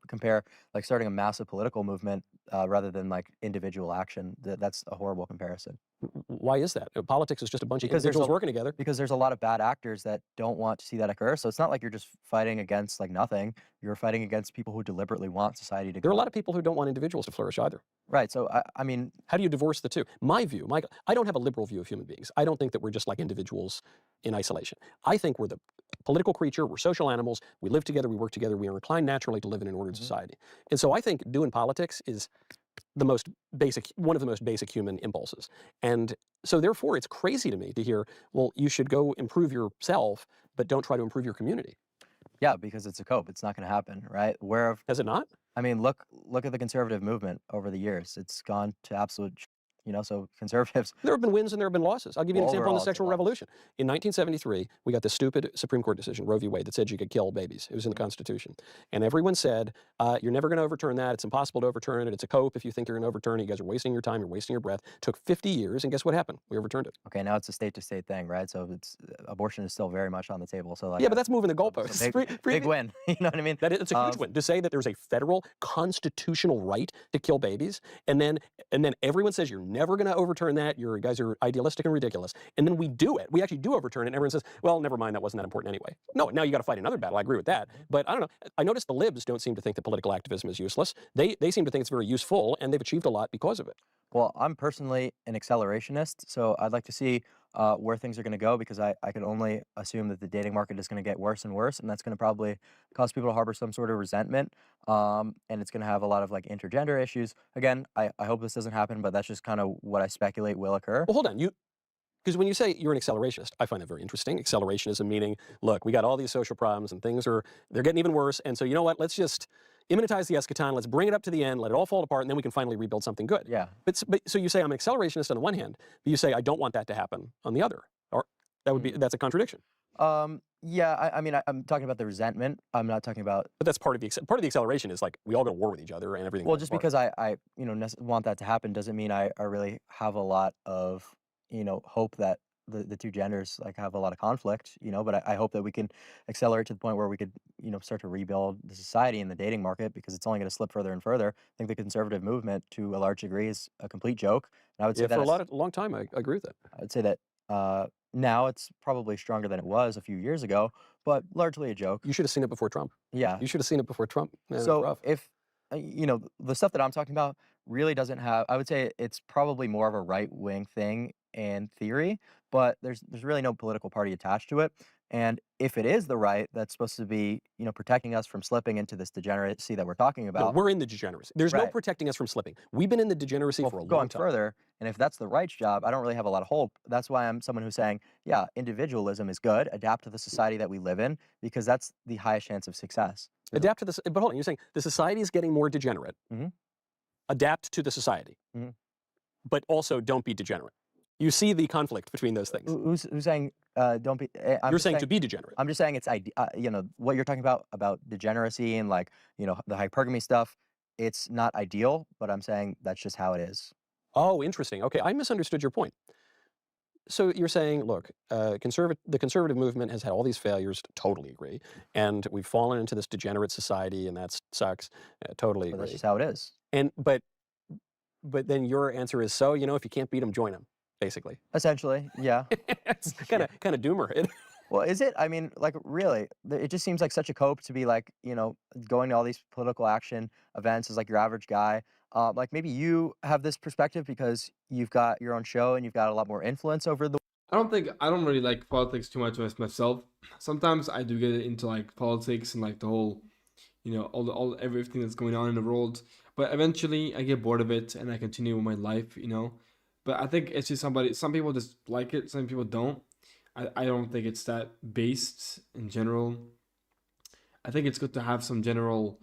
compare like starting a massive political movement rather than like individual action. That's a horrible comparison. Why is that? Politics is just a bunch of Because individuals working together. Because there's a lot of bad actors that don't want to see that occur. So it's not like you're just fighting against like nothing. You're fighting against people who deliberately want society to There are go. a lot of people who don't want individuals to flourish either. Right. So I mean, how do you divorce the two? My view, Michael, I don't have a liberal view of human beings. I don't think that we're just like individuals in isolation. I think we're the political creature, we're social animals, we live together, we work together, we are inclined naturally to live in an ordered society. And so I think doing politics is one of the most basic human impulses. And so therefore it's crazy to me to hear, well, you should go improve yourself, but don't try to improve your community. Yeah, because it's a cope. It's not going to happen, right? Has it not? I mean, look at the conservative movement over the years. It's gone to absolute, so conservatives. There have been wins and there have been losses. I'll give you an example on the Overall, it's a sexual loss. revolution. In 1973, we got this stupid Supreme Court decision, Roe v. Wade, that said you could kill babies. It was in the Constitution. And everyone said, you're never going to overturn that. It's impossible to overturn it. It's a cope if you think you're going to overturn it. You guys are wasting your time. You're wasting your breath. It took 50 years, and guess what happened? We overturned it. Okay, now it's a state-to-state thing, right? So abortion is still very much on the table. So like, yeah, but that's moving the goalposts. Big win. You know what I mean? It's a huge win. To say that there's a federal constitutional right to kill babies, and then everyone says you're never going to overturn that. You guys are idealistic and ridiculous. And then we do it. We actually do overturn it, and everyone says, well, never mind, that wasn't that important anyway. No, now you got to fight another battle. I agree with that. But I don't know. I noticed the libs don't seem to think that political activism is useless. They seem to think it's very useful, and they've achieved a lot because of it. Well, I'm personally an accelerationist, so I'd like to see where things are going to go, because I can only assume that the dating market is going to get worse and worse, and that's going to probably cause people to harbor some sort of resentment, and it's going to have a lot of like intergender issues. Again, I hope this doesn't happen, but that's just kind of what I speculate will occur. Well, hold on. Because when you say you're an accelerationist, I find that very interesting. Accelerationism meaning, look, we got all these social problems and they're getting even worse. And so you know what? Let's just immanentize the eschaton. Let's bring it up to the end, let it all fall apart, and then we can finally rebuild something good. Yeah. But so you say I'm an accelerationist on the one hand, but you say I don't want that to happen on the other. Or that's a contradiction. Yeah, I mean, I'm talking about the resentment. I'm not talking about. But that's part of the acceleration is like we all go to war with each other and everything. Well, just because I want that to happen doesn't mean I really have a lot of hope that the two genders like have a lot of conflict, but I hope that we can accelerate to the point where we could start to rebuild the society and the dating market, because it's only going to slip further and further. I think the conservative movement to a large degree is a complete joke, and I would say that for a long time I agree with that. I'd say that now it's probably stronger than it was a few years ago, but largely a joke. You should have seen it before Trump. Yeah, you should have seen it before Trump. Man, so if the stuff that I'm talking about really doesn't have, I would say it's probably more of a right-wing thing in theory, but there's really no political party attached to it. And if it is the right that's supposed to be, protecting us from slipping into this degeneracy that we're talking about. No, we're in the degeneracy. There's no protecting us from slipping. We've been in the degeneracy for a long time. Going further, and if that's the right's job, I don't really have a lot of hope. That's why I'm someone who's saying, yeah, individualism is good. Adapt to the society that we live in, because that's the highest chance of success. Adapt to this, but hold on, you're saying the society is getting more degenerate. Mm-hmm. Adapt to the society, but also don't be degenerate. You see the conflict between those things. Who's saying don't be? You're saying to be degenerate. I'm just saying it's what you're talking about degeneracy and like the hypergamy stuff. It's not ideal, but I'm saying that's just how it is. Oh, interesting. Okay, I misunderstood your point. So you're saying, look, the conservative movement has had all these failures. Totally agree, and we've fallen into this degenerate society, and that sucks. Totally agree. That's just how it is. And but then your answer is, so if you can't beat them, join them. Basically. Essentially, yeah. It's kind of doomer. Well, is it? I mean, like, really, it just seems like such a cope to be like, going to all these political action events as like your average guy. Like maybe you have this perspective because you've got your own show and you've got a lot more influence over the. I don't really like politics too much myself. Sometimes I do get into like politics and like the whole, all everything that's going on in the world. But eventually I get bored of it and I continue with my life. But I think it's just some people just like it, some people don't. I don't think it's that based in general. I think it's good to have some general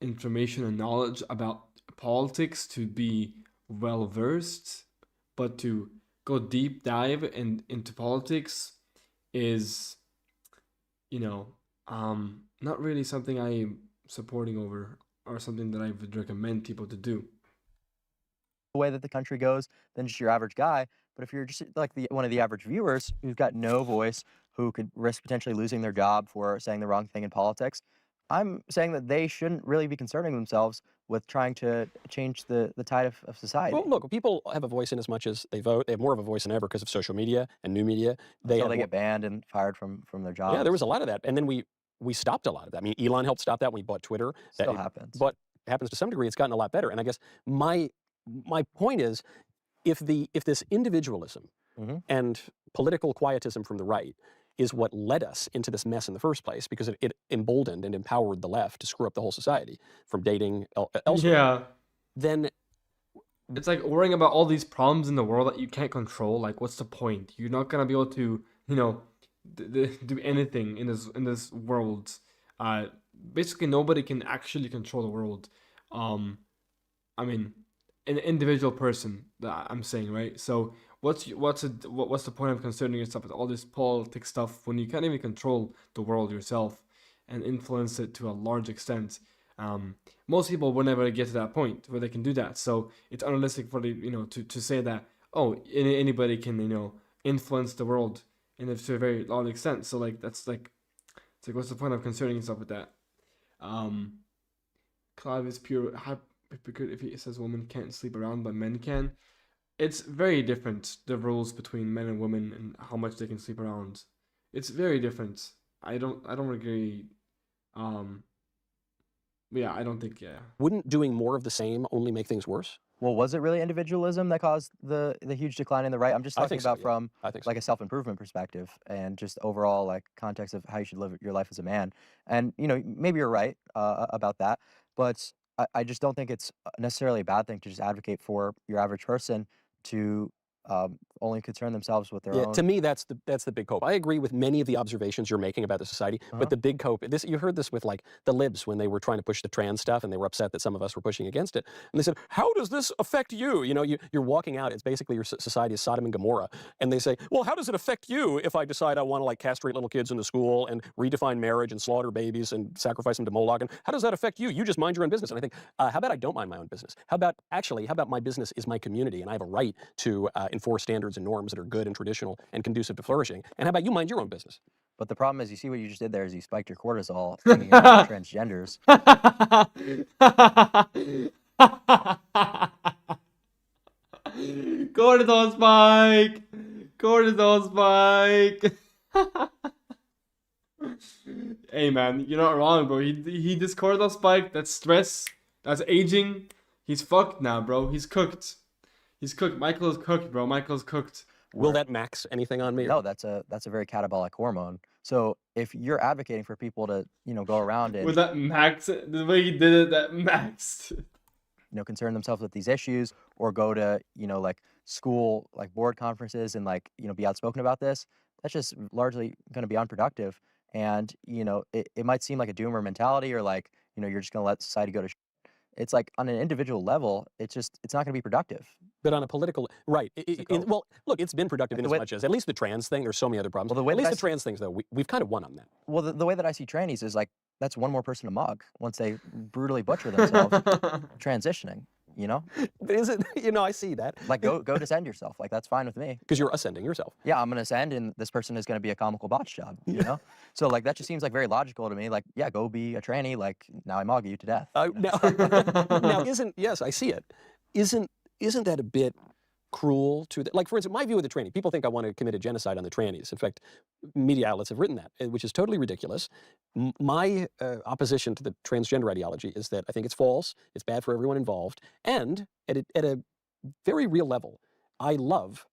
information and knowledge about politics to be well versed, but to go deep dive into politics is, not really something I am supporting over or something that I would recommend people to do. way that the country goes than just your average guy. But if you're just like one of the average viewers who's got no voice, who could risk potentially losing their job for saying the wrong thing in politics, I'm saying that they shouldn't really be concerning themselves with trying to change the tide of society. Well, look, people have a voice in as much as they vote. They have more of a voice than ever because of social media and new media. Until they get banned and fired from their jobs. Yeah, there was a lot of that, and then we stopped a lot of that. I mean, Elon helped stop that when we bought Twitter. Still happens. But happens to some degree. It's gotten a lot better. And I guess my point is, if this individualism and political quietism from the right is what led us into this mess in the first place, because it emboldened and empowered the left to screw up the whole society from dating elsewhere. Yeah. Then it's like worrying about all these problems in the world that you can't control. Like, what's the point? You're not gonna be able to, do anything in this world. Basically, nobody can actually control the world. I mean, an individual person that I'm saying, right? So what's the point of concerning yourself with all this politics stuff when you can't even control the world yourself and influence it to a large extent? Most people will never get to that point where they can do that. So it's unrealistic for to say that anybody can influence the world to a very large extent. So like it's like what's the point of concerning yourself with that? Clive is pure hypocrite if he says women can't sleep around but men can. It's very different, the rules between men and women and how much they can sleep around. It's very different. I don't agree. Yeah, I don't think, yeah. Wouldn't doing more of the same only make things worse? Well, was it really individualism that caused the huge decline in the right? I'm just talking about from like a self-improvement perspective and just overall like context of how you should live your life as a man. And maybe you're right about that, but I just don't think it's necessarily a bad thing to just advocate for your average person to only concern themselves with their own. To me, that's the big cope. I agree with many of the observations you're making about the society, but the big cope, you heard this with like the libs when they were trying to push the trans stuff and they were upset that some of us were pushing against it. And they said, how does this affect you? You're walking out, it's basically your society is Sodom and Gomorrah. And they say, well, how does it affect you if I decide I want to like castrate little kids in the school and redefine marriage and slaughter babies and sacrifice them to Moloch? And how does that affect you? You just mind your own business. And I think, how about I don't mind my own business? How about my business is my community and I have a right to enforce standards and norms that are good and traditional and conducive to flourishing. And how about you mind your own business? But the problem is, you see what you just did there is you spiked your cortisol thinking about transgenders. Cortisol spike! Cortisol spike! Hey man, you're not wrong, bro. He just cortisol spike. That's stress. That's aging. He's fucked now, bro. He's cooked. He's cooked. Michael is cooked, bro. Michael's cooked. Will that max anything on me? No, that's a very catabolic hormone. So if you're advocating for people to, go around and with that max, the way he did it, that maxed. Concern themselves with these issues or go to, like school, like board conferences and like, be outspoken about this, that's just largely going to be unproductive. And, it might seem like a doomer mentality or like, you're just going to let society go to shit. It's like on an individual level, it's not going to be productive. But on a political, right. Well, look, it's been productive in as much as, at least the trans thing, there's so many other problems. Well, at least the trans things, though, we've kind of won on that. Well, the way that I see trannies is like, that's one more person to mug once they brutally butcher themselves transitioning, But is it, I see that. Like, go descend yourself. Like, that's fine with me. Because you're ascending yourself. Yeah, I'm going to ascend, and this person is going to be a comical botch job, So, like, that just seems like very logical to me. Like, yeah, go be a tranny. Like, now I mug you to death. Now, yes, I see it. Isn't that a bit cruel to like, for instance, my view of the tranny. People think I want to commit a genocide on the trannies. In fact, media outlets have written that, which is totally ridiculous. My opposition to the transgender ideology is that I think it's false, it's bad for everyone involved, and at a very real level, I love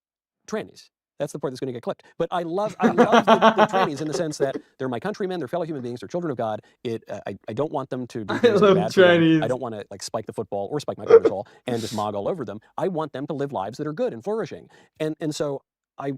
trannies. That's the part that's going to get clipped. But I love the trannies in the sense that they're my countrymen, they're fellow human beings, they're children of God. I don't want them to do things that are bad for them. I don't want to like spike the football or spike my parasol and just mog all over them. I want them to live lives that are good and flourishing. And so I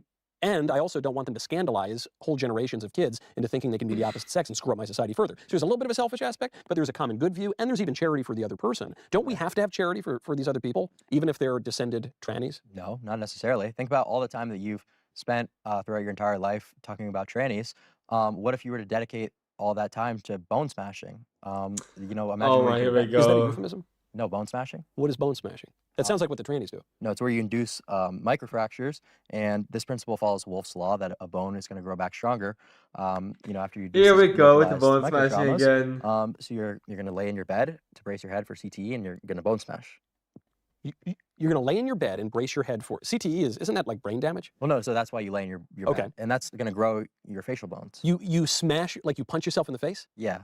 also don't want them to scandalize whole generations of kids into thinking they can be the opposite sex and screw up my society further. So there's a little bit of a selfish aspect, but there's a common good view, and there's even charity for the other person. Don't we have to have charity for these other people, even if they're descended trannies? No, not necessarily. Think about all the time that you've spent throughout your entire life talking about trannies. What if you were to dedicate all that time to bone smashing? You know, imagine Oh where my, you here could we Is that a go. euphemism? No, bone smashing? What is bone smashing? That sounds like what the trannies do. No, it's where you induce microfractures, and this principle follows Wolff's law that a bone is going to grow back stronger. You know, after you induce Here we these go with the localized bone smashing microtraumas. again. So you're going to lay in your bed to brace your head for CTE, and you're going to bone smash. You're going to lay in your bed and brace your head for CTE. Isn't that like brain damage? Well, no, so that's why you lay in your Okay. bed, and that's going to grow your facial bones. You smash, like you punch yourself in the face? Yeah.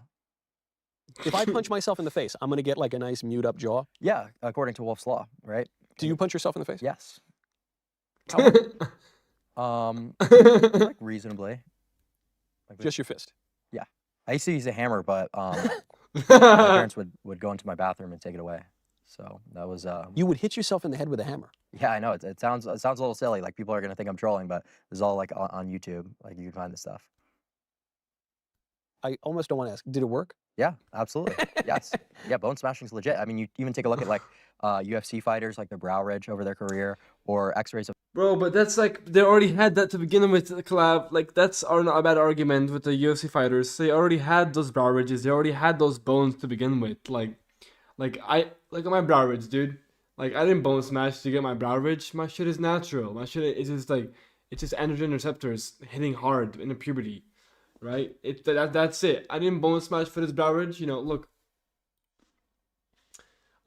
If I punch myself in the face, I'm going to get like a nice mewed up jaw? Yeah, according to Wolff's law, right? Do you punch yourself in the face? Yes. How Like reasonably. Like Just your fist? Yeah. I used to use a hammer, but my parents would go into my bathroom and take it away. So that was You would hit yourself in the head with a hammer? yeah, I know. It sounds a little silly. Like people are gonna think I'm trolling, but this is all like on YouTube. Like you can find this stuff. I almost don't want to ask. Did it work? Yeah, absolutely. Yes. Yeah, bone smashing's legit. I mean, you even take a look at like UFC fighters, like their brow ridge over their career, or X-rays of. Bro, but that's like they already had that to begin with. The collab, like that's not a bad argument with the UFC fighters. They already had those brow ridges. They already had those bones to begin with. Like my brow ridge, dude. Like I didn't bone smash to get my brow ridge. My shit is natural. My shit is just like it's just androgen receptors hitting hard in the puberty, right? That's it. I didn't bone smash for this brow ridge. You know, look.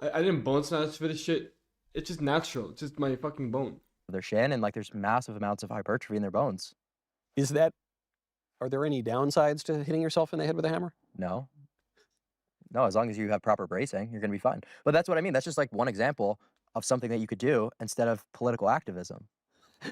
I didn't bone smash for this shit. It's just natural. It's just my fucking bone. Their shin, and like there's massive amounts of hypertrophy in their bones. Are there any downsides to hitting yourself in the head with a hammer? No. No, as long as you have proper bracing, you're gonna be fine. But that's what I mean. That's just like one example of something that you could do instead of political activism.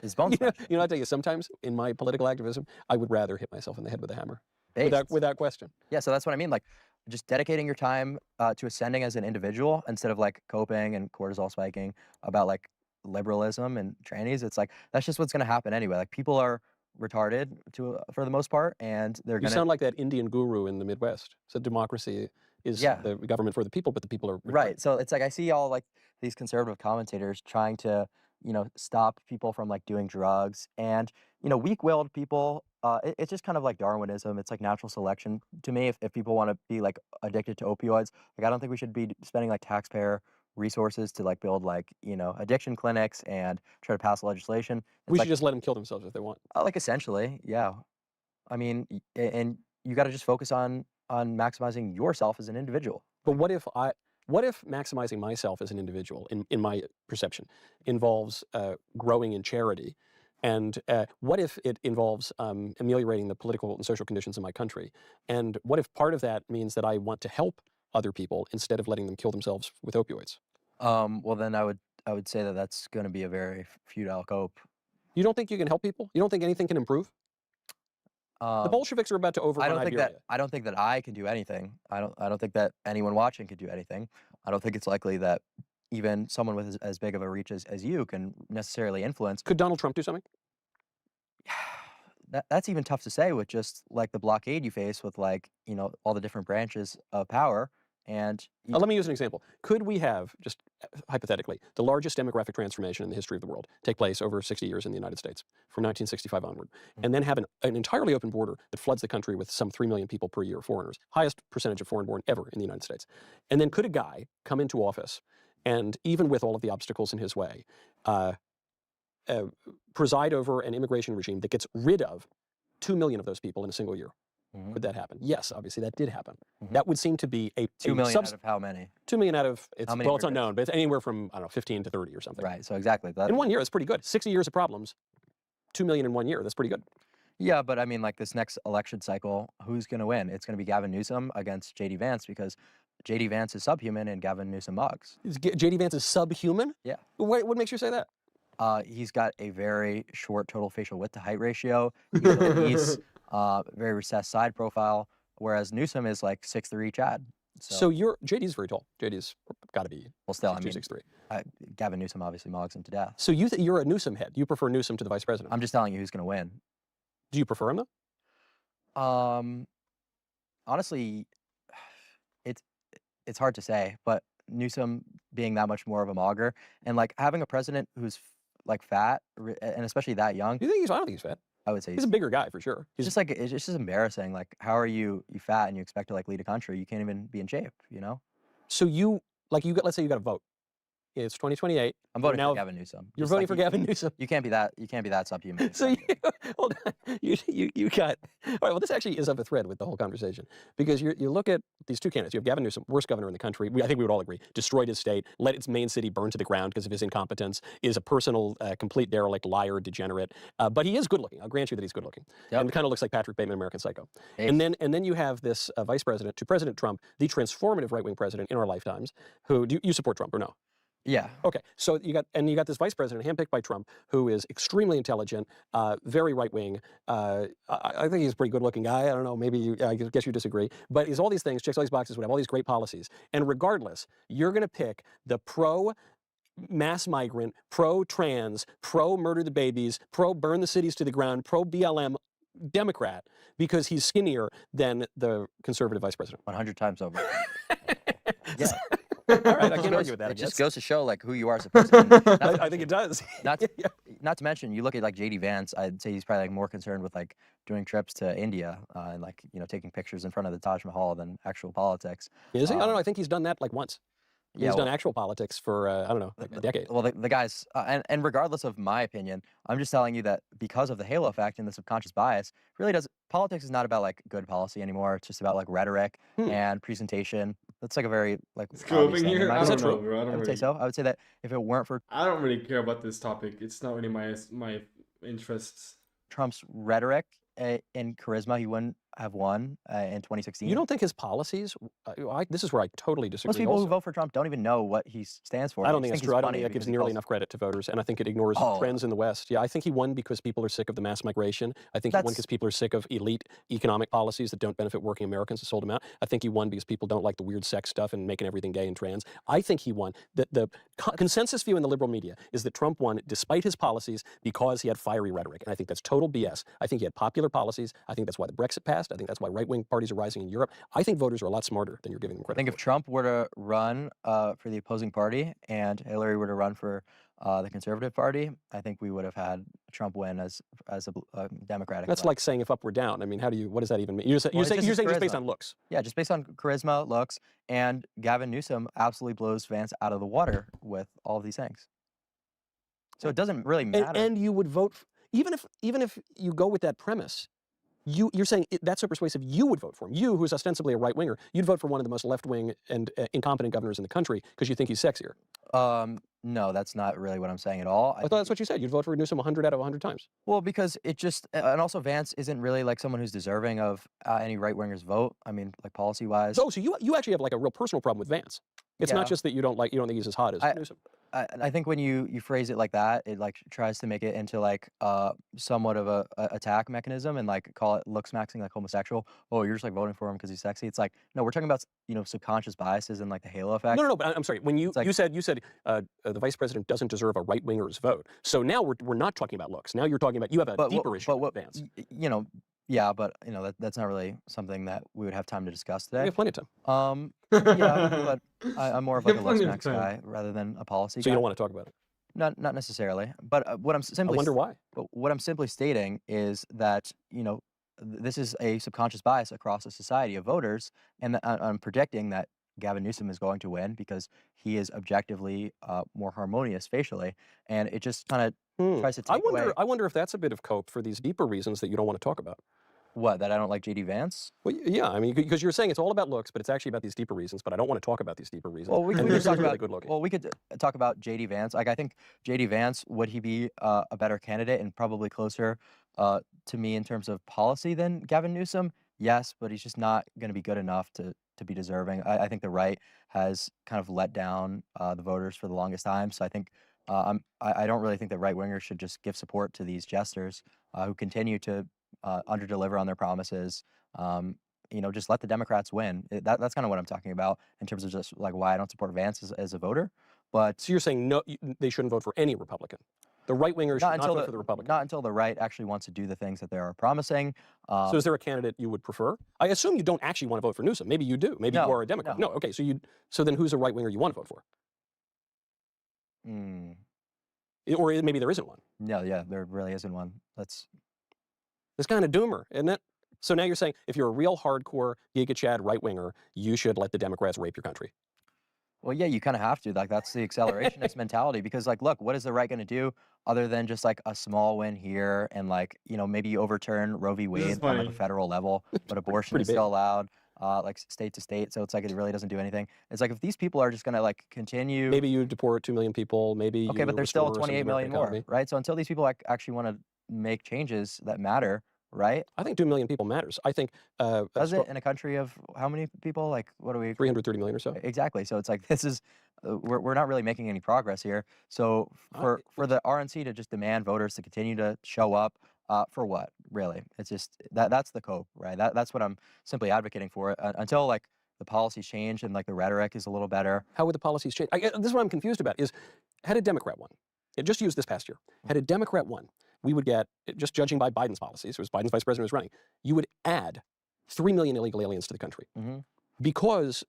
Is bone smashing. You know, I tell you, sometimes in my political activism, I would rather hit myself in the head with a hammer. Based. Without question. Yeah, so that's what I mean. Like, just dedicating your time to ascending as an individual instead of like coping and cortisol spiking about like liberalism and trannies. It's like that's just what's gonna happen anyway. Like people are retarded for the most part, and they're You gonna. sound like that Indian guru in the Midwest. So democracy is the government for the people, but the people are retarded. Right. So it's like I see all like these conservative commentators trying to, you know, stop people from like doing drugs, and you know, weak-willed people. It's just kind of like Darwinism. It's like natural selection to me. If people want to be like addicted to opioids, like I don't think we should be spending like taxpayer resources to like build like, you know, addiction clinics and try to pass legislation. It's We like, should just let them kill themselves if they want. like essentially, yeah. I mean, and you got to just focus on maximizing yourself as an individual. But what if maximizing myself as an individual, in my perception, involves growing in charity? And what if it involves ameliorating the political and social conditions in my country? And what if part of that means that I want to help other people instead of letting them kill themselves with opioids? Well, then I would say that that's going to be a very futile cope. You don't think you can help people? You don't think anything can improve? The Bolsheviks are about to overrun Iberia. I don't think that I can do anything. I don't think that anyone watching can do anything. I don't think it's likely that even someone with as big of a reach as you can necessarily influence. Could Donald Trump do something? That's even tough to say with just like the blockade you face with like, you know, all the different branches of power. And let me use an example. Could we have, just hypothetically, the largest demographic transformation in the history of the world take place over 60 years in the United States, from 1965 onward, and then have an entirely open border that floods the country with some 3 million people per year, foreigners, highest percentage of foreign-born ever in the United States? And then could a guy come into office and, even with all of the obstacles in his way, preside over an immigration regime that gets rid of 2 million of those people in a single year? Could that happen? Yes, obviously that did happen. That would seem to be a 2 million out of how many? 2 million out of How many well, it's were unknown, but it's anywhere from I don't know 15 to 30 or something. Right. So exactly that. In 1 year, it's pretty good. 60 years of problems, 2 million in 1 year. That's pretty good. Yeah, but I mean, like this next election cycle, who's going to win? It's going to be Gavin Newsom against J.D. Vance because J.D. Vance is subhuman and Gavin Newsom mugs. J.D. Vance is subhuman? Yeah. What makes you say that? He's got a very short total facial width to height ratio. He's obese, very recessed side profile, whereas Newsom is like 6'3" Chad. So you're JD's very tall. JD's got to be well, still, I mean, 6'3". Gavin Newsom obviously mugs him to death. So you're a Newsom head. You prefer Newsom to the vice president. I'm just telling you who's going to win. Do you prefer him though? Honestly, it's hard to say, but Newsom being that much more of a mogger and like having a president who's like fat and especially that young. You think I don't think he's fat. I would say he's a bigger guy for sure. He's just like it's just embarrassing. Like, how are you fat and you expect to like lead a country? You can't even be in shape, you know? So let's say you got to vote. It's 2028. I'm voting for Gavin Newsom. You're voting for Gavin Newsom. You can't be that subhuman. So hold on. You got all right. Well, this actually is up a thread with the whole conversation because you look at these two candidates. You have Gavin Newsom, worst governor in the country. I think we would all agree. Destroyed his state, let its main city burn to the ground because of his incompetence. Is a personal, complete derelict, liar, degenerate. But he is good looking. I'll grant you that he's good looking. Yep. And kind of looks like Patrick Bateman, American Psycho. Hey. And then you have this vice president to President Trump, the transformative right wing president in our lifetimes. Who do you support Trump or no? Yeah. Okay. So you got this vice president handpicked by Trump, who is extremely intelligent, very right wing. I think he's a pretty good looking guy. I don't know. Maybe I guess you disagree. But he's all these things, checks all these boxes, would have all these great policies. And regardless, you're going to pick the pro mass migrant, pro trans, pro murder the babies, pro burn the cities to the ground, pro BLM Democrat because he's skinnier than the conservative vice president. 100 times over. Yeah. All right, I can't argue with that. It just goes to show like who you are as a person. I think it does. Not to mention, you look at like J.D. Vance. I'd say he's probably like more concerned with like doing trips to India and like taking pictures in front of the Taj Mahal than actual politics. Is he? I don't know. I think he's done that like once. Yeah, he's done actual politics for I don't know, like a decade. Well, the guys, and regardless of my opinion, I'm just telling you that because of the halo effect and the subconscious bias, really politics is not about like good policy anymore. It's just about like rhetoric and presentation. That's like a very like. Scoping here. I don't know, bro. I would say so. I would say that if it weren't for I don't really care about this topic. It's not really my interests. Trump's rhetoric and charisma, he wouldn't have won in 2016. You don't think his policies? This is where I totally disagree. Most people who vote for Trump don't even know what he stands for. I don't think it's true. I don't think that gives nearly enough credit to voters, and I think it ignores trends in the West. Yeah, I think he won because people are sick of the mass migration. I think he won because people are sick of elite economic policies that don't benefit working Americans that sold him out. I think he won because people don't like the weird sex stuff and making everything gay and trans. I think he won. The consensus view in the liberal media is that Trump won despite his policies because he had fiery rhetoric, and I think that's total BS. I think he had popular policies. I think that's why the Brexit passed. I think that's why right-wing parties are rising in Europe. I think voters are a lot smarter than you're giving them credit. I think if Trump were to run for the opposing party and Hillary were to run for the Conservative Party, I think we would have had Trump win as a Democratic. That's like saying if up were down. I mean, what does that even mean? You're saying just based on looks. Yeah, just based on charisma, looks, and Gavin Newsom absolutely blows Vance out of the water with all of these things. So it doesn't really matter. And you would vote even if you go with that premise. You're saying that's so persuasive, you would vote for him. You, who's ostensibly a right-winger, you'd vote for one of the most left-wing and incompetent governors in the country because you think he's sexier. No, that's not really what I'm saying at all. I thought that's what you said. You'd vote for Newsom 100 out of 100 times. Well, because it just, and also Vance isn't really like someone who's deserving of any right-winger's vote. I mean, like policy-wise. So you actually have like a real personal problem with Vance. It's not just that you don't think he's as hot as Newsom. I think when you phrase it like that, it like tries to make it into like somewhat of a attack mechanism and like call it looksmaxxing, like homosexual. Oh, you're just like voting for him because he's sexy. It's like, no, we're talking about subconscious biases and like the halo effect. No, but I'm sorry. When you said the vice president doesn't deserve a right winger's vote. So now we're not talking about looks. Now you're talking about you have a deeper issue with Vance. Yeah, but that's not really something that we would have time to discuss today. We have plenty of time. Yeah, but I'm more of like a Looksmaxx guy rather than a policy guy. So you don't want to talk about it? Not necessarily. But what I'm simply I wonder why. But what I'm simply stating is that this is a subconscious bias across a society of voters, and I'm predicting that Gavin Newsom is going to win because he is objectively more harmonious facially, and it just kind of tries to take away. I wonder if that's a bit of cope for these deeper reasons that you don't want to talk about. What, that I don't like JD Vance? Well, yeah, I mean, because you're saying it's all about looks, but it's actually about these deeper reasons. But I don't want to talk about these deeper reasons. Well, we and could this talk is really about good looking. well, we could talk about JD Vance. Like I think JD Vance would he be a better candidate and probably closer to me in terms of policy than Gavin Newsom? Yes, but he's just not going to be good enough to be deserving. I think the right has kind of let down the voters for the longest time. So I think I don't really think that right wingers should just give support to these jesters who continue to underdeliver on their promises. Just let the Democrats win. That's kind of what I'm talking about in terms of just like why I don't support Vance as a voter. But so you're saying no, they shouldn't vote for any Republican. The right wingers should not vote for the Republican. Not until the right actually wants to do the things that they are promising. So is there a candidate you would prefer? I assume you don't actually want to vote for Newsom. Maybe you do. Maybe you are a Democrat. No. Okay. So then who's a right winger you want to vote for? Or maybe there isn't one. No, yeah, there really isn't one. That's kind of doomer, isn't it? So now you're saying if you're a real hardcore Giga Chad right winger, you should let the Democrats rape your country. Well, yeah, you kind of have to. Like, that's the accelerationist mentality. Because, like, look, what is the right going to do other than just like a small win here and like, maybe overturn Roe v. Wade on like a federal level, but abortion is still allowed, like state to state. So it's like it really doesn't do anything. It's like if these people are just going to like continue. Maybe you deport 2 million people. Maybe okay, but there's still 28 million more, right? So until these people actually want to make changes that matter. Right? I think 2 million people matters. I think does it in a country of how many people? Like, what are we? 330 million or so. Exactly. So it's like this is we're not really making any progress here. So for the RNC to just demand voters to continue to show up for what? Really? It's just that's the cope, right? That's what I'm simply advocating for. Until like the policies change and like the rhetoric is a little better. How would the policies change? This is what I'm confused about. Is had a Democrat won, just use this past year. Had a Democrat won, we would get, just judging by Biden's policies, it was Biden's vice president was running, you would add 3 million illegal aliens to the country. Because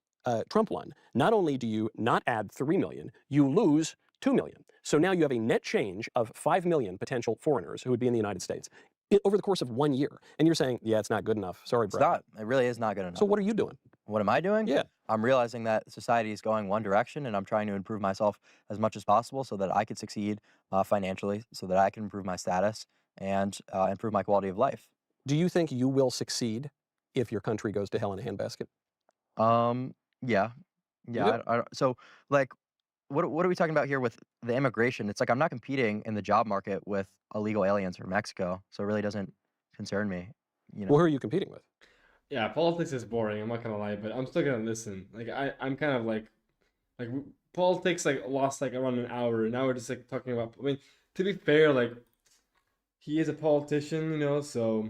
Trump won, not only do you not add 3 million, you lose 2 million. So now you have a net change of 5 million potential foreigners who would be in the United States over the course of 1 year. And you're saying, yeah, it's not good enough. Sorry, Brett. It's not. It really is not good enough. So what are you doing? What am I doing? Yeah. I'm realizing that society is going one direction and I'm trying to improve myself as much as possible so that I could succeed financially, so that I can improve my status and improve my quality of life. Do you think you will succeed if your country goes to hell in a handbasket? Yeah. So, like, what are we talking about here with the immigration? It's like I'm not competing in the job market with illegal aliens from Mexico, so it really doesn't concern me. Well, who are you competing with? Yeah, politics is boring. I'm not gonna lie, but I'm still gonna listen. Like I'm kind of like politics like lost like around an hour, and now we're just like talking about. I mean, to be fair, like he is a politician, so.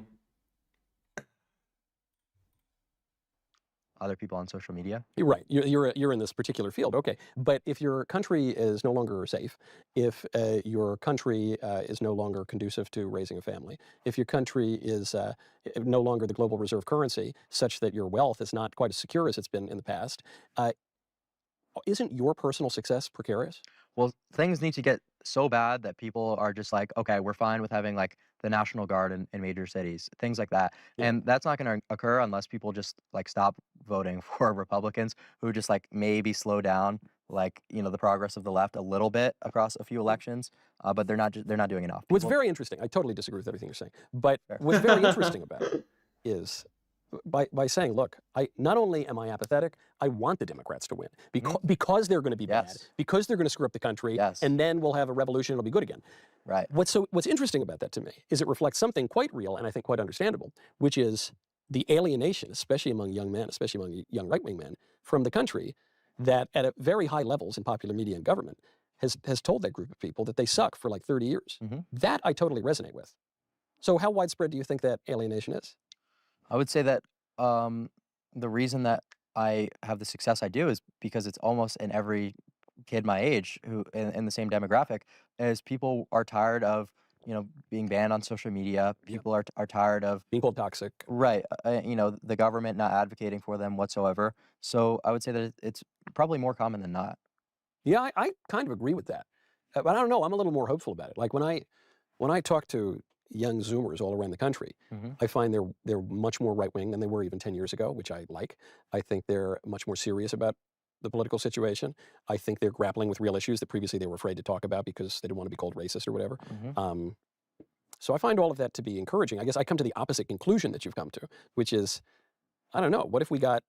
Other people on social media. You're right. You're in this particular field. Okay, but if your country is no longer safe, if your country is no longer conducive to raising a family, if your country is no longer the global reserve currency, such that your wealth is not quite as secure as it's been in the past, isn't your personal success precarious? Well, things need to get so bad that people are just like, okay, we're fine with having like the National Guard in major cities, things like that. Yeah. And that's not going to occur unless people just like stop voting for Republicans who just like maybe slow down like, the progress of the left a little bit across a few elections, but they're not doing enough. What's very interesting, I totally disagree with everything you're saying, but what's very interesting about it is by saying, look, not only am I apathetic, I want the Democrats to win because they're going to be bad, because they're going to screw up the country, and then we'll have a revolution, it'll be good again. Right. What's interesting about that to me is it reflects something quite real and I think quite understandable, which is the alienation, especially among young men, especially among young right-wing men, from the country that at a very high levels in popular media and government has told that group of people that they suck for like 30 years. That I totally resonate with. So how widespread do you think that alienation is? I would say that the reason that I have the success I do is because it's almost in every kid my age who in the same demographic, is people are tired of being banned on social media. People are tired of being called toxic. Right. The government not advocating for them whatsoever. So I would say that it's probably more common than not. Yeah, I kind of agree with that. But I don't know. I'm a little more hopeful about it. Like when I talk to young Zoomers all around the country, I find they're much more right-wing than they were even 10 years ago, which I like. I think they're much more serious about the political situation. I think they're grappling with real issues that previously they were afraid to talk about because they didn't want to be called racist or whatever. So I find all of that to be encouraging. I guess I come to the opposite conclusion that you've come to, which is, I don't know, what if we got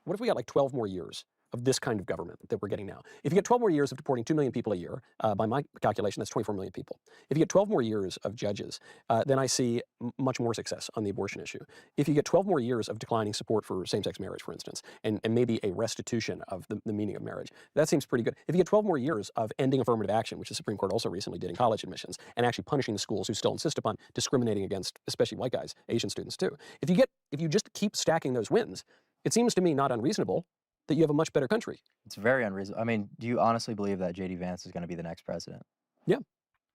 like 12 more years of this kind of government that we're getting now? If you get 12 more years of deporting 2 million people a year, by my calculation, that's 24 million people. If you get 12 more years of judges, then I see much more success on the abortion issue. If you get 12 more years of declining support for same-sex marriage, for instance, and maybe a restitution of the meaning of marriage, that seems pretty good. If you get 12 more years of ending affirmative action, which the Supreme Court also recently did in college admissions, and actually punishing the schools who still insist upon discriminating against, especially white guys, Asian students too. If you just keep stacking those wins, it seems to me not unreasonable that you have a much better country. It's very unreasonable. I mean, do you honestly believe that J.D. Vance is going to be the next president? Yeah.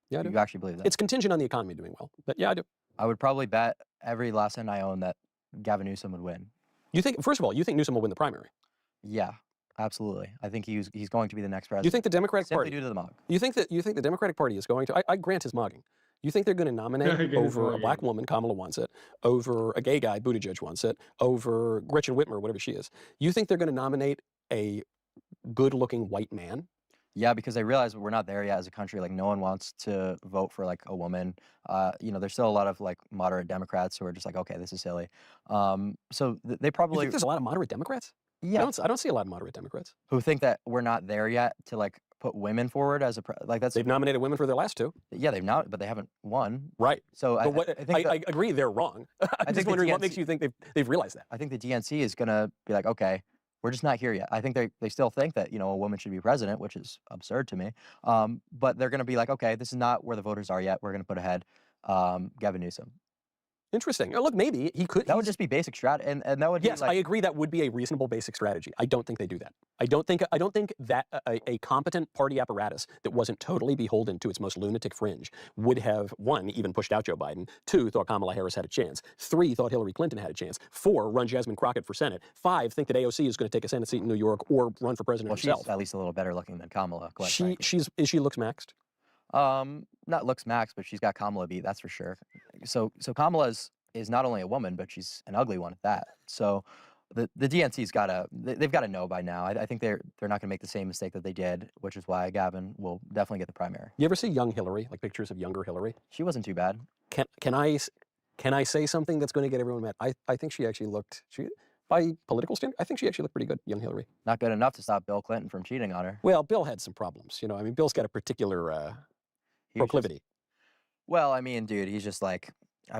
Yeah, I do. You actually believe that? It's contingent on the economy doing well, but yeah, I do. I would probably bet every last cent I own that Gavin Newsom would win. You think, first of all, you think Newsom will win the primary? Yeah, absolutely. I think he's going to be the next president. You think the Democratic Simply Party? due to the mug. You think the Democratic Party is going to? I grant his mugging. You think they're going to nominate over a black woman, Kamala wants it, over a gay guy, Buttigieg wants it, over Gretchen Whitmer, whatever she is. You think they're going to nominate a good-looking white man? Yeah, because they realize we're not there yet as a country. Like, no one wants to vote for like a woman. There's still a lot of like moderate Democrats who are just like, okay, this is silly. So they probably. You think there's a lot of moderate Democrats? Yeah. I don't see a lot of moderate Democrats who think that we're not there yet to like put women forward as that's. They've nominated women for their last two. Yeah, but they haven't won. Right. So I agree they're wrong. I'm just wondering what makes you think they've realized that. I think the DNC is gonna be like, okay, we're just not here yet. I think they still think that a woman should be president, which is absurd to me. But they're gonna be like, okay, this is not where the voters are yet. We're gonna put ahead Gavin Newsom. Interesting. Look, maybe he could. That would just be basic strat, and that would. Yes, I agree. That would be a reasonable basic strategy. I don't think they do that. I don't think that a competent party apparatus that wasn't totally beholden to its most lunatic fringe would have, 1, even pushed out Joe Biden, 2, thought Kamala Harris had a chance, 3, thought Hillary Clinton had a chance, 4, run Jasmine Crockett for Senate, 5, think that AOC is going to take a Senate seat in New York or run for president herself. She's at least a little better looking than Kamala. Is she Looksmaxxed? Not Looksmaxxed, but she's got Kamala beat, that's for sure. So Kamala is not only a woman, but she's an ugly one at that. So the DNC's they've got to know by now. I think they're not going to make the same mistake that they did, which is why Gavin will definitely get the primary. You ever see young Hillary, like pictures of younger Hillary? She wasn't too bad. Can I say something that's going to get everyone mad? I think she actually looked, by political standard, I think she actually looked pretty good, young Hillary. Not good enough to stop Bill Clinton from cheating on her. Well, Bill had some problems. Bill's got a particular proclivity. Well, I mean, dude, he's just like,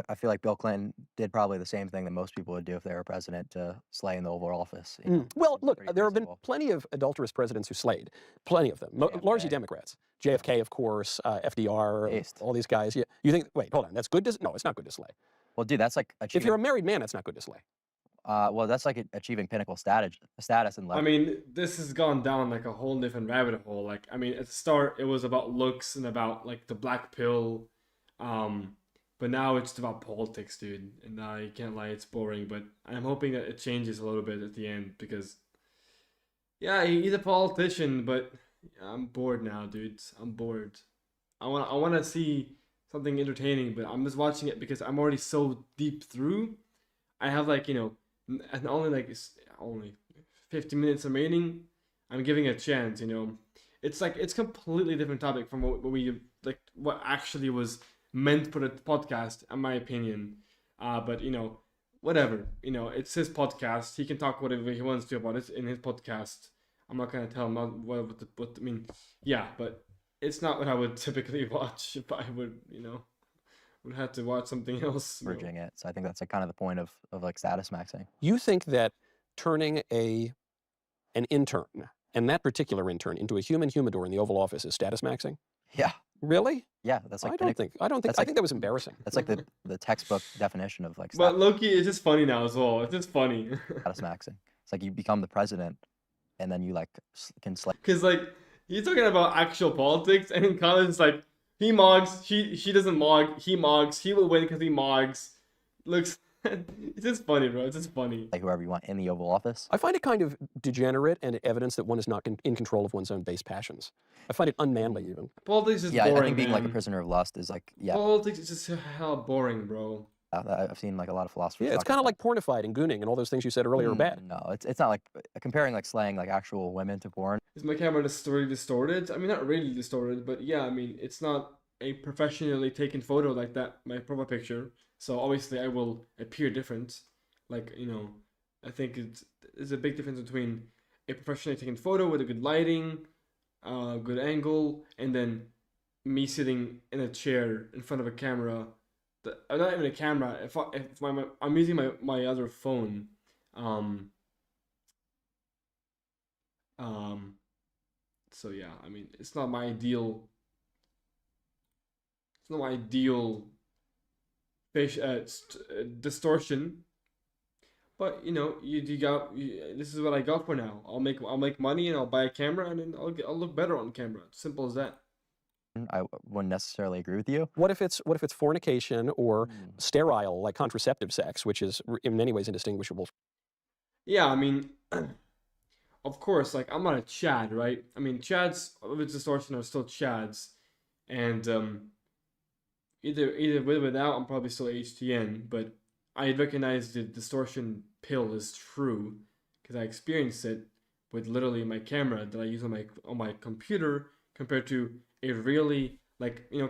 I feel like Bill Clinton did probably the same thing that most people would do if they were president, to slay in the Oval Office. Well, look, there have been plenty of adulterous presidents who slayed. Plenty of them. Largely Democrats. JFK, of course, FDR, all these guys. Yeah. You think, wait, hold on, that's good to, no, it's not good to slay. Well, dude, that's like if you're a married man, it's not good to slay. Well, that's like achieving pinnacle status in life. I mean, this has gone down like a whole different rabbit hole. Like, I mean, at the start, it was about looks and about like the black pill. But now it's about politics, dude. And you can't lie, it's boring. But I'm hoping that it changes a little bit at the end because, yeah, he's a politician, but I'm bored now, dude. I'm bored. I want to see something entertaining, but I'm just watching it because I'm already so deep through. I have and only 50 minutes remaining. I'm giving it a chance, It's completely different topic from what actually was meant for the podcast, in my opinion. But whatever. It's his podcast. He can talk whatever he wants to about it in his podcast. I'm not gonna tell him what I mean. Yeah, but it's not what I would typically watch if I would have to watch something else. Merging it. So I think that's like kind of the point of like status maxing. You think that turning an intern, and that particular intern, into a human humidor in the Oval Office is status maxing? Yeah. Really? Yeah, that's like. I don't think. I think that was embarrassing. That's like the textbook definition of like. But Loki, it's just funny now as well. It's just funny. Status maxing. It's like you become the president, and then you like can slay. Because like you're talking about actual politics, and in college, like he mogs, she doesn't mog, he mogs, he will win because he mogs. Looks. It's just funny, bro. It's just funny. Like whoever you want in the Oval Office. I find it kind of degenerate and evidence that one is not in control of one's own base passions. I find it unmanly, even. Politics is boring. boring. I think being man. like a prisoner of lust is like Politics is just hell boring, bro. I've seen like a lot of philosophers. Yeah, it's kind of like pornified and gooning and all those things you said earlier are bad. No, it's not like comparing like slaying like actual women to porn. Is my camera really distorted? I mean, not really distorted, but yeah, I mean, it's not a professionally taken photo like that, my profile picture. So obviously I will appear different. Like, I think there's a big difference between a professionally taken photo with a good lighting, good angle, and then me sitting in a chair in front of a camera. Not even a camera. If I'm using my other phone, um, um, so yeah, I mean, it's not my ideal. It's not my ideal distortion. But this is what I got for now. I'll make money and I'll buy a camera and then I'll look better on camera. Simple as that. I wouldn't necessarily agree with you. What if it's fornication or sterile, like contraceptive sex, which is in many ways indistinguishable? Yeah, I mean, of course, like I'm not a Chad, right? I mean, Chads with distortion are still Chads, and either with or without, I'm probably still HTN. But I recognize the distortion pill is true because I experienced it with literally my camera that I use on my computer compared to a really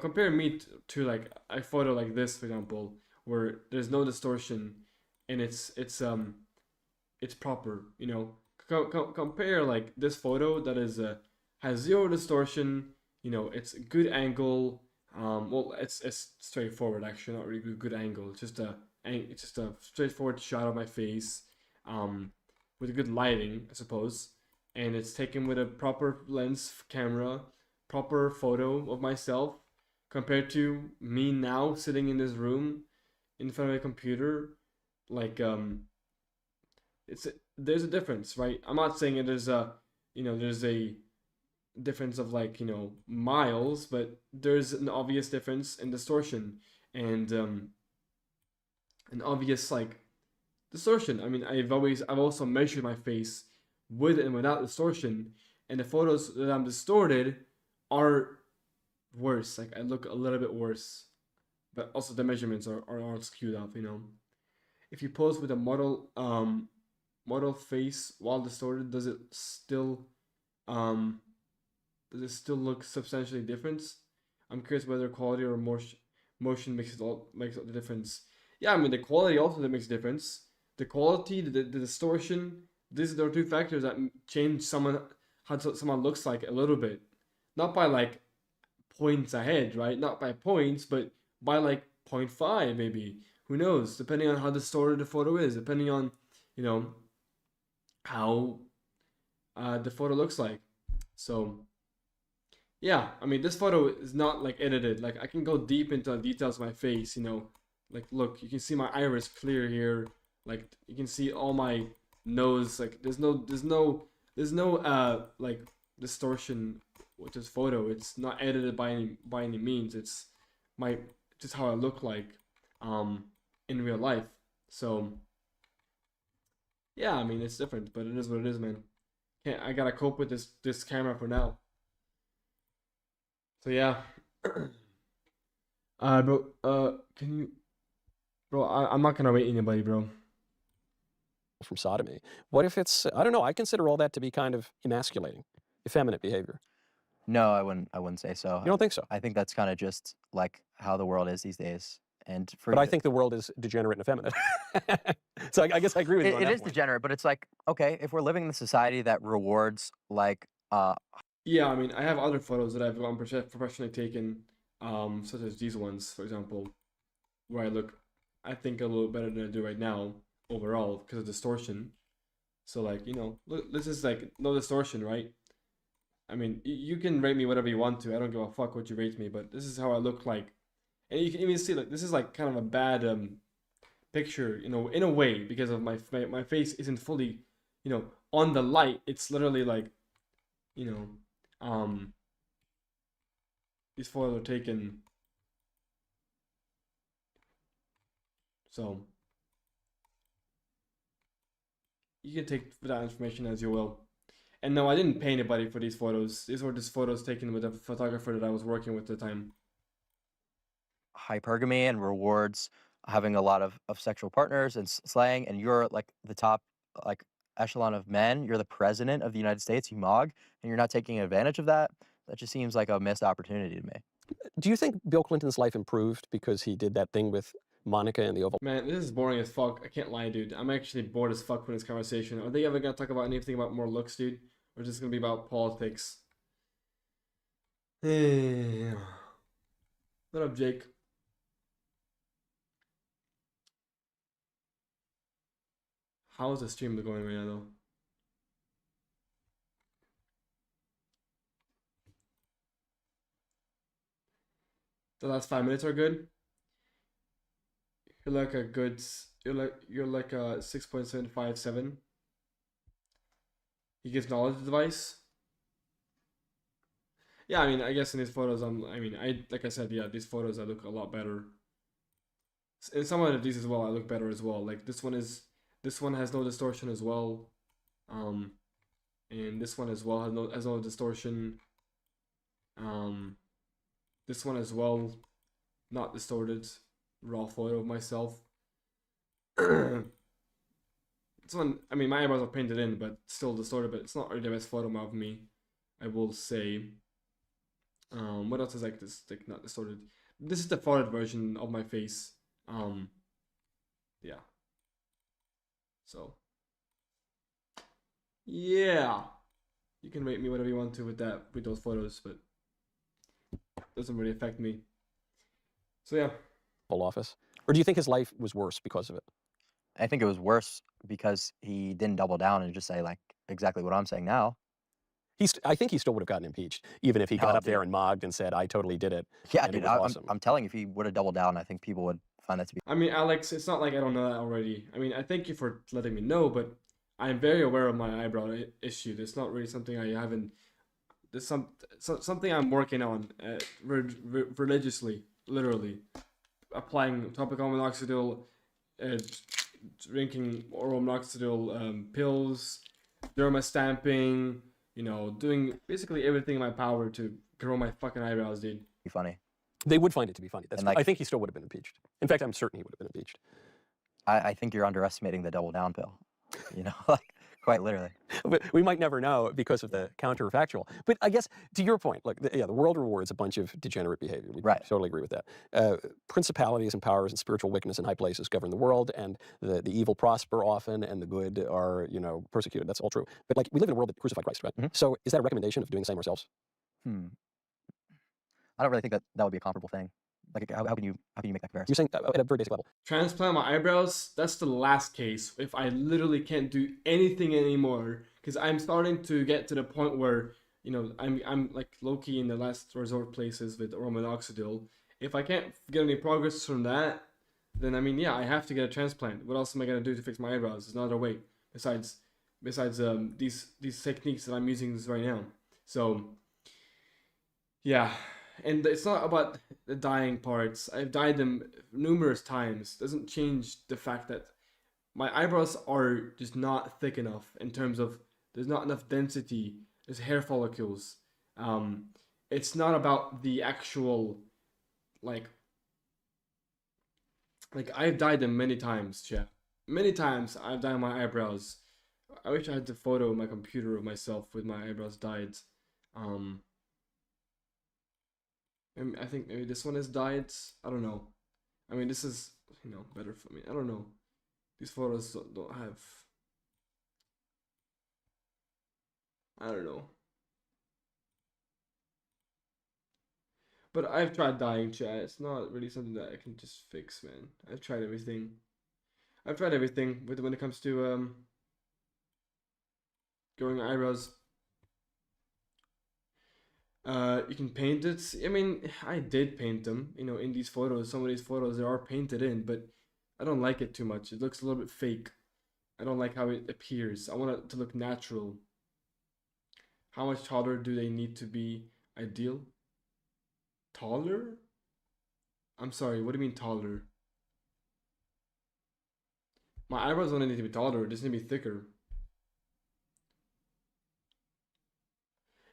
compare me to like a photo like this, for example, where there's no distortion and it's proper. Compare like this photo that is has zero distortion. It's a good angle. Well, it's straightforward actually, not really good angle. It's just a straightforward shot of my face, with a good lighting, I suppose, and it's taken with a proper lens camera, proper photo of myself, compared to me now sitting in this room in front of a computer, like there's a difference, right? I'm not saying there's a difference of miles, but there's an obvious difference in distortion and an obvious distortion. I mean, I've also measured my face with and without distortion, and the photos that I'm distorted are worse. Like I look a little bit worse, but also the measurements are all skewed up. If you pose with a model face while distorted, does it still look substantially different? I'm curious whether quality or motion makes all the difference. Yeah, I mean the quality also that makes a difference. The quality, the distortion. These are two factors that change how someone looks like a little bit. Not by points ahead, right? Not by points, but by 0.5 maybe. Who knows? Depending on how distorted the photo is, depending on how the photo looks like. So yeah, I mean this photo is not edited. I can go deep into the details of my face. Look, you can see my iris clear here. You can see all my nose. There's no distortion with this photo. It's not edited by any means. It's just how I look like in real life. So yeah, I mean it's different, but it is what it is, man. I gotta cope with this camera for now. So yeah. Bro, can you, bro? I'm not gonna rate anybody, bro. From sodomy. What if it's, I don't know, I consider all that to be kind of emasculating, effeminate behavior. No, I wouldn't say so. You don't think so? I think that's kind of just like how the world is these days. And But I think the world is degenerate and effeminate. So I guess I agree with you on it that is point. degenerate, but it's like, okay, if we're living in a society that rewards Yeah, I mean, I have other photos that I've gotten professionally taken, such as these ones, for example, where I look, I think, a little better than I do right now overall because of distortion. So look, this is no distortion, right? I mean, you can rate me whatever you want to. I don't give a fuck what you rate me, but this is how I look like. And you can even see this is kind of a bad picture, in a way, because of my face isn't fully, on the light. It's literally these photos are taken. So you can take that information as you will. And no, I didn't pay anybody for these photos. These were just photos taken with a photographer that I was working with at the time. hypergamy and rewards having a lot of sexual partners and slaying, and you're the top echelon of men. You're the president of the United States, you mog, and you're not taking advantage of that. That just seems like a missed opportunity to me. Do you think Bill Clinton's life improved because he did that thing with Monica in the Oval? Man, this is boring as fuck. I can't lie, dude. I'm actually bored as fuck with this conversation. Are they ever gonna talk about anything about more looks, dude? Or is this gonna be about politics? What up, Jake? How is the stream going right now, though? The last 5 minutes are good. You're like a good. You're like a 6.757. He gives knowledge advice. Yeah, I mean, I guess in these photos, like I said, yeah, these photos I look a lot better. In some of these as well, I look better as well. Like this one has no distortion as well, and this one as well has no distortion. This one as well, not distorted, raw photo of myself. This one, I mean, my eyebrows are painted in, but still distorted. But it's not really the best photo of me, I will say. What else is like this? Like not distorted. This is the forward version of my face. Yeah. So. Yeah. You can rate me whatever you want to with those photos, but doesn't really affect me. So yeah. Office, or do you think his life was worse because of it? I think it was worse because he didn't double down and just say like exactly what I'm saying now. I think he still would have gotten impeached, even if he got up there and mogged and said, "I totally did it." Yeah, and dude, it was awesome. I'm telling you, if he would have doubled down, I think people would find that to be. I mean, Alex, it's not like I don't know that already. I mean, I thank you for letting me know, but I'm very aware of my eyebrow issue. It's not really something I haven't. There's something I'm working on religiously, literally, applying topical minoxidil, drinking oral minoxidil pills, derma stamping. You know, doing basically everything in my power to grow my fucking eyebrows, dude. Be funny. They would find it to be funny. And, like- I think he still would have been impeached. In fact, I'm certain he would have been impeached. I think you're underestimating the double down pill. You know, like quite literally. But we might never know because of the counterfactual. But I guess to your point, look, the world rewards a bunch of degenerate behavior. We totally agree with that. Principalities and powers and spiritual wickedness in high places govern the world, and the evil prosper often, and the good are, persecuted. That's all true. But like, we live in a world that crucified Christ, right? So is that a recommendation of doing the same ourselves? I don't really think that would be a comparable thing. Like, how can you make that comparison? You're saying at a very basic level. Transplant my eyebrows, that's the last case. If I literally can't do anything anymore, because I'm starting to get to the point where, I'm like low-key in the last resort places with oral minoxidil. If I can't get any progress from that, then I mean, yeah, I have to get a transplant. What else am I gonna do to fix my eyebrows? There's no other way besides these techniques that I'm using right now. So yeah. And it's not about the dyeing parts. I've dyed them numerous times. Doesn't change the fact that my eyebrows are just not thick enough in terms of there's not enough density. There's hair follicles. It's not about the actual like I've dyed them many times, chat. Many times I've dyed my eyebrows. I wish I had the photo on my computer of myself with my eyebrows dyed. I think maybe this one is dyed. I don't know. I mean, this is, better for me. I don't know. These photos don't have... I don't know. But I've tried dyeing, chat. It's not really something that I can just fix, man. I've tried everything. I've tried everything when it comes to growing eyebrows. You can paint it. I mean, I did paint them, in these photos. Some of these photos, they are painted in, but I don't like it too much. It looks a little bit fake. I don't like how it appears. I want it to look natural. How much taller do they need to be ideal? Taller? I'm sorry, what do you mean taller? My eyebrows don't need to be taller, they just need to be thicker.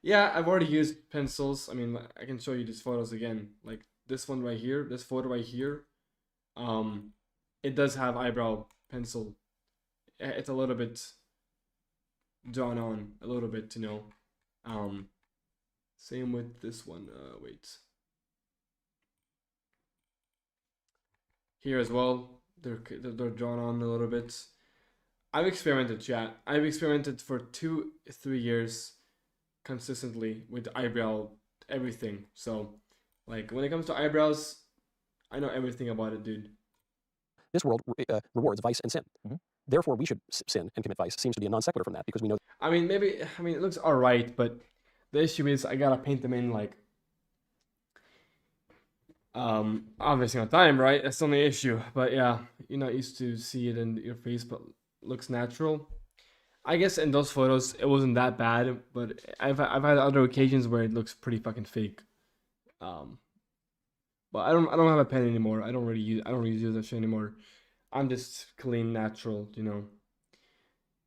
Yeah, I've already used pencils. I mean, I can show you these photos again. Like this one right here, this photo right here. It does have eyebrow pencil. It's a little bit drawn on, a little bit, Same with this one. Wait. here as well. They're drawn on a little bit. I've experimented, chat. I've experimented for 2-3 years consistently with eyebrow everything. So, like when it comes to eyebrows, I know everything about it, dude. This world rewards vice and sin. Therefore, we should sin and commit vice. Seems to be a non sequitur from that because we know. I mean, it looks alright, but the issue is I gotta paint them in like obviously on time, right? That's the only issue. But yeah, you're not used to see it in your face, but looks natural. I guess in those photos it wasn't that bad, but I've had other occasions where it looks pretty fucking fake. But I don't have a pen anymore. I don't really use that shit anymore. I'm just clean, natural, you know.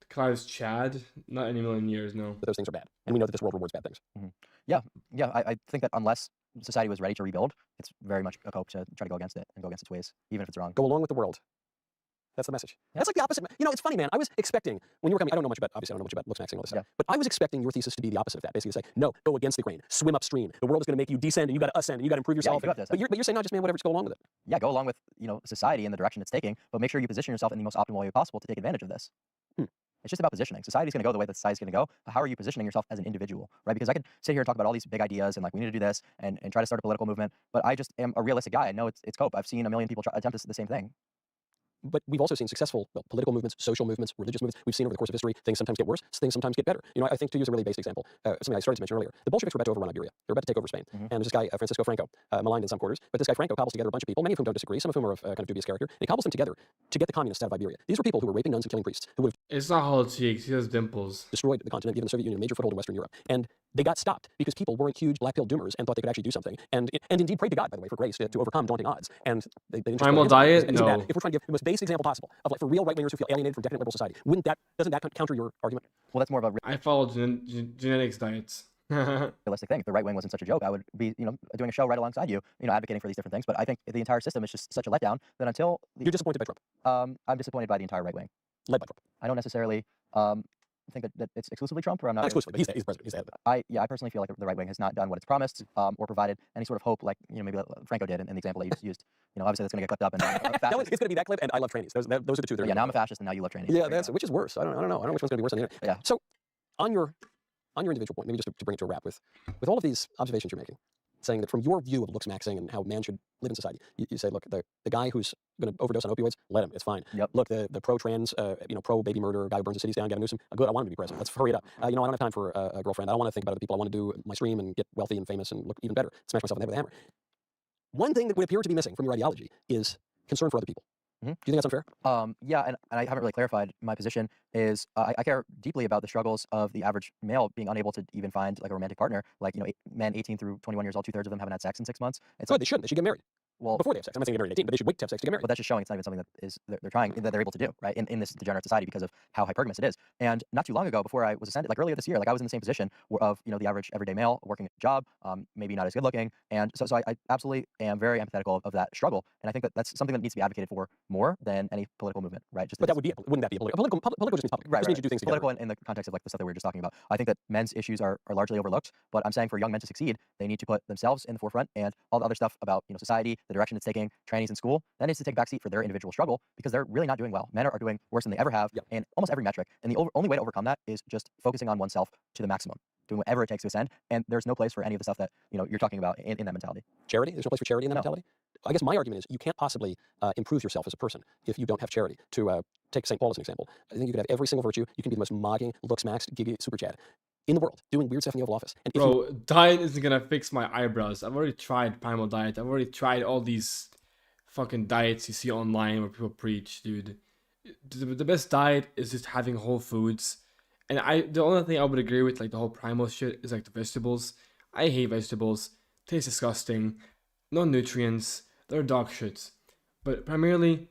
Clive's Chad, not any million years, no. That those things are bad, and we know that this world rewards bad things. Yeah, I think that unless society was ready to rebuild, it's very much a cope to try to go against it and go against its ways, even if it's wrong. Go along with the world. That's the message. That's like the opposite. You know, it's funny, man. I was expecting, when you were coming, I don't know much about Looksmaxxing and all this stuff, but I was expecting your thesis to be the opposite of that. Basically to say, no, go against the grain, swim upstream. The world is going to make you descend, and you got to ascend, and you got to improve yourself. But you're saying, no, just man, whatever, just go along with it. Yeah, go along with, society and the direction it's taking, but make sure you position yourself in the most optimal way possible to take advantage of this. It's just about positioning. Society's going to go the way that society's going to go, but how are you positioning yourself as an individual, right? Because I could sit here and talk about all these big ideas and like we need to do this and try to start a political movement, but I just am a realistic guy. I know it's cope. I've seen a million people attempt the same thing. But we've also seen successful political movements, social movements, religious movements. We've seen over the course of history, things sometimes get worse, things sometimes get better. You know, I think to use a really basic example, something I started to mention earlier, the Bolsheviks were about to overrun Iberia. They were about to take over Spain. And there's this guy, Francisco Franco, maligned in some quarters, but this guy Franco cobbles together a bunch of people, many of whom don't disagree, some of whom are of kind of dubious character, and he cobbles them together to get the communists out of Iberia. These were people who were raping nuns and killing priests, who would have It's not hollow cheeks, he has dimples. destroyed the continent, given the Soviet Union a major foothold in Western Europe. And they got stopped because people weren't huge black pill doomers and thought they could actually do something. And indeed prayed to God, by the way, for grace to overcome daunting odds. And they didn't just Primal diet? Isn't that, No. if we're trying to give the most basic example possible of like for real right-wingers who feel alienated from decadent liberal society, doesn't that counter your argument? Well, that's more of a I follow genetics diets. realistic thing. If the right wing wasn't such a joke, I would be, doing a show right alongside you, advocating for these different things. But I think the entire system is just such a letdown that until You're disappointed by Trump. I'm disappointed by the entire right wing. Led by Trump. I don't necessarily think that it's exclusively Trump, or I'm not. Not exclusively, but he's the president. He's the head of it. I personally feel like the right wing has not done what it's promised, or provided any sort of hope, like maybe Franco did in the example that you just used. Obviously that's going to get clipped up. And No, it's going to be that clip, and I love trainees. Those are the two. Yeah, now I'm a fascist, and now you love trainees. Yeah, which is worse. I don't know. I don't know which one's going to be worse than the other. Yeah. So, on your individual point, maybe just to bring it to a wrap with all of these observations you're making, saying that from your view of Looksmaxxing and how man should live in society, you say, look, the guy who's going to overdose on opioids, let him. It's fine. Yep. Look, the pro-trans, pro-baby murder guy who burns the cities down, Gavin Newsom, good. I want him to be president. Let's hurry it up. I don't have time for a girlfriend. I don't want to think about other people. I want to do my stream and get wealthy and famous and look even better. Smash myself in the head with a hammer. One thing that would appear to be missing from your ideology is concern for other people. Do you think that's unfair? Yeah, and I haven't really clarified my position. Is I care deeply about the struggles of the average male being unable to even find like a romantic partner. Like men 18 through 21 years old, 2/3 of them haven't had sex in 6 months. It's Good. They shouldn't. They should get married. Well, before they have sex. I'm not saying get married at 18, but they should wait to have sex to get married. But that's just showing it's not even something that they're trying, that they're able to do, right? In this degenerate society because of how hypergamous it is. And not too long ago, before I was ascended, like earlier this year, like I was in the same position of the average everyday male working a job, maybe not as good looking, and so I absolutely am very empathetical of that struggle, and I think that that's something that needs to be advocated for more than any political movement, right? But that wouldn't that be political? Political just means public. Right, It just means you do things political together. in the context of like the stuff that we were just talking about. I think that men's issues are largely overlooked, but I'm saying for young men to succeed, they need to put themselves in the forefront, and all the other stuff about society, the direction it's taking, trainees in school, that needs to take a backseat for their individual struggle because they're really not doing well. Men are doing worse than they ever have in almost every metric, and the only way to overcome that is just focusing on oneself to the maximum, doing whatever it takes to ascend. And there's no place for any of the stuff that you're talking about in that mentality. Charity? There's no place for charity in that mentality? I guess my argument is you can't possibly improve yourself as a person if you don't have charity. To take St. Paul as an example, I think you could have every single virtue. You can be the most mocking, Looksmaxxed, giggy super Chad in the world, doing weird stuff in the Oval Office. And Bro, diet isn't gonna fix my eyebrows. I've already tried primal diet. I've already tried all these fucking diets you see online where people preach, dude. The best diet is just having whole foods. And the only thing I would agree with, like the whole primal shit, is like the vegetables. I hate vegetables. Tastes disgusting. No nutrients. They're dog shit. But primarily,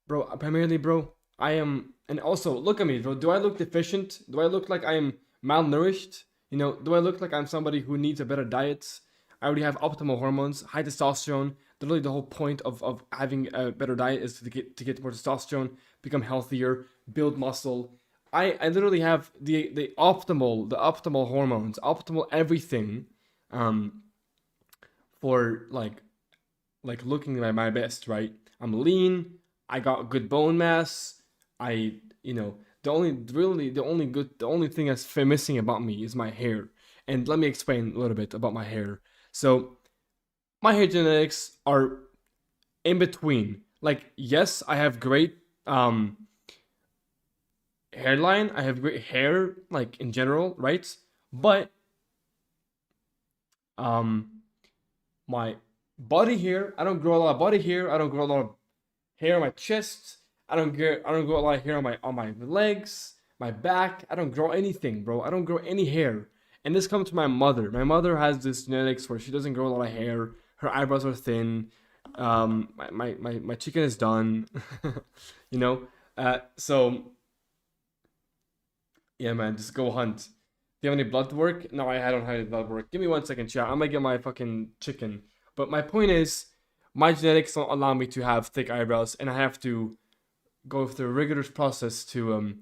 bro, I am, and also look at me, bro. Do I look deficient? Do I look like I am malnourished? Do I look like I'm somebody who needs a better diet? I already have optimal hormones, high testosterone. Literally, the whole point of having a better diet is to get more testosterone, become healthier, build muscle. I literally have the optimal hormones, optimal everything, for like looking at my best, right? I'm lean. I got good bone mass. The only thing that's missing about me is my hair. And let me explain a little bit about my hair. So my hair genetics are in between. Like, yes, I have great hairline. I have great hair, like in general, right? But my body hair, I don't grow a lot of body hair. I don't grow a lot of hair on my chest. I don't grow a lot of hair on my legs, my back. I don't grow anything, bro. I don't grow any hair. And this comes from my mother. My mother has this genetics where she doesn't grow a lot of hair. Her eyebrows are thin. My chicken is done. you know. So yeah, man, just go hunt. Do you have any blood work? No, I don't have any blood work. Give me 1 second, chat. I'm gonna get my fucking chicken. But my point is, my genetics don't allow me to have thick eyebrows, and I have to go through a rigorous process to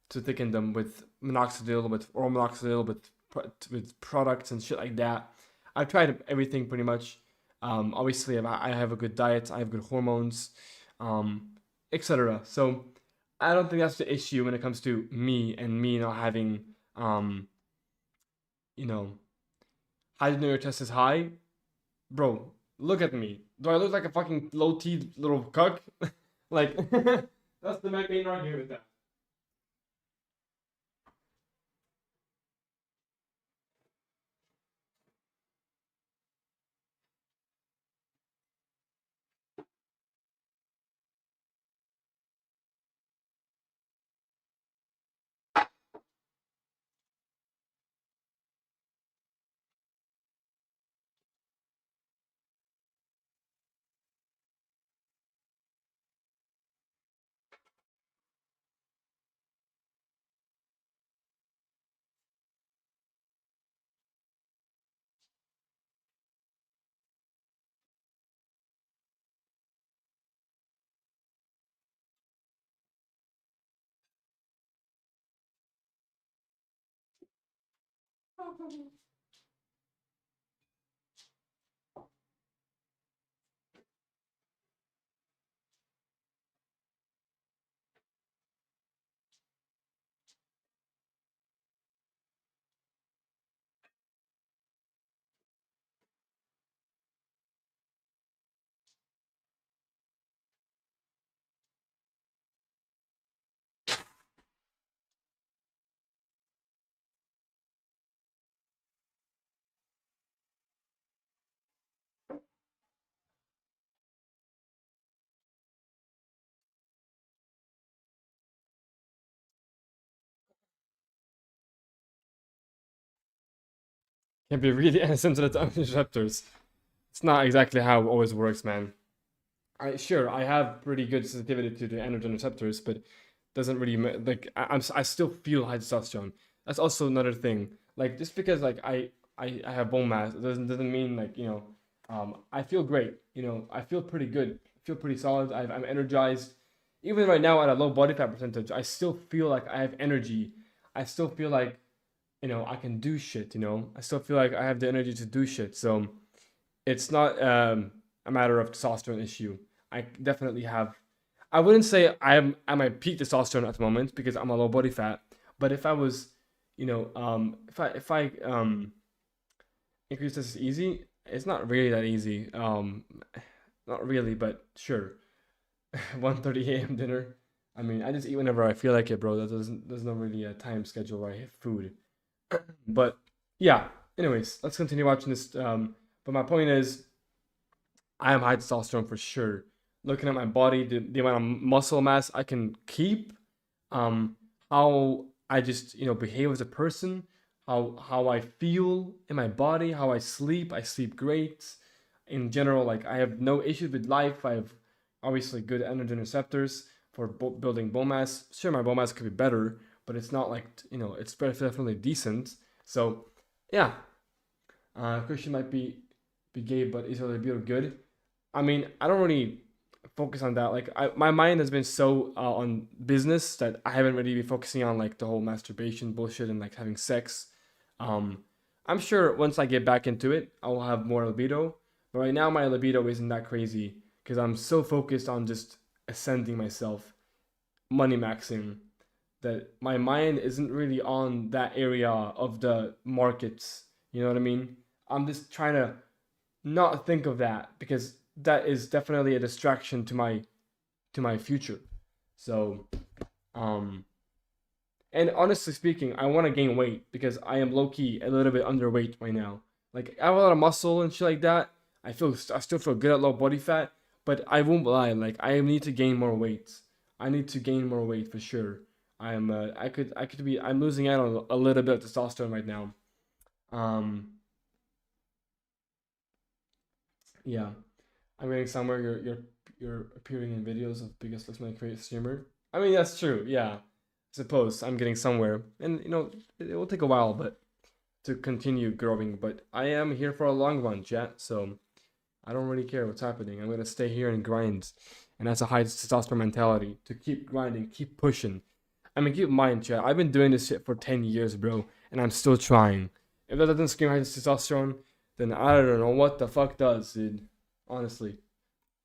thicken them with minoxidil, with oral minoxidil, with products and shit like that. I've tried everything pretty much. Obviously, I have a good diet. I have good hormones, etc. So I don't think that's the issue when it comes to me and me not having, how do you know your test is high? Bro, look at me. Do I look like a fucking low T little cuck? Like, that's the main argument with that. Can be really insensitive to receptors. It's not exactly how it always works, man. I have pretty good sensitivity to the androgen receptors, but doesn't really I still feel high testosterone. That's also another thing. Like, just because like I have bone mass, it doesn't mean like, I feel great. I feel pretty good. I feel pretty solid. I'm energized. Even right now at a low body fat percentage, I still feel like I have energy. I still feel like, I can do shit. I still feel like I have the energy to do shit. So it's not a matter of testosterone issue. I definitely have. I wouldn't say I'm at my peak testosterone at the moment because I'm a low body fat. But if I was, if I increase this easy, it's not really that easy. Not really, but sure. 1:30 a.m. dinner. I mean, I just eat whenever I feel like it, bro. There's no really a time schedule where I have food. But yeah. Anyways, let's continue watching this. But my point is, I am high testosterone for sure. Looking at my body, the amount of muscle mass I can keep, how I just behave as a person, how I feel in my body, how I sleep. I sleep great. In general, like, I have no issues with life. I have obviously good androgen receptors for building bone mass. Sure, my bone mass could be better, but it's not like, it's definitely decent. So yeah, Christian might be gay, but is other beautiful good? I mean, I don't really focus on that. Like, my mind has been so on business that I haven't really been focusing on like the whole masturbation bullshit and like having sex. I'm sure once I get back into it, I'll have more libido. But right now, my libido isn't that crazy because I'm so focused on just ascending myself, money maxing, that my mind isn't really on that area of the markets. You know what I mean? I'm just trying to not think of that because that is definitely a distraction to my future. So, and honestly speaking, I want to gain weight because I am low key a little bit underweight right now. Like I have a lot of muscle and shit like that. I still feel good at low body fat, but I won't lie. Like I need to gain more weight. I need to gain more weight for sure. I'm I'm losing out on a little bit of testosterone right now. Yeah, I'm getting somewhere. You're appearing in videos of biggest Looksmaxxing creator streamer. I mean that's true. Yeah, I suppose I'm getting somewhere, and it will take a while, but to continue growing. But I am here for a long run, chat. So I don't really care what's happening. I'm gonna stay here and grind, and that's a high testosterone mentality to keep grinding, keep pushing. I mean, keep in mind, chat. I've been doing this shit for 10 years, bro, and I'm still trying. If that doesn't scream high testosterone, then I don't know what the fuck does, dude. Honestly.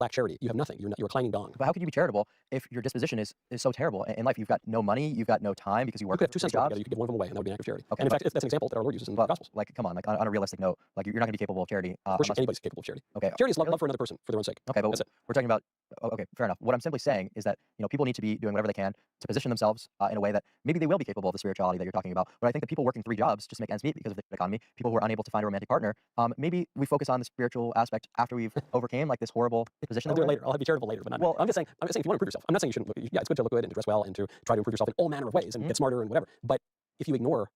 Lack charity. You have nothing. You're a clanging gong. But how could you be charitable if your disposition is so terrible in life? You've got no money, you've got no time because you work You could have 2 three cents together. jobs. You could give one of them away, and that would be an act of charity. Okay, And in but- fact, that's an example that our Lord uses in the Gospels. Like, come on, like on a realistic note, like you're not going to be capable of charity. Of course, unless- anybody's capable of charity. Okay. Charity is love Really? for another person for their own sake. Okay, but That's it. we're talking about. Okay, fair enough. What I'm simply saying is that people need to be doing whatever they can to position themselves in a way that maybe they will be capable of the spirituality that you're talking about. But I think that people working 3 jobs just to make ends meet because of the economy, people who are unable to find a romantic partner, maybe we focus on the spiritual aspect after we've overcame like this horrible position. I'll that do it we're in. later. I'll have you charitable later, but not. Well, I'm just saying if you want to improve yourself, I'm not saying you shouldn't. Yeah, it's good to look good and to dress well and to try to improve yourself in all manner of ways and get smarter and whatever. But if you ignore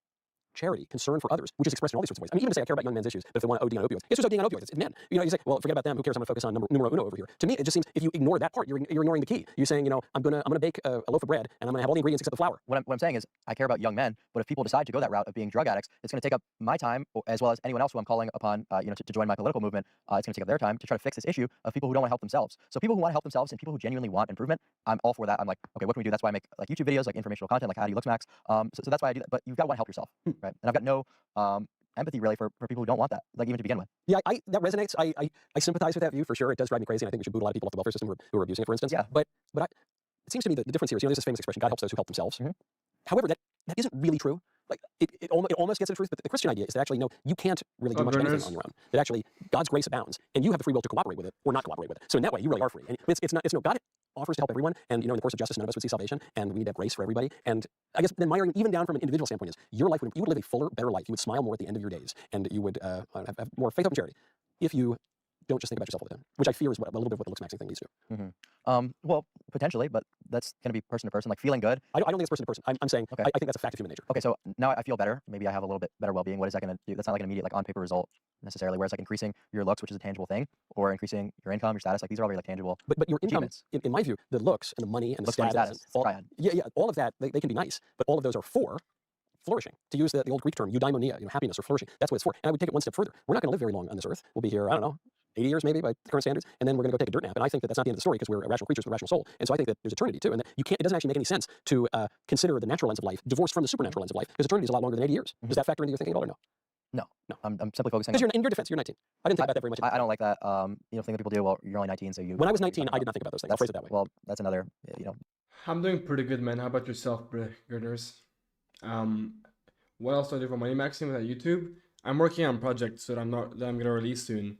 charity, concern for others, which is expressed in all these sorts of ways. I mean, even to say I care about young men's issues, but if they want to OD on opioids, guess who's ODing on opioids? It's men. You say, well, forget about them. Who cares? I'm going to focus on numero uno over here. To me, it just seems if you ignore that part, you're ignoring the key. You're saying, I'm gonna bake a loaf of bread and I'm gonna have all the ingredients except the flour. What I'm saying is, I care about young men, but if people decide to go that route of being drug addicts, it's going to take up my time as well as anyone else who I'm calling upon, to join my political movement. It's going to take up their time to try to fix this issue of people who don't want to help themselves. So people who want to help themselves and people who genuinely want improvement, I'm all for that. I'm like, okay, what can we do? That's why I make like YouTube videos, like informational content, like how do you Looksmaxx. So that's why I do that. But you've got to want to help yourself, right? And I've got no empathy really for people who don't want that, like even to begin with. Yeah, that resonates. I sympathize with that view for sure. It does drive me crazy, and I think we should boot a lot of people off the welfare system who are abusing it, for instance. Yeah. But it seems to me that the difference here is, there's this famous expression, God helps those who help themselves. Mhm. However, that isn't really true. Like it almost gets at the truth, but the Christian idea is that actually no, you can't really do much of anything on your own. That actually God's grace abounds, and you have the free will to cooperate with it or not cooperate with it. So in that way, you really are free. And it's no God offers to help everyone, and in the course of justice, none of us would see salvation, and we need to have grace for everybody. And I guess then my argument, even down from an individual standpoint, is your life you would live a fuller, better life. You would smile more at the end of your days, and you would have more faith, hope, and charity if you don't just think about yourself all the time, which I fear is a little bit of what the Looksmaxxing thing leads to. Well, potentially, but that's going to be person to person, like feeling good. I don't think it's person to person. I'm saying Okay. I think that's a fact of human nature. Okay, so now I feel better. Maybe I have a little bit better well-being. What is that going to do? That's not like an immediate, like on paper result necessarily. Whereas like increasing your looks, which is a tangible thing, or increasing your income, your status, like these are all very like tangible. But your income, achievements. in my view, the looks and the money and the Looks, money, status, status, all, triad. yeah, all of that they can be nice, but all of those are for flourishing. To use the old Greek term eudaimonia, happiness or flourishing. That's what it's for. And I would take it one step further. We're not going to live very long on this earth. We'll be here, I don't know, 80 years maybe by current standards, and then we're going to go take a dirt nap. And I think that that's not the end of the story because we're rational creatures with a rational soul. And so I think that there's eternity too, and that it doesn't actually make any sense to consider the natural lens of life divorced from the supernatural lens of life because eternity is a lot longer than 80 years. Does that factor into your thinking at all or no? No, I'm simply focusing. Because in your defense, you're 19. I didn't think about that very much. I don't like that. Thing that people do. Well, you're only 19, so you. When I was 19, I did not think about those things. I'll phrase it that way. Well, that's another. I'm doing pretty good, man. How about yourself, Girders? What else do I do for money maxing with YouTube? I'm working on projects that I'm gonna release soon.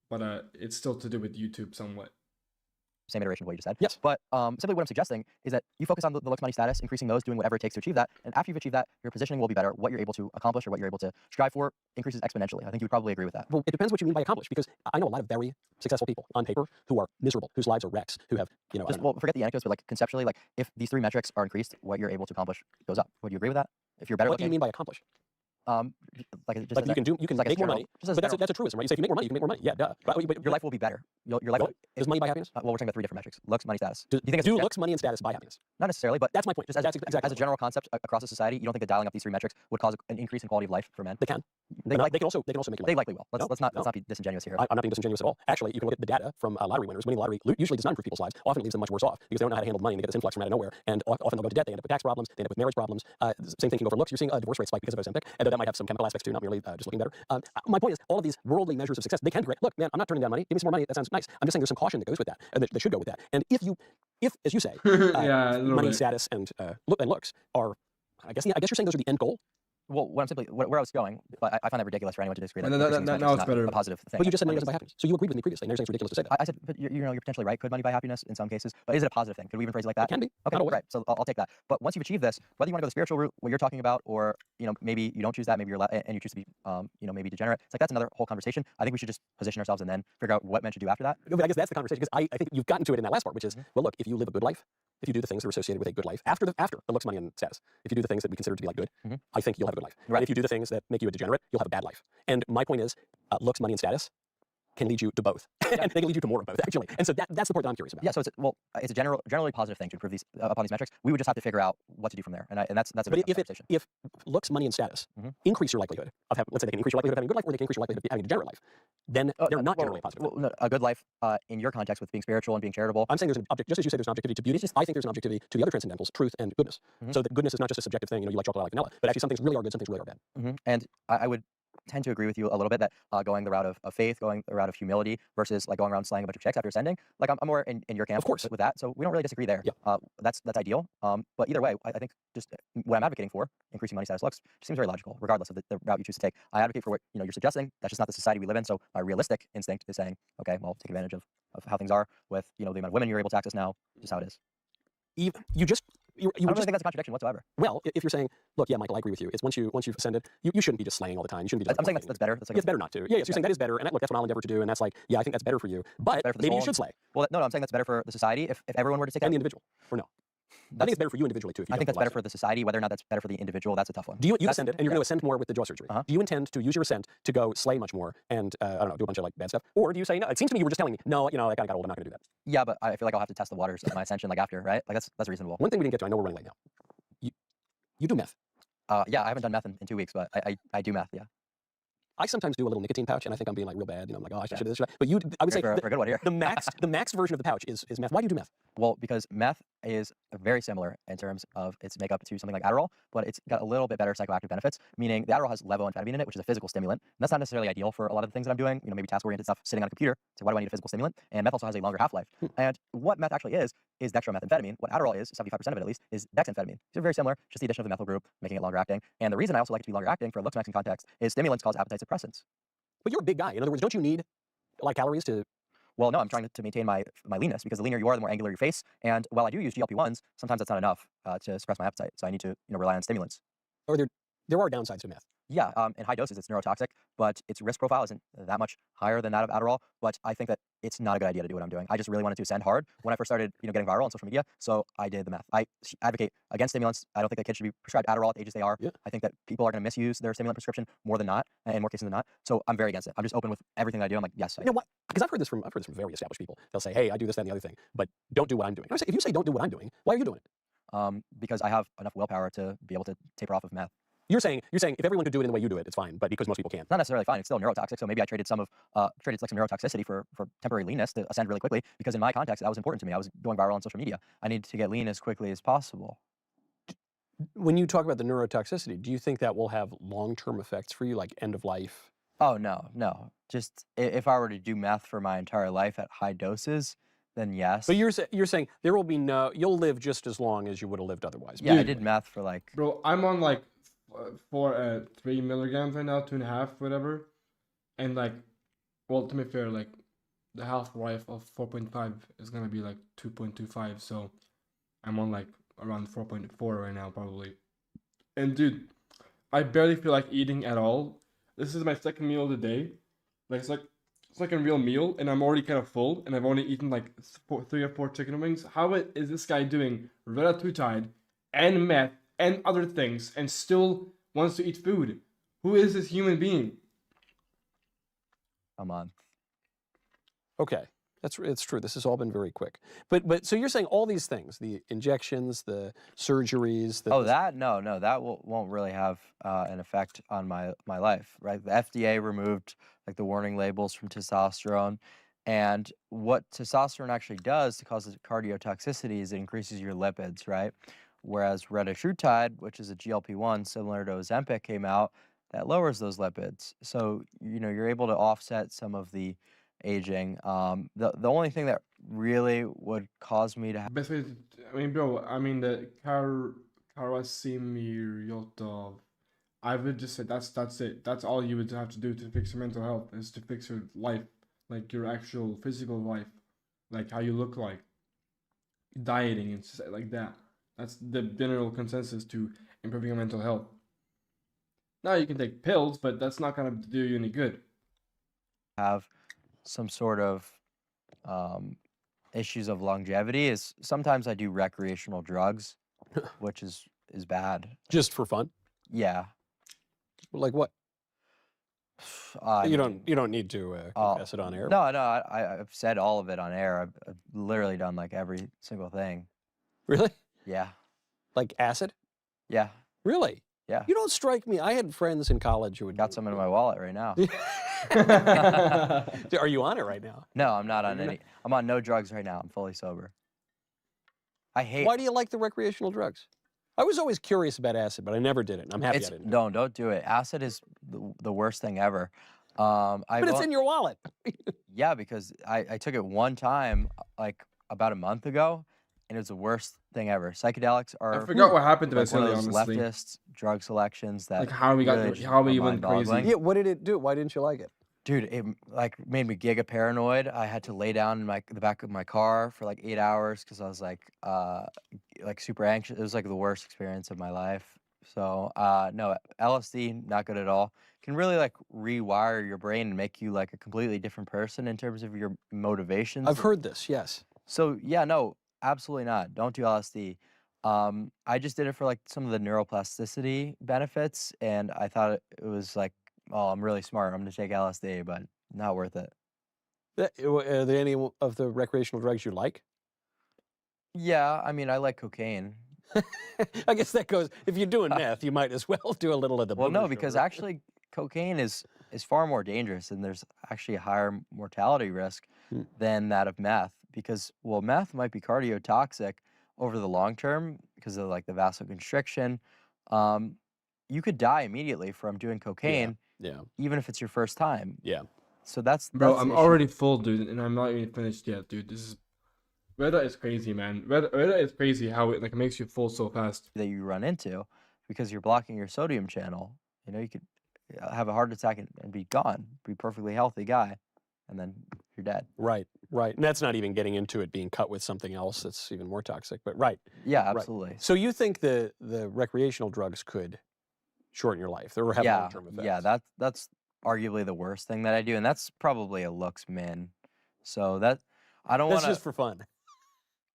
But it's still to do with YouTube somewhat. Same iteration of what you just said. Yes. But simply what I'm suggesting is that you focus on the looks, money, status, increasing those, doing whatever it takes to achieve that. And after you've achieved that, your positioning will be better. What you're able to accomplish or what you're able to strive for increases exponentially. I think you would probably agree with that. Well, it depends what you mean by accomplish, because I know a lot of very successful people on paper who are miserable, whose lives are wrecks, who have, Well, forget the anecdotes, but like conceptually, like if these 3 metrics are increased, what you're able to accomplish goes up. Would you agree with that? If you're better What do you mean by accomplish? Like you can make more money, but that's a truism, right? You say if you make more money, you can make more money. Yeah, duh. But your life will be better. Your life. Does money buy happiness? Well, we're talking about 3 different metrics: looks, money, status. Do you think do looks, money, and status buy happiness? Not necessarily, but that's my point. Just as, exactly as a general concept across a society, you don't think that dialing up these 3 metrics would cause an increase in quality of life for men? They can. They can also make you money. They likely will. Let's not be disingenuous here. I'm not being disingenuous at all. Actually, you can look at the data from lottery winners. Winning lottery usually does not improve people's lives. Often it leaves them much worse off because they don't know how to handle money and they get this influx from out of nowhere. And often they'll go to debt. They end up with tax problems. They end up with marriage problems. Same thing can go for looks. You're seeing a divorce rate spike because of Ozempic. And that might have some chemical aspects too, not merely just looking better. My point is, all of these worldly measures of success, they can be great. Look, man, I'm not turning down money. Give me some more money. That sounds nice. I'm just saying there's some caution that goes with that, and that should go with that. And if, as you say, Yeah, a little money, bit. status, and looks are, I guess you're saying those are the end goal. Well, what I'm simply where I was going, but I find that ridiculous for anyone to disagree. That No, increasing now expenses it's is not better. a positive thing. But you just said money Anyways. doesn't buy happiness. So you agreed with me previously. Now you're saying it's ridiculous to say that. I said, but you're potentially right. Could money buy happiness in some cases? But is it a positive thing? Could we even phrase it like that? It can be. Okay, Not always. right. So I'll take that. But once you've achieved this, whether you want to go the spiritual route, what you're talking about, or maybe you don't choose that, maybe you're and you choose to be maybe degenerate. It's like that's another whole conversation. I think we should just position ourselves and then figure out what men should do after that. But I guess that's the conversation, because I think you've gotten to it in that last part, which is, well, look, if you live a good life, if you do the things that are associated with a good life after the looks, money, and status, if you do the things that we consider to be like good, I think you'll have a good life. Right. And if you do the things that make you a degenerate, you'll have a bad life. And my point is, looks, money, and status can lead you to both. And they can lead you to more of both, actually. And so that's the part that I'm curious about. Yeah. So it's a generally positive thing to improve these upon these metrics. We would just have to figure out what to do from there, and that's a But big conversation. if looks, money, and status increase your likelihood of having, let's say they can increase your likelihood of having a good life, or they can increase your likelihood of having a degenerate life, then they're not generally positive. Well, no, a good life in your context with being spiritual and being charitable. I'm saying there's an object, just as you say there's an objectivity to beauty, I think there's an objectivity to the other transcendentals, truth and goodness. So that goodness is not just a subjective thing, you like chocolate, I like vanilla, but actually some things really are good, some things really are bad. And I would tend to agree with you a little bit that going the route of faith, going the route of humility versus like going around slaying a bunch of chicks after ascending, like I'm more in your camp, of course, with that. So we don't really disagree there. Yeah. That's ideal. But either way, I think just what I'm advocating for, increasing money, status, looks, just seems very logical, regardless of the route you choose to take. I advocate for what you're suggesting. That's just not the society we live in. So my realistic instinct is saying, okay, well, take advantage of how things are with the amount of women you're able to access now, just how it is. You I don't really think that's a contradiction whatsoever. Well, if you're saying, look, yeah, Michael, I agree with you. It's once you've ascended, you shouldn't be just slaying all the time. You shouldn't be just. I'm saying that's better. That's it's better not to. Yeah, yes, you're saying that is better, and look, that's what I'll endeavor to do, and that's like, yeah, I think that's better for you. But better for the maybe soul you should slay. Well, no, I'm saying that's better for the society if everyone were to take and that. the individual, or no? I think it's better for you individually too. If you I think don't that's better realize for the society. Whether or not that's better for the individual, that's a tough one. it. Do you ascended, and you're going to ascend more with the jaw surgery? Do you intend to use your ascent to go slay much more and I don't know, do a bunch of like bad stuff, or do you say no? It seems to me you were just telling me no. That guy got old. I'm not going to do that. Yeah, but I feel like I'll have to test the waters of my ascension like after, right? Like that's reasonable. One thing we didn't get to. I know we're running late now. You do meth. Yeah, I haven't done meth in 2 weeks, but I do meth. Yeah. I sometimes do a little nicotine pouch, and I think I'm being like real bad. I'm like, oh, I should do this. But I would say for a good one here. the max version of the pouch is meth. Why do you do meth? Well, because meth is very similar in terms of its makeup to something like Adderall, but it's got a little bit better psychoactive benefits, meaning the Adderall has levoamphetamine in it, which is a physical stimulant. And that's not necessarily ideal for a lot of the things that I'm doing, maybe task-oriented stuff, sitting on a computer. So why do I need a physical stimulant? And meth also has a longer half-life. And what meth actually is dextromethamphetamine. What Adderall is, 75% of it at least, is dexamphetamine. So very similar, just the addition of the methyl group, making it longer acting. And the reason I also like it to be longer acting for a Looksmaxxing context is stimulants cause appetite suppressants. But you're a big guy. In other words, don't you need a lot of calories to? Well, no, I'm trying to maintain my leanness, because the leaner you are, the more angular your face. And while I do use GLP-1s, sometimes that's not enough to suppress my appetite. So I need to rely on stimulants. Or there are downsides to meth. Yeah, in high doses, it's neurotoxic, but its risk profile isn't that much higher than that of Adderall. But I think that it's not a good idea to do what I'm doing. I just really wanted to ascend hard when I first started, getting viral on social media. So I did the meth. I advocate against stimulants. I don't think that kids should be prescribed Adderall at the ages they are. Yeah. I think that people are going to misuse their stimulant prescription more than not, in more cases than not. So I'm very against it. I'm just open with everything that I do. I'm like, yes. Why? Because I've heard this from very established people. They'll say, hey, I do this, that, and the other thing, but don't do what I'm doing. If you say don't do what I'm doing, why are you doing it? Because I have enough willpower to be able to taper off of meth. You're saying if everyone could do it in the way you do it, it's fine. But because most people can't. It's not necessarily fine. It's still neurotoxic. So maybe I traded some neurotoxicity for temporary leanness to ascend really quickly, because in my context that was important to me. I was going viral on social media. I needed to get lean as quickly as possible. When you talk about the neurotoxicity, do you think that will have long-term effects for you, like end of life? Oh no. Just if I were to do meth for my entire life at high doses, then yes. But you're saying there will be you'll live just as long as you would have lived otherwise. Yeah, I did meth for like. Bro, I'm on like 3 milligrams right now, 2.5, whatever, and like, well, to be fair, like the half-life of 4.5 is gonna be like 2.25, so I'm on like around 4.4 right now probably. And dude, I barely feel like eating at all. This is my second meal of the day. Like it's like a real meal, and I'm already kind of full, and I've only eaten like 3 or 4 chicken wings. How is this guy doing retatrutide and meth and other things and still wants to eat food? Who is this human being? A month. Okay, it's true. This has all been very quick. But so you're saying all these things, the injections, the surgeries. No, that won't really have an effect on my life, right? The FDA removed like the warning labels from testosterone. And what testosterone actually does to cause cardiotoxicity is it increases your lipids, right? Whereas retatrutide, which is a GLP-1 similar to Ozempic, came out, that lowers those lipids. So, you're able to offset some of the aging. The only thing that really would cause me to have Best way to, I mean, bro, the Karasimiriotov. I would just say that's it. That's all you would have to do to fix your mental health is to fix your life, like your actual physical life, like how you look like, dieting and stuff like that. That's the general consensus to improving your mental health. Now you can take pills, but that's not gonna do you any good. have some sort of issues of longevity is sometimes I do recreational drugs, which is bad. Just for fun? Yeah. Like what? I you mean, don't need to confess it on air. No, I've said all of it on air. I've literally done like every single thing. Really? Yeah. Like acid? Yeah. Really? Yeah. You don't strike me. I had friends in college who would got some in my wallet right now. Are you on it right now? No, I'm not on any. I'm on no drugs right now. I'm fully sober. I hate. Why do you like the recreational drugs? I was always curious about acid, but I never did it. And I'm happy I didn't. Don't do it. Acid is the worst thing ever. But it's in your wallet. Yeah, because I took it one time, like about a month ago, and it was the worst thing ever. Psychedelics are. I forgot what happened to like Vasily, one of those honestly. leftist drug selections that. Like how we got, really how we are went crazy. mind-boggling. Yeah, what did it do? Why didn't you like it? Dude, it like made me giga paranoid. I had to lay down in the back of my car for like 8 hours because I was like super anxious. It was like the worst experience of my life. So no, LSD not good at all. Can really like rewire your brain and make you like a completely different person in terms of your motivations. I've heard this. Yes. So yeah, no, absolutely not. Don't do LSD. I just did it for like some of the neuroplasticity benefits, and I thought it was like, oh, I'm really smart. I'm gonna take LSD, but not worth it. Are there any of the recreational drugs you like? Yeah, I mean, I like cocaine. I guess that goes. If you're doing meth, you might as well do a little of the. Well, no, booze because sugar. actually, cocaine is far more dangerous, and there's actually a higher mortality risk than that of meth. Because meth might be cardiotoxic over the long term because of like the vasoconstriction. You could die immediately from doing cocaine. Yeah. Even if it's your first time. Yeah. So that's Bro, the I'm issue. already full, dude, and I'm not even finished yet, dude. This is Reddit is crazy, man. Reddit is crazy how it like makes you full so fast. That you run into because you're blocking your sodium channel. You could have a heart attack and be gone, be a perfectly healthy guy, and then you're dead. Right. And that's not even getting into it being cut with something else that's even more toxic. But right. Yeah, Right. absolutely. So you think the recreational drugs could shorten your life or have long-term effects? Yeah, that's arguably the worst thing that I do, and that's probably a looks min. So that I don't want That's just for fun.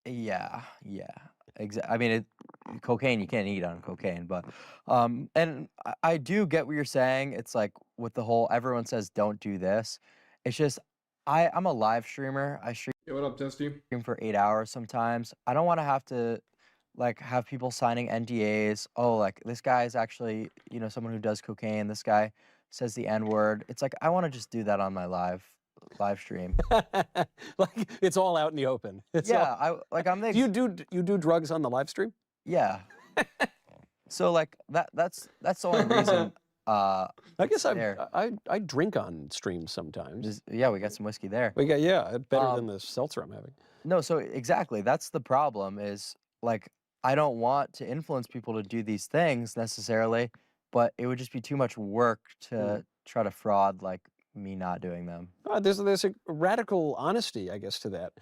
Yeah. I mean, cocaine you can't eat on cocaine, but and I do get what you're saying. It's like with the whole everyone says don't do this. It's just I'm a live streamer. I stream. Yo, what up, Dusty? For 8 hours sometimes. I don't want to have to like have people signing NDAs. Oh, like this guy is actually someone who does cocaine. This guy says the N-word. It's like I want to just do that on my live stream. Like it's all out in the open. I'm the. You do drugs on the live stream? Yeah. So like that's the only reason. I guess I drink on streams sometimes. Yeah, we got some whiskey there. We got better than the seltzer I'm having. No, so exactly that's the problem. Is like I don't want to influence people to do these things necessarily, but it would just be too much work to try to fraud like me not doing them. There's a radical honesty, I guess, to that.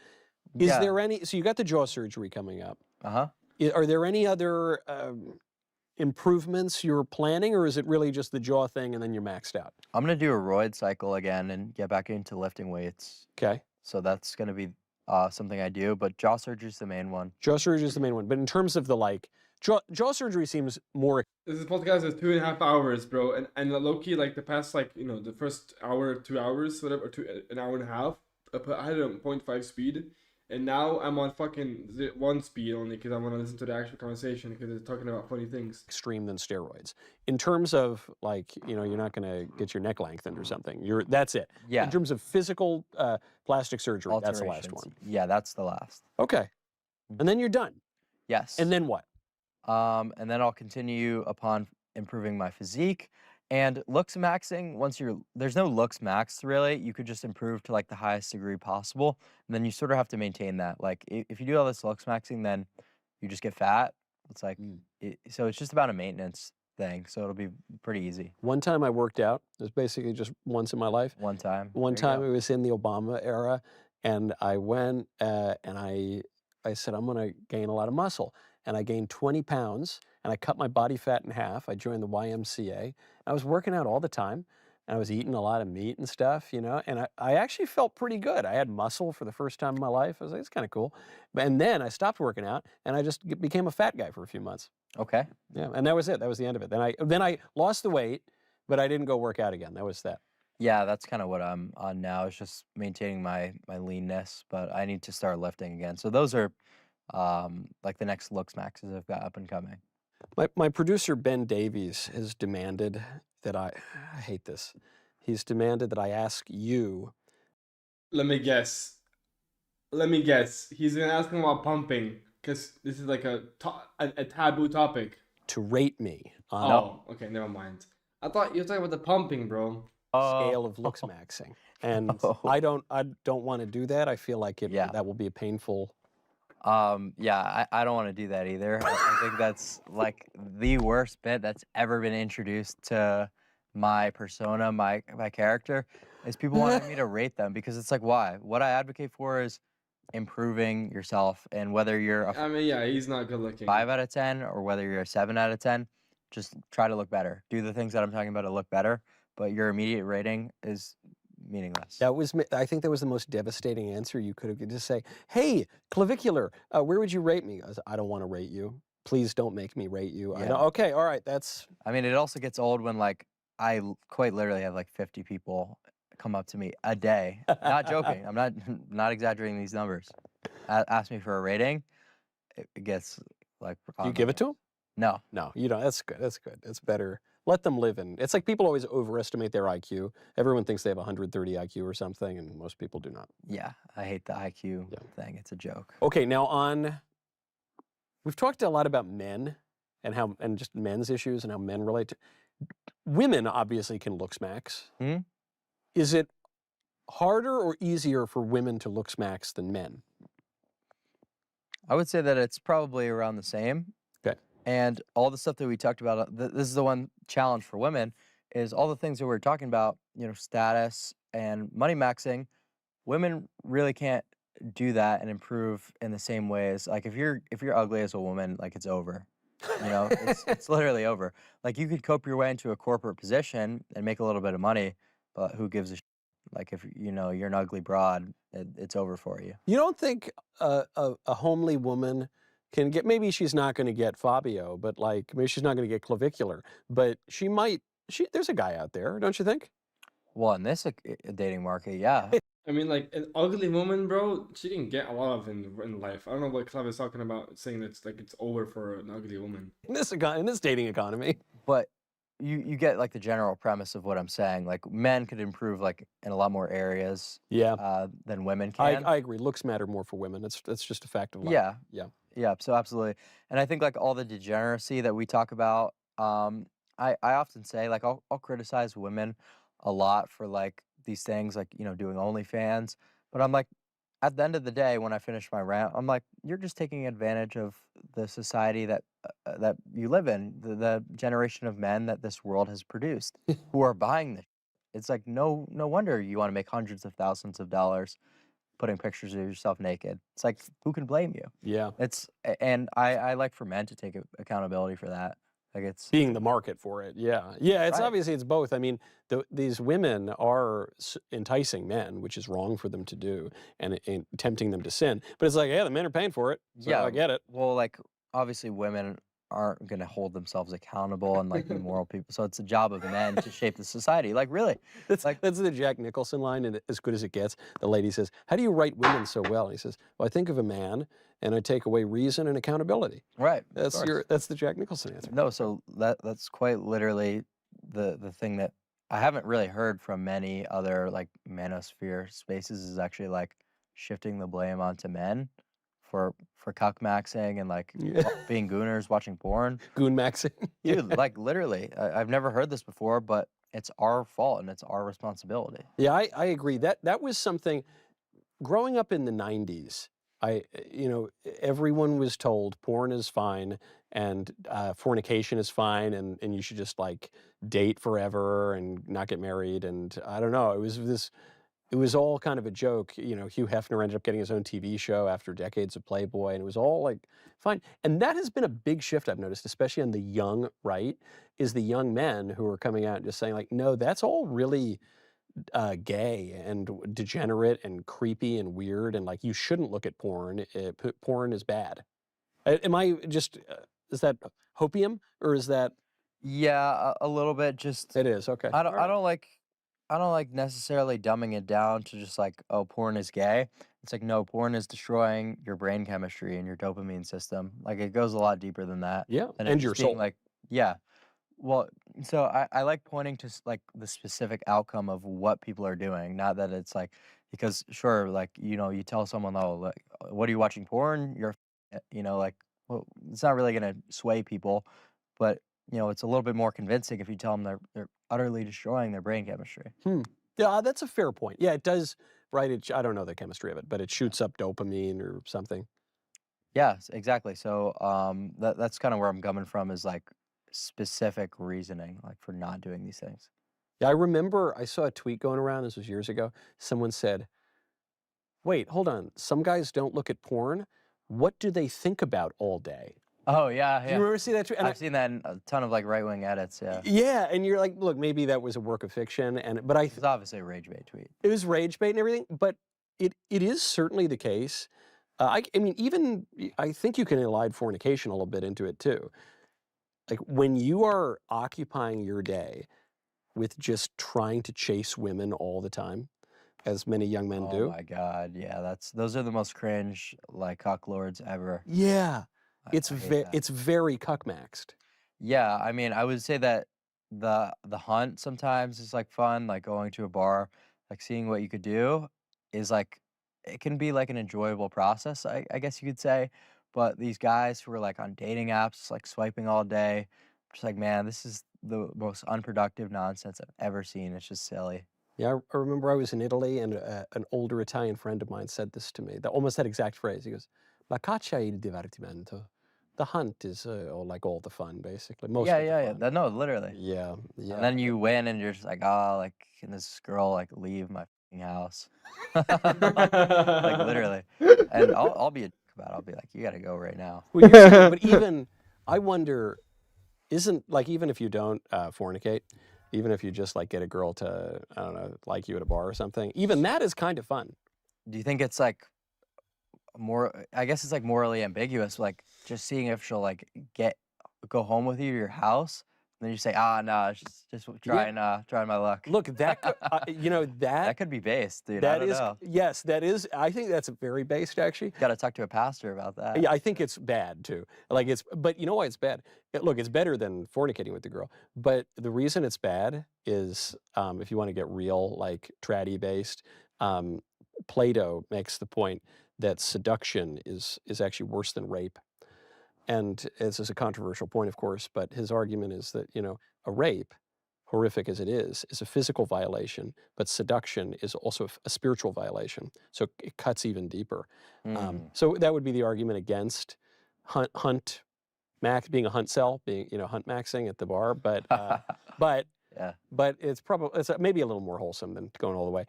Is there any? So you got the jaw surgery coming up. Are there any other improvements you're planning, or is it really just the jaw thing and then you're maxed out? I'm gonna do a roid cycle again and get back into lifting weights. Okay. So that's gonna be something I do, but jaw surgery is the main one. Jaw surgery is the main one, but in terms of the jaw surgery seems more. This podcast is 2.5 hours, bro, and low-key, like the past, the first hour, 2 hours, whatever, an hour and a half, I had it on 0.5 speed, and now I'm on fucking 1 speed only because I want to listen to the actual conversation because they're talking about funny things. Extreme than steroids. In terms of you're not going to get your neck lengthened or something. That's it. Yeah. In terms of physical plastic surgery, that's the last one. Yeah, that's the last. Okay. And then you're done. Yes. And then what? And then I'll continue upon improving my physique And looks maxing, there's no looks max really. You could just improve to like the highest degree possible. And then you sort of have to maintain that. Like if you do all this looks maxing, then you just get fat. It's like, so it's just about a maintenance thing. So it'll be pretty easy. One time I worked out. It was basically just once in my life. One time. One There you time go. it was in the Obama era, and I went and I said I'm going to gain a lot of muscle, and I gained 20 pounds, and I cut my body fat in half. I joined the YMCA. I was working out all the time, and I was eating a lot of meat and stuff, you know, and I actually felt pretty good. I had muscle for the first time in my life. I was like, it's kind of cool. And then I stopped working out, and I just became a fat guy for a few months. Okay. Yeah, and that was it. That was the end of it. Then I lost the weight, but I didn't go work out again. That was that. Yeah, that's kind of what I'm on now. Is just maintaining my leanness, but I need to start lifting again. So those are like the next looks maxes I've got up and coming. My producer Ben Davies has demanded that I hate this. He's demanded that I ask you. Let me guess. He's gonna ask him about pumping because this is like a taboo topic. To rate me on Oh, okay, never mind. I thought you were talking about the pumping, bro. scale of looks maxing, and I don't want to do that. I feel like that will be a painful. Yeah, I don't want to do that either. I think that's like the worst bit that's ever been introduced to my persona, my character, is people wanting me to rate them because it's like, why? What I advocate for is improving yourself, and whether you're a I mean, yeah, he's not good looking. 5 out of 10 or whether you're a 7 out of 10, just try to look better. Do the things that I'm talking about to look better, but your immediate rating is meaningless. I think that was the most devastating answer you could have just say, "Hey, clavicular, where would you rate me?" I don't want to rate you. Please don't make me rate you. Yeah. Okay, all right, that's. I mean, it also gets old when like quite literally have like 50 people come up to me a day. Not joking. I'm not exaggerating these numbers. Ask me for a rating. It gets like. You give it to them? No. No, you don't. That's good. That's good. It's better. Let them live in. It's like people always overestimate their IQ. Everyone thinks they have 130 IQ or something, and most people do not. Yeah, I hate the IQ thing. It's a joke. Okay, now we've talked a lot about men and just men's issues and how men relate to women. Obviously, can looks max. Is it harder or easier for women to looks max than men? I would say that it's probably around the same. Okay. And all the stuff that we talked about, this is the one challenge for women, is all the things that we're talking about, you know, status and money maxing. Women really can't do that and improve in the same ways. Like if you're ugly as a woman, like it's over. You know, it's literally over. Like you could cope your way into a corporate position and make a little bit of money, but who gives a shit? Like if you know you're an ugly broad, it's over for you. You don't think a homely woman can get? Maybe she's not going to get Fabio, but like maybe she's not going to get clavicular, but she might. There's a guy out there, don't you think? Well, in this dating market, yeah. I mean, like an ugly woman, bro. She can get a lot of in life. I don't know what Clav is talking about, saying that it's over for an ugly woman. In this dating economy. But you get like the general premise of what I'm saying. Like men could improve like in a lot more areas. Than women can. I agree. Looks matter more for women. That's just a fact of life. Yeah. Yeah. So absolutely. And I think like all the degeneracy that we talk about, I often say like I'll criticize women a lot for like these things like, you know, doing OnlyFans, but I'm like, at the end of the day, when I finish my rant, I'm like, you're just taking advantage of the society that you live in, the generation of men that this world has produced, who are buying this. It's like no wonder you want to make hundreds of thousands of dollars putting pictures of yourself naked. It's like, who can blame you? Yeah. And I like for men to take accountability for that. Like it's being the market for it. Yeah. It's Right. obviously it's both. I mean, these women are enticing men, which is wrong for them to do, and tempting them to sin. But it's like, yeah, the men are paying for it. So I get it. Well, like obviously women aren't going to hold themselves accountable and like be moral people. So it's a job of men to shape the society. Like really. That's the Jack Nicholson line, and As Good as It Gets. The lady says, "How do you write women so well?" And he says, "Well, I think of a man and I take away reason and accountability." Right. That's the Jack Nicholson answer. No, so that's quite literally the thing that I haven't really heard from many other like manosphere spaces is actually like shifting the blame onto men for cuckmaxing and like being gooners, watching porn. Goon maxing. Dude, like literally, I've never heard this before, but it's our fault and it's our responsibility. Yeah, I agree. That was something. Growing up in the 90s, everyone was told porn is fine and fornication is fine and you should just like date forever and not get married. And I don't know, it was all kind of a joke. Hugh Hefner ended up getting his own TV show after decades of Playboy, and it was all like fine. And that has been a big shift I've noticed, especially on the young right, is the young men who are coming out and just saying like, no, that's all really gay and degenerate and creepy and weird, and like you shouldn't look at porn. Porn is bad. Am I just is that hopium or is that? Yeah, a little bit. Just it is okay. I don't like necessarily dumbing it down to just like, oh, porn is gay. It's like, no, porn is destroying your brain chemistry and your dopamine system. Like it goes a lot deeper than that. Yeah, than and it your just being soul. like, yeah. Well, so I like pointing to like the specific outcome of what people are doing, not that it's like, because sure, like, you tell someone, oh, like, what are you watching porn? Like, well, it's not really gonna sway people, but it's a little bit more convincing if you tell them they're utterly destroying their brain chemistry. Yeah, that's a fair point. Yeah, it does. Right. I don't know the chemistry of it, but it shoots up dopamine or something. Yeah, exactly. So that's kind of where I'm coming from, is like specific reasoning, like for not doing these things. Yeah, I remember I saw a tweet going around, this was years ago. Someone said, wait, hold on. Some guys don't look at porn. What do they think about all day? Oh, yeah, Do you ever see that tweet? I've seen that in a ton of like right-wing edits, yeah. Yeah, and you're like, look, maybe that was a work of fiction, but It's obviously a rage bait tweet. it was rage bait and everything, but it is certainly the case. I mean, even I think you can elide fornication a little bit into it too. Like when you are occupying your day with just trying to chase women all the time, as many young men do. Oh my God, yeah, those are the most cringe like cuck lords ever. Yeah, it's I hate that. it's very cuckmaxed. Yeah, I mean, I would say that the hunt sometimes is like fun, like going to a bar, like seeing what you could do is like, it can be like an enjoyable process, I guess you could say. But these guys who are like on dating apps, like swiping all day, just like, man, this is the most unproductive nonsense I've ever seen. It's just silly. Yeah, I remember I was in Italy and an older Italian friend of mine said this to me, almost that exact phrase. He goes, La caccia è il divertimento. The hunt is like all the fun, basically. Most of the Yeah. fun. No, literally. Yeah. And then you win and you're just like, oh, like, can this girl like leave my f***ing house? Like literally. And I'll be a dick about it. I'll be like, you gotta go right now. Well, you're saying, but even, I wonder, isn't, like, even if you don't fornicate, even if you just like get a girl to, I don't know, like you at a bar or something, even that is kind of fun. Do you think it's like I guess it's like morally ambiguous, like just seeing if she'll like go home with you to your house, and then you say, no, just trying my luck. Look, that that could be based, dude. That I don't is, know. yes, that is. I think that's very based, actually. Got to talk to a pastor about that. Yeah, I think it's bad too. Like but you know why it's bad? Look, it's better than fornicating with the girl. But the reason it's bad is, if you want to get real, like traddy based, Plato makes the point that seduction is actually worse than rape. And this is a controversial point, of course, but his argument is that, a rape, horrific as it is a physical violation, but seduction is also a spiritual violation. So it cuts even deeper. So that would be the argument against being a hunt cell, being, hunt maxing at the bar. But yeah. But it's maybe a little more wholesome than going all the way.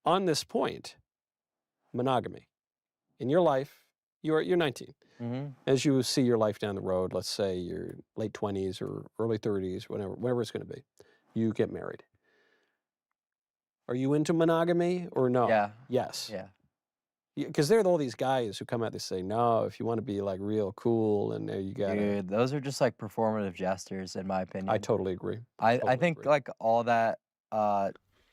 On this point, monogamy. In your life, you're 19. Mm-hmm. As you see your life down the road, let's say you're late 20s or early 30s, whatever it's going to be, you get married. Are you into monogamy or no? Yeah. Yes. Yeah. Because there are all these guys who come out and say, no, if you want to be like real cool, and there you got it. Dude, those are just like performative gestures, in my opinion. I totally agree. I think like all that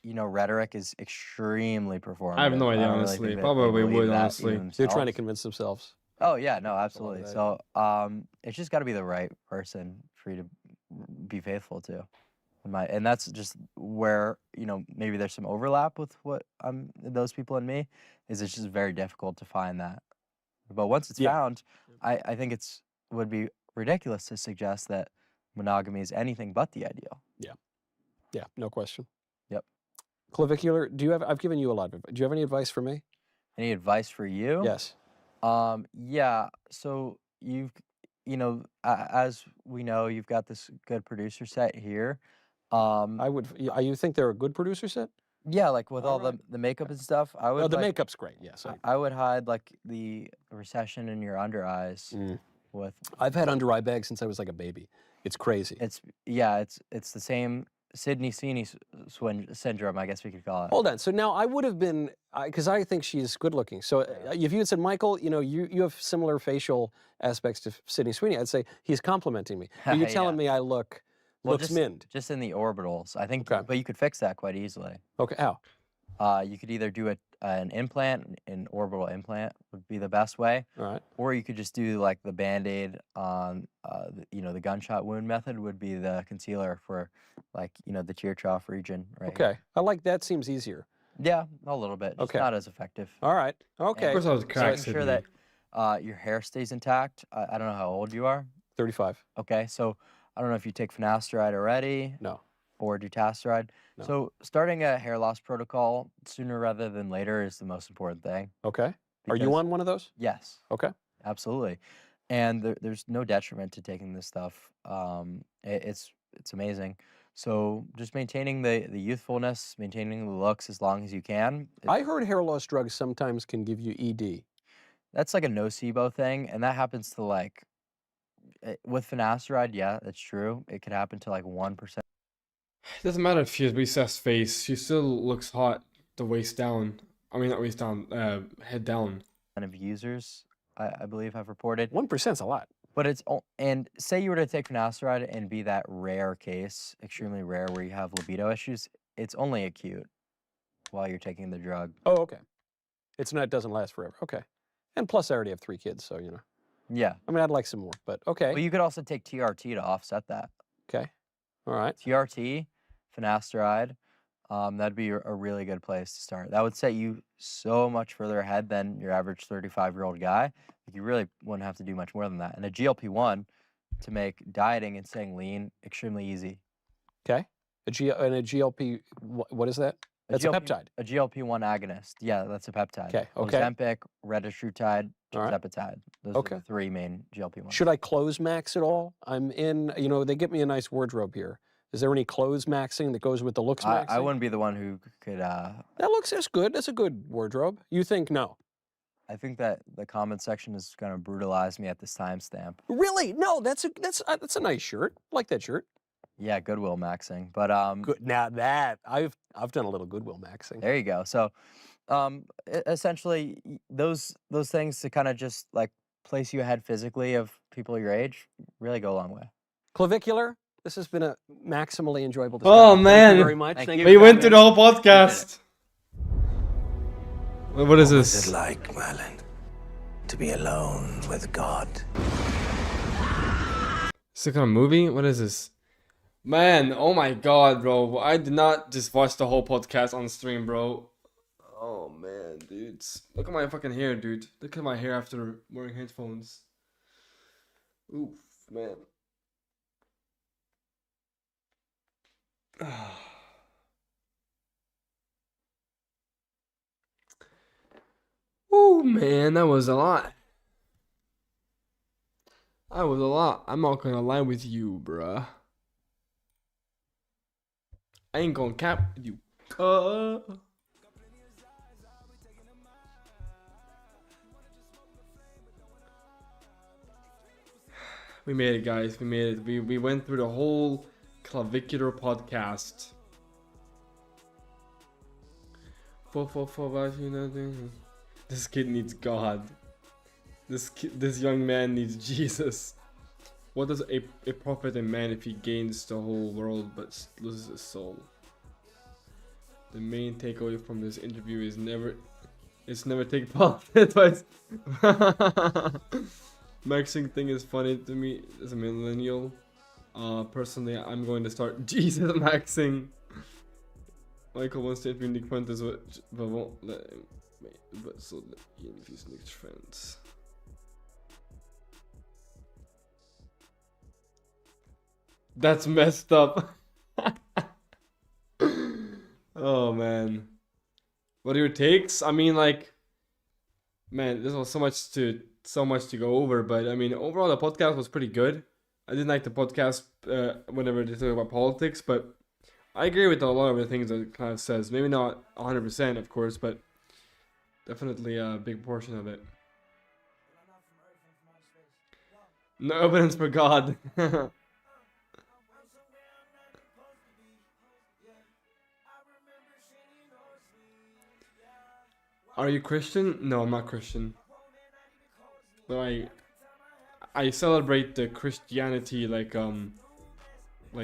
rhetoric is extremely performative. I have no idea, don't really honestly. think that Probably they believe would, that honestly. even They're trying to themselves. convince themselves. Oh yeah, no, absolutely. So it's just got to be the right person for you to be faithful to. And that's just where, maybe there's some overlap with what those people and me, is it's just very difficult to find that. But once it's Yeah. found, I think would be ridiculous to suggest that monogamy is anything but the ideal. Yeah, no question. Yep. Clavicular, I've given you a lot of advice. Do you have any advice for me? Any advice for you? Yes. Yeah. So as we know, you've got this good producer set here. You think they're a good producer set? Yeah, like with all Alright. the makeup and stuff, I would Oh, the like, makeup's great. Yes. I would hide like the recession in your under eyes with. I've had under eye bags since I was like a baby. It's crazy. It's the same Sydney Sweeney syndrome, I guess we could call it. Hold on. So now I would have been, because I think she's good looking. So if you had said, Michael, you have similar facial aspects to Sydney Sweeney, I'd say he's complimenting me. But you're telling me I looks mint. Just in the orbitals, I think. But you could fix that quite easily. Okay. How? You could either do an implant, an orbital implant would be the best way. All right. Or you could just do like the Band-Aid on, the gunshot wound method would be the concealer for like, the tear trough region, right? Okay. I like that. Seems easier. Yeah, a little bit. Just Okay. not as effective. All right. Okay. Of course I was So cracked. making sure that your hair stays intact. I don't know how old you are. 35. Okay, so I don't know if you take finasteride already. No. Or dutasteride. No. So starting a hair loss protocol sooner rather than later is the most important thing. Okay. Are you Because- on one of those? Yes. Okay. Absolutely. And there's no detriment to taking this stuff. It's amazing. So just maintaining the youthfulness, maintaining the looks as long as you can. I heard hair loss drugs sometimes can give you ED. That's like a nocebo thing, and that happens to like with finasteride. Yeah, that's true. It could happen to like 1%. It doesn't matter if she has recessed face. She still looks hot the waist down. I mean, not waist down, head down. Of users, I believe, have reported. 1%'s a lot. But and say you were to take finasteride and be that rare case, extremely rare, where you have libido issues, it's only acute while you're taking the drug. Oh, okay. It doesn't last forever. Okay. And plus, I already have 3 kids, so Yeah. I mean, I'd like some more, but okay. Well, you could also take TRT to offset that. Okay. All right. TRT, finasteride, that'd be a really good place to start. That would set you so much further ahead than your average 35-year-old guy. You really wouldn't have to do much more than that. And a GLP-1 to make dieting and staying lean extremely easy. Okay. A GLP, what is that? That's a peptide. A GLP-1 agonist. Yeah, that's a peptide. Okay, okay. Ozempic, retatrutide, All right. tirzepatide. Those Okay. are the 3 main GLP-1s. Should I close max at all? I'm in, they get me a nice wardrobe here. Is there any clothes maxing that goes with the looks maxing? I wouldn't be the one who could. That's good. That's a good wardrobe. You think no? I think that the comment section is going to brutalize me at this timestamp. Really? No, that's a nice shirt. I like that shirt. Yeah, Goodwill maxing. But Good. Now that I've done a little Goodwill maxing. there you go. So, essentially, those things to kind of just like place you ahead physically of people your age really go a long way. Clavicular. This has been a maximally enjoyable discussion. Oh, Thank man. you very much. Thank Thank you. you. We went through the whole podcast. What is this? like, Merlin, to be alone with God? Is it kind of movie? What is this? Man, oh my god, bro. I did not just watch the whole podcast on stream, bro. Oh man, dudes. Look at my fucking hair, dude. Look at my hair after wearing headphones. Oof, man. Oh man, that was a lot. That was a lot. I'm not gonna lie with you, bruh. I ain't gonna cap with you. We made it, guys. We made it. We went through the whole clavicular podcast. This kid needs God. This young man needs Jesus. What does a profit a man if he gains the whole world but loses his soul? The main takeaway from this interview is never take profit advice. Maxing thing is funny to me as a millennial. Personally, I'm going to start Jesus maxing. Michael wants to interview Nick Fuentes, but won't let him. But so that he interviews Nick's friends. That's messed up. Oh man. What are your takes? I mean, like, man, this was so much to go over, but I mean, overall the podcast was pretty good. I didn't like the podcast whenever they talk about politics, but I agree with a lot of the things that Clive says. Maybe not 100%, of course, but definitely a big portion of it. No evidence for God. Are you Christian? No, I'm not Christian. But I celebrate the Christianity like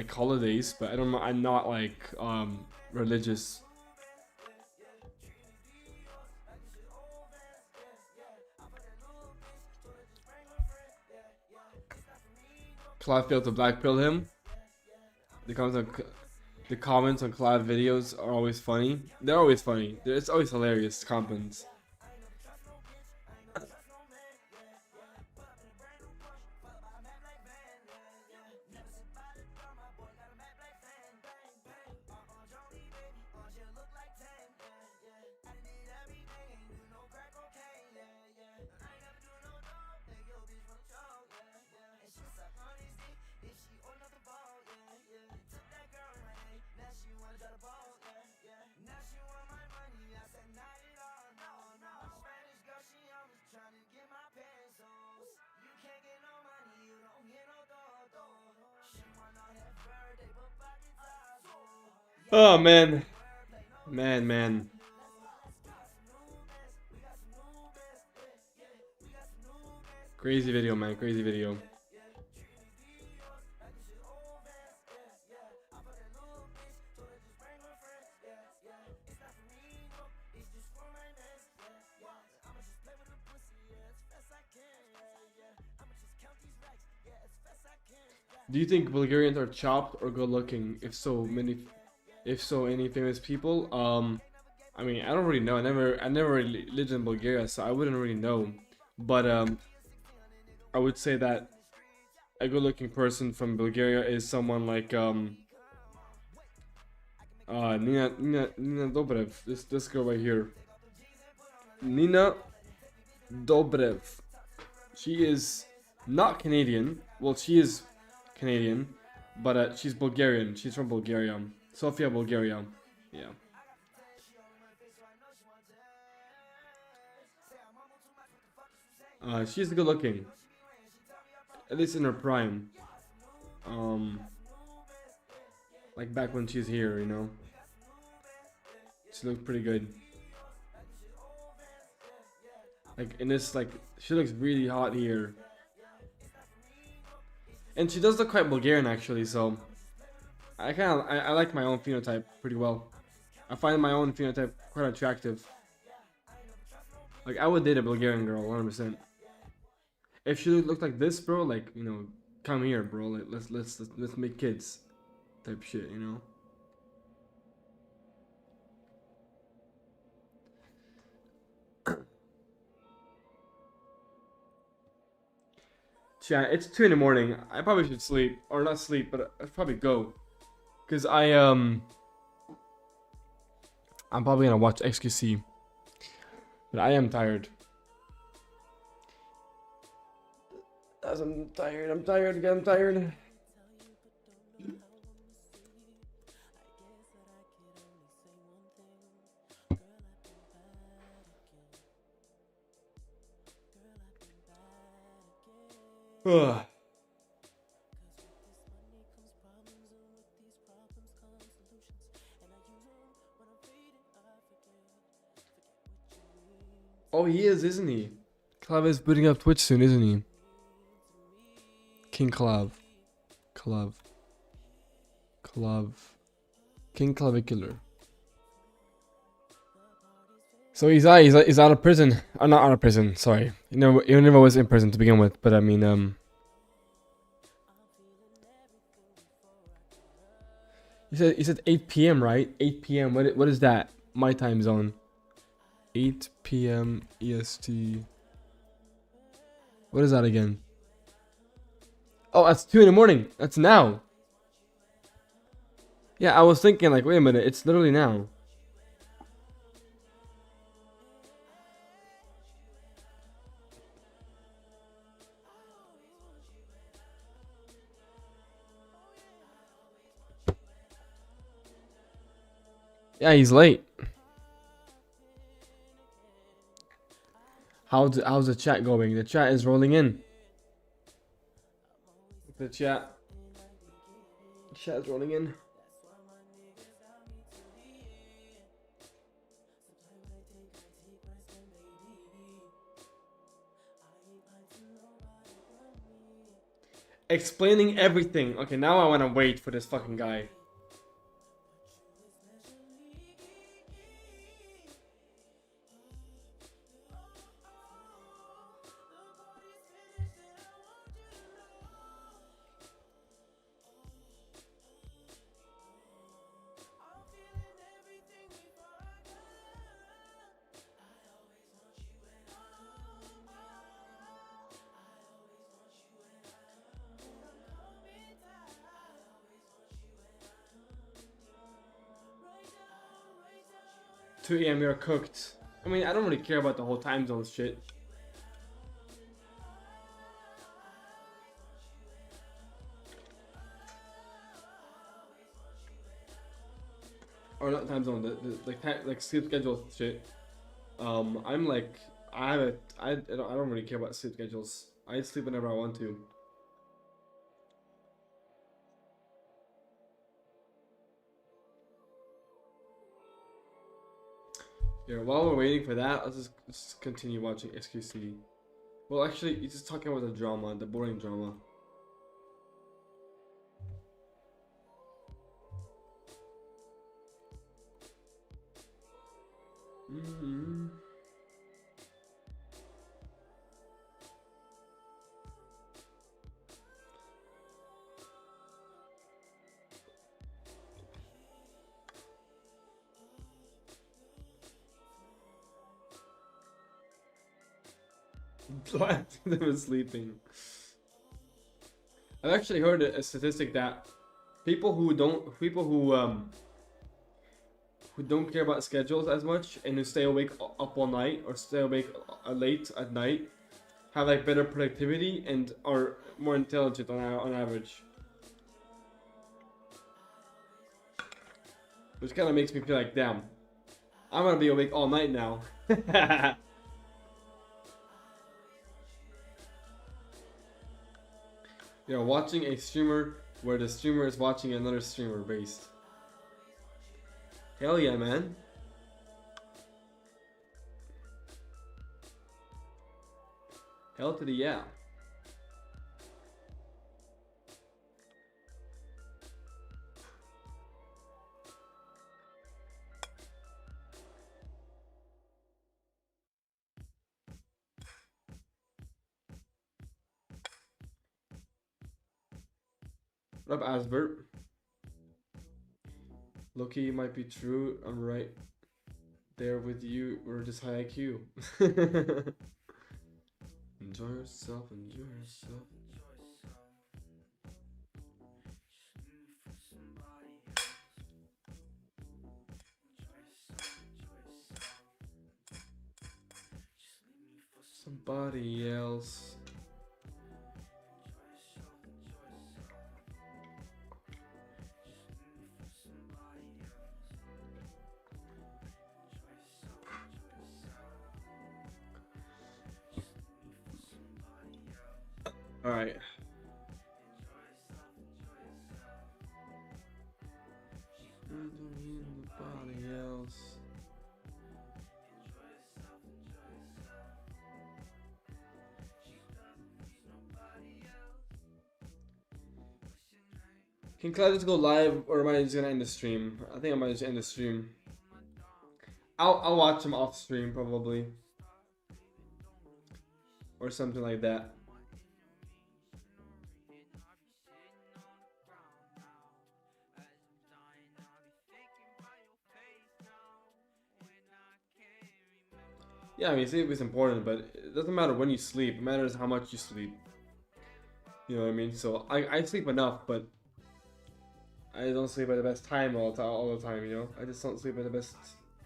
holidays, but I don't. I'm not like religious. Clive failed to blackpill him. The comments on Clive videos are always funny. They're always funny. It's always hilarious comments. Oh man. Man. Crazy video, man. Crazy video. Do you think Bulgarians are chopped or good looking? If so, any famous people? I mean, I don't really know. I never really lived in Bulgaria, so I wouldn't really know. But I would say that a good looking person from Bulgaria is someone like Nina Dobrev. This girl right here. Nina Dobrev. She is not Canadian. Well, she is Canadian, but she's Bulgarian. She's from Bulgaria. Sofia, Bulgaria. Yeah. She's good looking. At least in her prime. Like back when she's here, you know. She looks pretty good. Like in this, like, she looks really hot here. And she does look quite Bulgarian actually, so I like my own phenotype pretty well. I find my own phenotype quite attractive. Like I would date a Bulgarian girl, 100%. If she looked like this, bro, like, you know, come here, bro. Like let's make kids, type shit, you know. Chat, it's 2 in the morning. I probably should sleep, or not sleep, but I'd probably go, cause I'm probably gonna watch XQC, but I am tired. As I'm tired. Ugh. Oh, he is, isn't he? Clav is booting up Twitch soon, isn't he? King Clav. King Clavicular. So he's out of prison. Oh, not out of prison, sorry. He never was in prison to begin with, but I mean, he said 8 p.m., right? 8 p.m. What is that? My time zone. 8 p.m. EST. What is that again? Oh, that's 2 in the morning. That's now. Yeah, I was thinking like, wait a minute, it's literally now. Yeah, he's late. How's the chat going? The chat is rolling in. The chat is rolling in. Explaining everything. Okay, now I want to wait for this fucking guy. Two AM, you're cooked. I mean, I don't really care about the whole time zone shit. Or not time zone, like sleep schedule shit. I'm like, I don't really care about sleep schedules. I sleep whenever I want to. Yeah, while we're waiting for that, let's just continue watching XQC. Well, actually, he's just talking about the drama, the boring drama. Mm-hmm. They were sleeping. I've actually heard a statistic that people who don't care about schedules as much and who stay awake up all night or stay awake late at night have like better productivity and are more intelligent on average. Which kind of makes me feel like, damn, I'm gonna be awake all night now. You know, watching a streamer where the streamer is watching another streamer based. Hell yeah, man. Hell to the yeah. What up, Asbert? Loki might be true. I'm right there with you. We're just high IQ. Enjoy yourself. Enjoy yourself. Somebody else. All right. Nobody else. Can Cloud just go live, or am I just gonna end the stream? I think I might just end the stream. I'll watch him off stream probably, or something like that. Yeah, I mean, sleep is important, but it doesn't matter when you sleep. It matters how much you sleep. You know what I mean? So I sleep enough, but I don't sleep at the best time all the time, you know? I just don't sleep at the best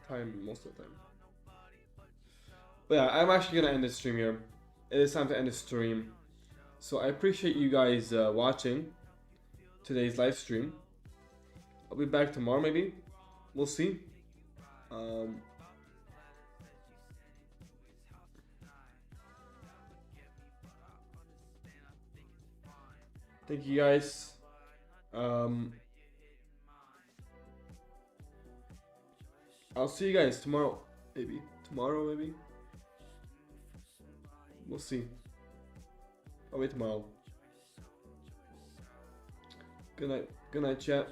time most of the time. But yeah, I'm actually gonna end this stream here. It is time to end the stream. So I appreciate you guys watching today's live stream. I'll be back tomorrow maybe. We'll see. Thank you guys. I'll see you guys tomorrow, maybe. Tomorrow, maybe. We'll see. I'll wait tomorrow. Good night. Good night, chat.